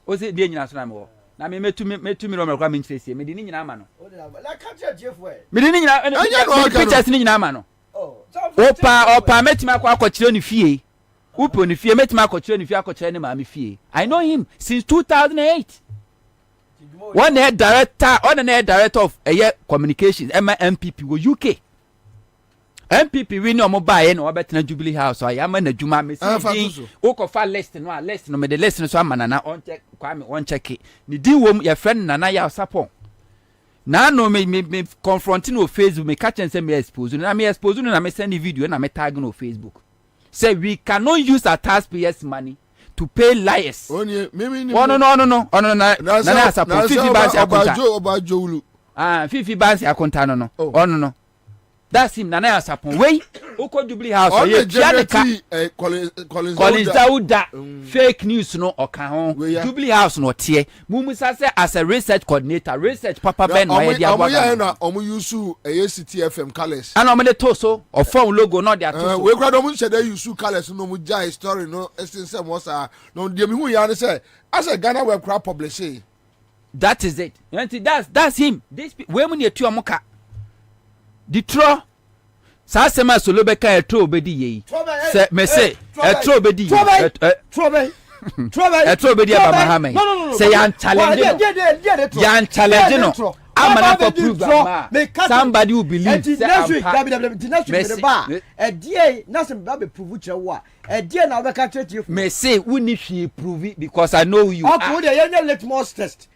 o say dey nyina so na me na me metumi ro me kwa me nchresie me di ni nyina ama no me di ni nyina pictures ni nyina ama no opa metumi akwa ni fie upo ni fie metumi akwa ni fie akwa ni ma me fie I know him since 2008 one head director of communications MPP wo UK MPP we no mo bae no obetena Jubilee House I am na djuma me see o ko fa list no me the list no so amana na on check kwame on check ni di wom your friend Nana ya sapon na no me confront no Facebook me catch and say me expose na me send the video na me tag no Facebook say we cannot use our taxpayers money to pay liars no na sapon 50 bands akonta fifi bands akonta no that's him Nana Sapon wey oko Jubilee House ye pianika Collins Dauda fake news no oka ho Jubilee House no tie mumusa say as a research coordinator research papa ben why dia gba na omo use CTFM colors and omo dey to so of phone logo no dey to we kwado omo say dey use colors no mu jai story no essence was no dey me hu ya ne say as a Ghana web crowd publish that is it that's him this we mu ne tu omoka ditro sa sema solo beka etro obedi ye se me say etro obedi etro obedi aba Mahama say yan challenge no I'm not approve. Somebody will believe. Next week, next week, the bar. A day, nothing but prove what. A day now, we can't you. May say, we need to prove it because I know you. Okay, the litmus test.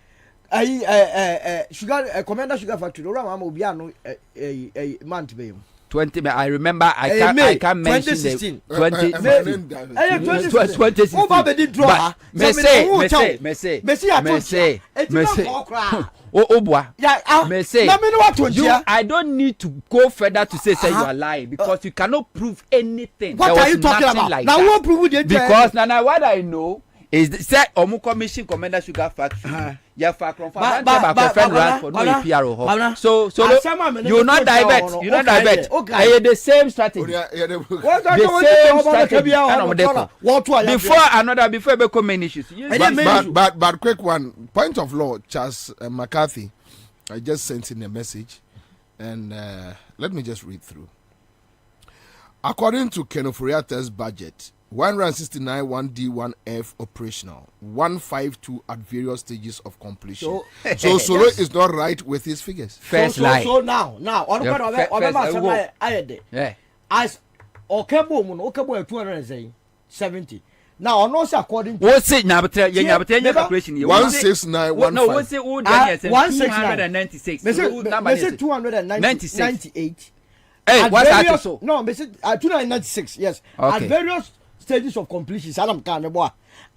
Sugar, Commander Sugar Factory. Around Mobiano, a month to 20. I remember. I can't mention 2016. 2016. Over the draw. Messi. Oh boy. May say I don't need to go further to say you are lying because you cannot prove anything. What are you talking about? Like now what prove it? Because now what I know is say Omu Commission Commander Sugar Factory. Yeah, for friend for no PRO. So you not divert. You not divert. Okay. The same strategy. Before we become main issues. But quick one. Point of law, Charles McCarthy. I just sent in a message, and let me just read through. According to Kenoforiata's budget, 169 1D1F operational, 152 at various stages of completion. So Solo is not right with his figures. First lie. So now, as Okebo 270. Now, on also according to what's it now? But calculation 16915. No, what's it? 196. 298. Hey, what's that? So no, 296. Yes. Okay. At various stages of completion. Salam can boy.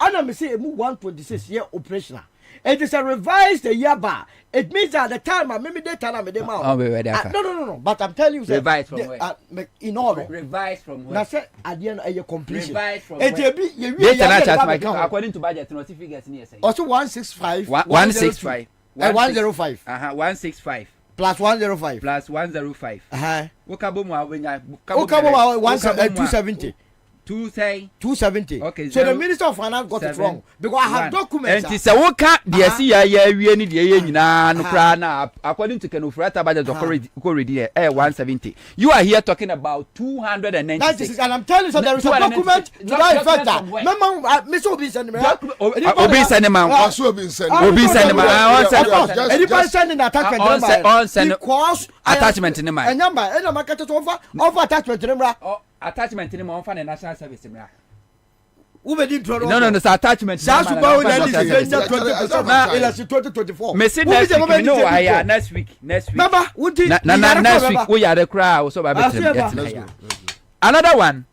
And I'm saying 126 year operational. It is a revised year bar. It means that the time I maybe that time I made them out. No. But I'm telling you, revised from where? In order. Revised from where? That's at the end of your completion. Revised from where? According to budget, no figures in here. Also 165. 165. 105. 165. Plus 105. Plus 105. Okabo 270. 270. Okay. So the Minister of Finance got it wrong because I have documents. And it's a worker. The SCA we need the no according to Kenofrata budget already 170. You are here talking about 296. And I'm telling you, so there is a document to that effect. Remember, Mr. Obi send anybody sending attachment because attachment in my number and the market over attachment number. Attachment in my the national service. No, it's attachment. That's about 2024. Next week. Next week, we are the crowd. So another one.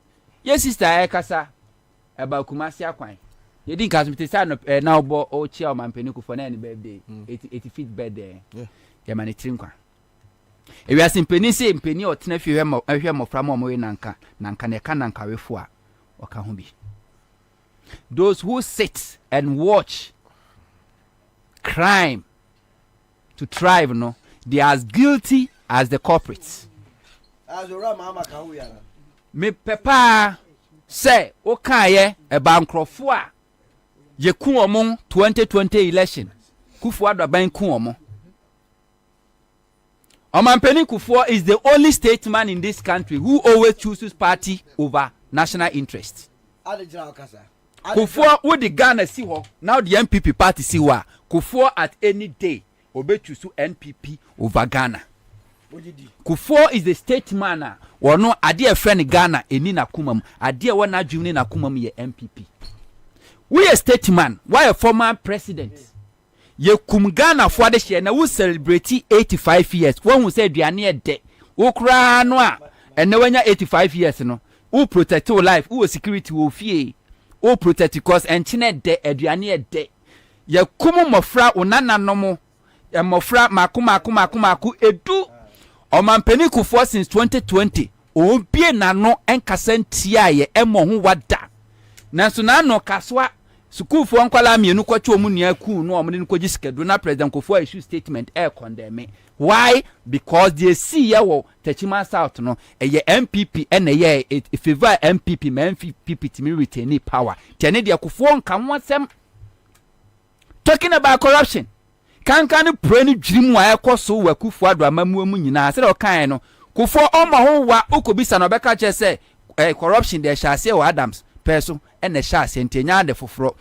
Yes, sister Ekasa about Kumasi Akwan. You didn't cast me to sign now, but oh, chairman Peniku for any birthday. 80 feet bed there. Yeah, man, it's in. If you are simply saying penny or ten, if you have from Nanka refua or Kahumbi. Those who sit and watch crime to thrive, no, they are as guilty as the culprits. Me papa say, okay, a bankrofua. Ye kuomon 2020 election. Kufuadwa ban kuomon. Omampeni Kufuor is the only statesman in this country who always chooses party over national interest. Kufuor with the Ghana see now the NPP party see wa Kufuor at any day obey choose NPP over Ghana. Kufuor is the statesman or no idea friend Ghana eni na kumam idea wana jumni na kumam ye NPP. We a statesman, why a former president? Ye kum Ghana for the share na we celebrate 85 years. When we say duane de, wo kra no a, and na wanya 85 years no. Who protect your life, who security wo fie. Who protect because enchine de aduane de. Ye kum mofra onana no mo. Ye mofra maku edu. Omampeni Kufuor since 2020. Obie na no enkasa ntia ye emo ho wada. Nanso na no kaswa Sukufu ankwala mienu kwachi omu ni aku no omde nkoji skedu na President Kufuor issue statement condemn. Why? Because they see yawo Techima South no eye MPP ene ye favor MPP ma MPP timi retain power. Tene de Kufuor nka nwasem. Talking about corruption. Kan pray ni dwirimu a ekoso wa Kufuor do amamu mu nyina se de okan no Kufuor omo ho wa okobisa no beka che se corruption de shase o Adams person and the shas and tenya for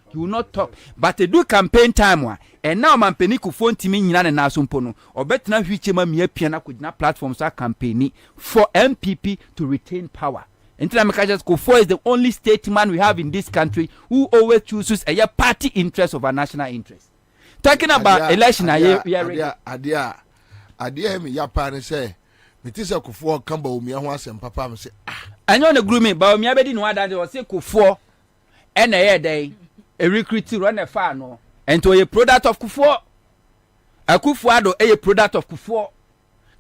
he will not talk but they do campaign time and now man penny kufo ntimi nyina na asompo no obetina hwichema mia piana kudina platforms are campaigning for MPP to retain power. Just Kufo is the only statesman we have in this country who always chooses a party interest over national interest. Talking about election, Adia, me yapani say, Mitisa Kufo kamba umia once and papa say, I know the grooming, but me abedi no that was say Kufo and a day a recruit to run a farm no and to a product of Kufo. A Kufuado a product of Kufo.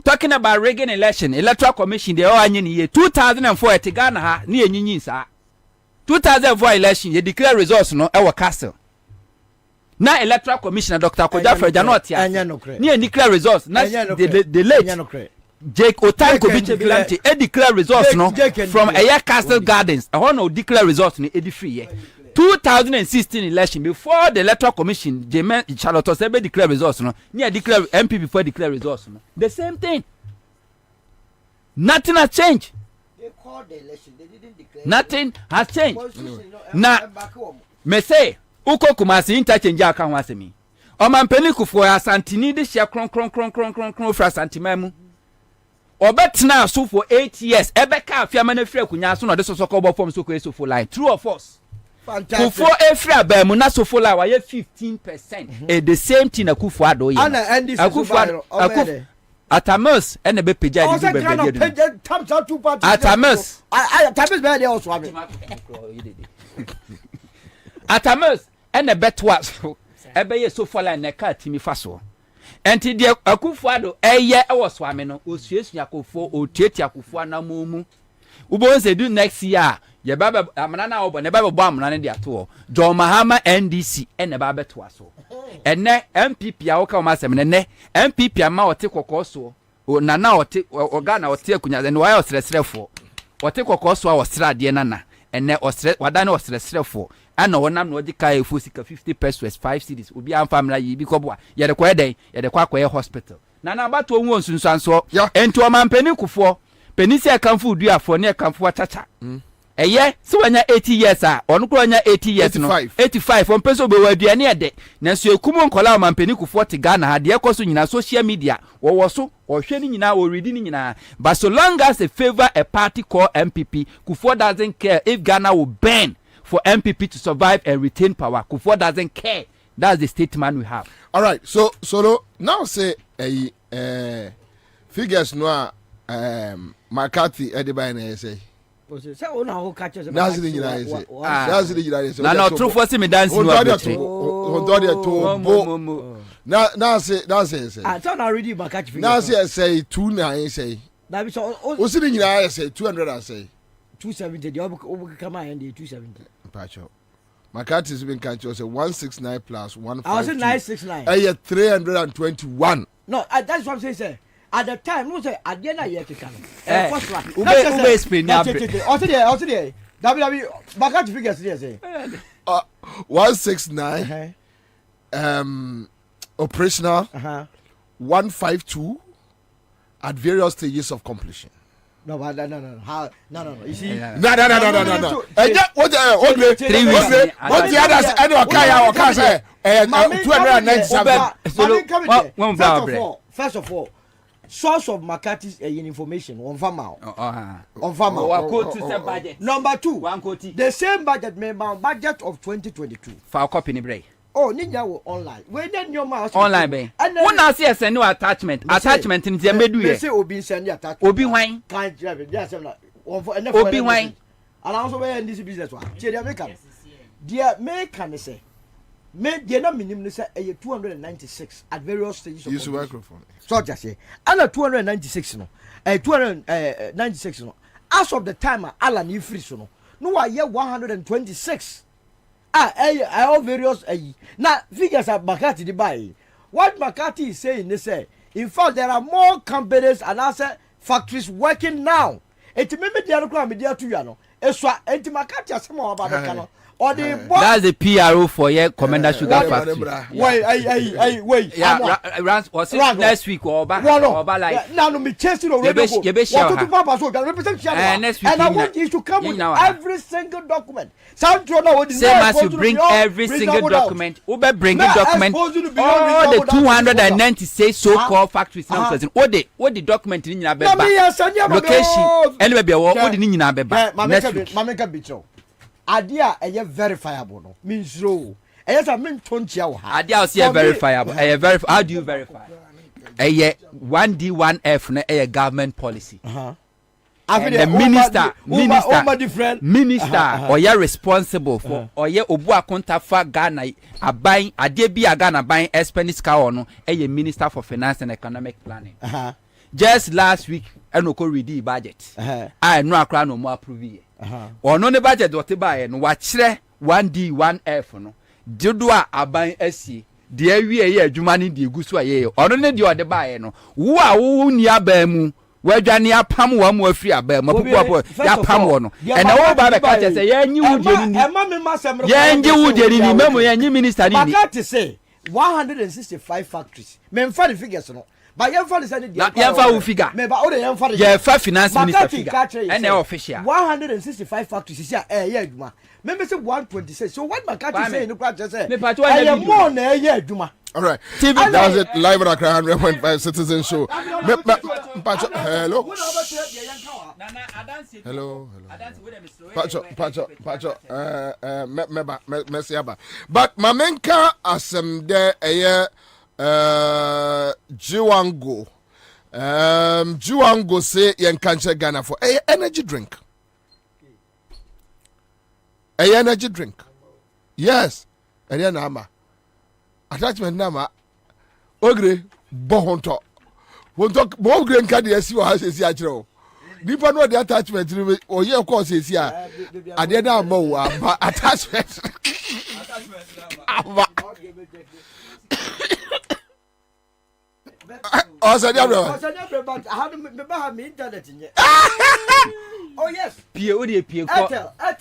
Talking about Reagan election, electoral commission, they all in year 2004 at Ghana ha near Nyinsa. 2004 election, you declare results no our castle. Now electoral commissioner Dr. Kodafre Janot near declare results. Now the late Jake Otanko Vigilante declare results no from Aya Castle Gardens. I want to declare results in 83 2016 election before the electoral commission Charlotte Osebe declare results no near declare MP before declare results no the same thing. Nothing has changed. They called the election, they didn't declare. Nothing has changed. Now me say uko kumasi interchange aka ho asemi o man peni kufo asantini de hye kron fra santimamu obetna so for 8 years ebeka afiama na fira kunya so no de sosoko bo form so ko eso for line true or false. Kufo efra ba mu na so for line wa 15%. The same thing Akufo ado ye Akufo Atamus and be peja di be Atamus be dey also abi Atamus and the betwa ebe ye so for line na ka timi fa so enti de Akufo ado eye e wo so ame no osuesu Akufo otieti Akufo anamomu ubo se do next year ye baba amana na obo ne baba bo amana ne de ato John Mahama NDC and baba betwa so ene MPP a wo ka ma sem ne MPP ama ote kokoso na na ote ogana ote akunya ne wa osresrefo ote kokoso a osrade na ene osre wadane osresrefo ana wonam no dika efu sika 50 pesos 5 cedis obi amfamra yi bi koboa ye de kwa den ye de kwa hospital na abato onwo nsunsanso enti o mampeni kufo penisi akamfu duafo ne akamfu achacha eye si wanya 80 years a onu kro wanya 80 years no 85 on peso be waduane ede na so ekumu nkola o mampeni kufo te Ghana ha de ekoso nyina social media wo so ohwe ni nyina o read ni nyina but so long as they favor a party called MPP Kufo doesn't care if Ghana will burn for MPP to survive and retain power. Kufo doesn't care. That's the statement we have. All right. So now say figures no McCarthy Edibane say. Say ona ho catch say. That's the United say. That's the United say. Na true for me dance no abetri. Now say I thought I already McCarthy figure. Now say 29 say. Na be so o si the United say 200 and say 270 the obu come and 270. Pacho. McCarthy's been catch say 169 plus 152. I was 969. 321. No, that's what I'm saying, sir. At the time, no say at the end of year kika no. First one. Ube explain na. Also there. McCarthy figures there say. 169 operational 152 at various stages of completion. No. How? No. You see? No. What the 3 weeks. What the others? I know Kaya say 297. First of all, source of McCarthy's information on farmer. Number 2, the same budget budget of 2022. For copy ni break. Oh, ninja wo online. We then your mouse online be. One na see send no attachment in the medu here. Say obi send attachment. Obi hwan? Can't drive it. Just na. Obi hwan? And also we in this business one. Che dey make am. There make am say. Me dey na minimum say 296 at various stages of. Use microphone. So just say. And 296 no. 296 no. As of the time Alan you free so no. No I hear 126. All various now figures are McCarthy the buy. What McCarthy is saying, they say, in fact, there are more companies and also factories working now. It may be the other crime media to you know. eswa enti makati asema oba beka no or the that's the PRO for your Commander Sugar Factory. Wait. Yeah, was it next week or back? Like now me chasing already. Next week. And I want you to come with every single document. Same as you bring every single document. Ube bring the document. All the 296 so-called factories now present. What the document in your location? Anyway, what the in your next week. Idea a verifiable no means no. Yes, I mean tonchia. Idea is verifiable. How do you verify? A 1D1F a government policy. And the minister or you're responsible for or you're obua contact for Ghana a buying a DB a Ghana buying expenditure no a minister for finance and economic planning. Just last week I no ko read the budget. I no akra no more approve. Or no budget what buy no watch 1D1F no dodo a aban asi de awie ye adwuma ne de gusu aye or no de ode buy no wo a wo ni aba mu wadwane apam wa mu afiri aba mu popo ya pam wo no and wo ba be ka say ye nyi wo de ni ye nyi wo de ni memo ye nyi minister ni makati say 165 factories memfa the figures no. But you for the figure. Yeah, finance minister figure. And official. 165 factories is here. Remember say 126. So what Makati say in the project say? I am more than a year, Juma. All right. TV, that was it. Live at Accra 100.5 Citizen Show. Hello. Hello. Pacho. Messiaba. But Mamenka asem de Jiwango. Jiwango say yen kanche Ghana for energy drink. Energy drink. Yes. Nama. Attachment nama. Ogre bohonto. Wonto ogre nkadi esi wa esi achiro. Nipa no the attachment ni o ye ko esi a. Ade na ma attachment. Oh yes. Pie o de pie ko.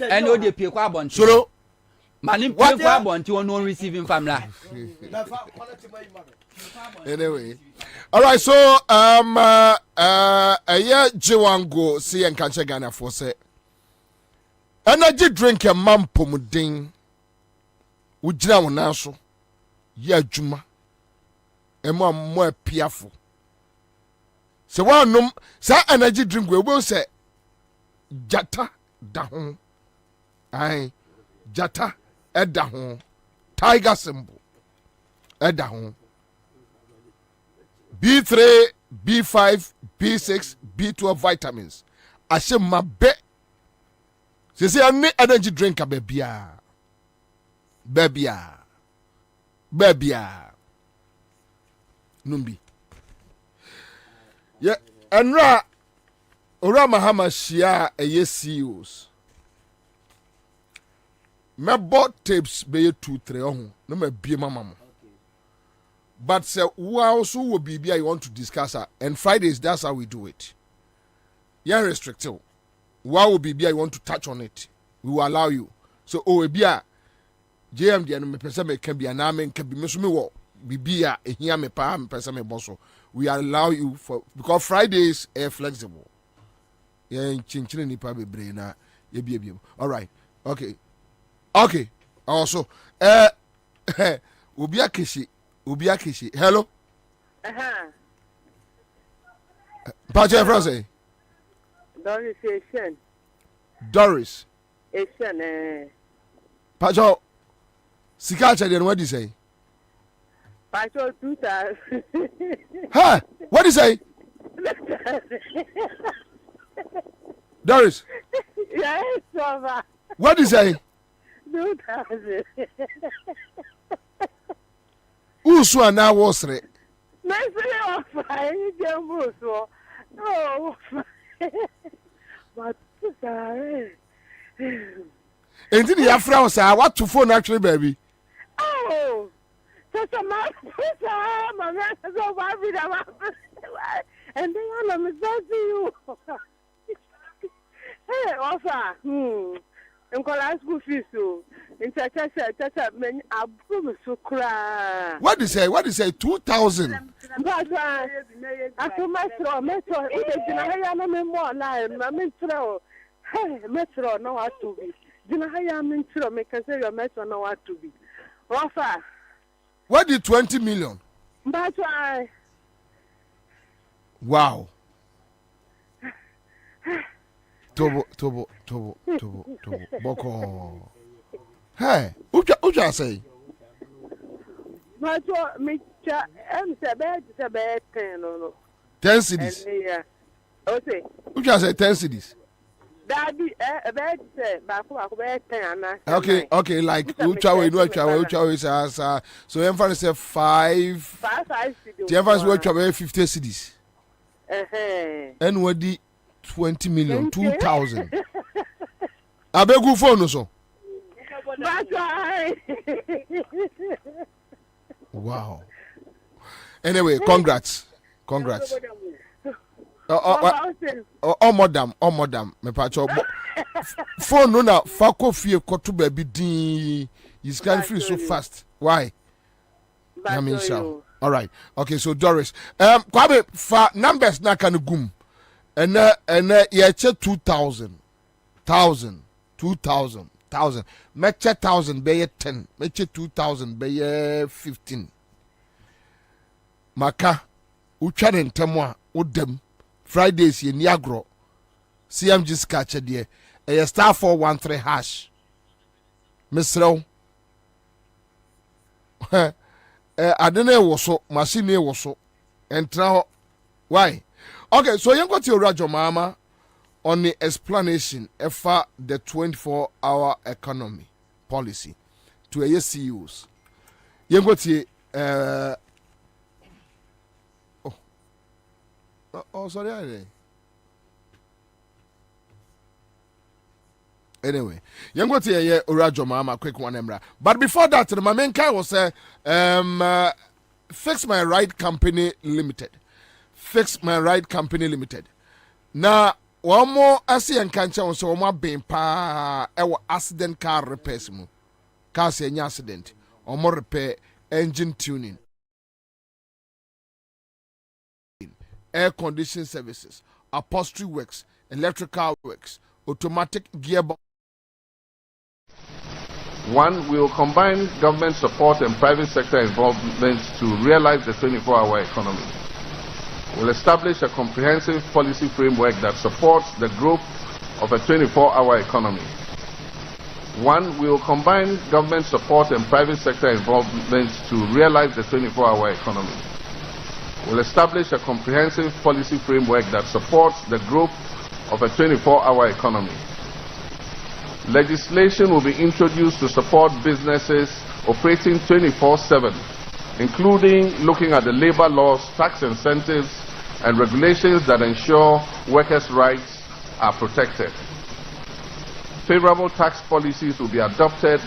And o de pie ko abon. Soro. Mani pie ko abon ti won receiving family. Anyway. All right, so Jiwango see and kanche Ghana for say energy drink a man pomudin ujina wonaso ye adwuma emo mo apiafo se wanum sa energy drink we will say jata da ho ai jata eda ho tiger symbol eda ho B3 B5 B6 B12 vitamins ashe mabe se se any energy drink a bebia numbi yeah enra ora mahama shia CEOs mebo tapes be 2-3 ohun no ma bie mama mo but say who also will be you want to discuss and Fridays that's how we do it. Yeah, restricted. Why will be you want to touch on it? We will allow you. So bia JMD and me person me can be an amen can be me wo bibia ehia me pa me person me boso. We allow you for because Fridays are flexible. Yeah, chinchini ni pa bebre na ye bia. All right. Okay. Also Ubia Kishi. Hello. Pacha Frase. Doris. Pacha. Sikacha then what do you say? Pacha 2000. Huh? What do you say? Doris. Yes, Sova. What do you say? 2000. Usu na wosre. Mesele ofai jambuso. No. But sorry. Enti ya fra o say what to phone actually baby. Oh. So my so baby that and then I'm you. Hey, offer. Nkola school fees so. Inter men abum so kra. What do you say? 2,000. But after metro, I am more live. I metro. Hey, metro no what to be. Dina haya metro make say your metro no what to be. Offer. What did 20 million? But I. Wow. Tobo. Boko. Hey, uja say. But me am said 10 no. 10 cities. Yeah. Okay. Uja say 10 cities. Daddy, bed say, but for 10 Okay, like ucha say so em say 5 cities. The em we travel 50 cities. And what the 20 million 2,000. Abegu phone so. Wow. Anyway, congrats. Oh madam, me pacho. Phone no na fako fie koto baby din. Is can free so fast. Why? All right. Okay, so Doris. Kwabe fa numbers na kan gum. And ye che 2,000. 1,000. Meche 1,000 be 10. Meche 2,000 be 15. Maka uchane ntemwa udem Fridays ye niagro CMG skache de e star 413 hash misrew adene woso machine woso entra ho why. Okay, so you got to Rajo Mama on the explanation for the 24-hour economy policy to a CEOs. You got to sorry. Anyway, you got to Rajo Mama quick one emra. But before that, the main guy was Fix My Ride Company Limited. Fix My Ride Company Limited. Now, one more asi and cancha on so one being pa accident car repairs mu. Car say any accident or more repair engine tuning. Air conditioning services, upholstery works, electrical works, automatic gearbox. One, we will combine government support and private sector involvement to realize the 24-hour economy. We'll establish a comprehensive policy framework that supports the growth of a 24-hour economy. One, we will combine government support and private sector involvement to realize the 24-hour economy. We'll establish a comprehensive policy framework that supports the growth of a 24-hour economy. Legislation will be introduced to support businesses operating 24/7, including looking at the labor laws, tax incentives, and regulations that ensure workers' rights are protected. Favorable tax policies will be adopted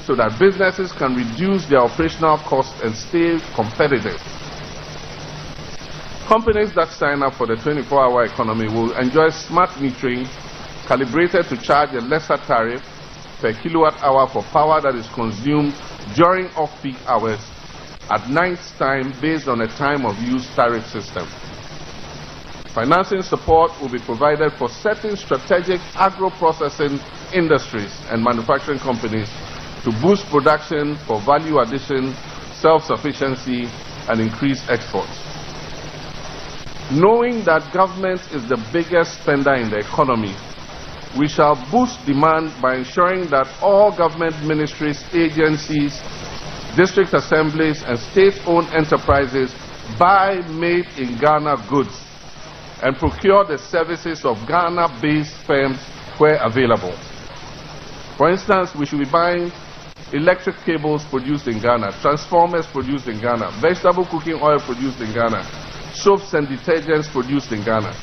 so that businesses can reduce their operational costs and stay competitive. Companies that sign up for the 24-hour economy will enjoy smart metering calibrated to charge a lesser tariff per kilowatt hour for power that is consumed during off-peak hours at night time based on a time of use tariff system. Financing support will be provided for certain strategic agro-processing industries and manufacturing companies to boost production for value addition, self-sufficiency, and increase exports. Knowing that government is the biggest spender in the economy, we shall boost demand by ensuring that all government ministries, agencies, district assemblies, and state-owned enterprises buy made-in-Ghana goods and procure the services of Ghana-based firms where available. For instance, we should be buying electric cables produced in Ghana, transformers produced in Ghana, vegetable cooking oil produced in Ghana, soaps and detergents produced in Ghana.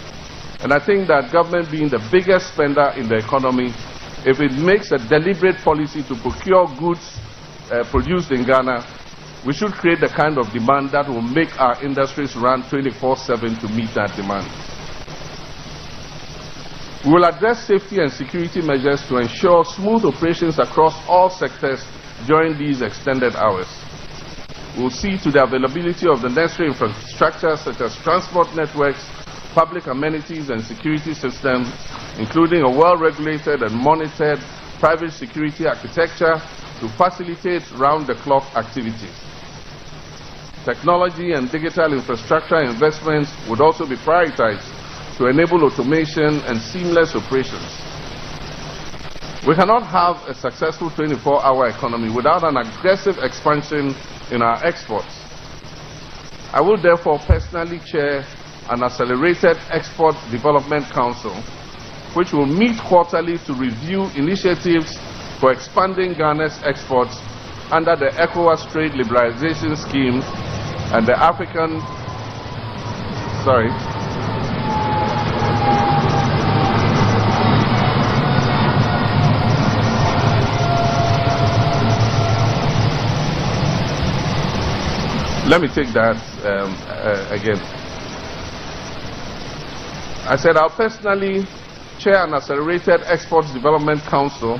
And I think that government being the biggest spender in the economy, if it makes a deliberate policy to procure goods produced in Ghana, we should create the kind of demand that will make our industries run 24/7 to meet that demand. We will address safety and security measures to ensure smooth operations across all sectors during these extended hours. We will see to the availability of the necessary infrastructure such as transport networks, public amenities and security systems, including a well-regulated and monitored private security architecture to facilitate round-the-clock activities. Technology and digital infrastructure investments would also be prioritized to enable automation and seamless operations. We cannot have a successful 24-hour economy without an aggressive expansion in our exports. I will therefore personally chair an accelerated Export Development Council, which will meet quarterly to review initiatives for expanding Ghana's exports under the ECOWAS Trade Liberalization Scheme and the African, let me take that again. I said I'll personally chair an accelerated Exports Development Council,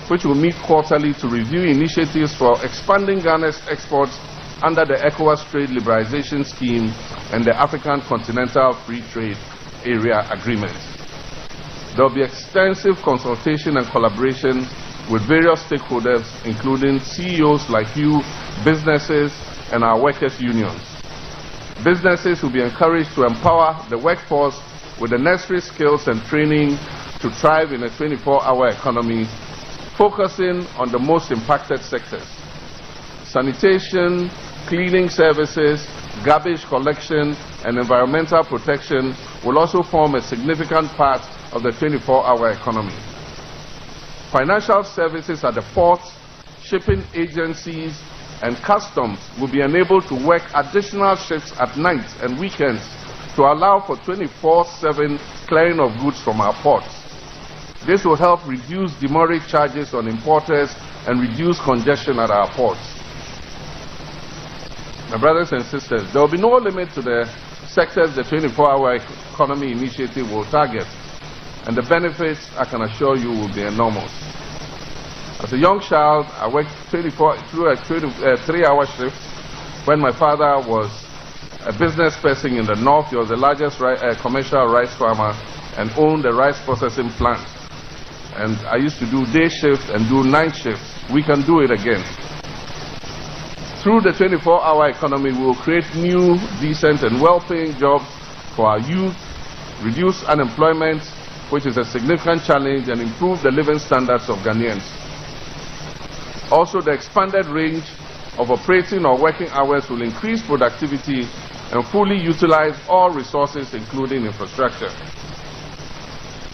which will meet quarterly to review initiatives for expanding Ghana's exports under the ECOWAS Trade Liberalization Scheme and the African Continental Free Trade Area Agreement. There will be extensive consultation and collaboration with various stakeholders, including CEOs like you, businesses, and our workers' unions. Businesses will be encouraged to empower the workforce with the necessary skills and training to thrive in a 24-hour economy, focusing on the most impacted sectors. Sanitation, cleaning services, garbage collection, and environmental protection will also form a significant part of the 24-hour economy. Financial services at the ports, shipping agencies, and customs will be enabled to work additional shifts at night and weekends to allow for 24/7 clearing of goods from our ports. This will help reduce demurrage charges on importers and reduce congestion at our ports. My brothers and sisters, there will be no limit to the sectors the 24-hour economy initiative will target, and the benefits, I can assure you, will be enormous. As a young child, I worked 3-hour shifts. When my father was a business person in the north, he was the largest commercial rice farmer and owned a rice processing plant. And I used to do day shifts and do night shifts. We can do it again. Through the 24-hour economy, we will create new, decent and well-paying jobs for our youth, reduce unemployment, which is a significant challenge, and improve the living standards of Ghanaians. Also, the expanded range of operating or working hours will increase productivity and fully utilize all resources, including infrastructure.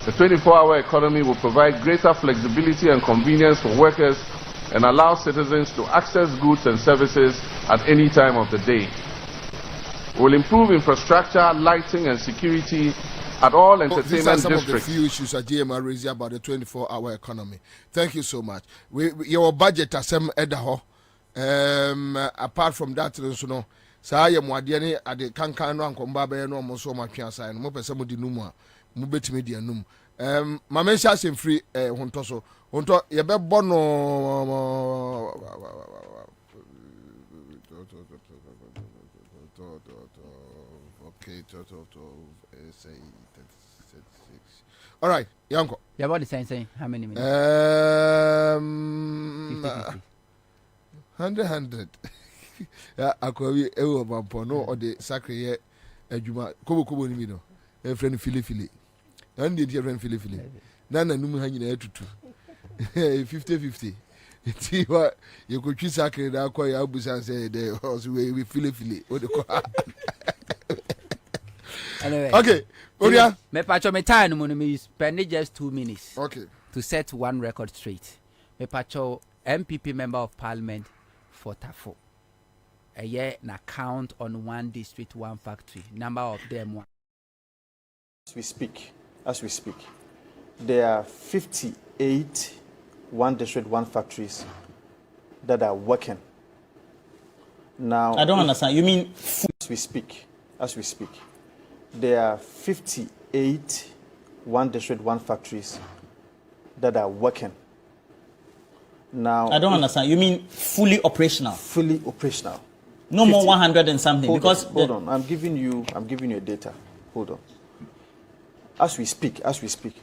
The 24-hour economy will provide greater flexibility and convenience for workers and allow citizens to access goods and services at any time of the day. We will improve infrastructure, lighting and security at all entertainment These are some districts. of the few issues that GMR raised about the 24-hour economy. Thank you so much. Your budget as edaho. Apart from that, no. Saa ye muadiani ade kankan no ankomba be no mo so matwe asan mo pese mo di numu a mo betime di anum. Ma mention asem free honto so. Honto ye be bono okay, say 36. All right, Yanko. Yeah, what is saying? How many minutes? 100. Yeah, akwawi ewo bampo no or the sacre ye adwuma kobo ni mi no. E friend fili. And the friend fili. Na num ha nyina atutu. 50-50. See what you could choose sacre da kwa ya abusan say the house we fili. What the call. Anyway. Okay. Oria. Me pacho me time no me spend just 2 minutes. Okay. To set one record straight. Me pacho MPP member of parliament for Tafo. A year na count on one district, one factory. Number of them one. As we speak, there are 58 one district, one factories that are working. Now I don't understand. You mean as we speak, there are 58 one district, one factories that are working. Now, I don't understand. You mean fully operational? Fully operational. No 50. More 100 and something. Hold on. I'm giving you data. Hold on. As we speak,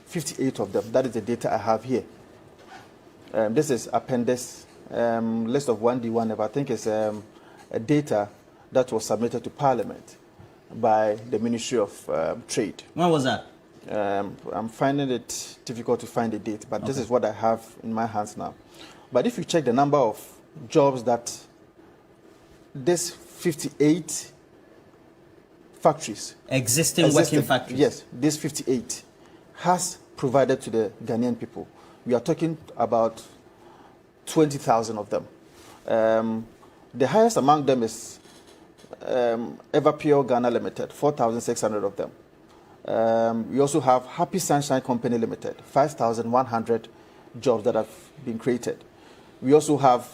58 of them. That is the data I have here. This is appendix list of 1D1F. I think it's a data that was submitted to Parliament by the Ministry of Trade. When was that? I'm finding it difficult to find the date, but this is what I have in my hands now. But if you check the number of jobs that this 58 factories, existing working factories, yes, this 58 has provided to the Ghanaian people, we are talking about 20,000 of them. The highest among them is Everpure Ghana Limited, 4,600 of them. We also have Happy Sunshine Company Limited, 5,100 jobs that have been created. We also have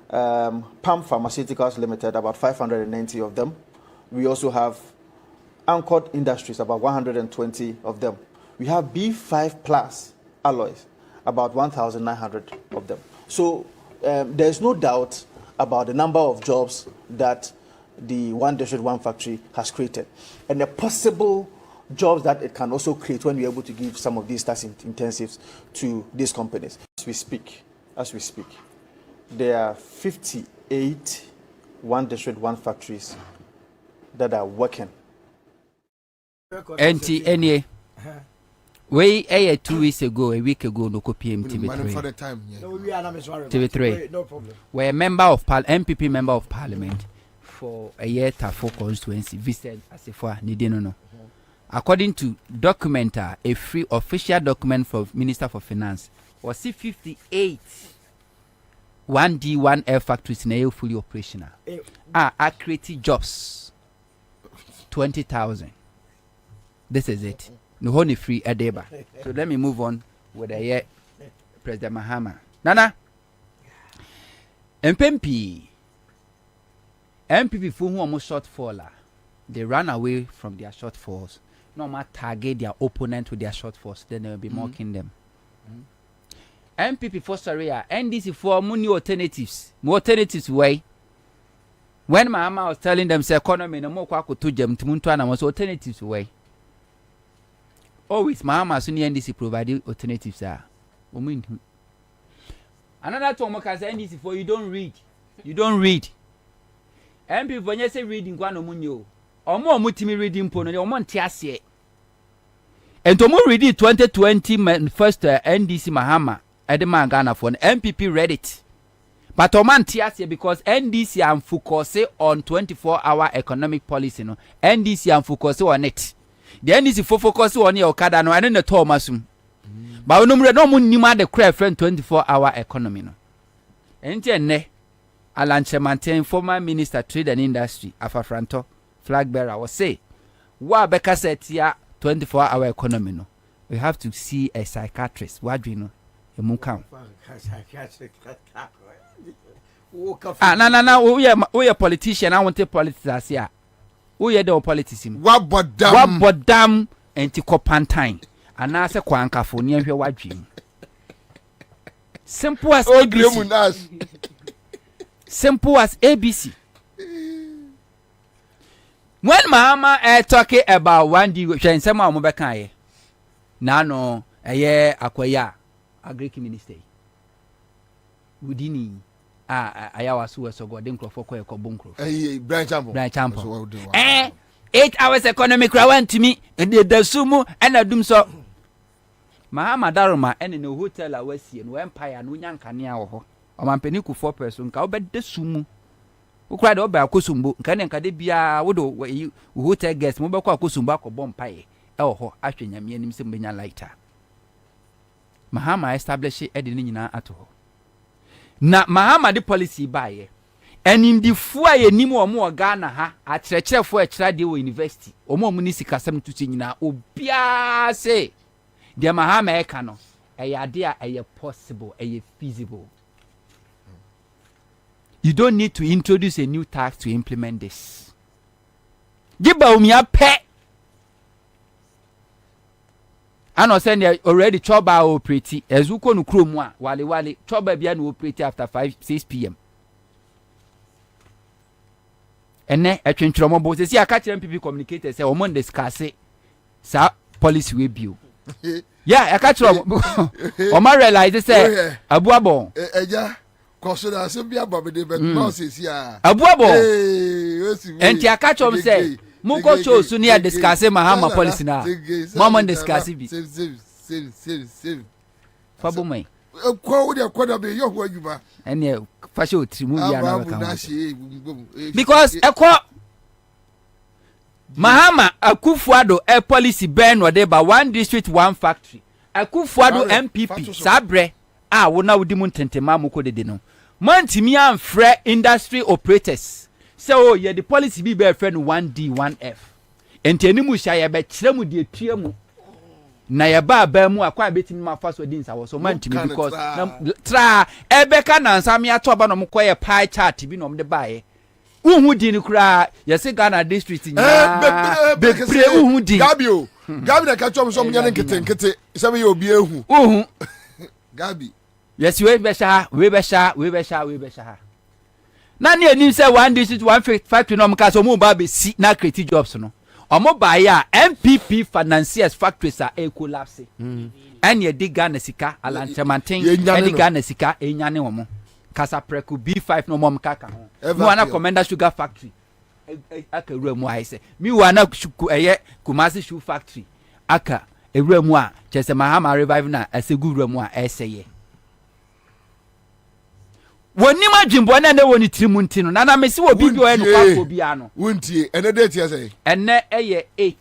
Palm Pharmaceuticals Limited, about 590 of them. We also have Anchored Industries, about 120 of them. We have B5 Plus Alloys, about 1,900 of them. So there's no doubt about the number of jobs that the one district, one factory has created, and the possible jobs that it can also create when we're able to give some of these tax intensives to these companies. As we speak, there are 58 one district, one factories that are working. NTA. We 2 weeks ago, a week ago, no copy TV3. TV3. No problem. We're a member of MPP member of Parliament for a year for constituency visited as if for no. According to document, a free official document from Minister for Finance, was 58 1D1F factories now fully operational. Are creating jobs 20,000. This is it. No honey free adeba. So let me move on with the year President Mahama. Nana MPP for who almost shortfall, they run away from their shortfalls. No matter target their opponent with their shortfalls, then they will be mocking them. MPP for Saria, NDC for money alternatives. More alternatives way. When Mahama was telling them say economy no more kwako to jem timuntuana was alternatives way. Always Mahama suni NDC provide alternatives are. Another time can say NDC for you don't read. MPP when you say reading kwano munyo. Omo mutimi reading pono de omo ntiase. And to more read 2020 first NDC Mahama Edema Ghana for MPP read it. But oman ntiase because NDC am focus on 24-hour economic policy no. NDC am focus on it. The NDC focus on your Okada no and the Thomasum. But no mun nima the cry friend 24-hour economy no. Enti ne Alan Chemanten, former Minister Trade and Industry, Afafranto, flag bearer, was say, "Wa beka set ya 24-hour economy no. We have to see a psychiatrist. What do you know? You mun come." No. We a politician. I want to politics here. We are the politics. What bodam and tiko pantine. And I say kwanka for near your what dream. Simple as ABC. Simple as ABC. When Mahama talking about 1D, and some of Mobakaye, Nano, a year, Akwaya, a Greek minister. Udini, Ayawasu, so God, Dinkro for Koya Bunkro. Brian Champo. 8 hours economic went to me, and the Sumu, and I do so. Mahama Daruma, and in a hotel I was seeing, no empire, no young Kanya. Omampeniku 4 person ka obede sumu ukra de oba akosumbo nka ne nka de bia wodo hotel guest mo bekọ akosumbo akobọ mpae ho ahwenyame anim se mbenya lighter. Mahama establish e de nyina ato ho na Mahama de policy bae enimdifo a yenim omo Ghana ha akyerɛkyerɛfo akyerɛ de wo university omo ni sikasɛm tutu nyina obia se de Mahama e ka no ade a eye possible eye feasible. You don't need to introduce a new tax to implement this. Giba umia pe. ano send already choba operate ezuko no krom a wale choba bia no operate after 6 p.m. ene etwentwromo bo se aka kire MPP communicators say omo discuss sa policy we bio yeah aka kire omo realize say abuabon eja koso na se bia babede bet no se si a abuabon enti aka kire say munko cho so near discuss mahama policy na mama discuss bi save fabo mai kwa wo de kwa be yo ho adwuma ene fashion otrimu ya na ka because ekọ mahama akufuado a policy ben wode ba one district one factory akufuado MPP sabre a wo na wodi mu ntentema mu ko dede no mantimi amfrɛ industry operators so ye the policy be be friend 1D 1F enti mu hya ye be kyerɛ mu de tue mu na ye ba mu akwa betimi ma fa so din sa wo so mantimi because na tra ebeka na nsam ya to ba no mkoye pie chart bi no mde bae uhu din kura ye se Ghana district nya be pre uhu din Gabio Gabi na ka chom so mnya nkete se be ye obi ehu uhu Gabi yes we be sha na ne anim say one district one factory no mka so mu ba be si na create jobs no omo ba ya MPP financiers factories are a collapse and ye dig Ghana sika alantemanten e dig Ghana sika enyane omo kasa preku B5 no mom kaka ho mu ana Commander sugar factory aka ewura mu ai say mi wana eye Kumasi shoe factory aka ewura mu a chese Mahama revive na asegu ewura mu a eseye woni ma dwimbo na ne woni tirimu ntino na na mesi wo bibi o enu kwafo bia no wontie ene date ya say ene eye 8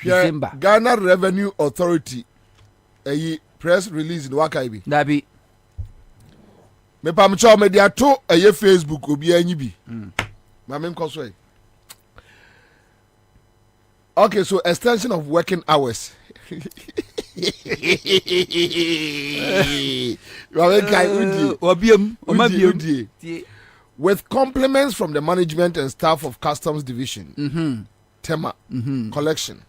December Ghana Revenue Authority eyi press release no wakai bi dabi me pam cho me dia to eye Facebook obi anyi bi ma me nkoso e okay so extension of working hours with compliments from the management and staff of Customs Division, Tema Collection.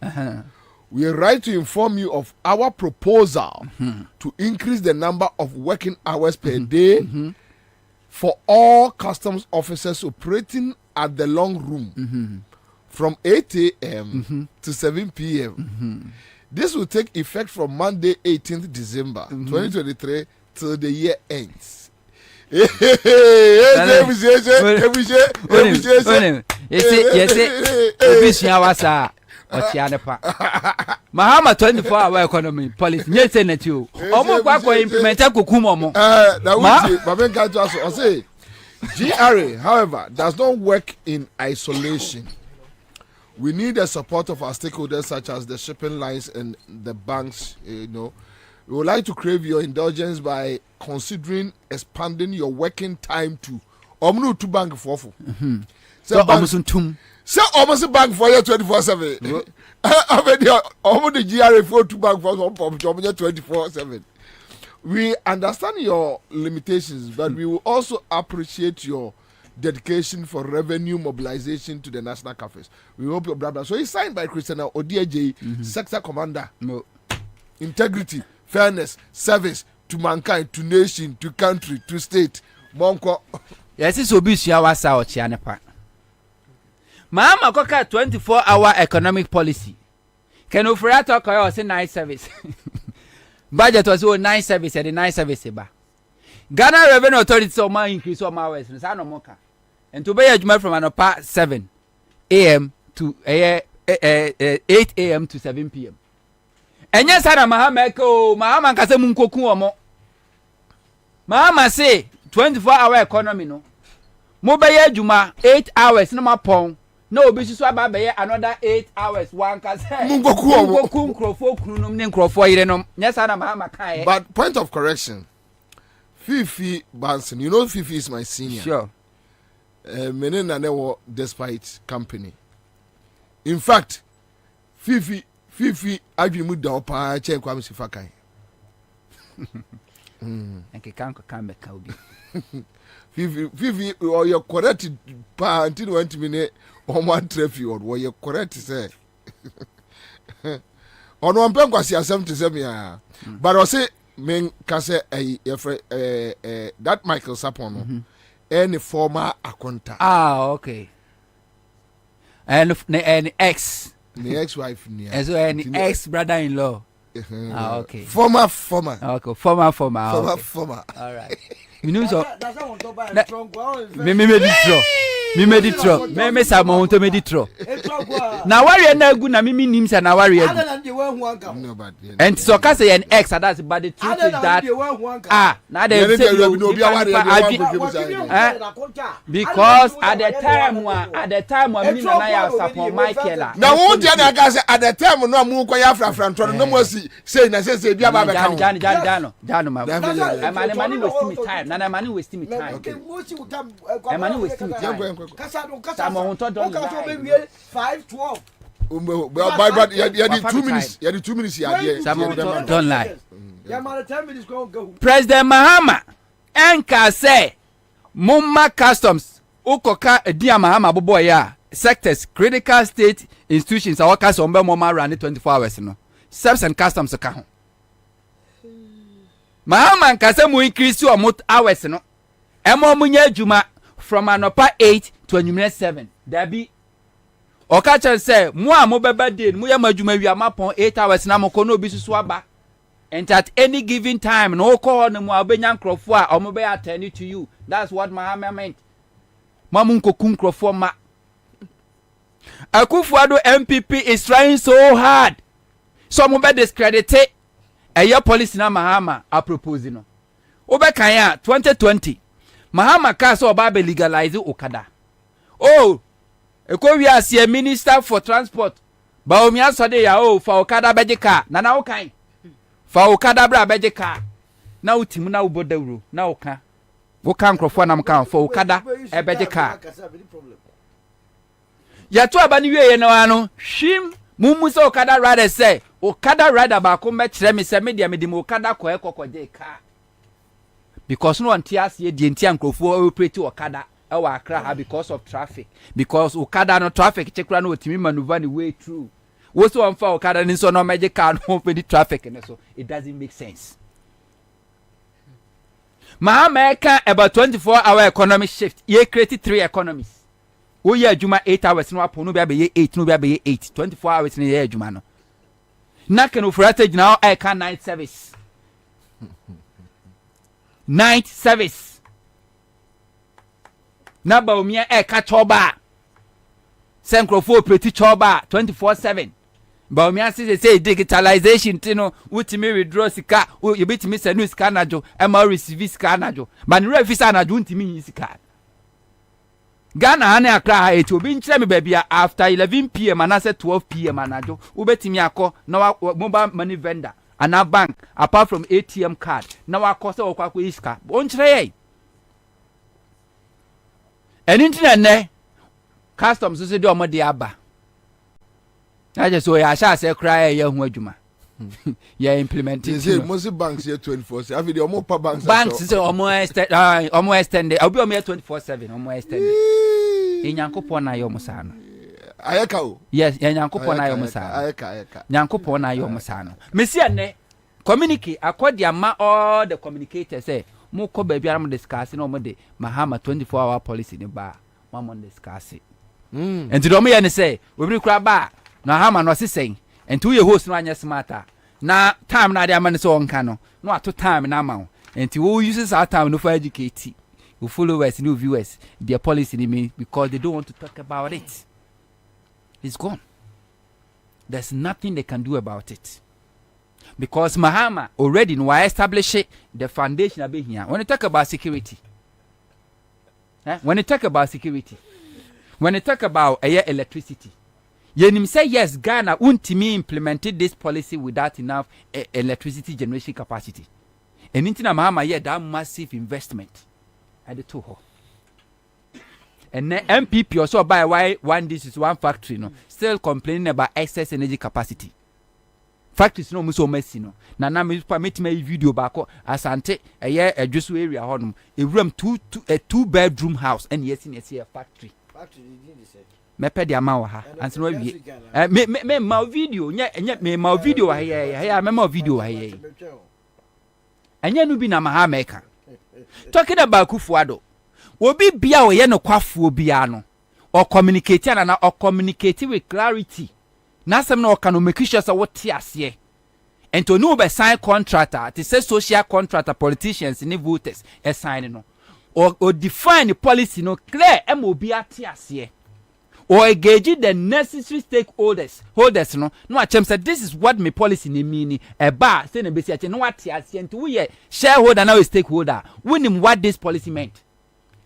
We are right to inform you of our proposal to increase the number of working hours per day for all customs officers operating at the long room from 8 a.m. to 7 p.m. This will take effect from Monday, 18th December 2023 till the year ends. Mahama 24-hour economy policy. Nye say net you. Omo kwa implement kokum omo. GRA, however, does not work in isolation. We need the support of our stakeholders such as the shipping lines and the banks, We would like to crave your indulgence by considering expanding your working time to Omnu to bank for. So almost bank for you 24/7. The GRA for to bank for 24/7. We understand your limitations, but we will also appreciate your dedication for revenue mobilization to the national cafes. We hope your brother. So he's signed by Christiana Odiaje, Sector Commander. Integrity, fairness, service to mankind, to nation, to country, to state. Monko. Yes, it's obvious wasa ochianepa. Mama koka 24-hour economic policy. Can offer talk or say nice service. Budget was 9 service and the 9 service ba. Ghana Revenue Authority so ma increase all my hours. Sa no moka. And to be a from an 7 a.m. to 8 a.m. to 7 p.m. And yes, Mahama kase munkoku omo. Mahama say 24-hour economy no. Mo be juma 8 hours no ma pon. No be so aba be another 8 hours one kase. Munkoku nkrofo kunu ne nkrofo yire no. Yes, Mahama kai. But point of correction. Fifi Banson, you know Fifi is my senior. Sure. Menen na newo despite company. In fact, Fifi adwimu da opa chen kwa msifa kan. Enke kanko kambe ka obi. Fifi or you correct pa until 20 minutes or one traffic or you correct say. ono ampe kwasi asem te sem ya but o say men ka say that Michael Sapon no any former accountant okay and ex the ex-wife ni and so any ex brother-in-law okay former okay former all right you know so me made it throw me say mo to made it throw na worry na gu na me nim say na worry gu and so ka say an ex that's but the truth is that na they say because at the time me na ya support Michael na won dia na ga say at the time no amu ko ya frafra nto no mo si say na say bia ba be kan Jano ma money waste me time na money waste me time money waste me time kasa Samo hunto don lie 5:12 but you had 2 minutes you had 2 minutes here Samo don't lie ya ma 10 minutes go President Mahama enka say mumma customs ukoka dia Mahama bobo ya sectors critical state institutions our custom be mumma run 24 hours no service and customs ka ho Mahama nka say mu increase your hours no emo munya adwuma from anopa 8 to anwumere 7 there be okacha say mu a mo beba day mu ya madwuma wi amapon 8 hours na mo ko no bi susu aba and at any given time no call no mu abenya nkrofo a omo be attend to you that's what Mahama meant mamu nkoku nkrofo ma Akufo-Addo MPP is trying so hard so mo be discredit your policy na Mahama a propose no obekan ya 2020 Mahama ka so oba be legalize okada oh ekowi asie minister for transport ba omi asode ya fa okada beje car na okan fa okada bra beje car na utimu na ubodawro na oka nkrofo na mka fa okada beje car ya to aba ni wiye na wano hwim mumu so okada rider say okada rider ba ko me kire me se me dia me di mo okada ko ekokoje car because no antias ye die ntia nkrofo operate okada e wa Accra because of traffic because okada no traffic chekura no otimi maneuver the way through wo so on fa okada ni so no meje car no for the traffic and so it doesn't make sense Mahama can about 24-hour economic shift ye create 3 economies wo ye adwuma 8 hours no apo no bia be ye 8 no bia be ye 8 24 hours ni ye adwuma no na can ofrate now I can night service night service na ba omia ka choba senkrofo preti choba 24/7 ba omia say digitalization tino utimi withdraw sika you bitimi senu sika najo e ma receive sika najo ba ni refisa najo utimi sika Ghana ane Accra ha eti obi nkyere me bia after 11 pm and 12 pm anajo ubetimi akọ na mobile money vendor ana bank apart from ATM card na wakọ se okwa iska onkyere ye eni ntina ne customs so de omo de aba na je so ya sha se kra ye hu adwuma ya implementing say most banks here 24/7 afi de omo pa banks say omo extend obi omo 24/7 omo extend enyankopon na yo musano ayeka o yes enyankopon na yo musano ayeka nyankopon na yo musano mesia ne communicate akodi ama all the communicators say mo ko ba biara mo discuss na mo de Mahama 24-hour policy ni ba mo discuss enti do mo ye ne say obi kura ba na Mahama no sesen enti wo ye host no anya smarter na time na de amane so onka no ato time na ama enti wo use our time no for educate who followers new viewers their policy ni mean because they don't want to talk about it. It's gone. There's nothing they can do about it because Mahama already no establish the foundation of here. When you talk about security, when you talk about electricity, you say yes, Ghana untimi implemented this policy without enough electricity generation capacity. And into Mahama yeah that massive investment at the toho. And then MPP also by why one this is one factory no still complaining about excess energy capacity. Factories no muso messy no. Na me permit me video back asante a year a just area honum a room 2 bedroom house and yes in a factory. Factory didn't say. me pɛ de ama wo ha ansa no awie me ma video nye me ma video wa ya me ma video wa ya enye no bi na ma America talking about Kufuado obi bia o ye no kwafuo bia no or communicate na or communicate with clarity na sem na o kan make sure say what ase and to know be sign contractor to say social contractor politicians ni voters sign no or define the policy no clear MOB ase or engage the necessary stakeholders no achem say this is what my policy ni mean eba say na be say no what ase and we shareholder now stakeholder we nim what this policy meant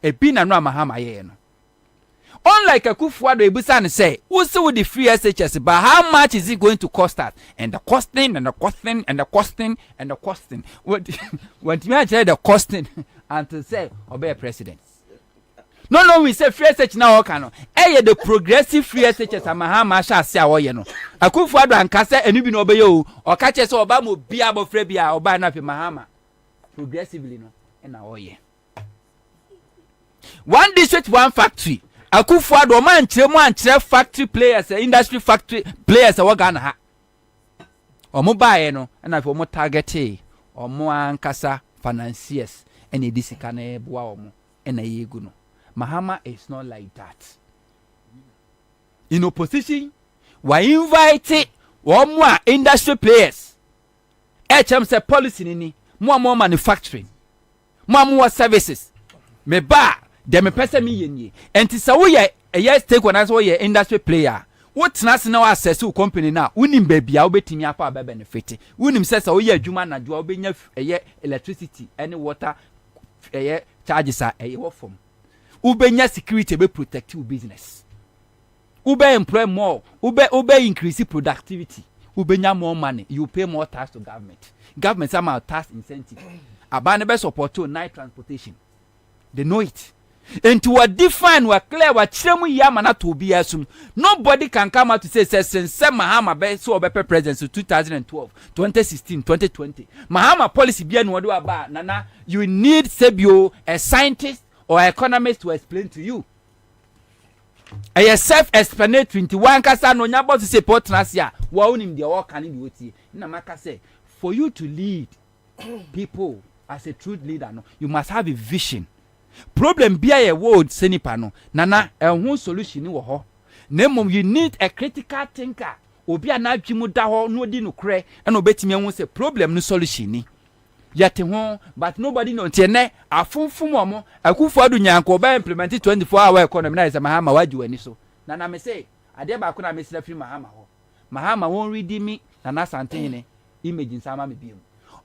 e bi na no amahama ye no unlike a Kufuado ebusa and say who see with the free SHS but how much is it going to cost us and the costing and the costing and the costing and the costing what you actually the costing and to say obey president no we say free SHS now okano the progressive free SHS amahama sha se awoye no Kufuado ankasa enu bi no obey o oka che say oba mo bia abofra bia oba na fe mahama progressively no na awoye one district one factory Kufuado man chere factory players industry factory players wagana ha omo bae no na fe omo target omo ankasa financiers ene disika na eboa omo ena yegu no Mahama is not like that. In opposition we invite omo industry players say policy ni mo manufacturing mo services me ba dem pese me yenye enti sa wo ye stake on as wo ye industry player what tena se na access wo company na unim ba bia wo betimi apa ba benefit unim se sa wo ye adwuma na dwo wo benya electricity any water charges are wo form wo benya security be protect your business wo be employ more wo be increase productivity wo benya more money you pay more tax to government some tax incentive abane be support to night transportation they know it. And to define what clear what chemu yamana to be assumed. Nobody can come out to say since Mahama be so be president in 2012, 2016, 2020. Mahama policy be no do about nana. You need Sebio a scientist or economist to explain to you. A self-explanatory 21 kasa no nyabo to say potnasia wa unim de work can do it. Na maka say for you to lead people as a true leader no, you must have a vision. Problem be a word senipa no nana ehun solution ni wo ho nemom you need a critical thinker obi anadwimu da ho no di no kre e no betimi ehun say problem no solution ni yete ho but nobody know tie ne afunfum omo Kufuado nyanko ba implement 24-hour economy na is Mahama waju ani so nana me say ade ba ko na me sira free Mahama won read me nana santen ne image nsama me biom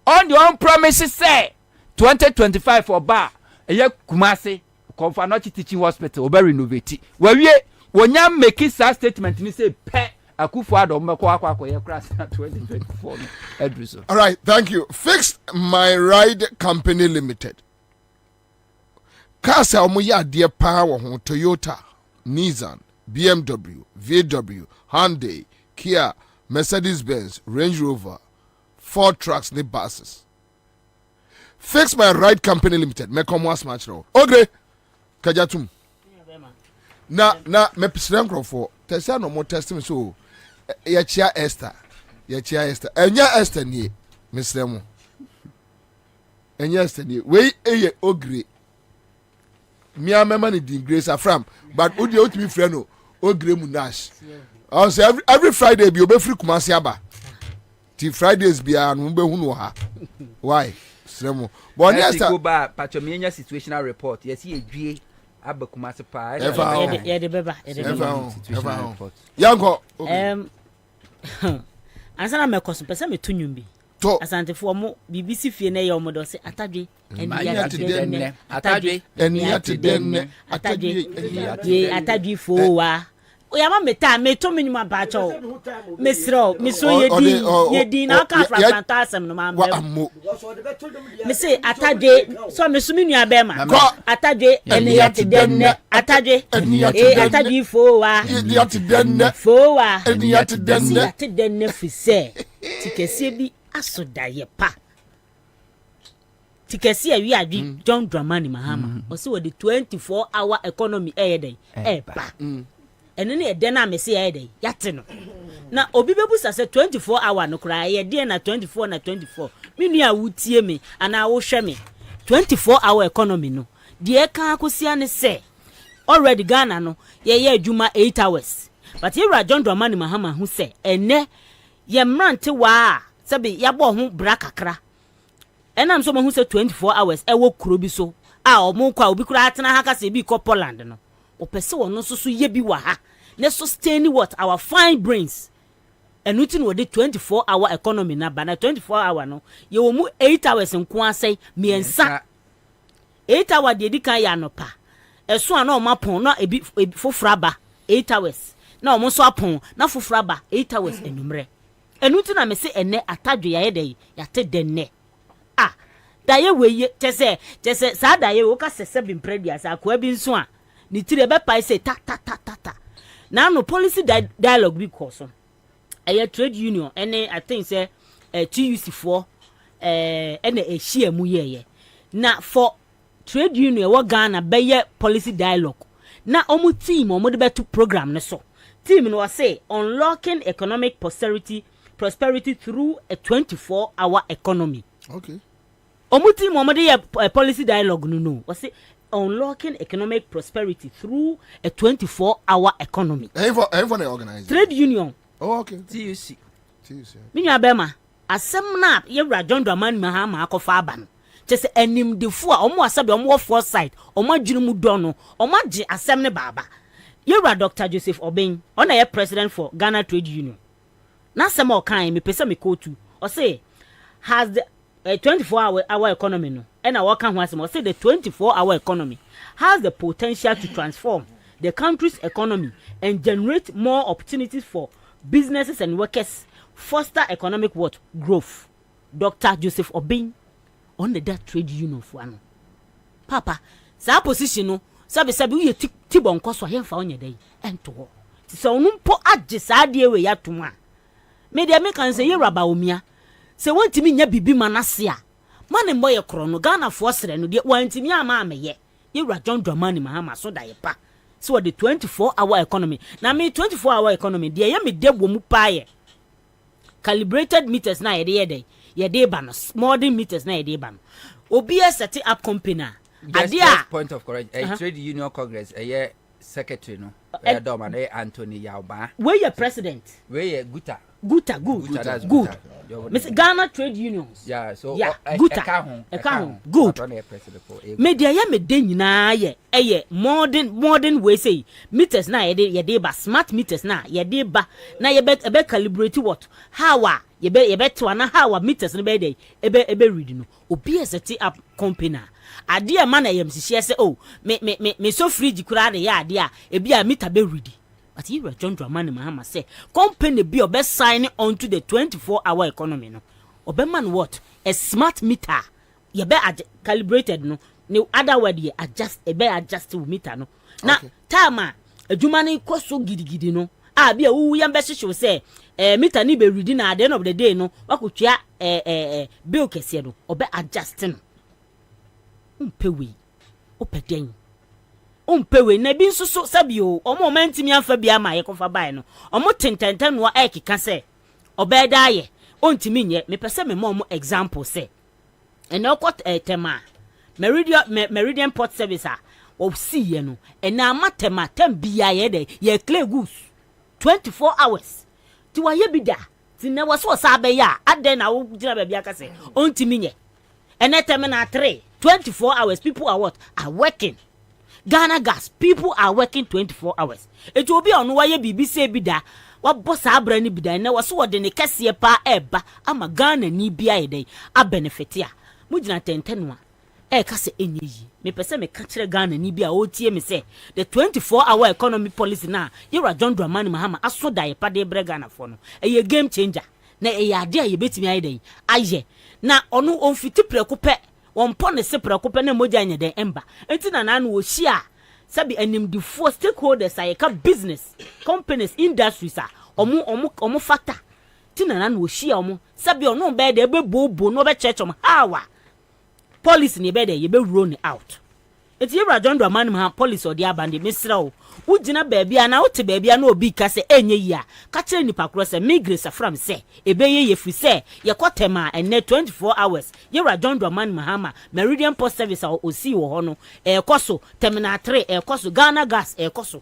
on the on promises say 2025 for bar eye Kumasi Konfanochi teaching hospital oba renovate we wonya make sa statement ni say pe Kufuado mbeko akwa ye crash na 2024 edruso. All right, thank you. Fixed My Ride Company Limited kasa omoya de power ho Toyota, Nissan, BMW, VW, Hyundai, Kia, Mercedes-Benz, Range Rover, Ford trucks ne buses. Fix My Ride Company Limited me come was match now ogre kajatum na me president crofo tesa no more testing so ya chia Esther enya Esther nie mesremo enya Esther nie we eye ogre mi amema ni din grace afram but odi o timi frɛ no ogre munash I say every Friday bi obefri Kumasi aba ti Fridays bia no be hunu ha why Sremo. But yes, go back. Patchomania situational report. Yes, he edwie abakumase pa. The beba. Yango. Ansa na mekoso pese me tunwum bi. Asante fo mo BBC fie na ye omodo se atadwe atadwe fo wa oyama meta meto menyuma bacho mesro miso yedi na ka frafanta asem no ma me say atadwe so mesumi nua be ma atadwe ene yate denne atadwe atadwe fo wa ene yate denne fise tikese bi asodaye pa tikese awi adwi John Dramani Mahama o se wo the 24-hour economy eyeden ba ene ne ede na me se ya ede yate no na obi bebusa se 24 hour no kra ye de na 24 na 24 me nua wutie me ana wo hwe me 24 hour economy no de ka akosia ne se already Ghana no ye adwuma 8 hours but here John Dramani Mahama hu se ene ye mrante wa sabi ya bo ho bra kakra enam so mo hu se 24 hours e wo kuro bi so a omo kwa obi kura atena ha ka se bi ko Poland no opese wono so so ye bi wa ha ne sustain what our fine brains enuti no de 24 hour economy na ba na 24 hour no ye wo mu 8 hours nko asai miensa 8 hour de dikan ya no pa eso ana o mapon na ebi fofra ba 8 hours na o mo so apon na fofra ba 8 hours enumre enuti na me se ene atadwe ya yede ya te denne da ye weye tese sa da ye wo ka sese bi mpredia sa akwa bi nso a ni tire be pa say ta na no policy dialogue bi course a trade union ene I think say TUC4 ene ehia mu ye na for trade union wo Ghana be ye policy dialogue na omu team omu de betu program ne so team no say unlocking economic prosperity through a 24-hour economy. Okay. Omuti momode ye policy dialogue no was say unlocking economic prosperity through a 24-hour economy. Everyone organize trade union. Oh, okay. TUC. Minya bema asem na ye John Dramani Mahama akofa aba no. Chese enim defo a omo asabe omo oversight omo adwene mu do no omo age asem ne baba. Ye Dr. Joseph Obeng ona ye president for Ghana Trade Union. Na asem o kan me pese me kotu. O say has the 24-hour economy no and I work on say the 24-hour economy has the potential to transform the country's economy and generate more opportunities for businesses and workers, foster economic growth. Dr. Joseph Obeng on the trade union for ano papa sa position no sabi we tibon koso hemfa onye dey ento so onumpo age sa de we ya tuma me de me kan say Yeraba omia se wantimi nya bibi manase a mane mboye kro no Ghana fo sere no de wantimi ama ameye Yewura John Dramani Mahama so da ye pa so the 24-hour economy na me 24-hour economy de ye me de bomu paye calibrated meters na ye de ba no modern meters na ye de ba no obi set up company just point of correct trade union congress secretary no Dorman Anthony Yauba where your president where Guta good. Miss Ghana Trade Unions. Yeah, so good. Media ya me de nyina ye modern way say meters na ye de ba smart meters na ye de ba na ye be calibrate what how ye be to na how meters no be dey ebe read no obi set up company ade e man ayem sihie say oh me so fridge kura de ya ade a ebi a meter be read. But here John Dramani Mahama say company be obe sign on to the 24-hour economy no. Obe man what? A smart meter. You be calibrated no. No other word ye adjust adjust meter no. Na time adwuma ne koso gidigidi no. Be wu yam be hye say meter ni be reading at the end of the day no. Wakotua bill kese no. Obe adjust no. Umpewe. Opeden. Umpewe na bi nso so sabio omo mantimi anfa bia ma ye kofa bai no omo tententen no ekeka se obeda ye ontimi nye me pese me mo example se ene okot tema meridian port service a o si ye no ena amatema tem bia ye de ye clear goods 24 hours ti wa ye bida ti na waso sa be ya aden na wo gira ba bia ka se ontimi nye ene tem na 24 hours people are working. Ghana gas people are working 24 hours. It will be on why BBC bida wa boss abra ni bida na waso wode ne kese pa eba ama Ghana ni bia ye a benefit ya mujina tentenwa kase enyeyi me pese me ka kire Ghana ni bia o tie me say the 24-hour economy policy na Yewura John Dramani Mahama aso da ye pa de bre Ghana for no ye game changer na ade a ye betimi aye aye na onu onfiti preko pe on pon se preko na moja nya den emba enti na na wo hia sabi anim the four stakeholders ayeka business companies industries omo factor ti na wo hia omo sabi ono be de bobo no be chechom hawa policy ni be de ye be run out eti yewra John Dramani Mahama police odi abande mesra o ugina baabi ana wote baabi ana obi ka se enye yi a ka kire nipa kro se migrate afram se ebeye ye free se ye kotema ene 24 hours yewra John Dramani Mahama Meridian Post Service o si wo ho no ekoso terminal 3 ekoso Ghana Gas ekoso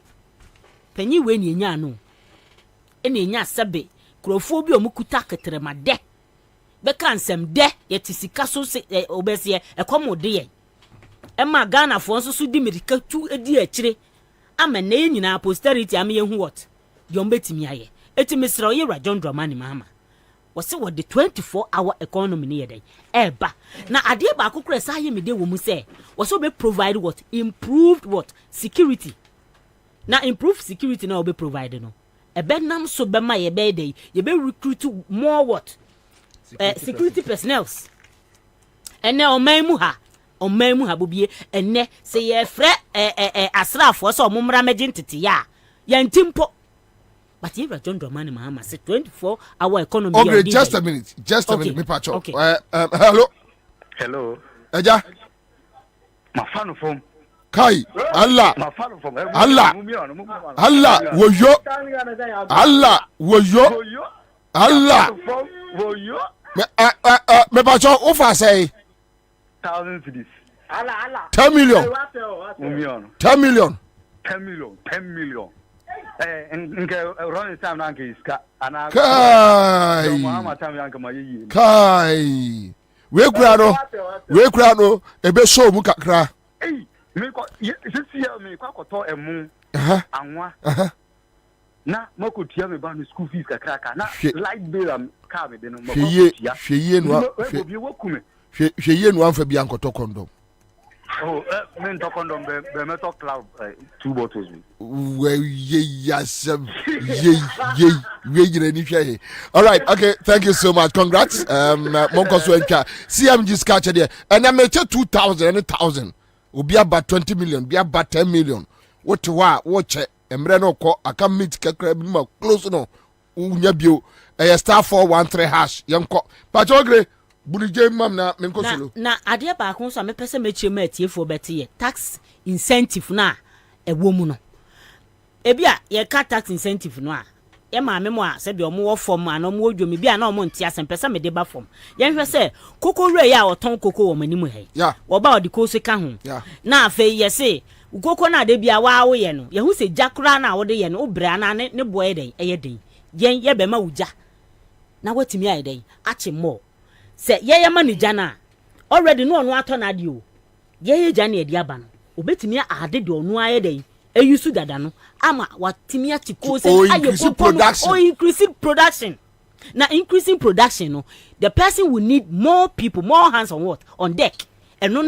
panyi we ni enya no ene enya sebe krofo bi omukuta ketrema de be kansem de ye tisika so se obese ekomode ye Emma Ghana for so di medical tu edi akire amana nyina posterity am ye hu what yom betimi aye eti misra Yewra John Dramani Mahama wose what the 24-hour economy ne yeden eba na ade ba akokora sa ye mede wo mu se wose be provide what improved what security na improved security na be provide no ebe nam so be ma ye be dey ye be recruit more what security personnel ene o man mu ha Omemu habubie enne se ye frɛ asrafo so omumra megentiti ya yantimpo but Yewra John Dramani Mahama say 24-hour economy. Okay, just a minute me pacho. Okay. Hello Eja mafano from kai Allah mafano from Allah woyo Allah me pacho ofa say 1,000 cities. 10 million. 10 million. 10 million. 10 million. Running time na nke iska. Kai. We kura no ebe show mu kakra. Me ko sisi me kwa to emu. Anwa. Na mako tia me ba no school fees kakra ka. Na light bill am ka me de no mako tia. Hweye no. Hweye no amfa bia nkoto condom. Oh, men to condom be metal cloud 2 bottles. We yasem we gire ni hweye. All right, okay, thank you so much. Congrats. Monko so enka. CMG scratch there. And I made 2,000 and 1,000. Obi about 20 million, be about 10 million. What watch emre no ko aka meet kakra bi ma close no. Unya bio. Star 413 hash. Yanko. Pachogre Bunije mam na menko solo. Na ade ba ko so me pese me chema atiefo bete ye tax incentive na ewo mu no. Ebia ye ka tax incentive no a ye ma me mo a se de omo wo form ana omo odwomi bia na omo ntia se pese me de ba form. Ye hwe se koko re ya oton koko wo mani mu he. Yeah. Wo ba odi ko se ka ho. Yeah. Na afa ye se koko na de bia wa wo ye no. Ye hu se jakura na wo de ye no obra na ne boye den eye den. Yen ye be ma wuja. Na watimi aye den achi mo. Se ye manager na already no onu ato na de o ye ja na e de aba no obetimi ade de onu aye den eyusu dada no ama watimi ati ko se increasing production na increasing production no the person will need more people, more hands on what on deck and no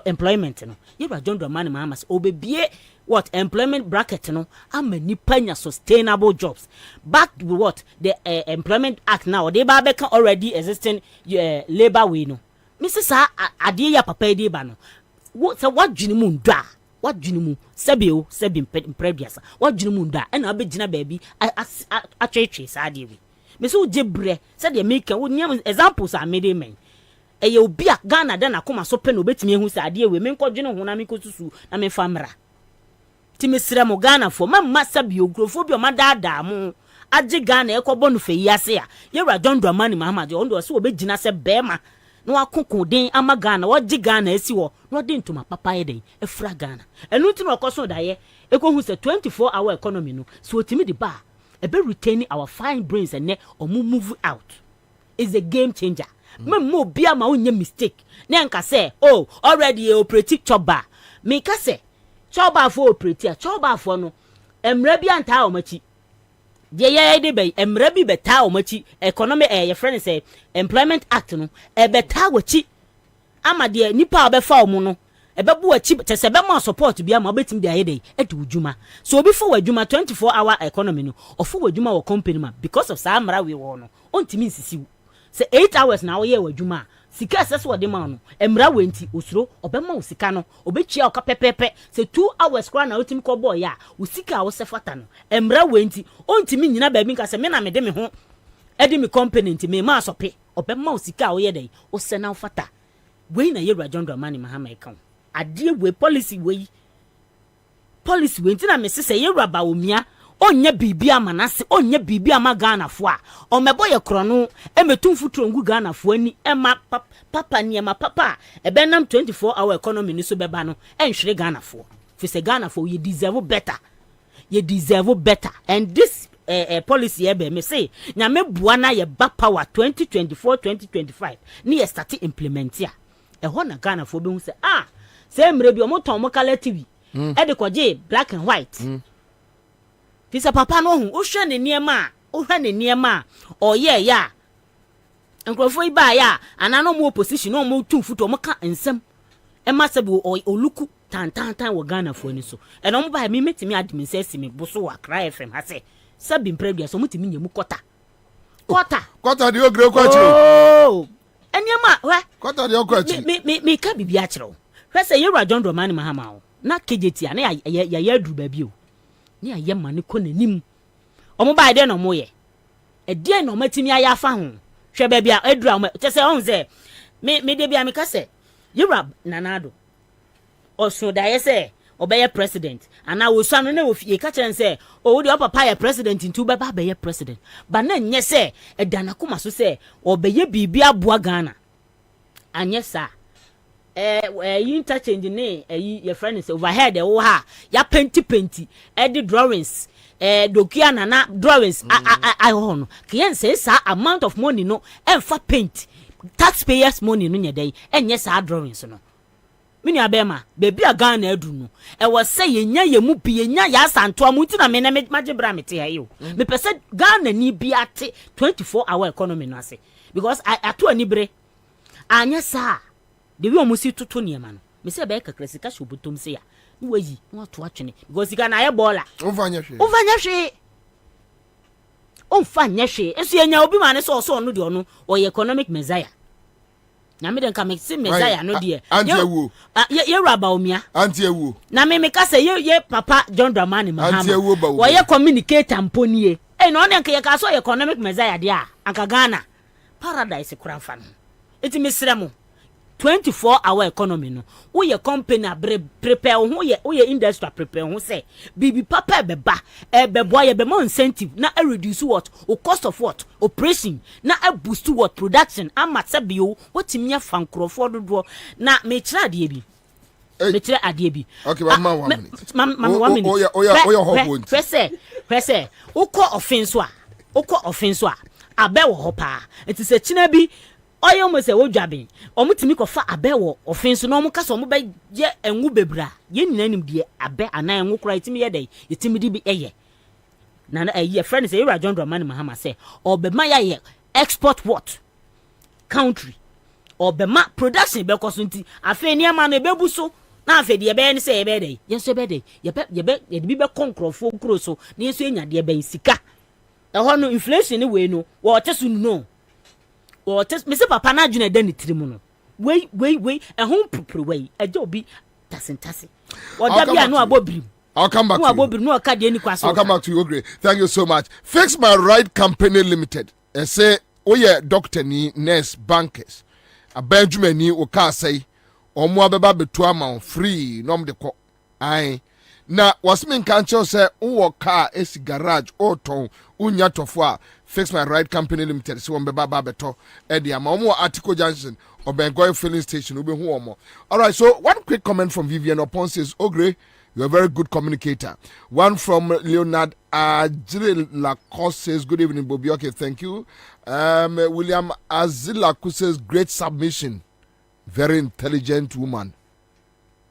employment no Yewra John Dramani Mahama obebie what employment bracket no ama nipa nya sustainable jobs backed with what the employment act now they ba be already existing labor way no mrs ade ya papa de ba no what dwene mu ndwa what dwene mu sebi previous what dwene mu ndwa na abegina baabi atwetwe sa ade wi mrs ujebre said they make examples are made men eye obi a Ghana da na koma so pe no betimi ehu sa ade we me nkodwene ho na me kosusu na me famra timisira mo Ghana fo mamma sabi ogrofo bi o madada mo age Ghana ekobo no fe yase a Yewra John Dramani Mahama de ondo se obegina se bema no akoko den ama Ghana woge Ghana esi wo no de ntoma papa ye den efra Ghana enu ti no koso da ye ekohu se 24-hour economy no so otimi de ba ebe retaining our fine brains and omu move out is a game changer. Mo bia ma onye mistake na nka say oh already operate choba me ka say choba for operate choba for no emra bi anta o machi ye de be emra bi beta o machi economy your friend say employment act no e beta wachi ama de nipa obefa o mu no e bebu wachi te se be mo support bia ma obetim de aye de e de ujuma so obi for wadwuma 24-hour economy no ofo wadwuma wo company ma because of sa amra we wo no ontimi nsisi se 8 hours na wo ye wadwuma sika assess wo de ma no emra wenti osuro obema wo sika no obetwia oka pepepe se 2 hours kwa na otimi ko boy ya wo sika wo se fata no emra wenti ontimi nyina ba bi nka se me na me de me ho edi me company ntimi ma sope obema wo sika wo ye den wo se na fata we na Yewra John Dramani Mahama e kan adie we policy we ntina me se ye raba omia onye bibi amanase onye bibi ama Ghana fo a o mebo ye krono emetum futuro ngu Ghana fo ani ema papa ni ema papa ebenam 24-hour economy ni so beba no enhwere Ghana fo fi se Ghana fo ye deserve better and this policy ebe me say nyame bua na ye ba power 2024-2025 ni ye start implement ya ho na Ghana fo be hu se se mre bi o moton mo kala TV e de koje black and white fisa papa no hu o hwe ne niema oye ya nkrofo iba ya anano mo opposition no mo tum futo mo ka ensem e ma se bi oluku tan wo Ghana fo ni so e no mo ba mi metimi admin say me boso wa Cry FM ha se sabi mprebia so mutimi nyemu kota de ogre kwachi eniema hwe kota de okwachi me ka bibi a kire hwe se yewra John Dramani Mahama o na kejeti a na ya duru ba bi o ni aye mane ko nanim omo ba de no mo ye e de no matimi aya fa ho hwe ba bia edura mo te se on se me de bia me ka se yewra nanado oso da ye se obeye president ana wosu no na ofie ka kire se o de papa ye president ntu ba ba ye president ba na nye se e dana kuma so se obeye bibia aboa Ghana anye sa interchange ne your friend is overhead wo ha ya penti the drawings dokia na drawings I hono kiyen say sa amount of money no emfa paint taxpayers money no nyedai enye sa drawings no mini abema bebi a Ghana adu no e was say yenya yemu bi yenya ya santo amunti na me na magye bra mete ha yo me pese Ghana ni bi ate 24-hour economy no ase because I to anibre anya sa de wi omusi tutu niema no me se be kakra sika shobutom se ya ni wayi no to atwene because sika na ye bola onfanya hwe esu yenya obi ma ne so no de ono o economic messiah na me den ka me se messiah no de anti-ewu ye raba omia anti-ewu na me ka se ye papa John Dramani Mahama wo ye communicator mponie no ne ka ye ka so economic messiah de a aka Ghana paradise kura fa no eti mesrɛ mo 24-hour economy no wo ye company prepare wo ye industry prepare wo say bibi papa beba boy ye be more incentive na reduce what o cost of what operation na boost what production amata bio wotimi afa nkrofo dodo na me kira ade bi okay mama 1 minute mama 1 minute oya hobont pese ukọ offense a abe wo hopa enti se kina bi oyo mo se wodwaben omutimi kofa abe wo offense no mo kasa mo be ye enwu bebra ye ninanim de abe ana enwu kura itimi ye dey itimi di bi eye na ye friend say Ira John Dramani Mahama say obema ye export what country obema production be koso nti afa ni ama no bebu so na afa de be ni say ye be dey yeso be dey ye bi be konkrofo kuro so na yeso enya de be sika ho no inflation ni we no wo tesu no o test me se papa na adwene da ni tirimu no wei ehun pupuru wei eje obi tasentase o da bia no abobrim I'll come back to you. No, I'll come back to you, Ogre. Thank you so much. Fix My Right Company Limited. I say, oh yeah, doctor ni, nurse, bankers. A Benjamin ni, o ka say, o mo abeba betu ama free, nom de ko. Aye. Na, wasmin kancho say, o car, esi garage, o ton, unya tofwa. Fix My Right Company Limited. So, mbeba babeto, edi ama. Omo Article Junction, or Bengoy Filling Station, ube hu omo. Alright, so, one quick comment from Vivian Opon says, Ogre, you're a very good communicator. One from Leonard Ajilakos says, good evening, Bobie. Okay, thank you. William Azilaku says, great submission. Very intelligent woman.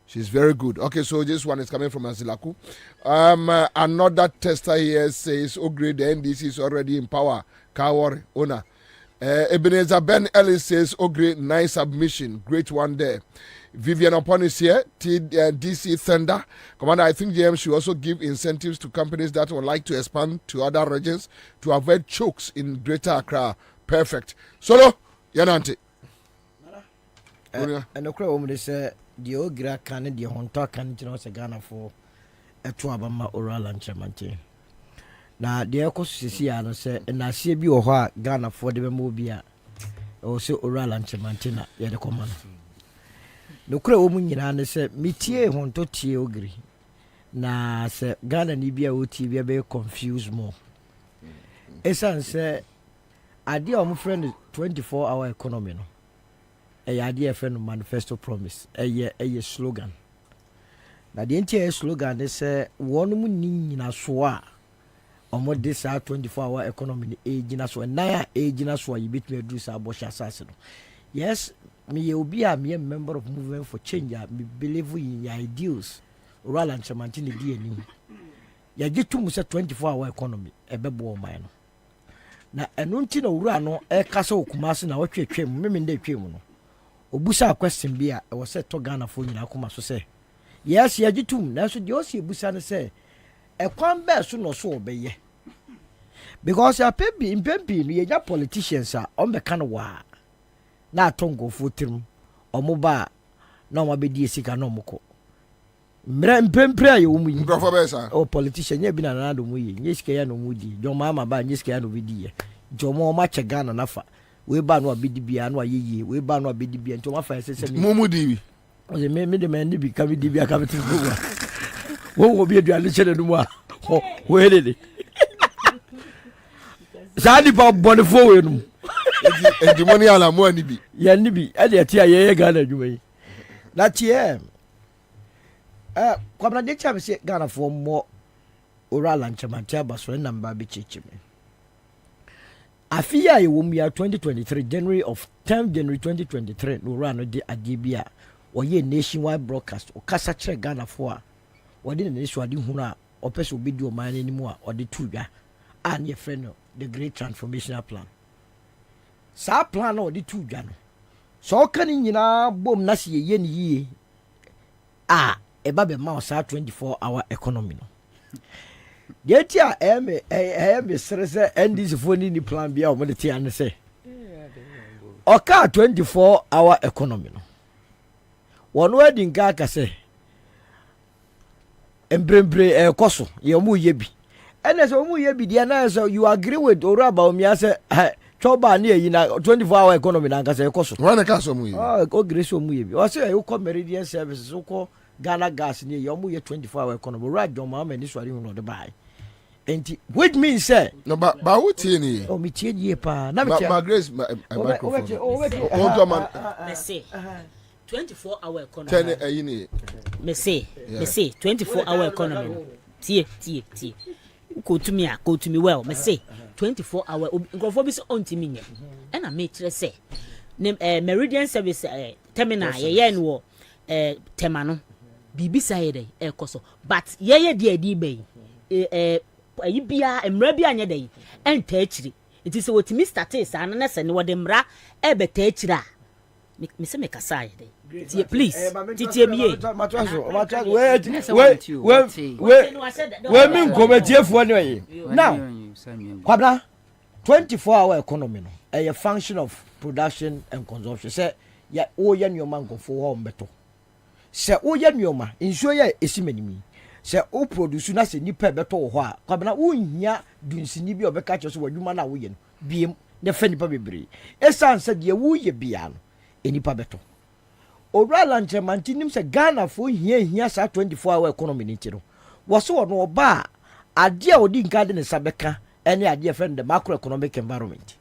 She's very good. Okay, so this one is coming from Azilaku. Another tester here says, oh, great, the NDC is already in power. Kawari, owner. Ebenezer Ben Ellis says, oh, great, nice submission. Great one there. Vivian Upon is here, DC Thunder. Commander, I think GM should also give incentives to companies that would like to expand to other regions to avoid chokes in Greater Accra. Perfect. Solo, Yanante. And the crowd say, the Ogra can the Honta can Ghana for a Twabama oral and Chamante. Now, the Echo Siciano said, and I see you Ghana for the Mobia, also oral and Chamantina, the commander. nokura wo mu nyina ne sɛ metie honto tie ogri na sɛ Ghana ni bia wo tie bia be confused more esan sɛ ade a mo friend 24-hour economy no ɛyɛ ade a friend manifesto promise ɛyɛ slogan na de ntia slogan ne sɛ wɔn mu nyina so a ɔmo de saa 24-hour economy ne egyina so na egyina so a yibetumi adu saa bɔhyɛ asase no yes me obi a me member of movement for change me believe in your ideals oral and chamanti ne di ani ya gitu mu sɛ 24-hour economy ɛbɛbɔ ɔman no na ɛno nti na owura no ɛkasa okumase na wɔtwetwe mu me nda etwe mu no obusa question bi a ɛwɔ sɛ to Ghana fo nyina akoma so sɛ yes ya gitu mu na so de o si ebusa ne sɛ ɛkwan bɛɛ so no so ɔbɛyɛ because ya pebi impempi no yɛnya politicians a ɔmbɛka no waa na atongo fotirim omoba na ɔmo abɛdi esika na ɔmo kɔ mmerɛ mpempere a yɛwɔ mu yi nkurɔfoɔ bɛyɛ saa o politician nyɛ bi na nana do mu yi nyɛ sika ya na ɔmo di jɔn maa ma ba nyɛ sika ya na ɔmo di yɛ jɔn ɔmo akyɛ Ghana nafa wei ba no abɛdi bia no ayɛ yie wei ba no abɛdi bia nti ɔmo afa ɛsɛ sɛ mu di bi ɔsɛ me de mɛ ne bi ka mi di bia ka mi ti ko wa wɔn wɔ bi aduane kyɛ ne mu a wɔyɛ de de saa nipa bɔnefo wɔ enum edi mo ni ala mo ani bi ya ni bi e de tia ye Ghana adwuma yi na tie Kwabena de cha me se Ghana fo mo oral lanchamanti abaso na mba be chechime afia ye wo mu ya 2023 10 January 2023 no oral no de ade bi a oye nationwide broadcast o kasa kire Ghana fo a wode ne so ade hunu a opese obedi o man ni mu a ode tuwa a ne friend no the great transformational plan saa plan na ɔde tu dwa no so ɔka ne nyinaa bom na se yɛ ne yie a ɛba bɛ ma saa 24-hour economy no deɛ ti a ɛyɛ sere sɛ NDC fo ni plan bia ɔmo de tia ne sɛ ɔka 24-hour economy no wɔn adi nka aka sɛ mbrembre ɛkɔ so yɛ ɔmo yɛ bi ɛna sɛ ɔmo yɛ bi deɛ na sɛ you agree with oro about me asɛ choba ni eyi na 24-hour economy na nkasa ekoso wana ka so mu yi o grace omu yi bi o say you come Meridian services o ko Ghana gas ni you omu ye 24-hour economy right John Mahama ni swari hu no de bai enti which means say no ba wo tie ni o mi tie ni pa na mi tie ma grace microphone o man me say 24-hour economy ten eyi ni me say 24-hour economy tie ko to me well me say 24-hour nkrofo bi so ontimi nye na me kire say Meridian service terminal ye no tema no bibi say dey ekoso but ye de adi bai ayi bia emra bia anye dey enta akiri it say wotimi start sa na se ne wode mra ebeta akiri a me se me kasa ye dey tie please titie miye we min committee fo ne yi now Kwabena 24-hour economy no a function of production and consumption say ya o ye nyoma nkofo ho mbeto say o ye nyoma nsuo ya esimanimi say o produce na say nipa beto ho a Kwabena wo nhia dunsini bi obeka che so wadwuma na wo ye no biem ne fa nipa bebre esan say de wo ye bia no enipa beto oral lanchemanti nim say Ghana fo hia sa 24-hour economy ni tiro wo so no oba ade a odi nka de ne sabeka ene ade friend the macroeconomic environment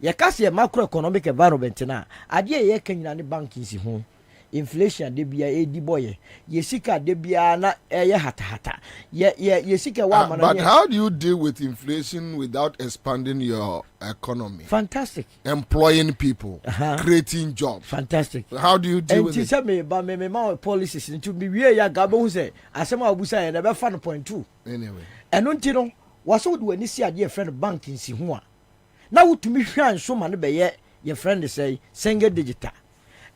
ye kase macroeconomic environment na ade ye kanyina ne banking si ho inflation de bia edi boye ye sika de bia na ye hata ye sika wa mana. But how do you deal with inflation without expanding your economy? Fantastic. Employing people, creating jobs. Fantastic. How do you deal with it? And me ma policies into me we ya gabo hu say asema obusa ye na be fa no point 2 anyway eno nti no waso do ani si ade friend banking si ho a na wutumi hwan so ma no be ye friend say single digital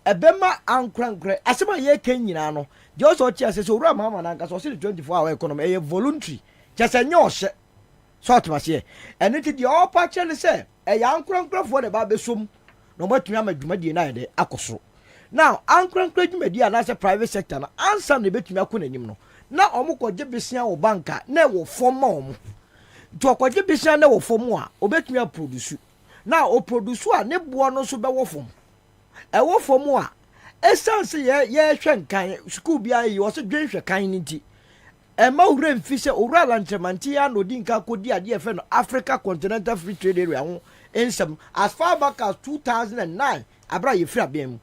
ebema ankrankre asema ye kan nyina no je o so chi ase so ura mama na nka so 24-hour economy e voluntary just enye ohye so atmase eno nti de opa chele say e ya ankrankra de ba besom no matumi amadwumadi na de akoso now ankrankra dwumadi na say private sector na answer na betumi akonanim no na omukọje besia wo banka na wo fom ma omu to okọje besia na wo fom a obetumi produce na o produce a ne bo no so be wo fom e wo fom a essence ye hwe kan school bia yi wo se dwenhwe kan ni ti ma wura mfi se owura lanchemanti ya no di nka kodi ade e fe no Africa Continental Free Trade Area ho ensem as far back as 2009 abra ye free abem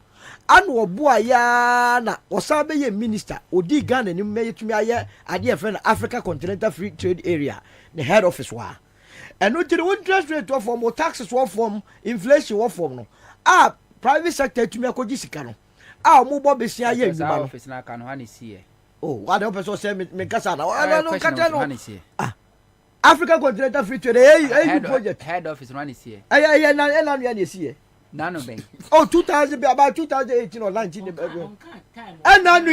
anu obua ya na osabe ye minister odi Ghana ni meyetumi aye ade e fe no Africa Continental Free Trade Area the head office wa eno tiri interest rate of form taxes wa form inflation wa form no private sector tumi akoji sika no mo bo besia ye nduma no office na ka no ha ne sie oh what the person say me kasa na no kata no Africa Continental Free Trade project head office no ne sie na no ne sie nano ben 2000 about 2018 or 19 nano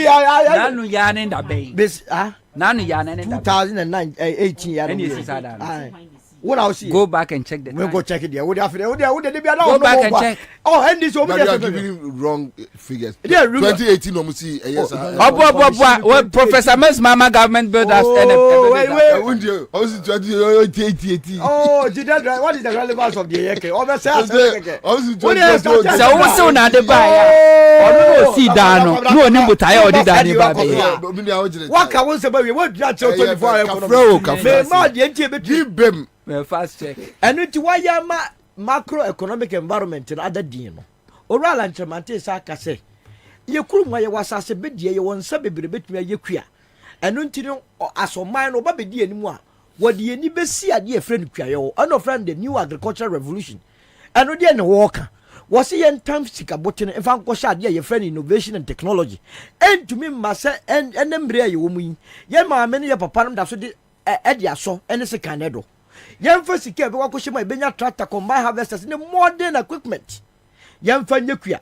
ya ne da ben nano ya ne da 2009 18 ya no what I see go back and check the we'll go check it there. Go back and check. Oh, and this over there giving wrong figures. Yeah, 2018 no see yes. Professor Mess Mama government build us wait. How is it 2018? Oh, what is the relevance of the year? Over how is it 2018? So na de buy. Oh no see down. No ni mutaya odi dani ba be. What can we say about what that 24 hours? Me ma de ntie give them fast check. And it why ya macroeconomic environment in other din no oral entremante sa ka se ye kuruma ye wasase bedie ye wonsa bebre betumi ye kua eno ntino asoman no ba bedie ni mu a wode ni besi ade e friend kua ye o no friend the new agricultural revolution eno de ne wo ka wo se ye ntam sika botene e fa nko sha ade ye friend innovation and technology entumi masa enembre ye wo mu ye ma me ne ye papa no da so de e aso ene se kanedo yemfa sika be wakoshima ebenya tractor combine harvesters ne modern equipment yemfa nyekua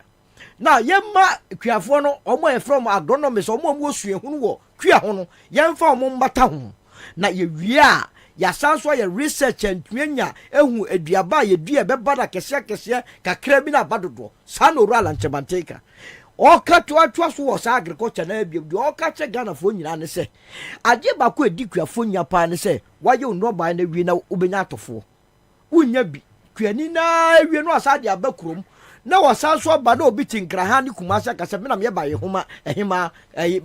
na yemma kuafo no omo e from agronomist omo osue hunu wo kua ho no yemfa omo mbata ho na ye wie a ya sanso ye research entwenya ehu aduaba ye dua be bada kese kakra bi na badodo sa no rural anchebanteka oka to so was agriculture na bia do oka che Ghana fo nyina ne se ade ba ko edi kuafo nya pa ne se waye unro ba na wi na ubenya atofo unya bi kuani na wi no asa de abakrom na wasa so ba na obi tinkra ha ne kumasa kasa me na me ba ye homa ehima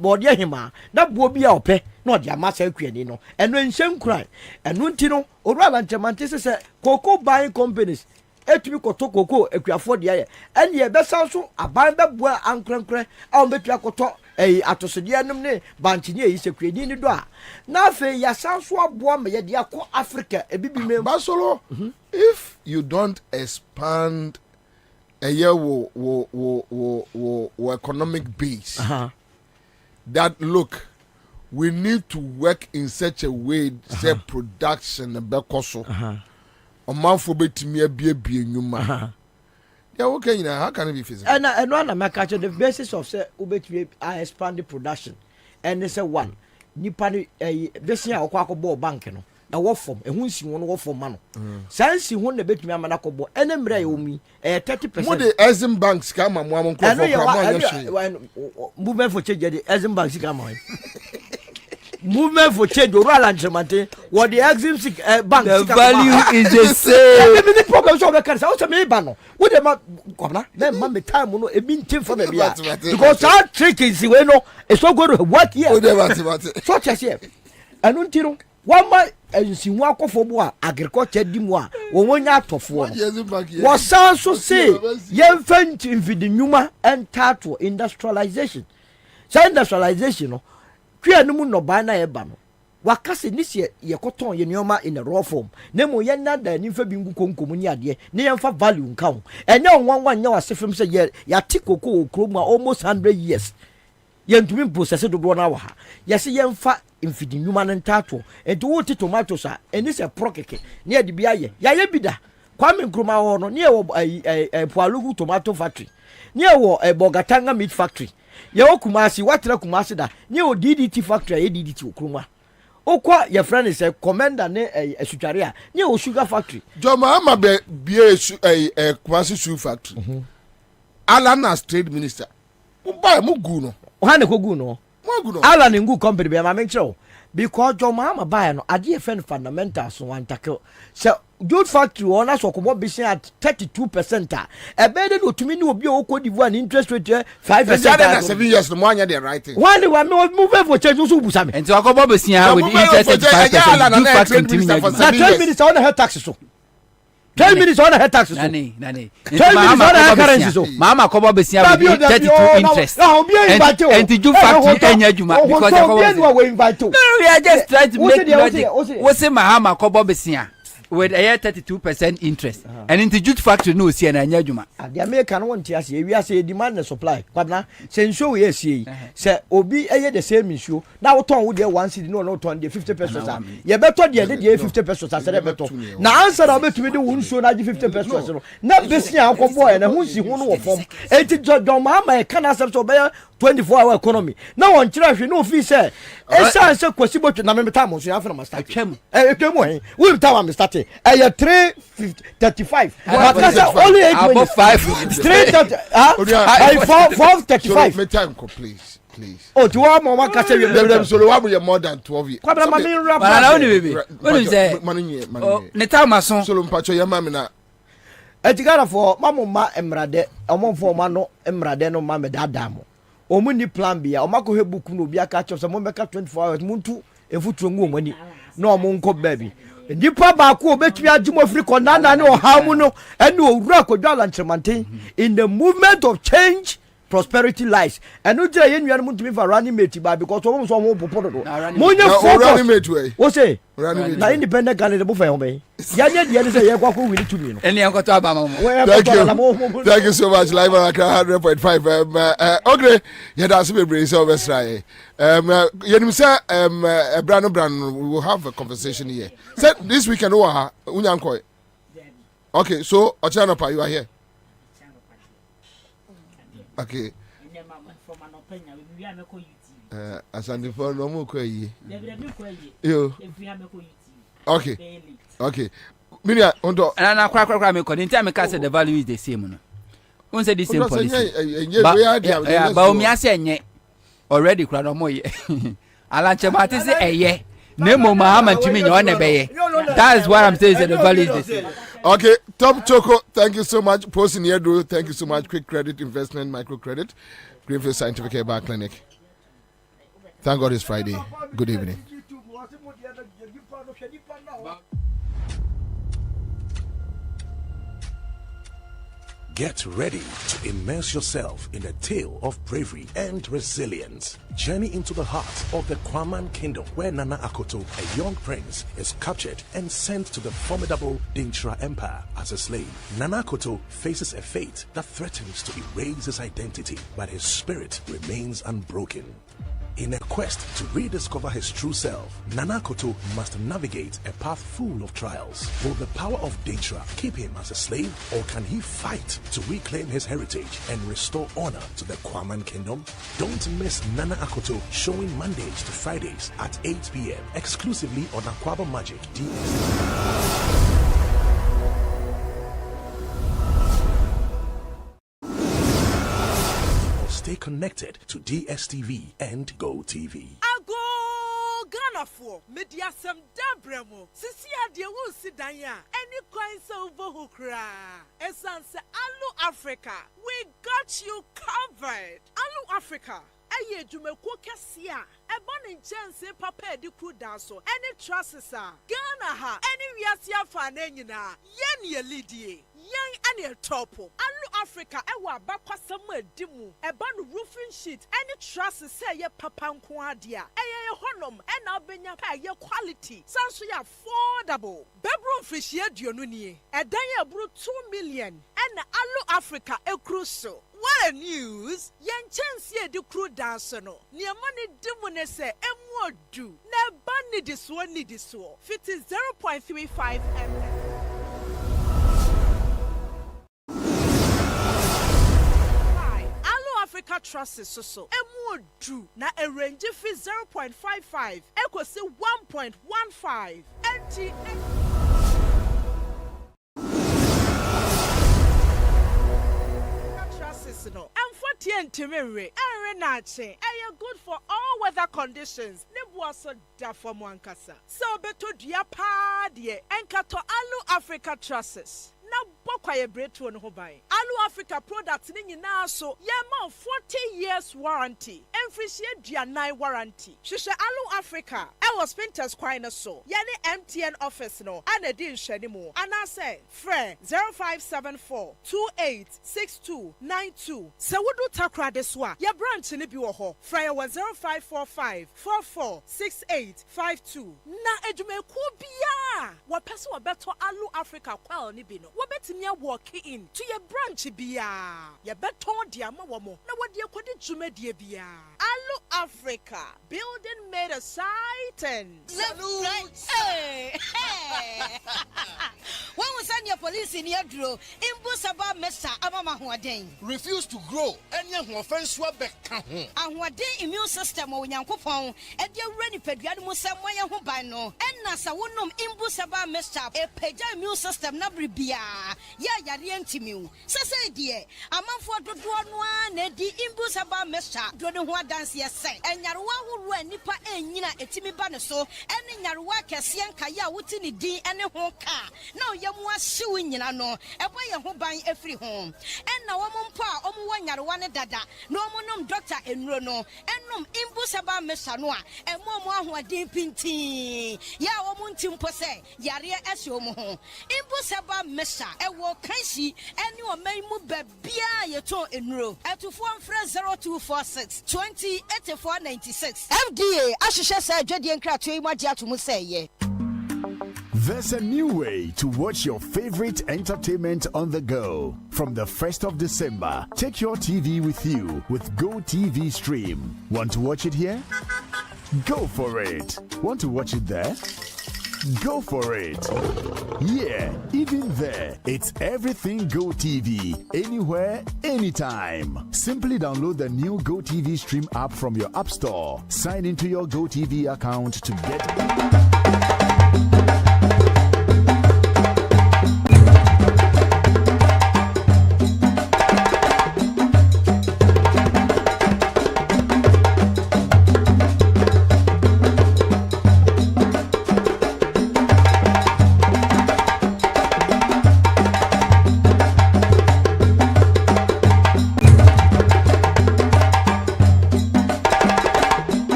bode ehima na buo bi a ope na ode amasa kuani no eno enhyen kuran eno nti no oruala nchemante se cocoa buying companies etumi koto koko akuafo de aye ene ye besa so aban beboa ankrankran a obetua koto atosode anum ne banchini eyi sekuani ni do a na afi ya sanso aboa me ye de akọ Africa ebibime basolo if you don't expand wo economic base that look we need to work in such a way say production bekoso omanfo betimi abie nyuma yeah okay you know how can it be feasible and one make catch the basis of say ubetimi expand the production and say one nipa ni besia akọ bank no e wo form ehun si won wo form ma no sansi hun na betumi amana kobo ene mra ye omi 30% mo de Exim banks ka ma mo amon ko for movement for change the Exim banks ka ma movement for change rural entremante what the Exim bank the value is the same the problem so be cancer so me ba no wo de ma kwabna na ma me time no e bi ntim for me bia because that trick is we no it's so good what here so chese anu ntiro wama ensiwu akofo bo a agriculture di mu a wonya atofo wo san so say yemfa ntimfidi nyuma entato industrialization say industrialization no twa no mu no ba na eba no wakase ni se ye koton ye nyoma in a raw form na mo ye nada ni fa bi ngu konkom ni ade ne yemfa value nka ho enye onwanwa nya wasefem say ye ya tikoko okrom almost 100 years yentumi process do na wa ha yesi yemfa infidi nyuma ntato enti wo ti tomatoes a eni se prokeke ne ade bia ye ya ye bida kwame nkruma ho no ne wo Pualugu tomato factory ne wo Bogatanga meat factory ye wo Kumasi watra Kumasi da ne wo DDT factory ye DDT okruma okwa ye friend say commander ne asutware a ne wo sugar factory Joma ama be Kumasi sugar factory Alana trade minister mu gu no hane ko gu no ala ne ngu company be ma menkyerɛ because John Mahama buy no ade e fen fundamentals so wan tackle so Good factory on us or business at 32%. A better to me no be Cote d'Ivoire interest rate 5%. 7 years the money they're writing. Why do I move for change also Busami? And so I go business with interest at 5%. Good factory 12 minutes on her taxes. 12 minutes on her taxes. Nani. 12 minutes on her currency. Mama kobo business with 32 interest. And the good factory enya juma because we are just trying to make logic. What's Mahama kobo business with a 32% interest. And in the jute factory no see enya juma. The American one tia say we are say demand and supply. Kwabena say show we see say obi the same issue. Now turn with the 1 cedi no turn the 50 pesos. You better the 50 pesos as better. Now answer about to the one show na 50 pesos. Na business akọ boy na hu si hu no form. Enti John Mahama can accept so be 24-hour economy. Now on chira no fee say esa say kwasibo na me time so after ma start. Twem we time am start. 3:35. Only 8 minutes. 3:30. 4:35. Me time please. Oh, do you want to say you so we more than 12 years. Kwabena mami rap. Mana only baby. Only say. Ne time maso. So mpacho ya mami na. Etigara for mamma emrade, omon for mano emrade no mame dadamo. Omu ni plan bia, omako he book no bia catch up some make 24 hours muntu efutu ngu omani. No omo nko baby. Nipa baako obetumi adwuma free konana ne ohamu no ene owura kodwala nchremanten in the movement of change prosperity lies eno je ye nua no mutumi fa running mate ba because omo so omo popo do monye running mate we o say na independent candidate bo fa yon be ya nye de say ye kwa ko wini tumi no ene yankoto abama mo thank you so much live on 100.5 okay yeah that's be brace so vesra yenim say brano we will have a conversation here said this weekend unyanko okay so Ochanopa you are here okay asante for no mo kwayi yo okay minia ondo na kwa me ko ntia me ka say the value is the same no won say the same policy ba o mi ase enye already kura no mo ye alanche mate say eye nemo Mahama timi nyo na beye that is what I'm saying the value is the same. Okay, Top Choco, thank you so much. Posting here, do thank you so much. Quick credit investment, microcredit, Greenfield Scientific Hair Bar Clinic. Thank God it's Friday. Good evening. Get ready to immerse yourself in a tale of bravery and resilience. Journey into the heart of the Kwaman Kingdom, where Nana Akoto, a young prince, is captured and sent to the formidable Dintra Empire as a slave. Nana Akoto faces a fate that threatens to erase his identity, but his spirit remains unbroken. In a quest to rediscover his true self, Nana Akoto must navigate a path full of trials. Will the power of Dintra keep him as a slave, or can he fight to reclaim his heritage and restore honor to the Kwaman Kingdom? Don't miss Nana Akoto, showing Mondays to Fridays at 8 p.m. exclusively on Aquaba Magic DSTV. Stay connected to DSTV and GoTV. Ghana for media sem dabremo sisi ade wo sidanya any coin silver hukra essence Alu Africa we got you covered. Alu Africa aye dwumako kese a eba ne nkyɛnse papa edi kru dan so any trusses a Ghana ha any wiase afa na nyina yen ye lidie yen ane topo Alu Africa ewa abakwasam edimu eba no roofing sheet any trusses say ye papa nko ade a eye honom ena obenya pa ye quality sanso ya affordable bedroom fish ye duonu nie edan ye buru 2 million ena Alu Africa ekru so. What a news! Yen chance ye do crew dance no. Near money dimone se emodu. Ne ban need this one need this one. Fit is 0.35 mm. Alu Africa Trust is so emodu na a range fee 0.55 equals 1.15 NT. No. And for TNT Miri, and Renache, are good for all weather conditions. so da for mo ankasa. So beto dua pa de enkato Alu Africa trusses. Na bokwaye bretu no ho ban. Alu Africa products ni nyina so yema 40 years warranty. Emfrishie duanai warranty. Hwehwe Alu Africa. E was Spinters kwan so. Yene MTN office no. Ana di nhwani mu. Ana say frɛ 0574 286292. Se wudu takra de so a ye branch ni bi wo ho. Frɛ 0545 446852. Na edumeku bia. Wa pese wo beto Alu Africa kwal ni bi no. Wobetimi walk in to your branch bia. Ye beton dia ma wo mo. Na wodi akodi dwumadie bia. Alu Africa, building made a sight and Hey. When we send your police in your draw, Imbusaba Mesa Amama Huaden. Refuse to grow any offense back. And what day immune system or Yankopon, and your ready pediatric somewhere who by no, and Nasa wonum Imbusaba Mesa, a peja immune system nabribia. Ya Yarientimu. Sasa dear, a month for the one, Nedi Imbusaba Mesa, don't what dance yes, and Yarwa who nipa and Yina etimi banaso, and in Yarwa Cassian Kaya Wutini D and a home car. No, Yamwa suing Yano, a boy who buy every home. And now pa one Yarwana dada, no monum doctor and Rono, and num Imbusaba Mesanoa, and Momo who are deep in tea. Ya Omuntim Pose, Yaria Esiomo, Imbusaba Mesa, a walk Kansi, and you may move Bia Yato in row at 0246 208496. FDA, Ashisha said, Jedi and Cratui Madia to Musay. There's a new way to watch your favorite entertainment on the go. From the 1st of December, take your TV with you with Go TV Stream. Want to watch it here? Go for it. Want to watch it there? Go for it. Yeah, even there, it's everything Go TV. Anywhere, anytime. Simply download the new Go TV Stream app from your App Store. Sign into your Go TV account to get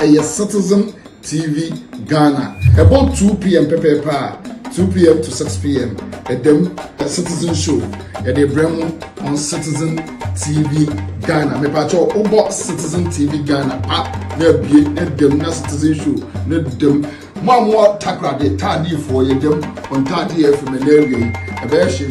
a Citizen TV Ghana. About 2 p.m. 2 p.m. to 6 p.m. At them Citizen Show. At the Bremo on Citizen TV Ghana. Me pacho about Citizen TV Ghana. There be at them na Citizen Show. Let them Mamwa takra de tadi for you them on tadi FM and area. A bear she.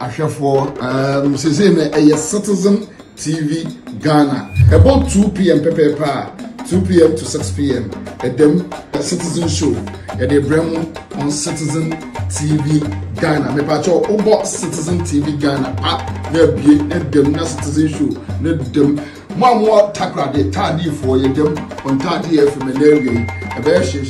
Ahwefo say a Citizen TV Ghana. About 2 p.m. 2 p.m. to 6 p.m. At them Citizen Show. At the Bremo on Citizen TV Ghana. Me pacho about Citizen TV Ghana. There be at them na Citizen Show. Let them Mamwa takra de tadi for you them on tadi FM and area. A bear she.